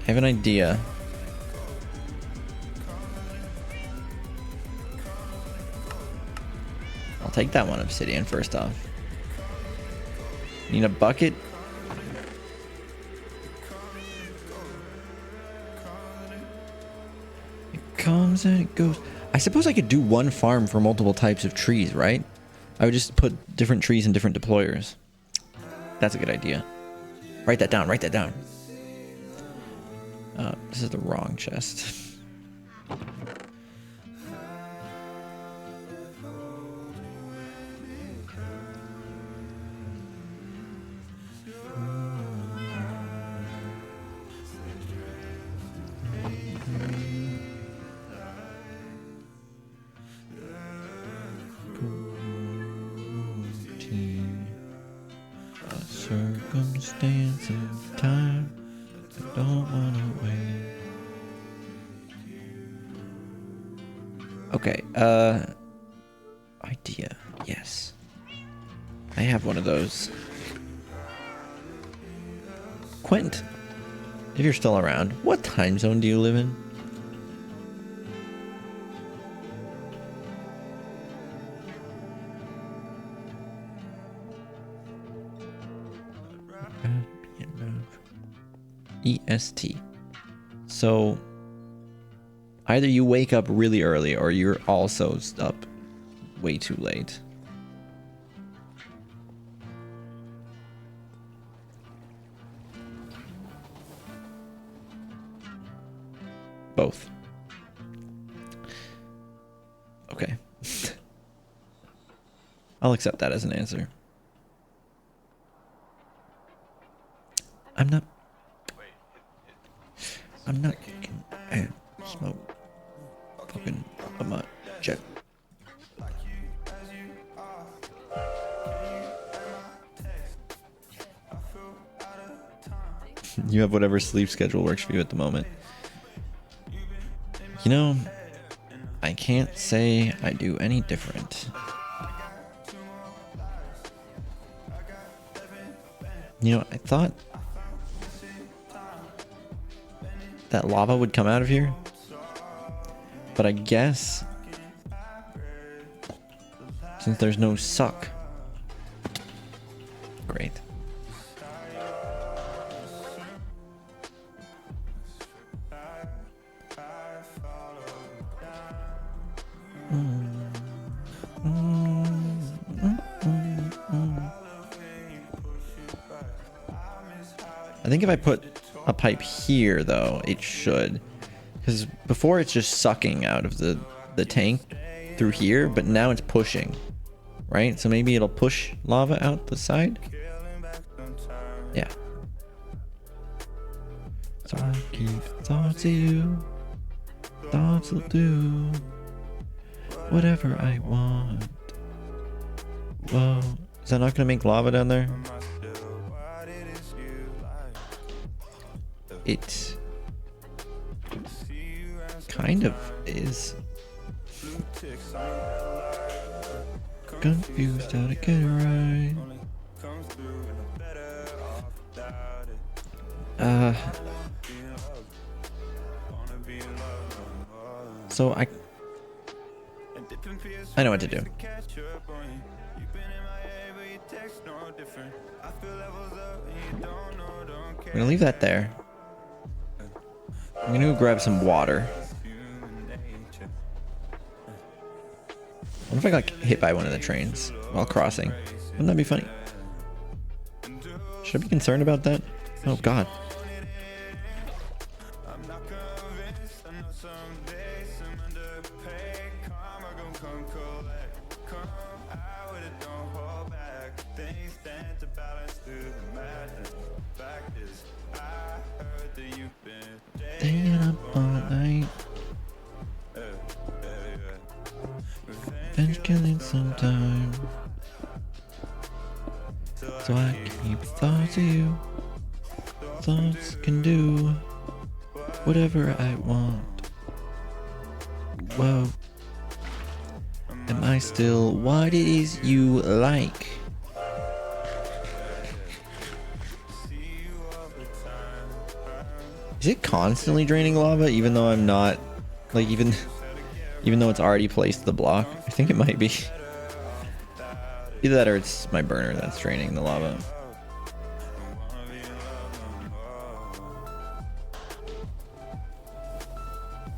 S1: I have an idea. I'll take that one obsidian first off. Need a bucket. It comes and it goes. I suppose I could do one farm for multiple types of trees, right? I would just put different trees in different deployers. That's a good idea. Write that down, write that down. This is the wrong chest. A circumstance of time. I don't wanna Okay, idea. Yes. I have one of those. Quint, if you're still around, what time zone do you live in? EST. So either you wake up really early or you're also up way too late. Both. Okay. I'll accept that as an answer. I'm not smoke fucking up my jet. You have whatever sleep schedule works for you at the moment. You know, I can't say I do any different. You know, I thought that lava would come out of here, but I guess since there's no suck. Great. I think if I put a pipe here, though, it should. Because before it's just sucking out of the tank through here, but now it's pushing. Right? So maybe it'll push lava out the side? Yeah. So I keep thoughts of you. Thoughts will do whatever I want. Whoa. Is that not going to make lava down there? It kind of is. Confused how to get it right. So I know what to do. I'm gonna leave that there. I'm gonna go grab some water. What if I got hit by one of the trains while crossing? Wouldn't that be funny? Should I be concerned about that? Oh god. Staying up all night. Revenge killing sometime. So I keep thoughts of you. Thoughts can do whatever I want. Whoa. Am I still what it is you like? Is it constantly draining lava even though I'm not, like, even though it's already placed the block? I think it might be. Either that or it's my burner that's draining the lava.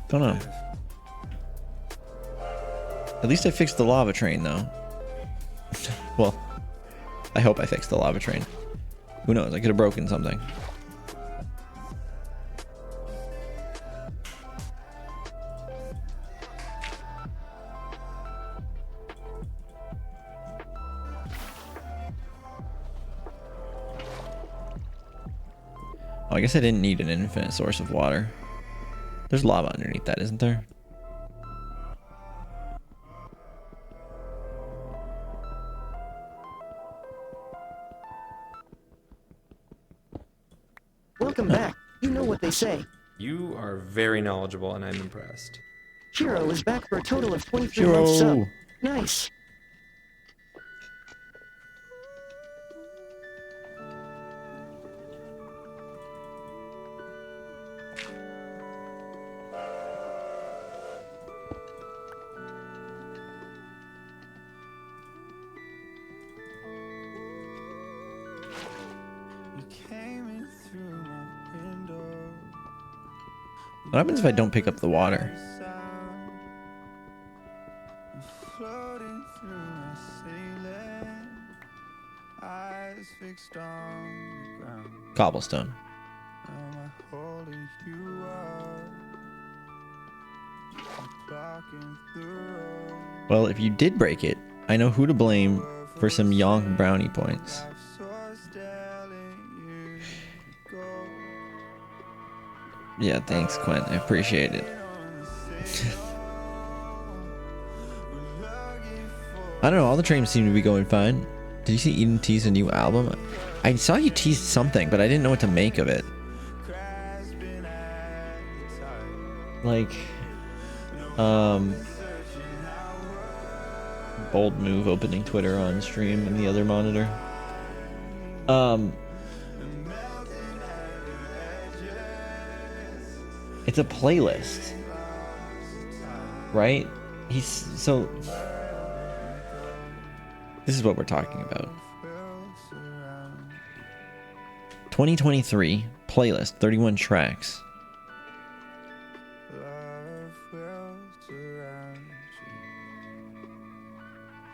S1: Don't know. At least I fixed the lava train though. Well, I hope I fixed the lava train. Who knows, I could have broken something. Oh, I guess I didn't need an infinite source of water. There's lava underneath that, isn't there?
S2: Welcome back. You know what they say.
S11: You are very knowledgeable and I'm impressed.
S2: Shiro is back for a total of 23 months sub.
S1: Shiro.
S2: Nice.
S1: What happens if I don't pick up the water? Cobblestone. Well, if you did break it, I know who to blame for some Yonk brownie points. Yeah, thanks, Quinn. I appreciate it. I don't know, all the trains seem to be going fine. Did you see Eden tease a new album? I saw you tease something, but I didn't know what to make of it. Like, bold move opening Twitter on stream and the other monitor. It's a playlist, right? So this is what we're talking about. 2023 playlist, 31 tracks.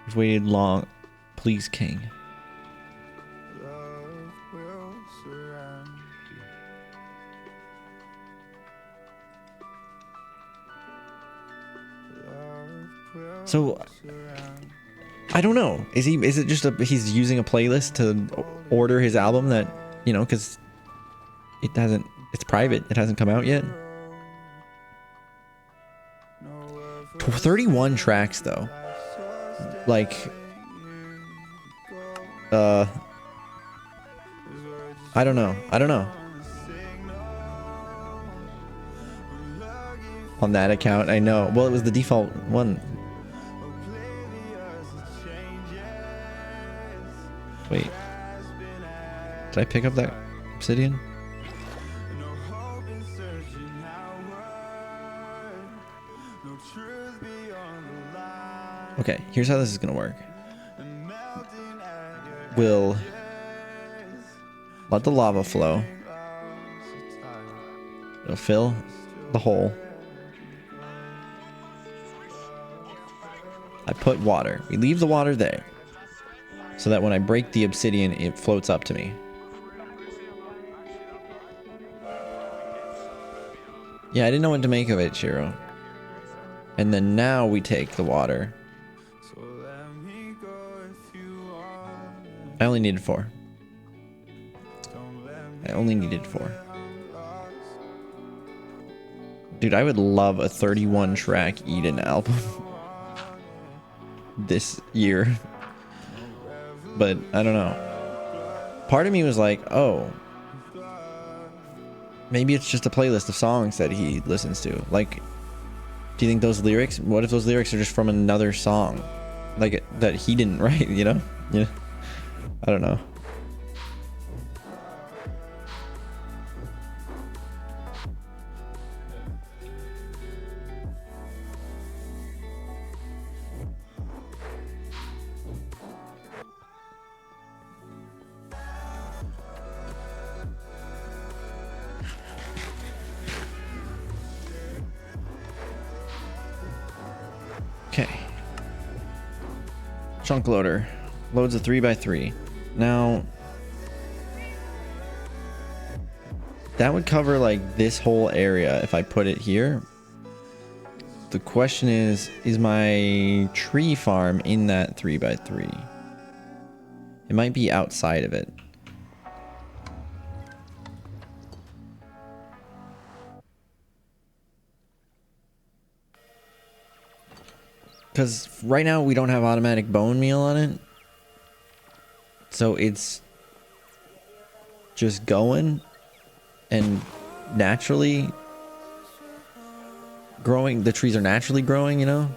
S1: I've waited long. Please, King. So I don't know. Is it just he's using a playlist to order his album that, you know, because it's private, it hasn't come out yet. 31 tracks though. Like I don't know. On that account, I know. Well, it was the default one. Wait. Did I pick up that obsidian? Okay, here's how this is gonna work. We'll let the lava flow. It'll fill the hole. I put water. We leave the water there, so that when I break the obsidian, it floats up to me. Yeah, I didn't know what to make of it, Shiro. And then now we take the water. I only needed 4. I only needed 4. Dude, I would love a 31 track Eden album this year. But I don't know. Part of me was like, oh, maybe it's just a playlist of songs that he listens to. Like, do you think those lyrics, what if those lyrics are just from another song? Like, that he didn't write, you know? Yeah. I don't know. Okay. Chunk loader loads a 3x3. Now, that would cover like this whole area if I put it here. The question is my tree farm in that 3x3? It might be outside of it. Because right now we don't have automatic bone meal on it. So it's just going, and naturally growing, the trees are naturally growing, you know?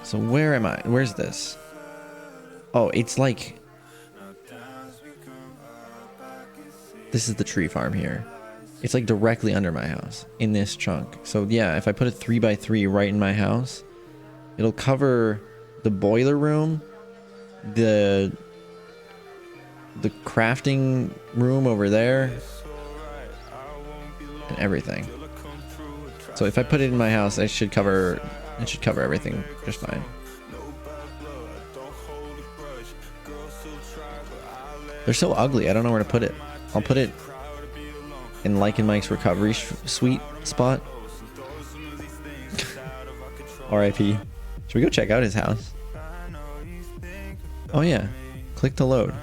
S1: So where am I? Where's this? Oh, it's like... This is the tree farm here. It's like directly under my house in this chunk. So yeah, if I put a 3x3 right in my house, it'll cover the boiler room, the crafting room over there, and everything. So if I put it in my house, it should cover everything just fine. They're so ugly, I don't know where to put it. I'll put it in Lycan Mike's recovery suite spot. R.I.P. Should we go check out his house? Oh yeah, click to load.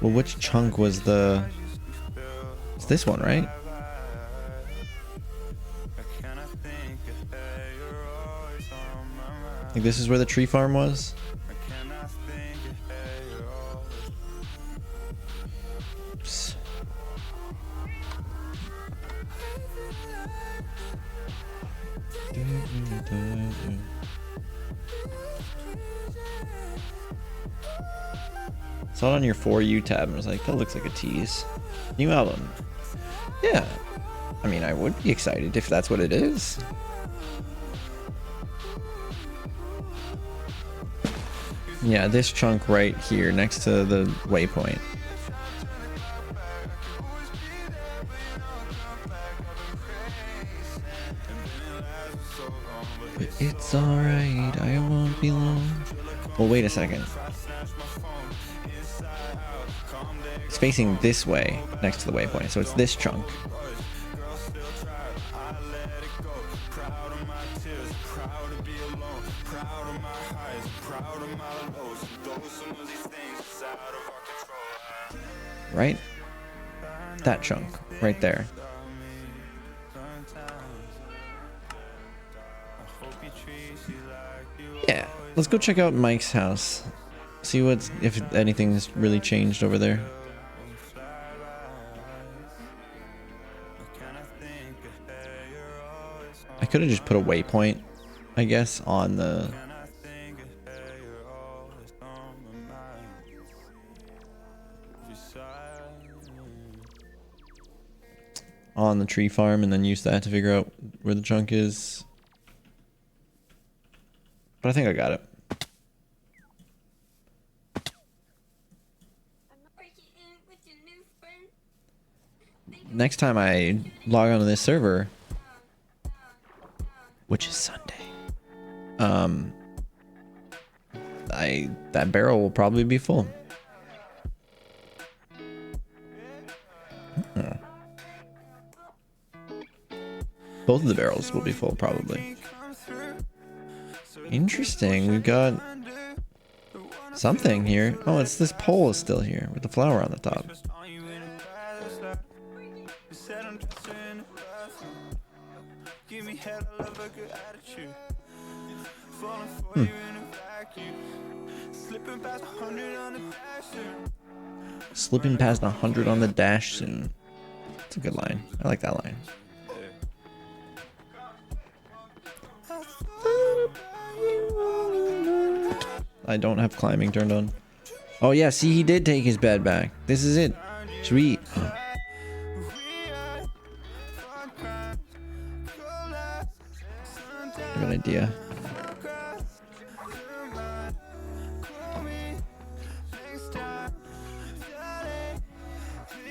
S1: Well, which chunk was the... It's this one, right? I think this is where the tree farm was. Oops. Saw it on your For You tab and was like, that looks like a tease. New album. Yeah. I mean, I would be excited if that's what it is. Yeah, this chunk right here next to the waypoint. It's alright, I won't be long. Well, wait a second. It's facing this way next to the waypoint, so it's this chunk. Right? That chunk right there. Yeah, let's go check out Mike's house. See if anything's really changed over there. I could have just put a waypoint, I guess, on the... on the tree farm and then use that to figure out where the chunk is. But I think I got it. Next time I log onto this server, which is Sunday, that barrel will probably be full. Both of the barrels will be full, probably. Interesting. We've got something here. Oh, it's this pole is still here with the flower on the top. Slipping past 100 on the dash soon. That's a good line. I like that line. I don't have climbing turned on. Oh yeah, see, he did take his bed back. This is it. Sweet. Oh. I have an idea.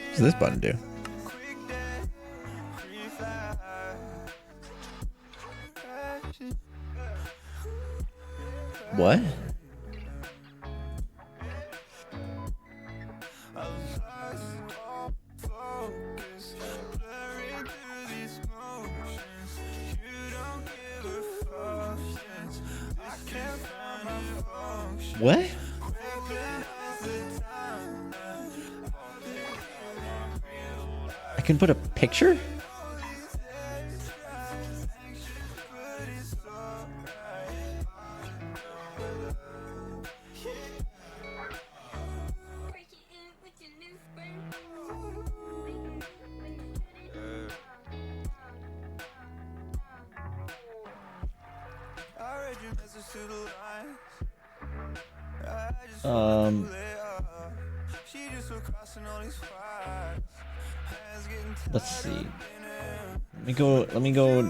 S1: What does this button do? What? What? I can put a picture? Let's see. Let me go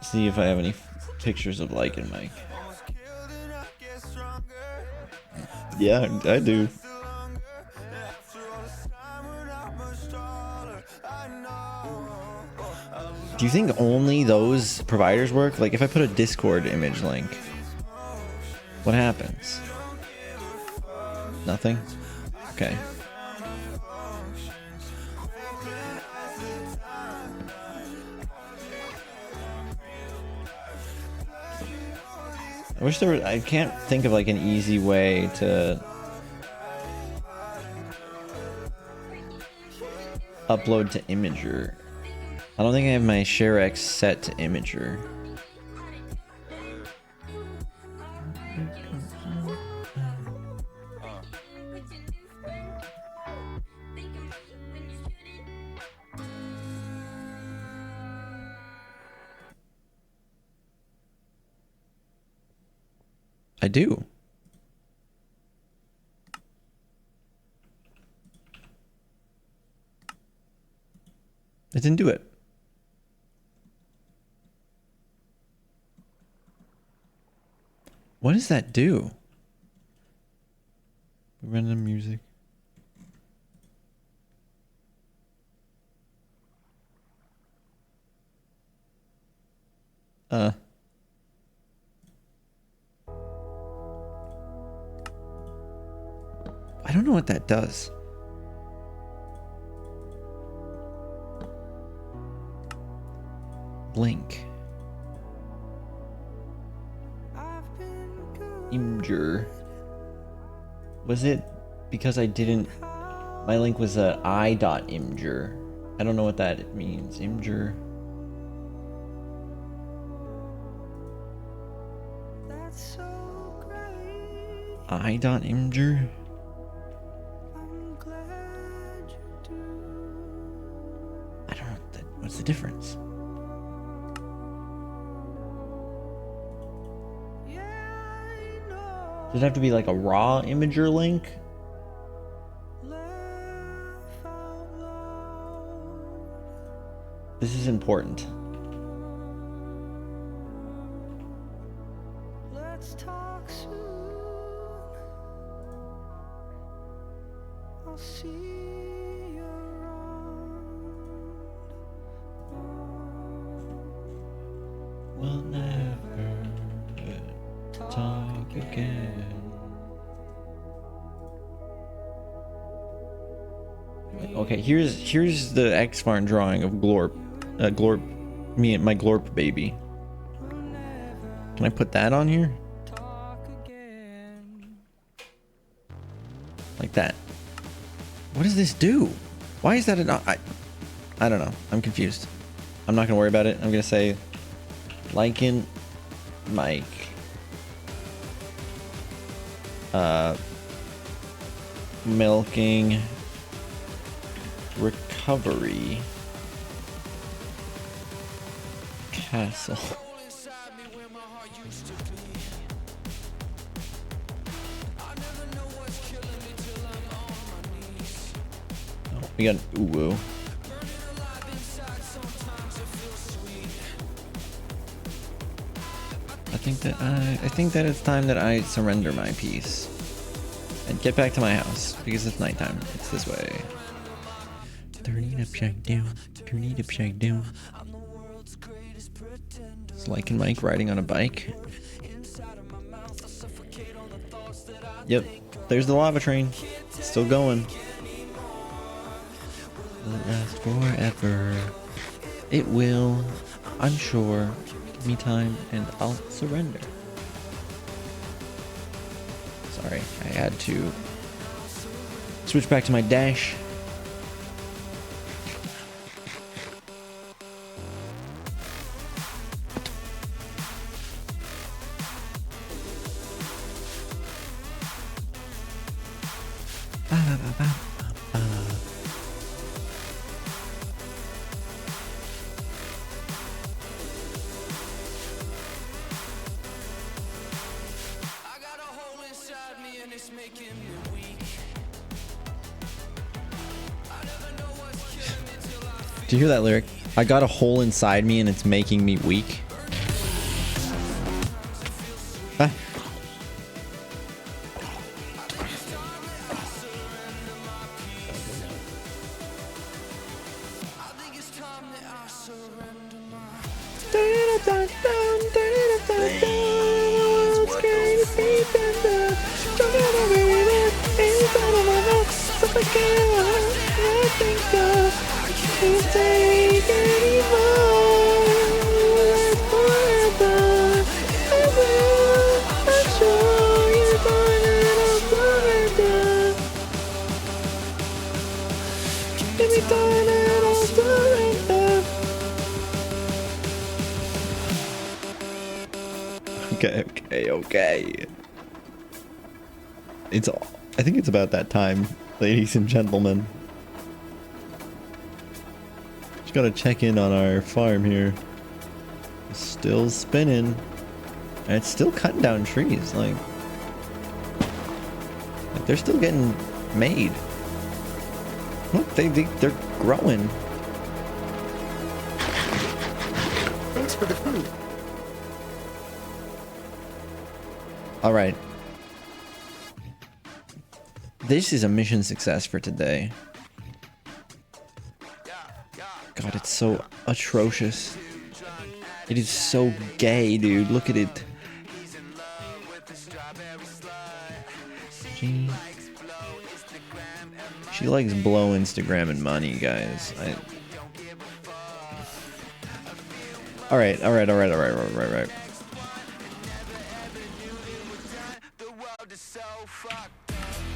S1: see if I have any pictures of Lycan Mike. Yeah, I do. Do you think only those providers work? Like if I put a Discord image link, what happens? Nothing? Okay. I wish there were, I can't think of like an easy way to upload to Imager. I don't think I have my ShareX set to Imager. I do. I didn't do it. What does that do? Random music. I don't know what that does. Link. Imgur. Was it because I didn't... My link was a i.imgur. I don't know what that means. Imgur. I.imgur? I don't know what's the difference. Does it have to be like a raw Imager link? This is important.
S12: Let's talk soon. I'll see you around.
S1: We'll never talk again. Okay, here's the X-Farm drawing of Glorp. Me and my Glorp baby. Can I put that on here? Like that. What does this do? Why is that I don't know. I'm confused. I'm not gonna worry about it. I'm gonna say Lycan Mike. Milking recovery castle. Oh, we got an uwu. I think that it's time that I surrender my piece and get back to my house because it's nighttime. It's this way. Turn it upside down. Turn it upside down. It's Lycan Mike riding on a bike. Yep, there's the lava train. It's still going. Will it last forever? It will, I'm sure. Give me time and I'll surrender. Sorry, I had to switch back to my dash. Do you hear that lyric? I got a hole inside me and it's making me weak. Huh? Okay. I think it's about that time, ladies and gentlemen. Just gotta check in on our farm here. It's still spinning. And it's still cutting down trees, like they're still getting made. Look, they're growing.
S2: Thanks for the food.
S1: All right. This is a mission success for today. God, it's so atrocious. It is so gay, dude. Look at it. She likes blow Instagram and money, guys. All right.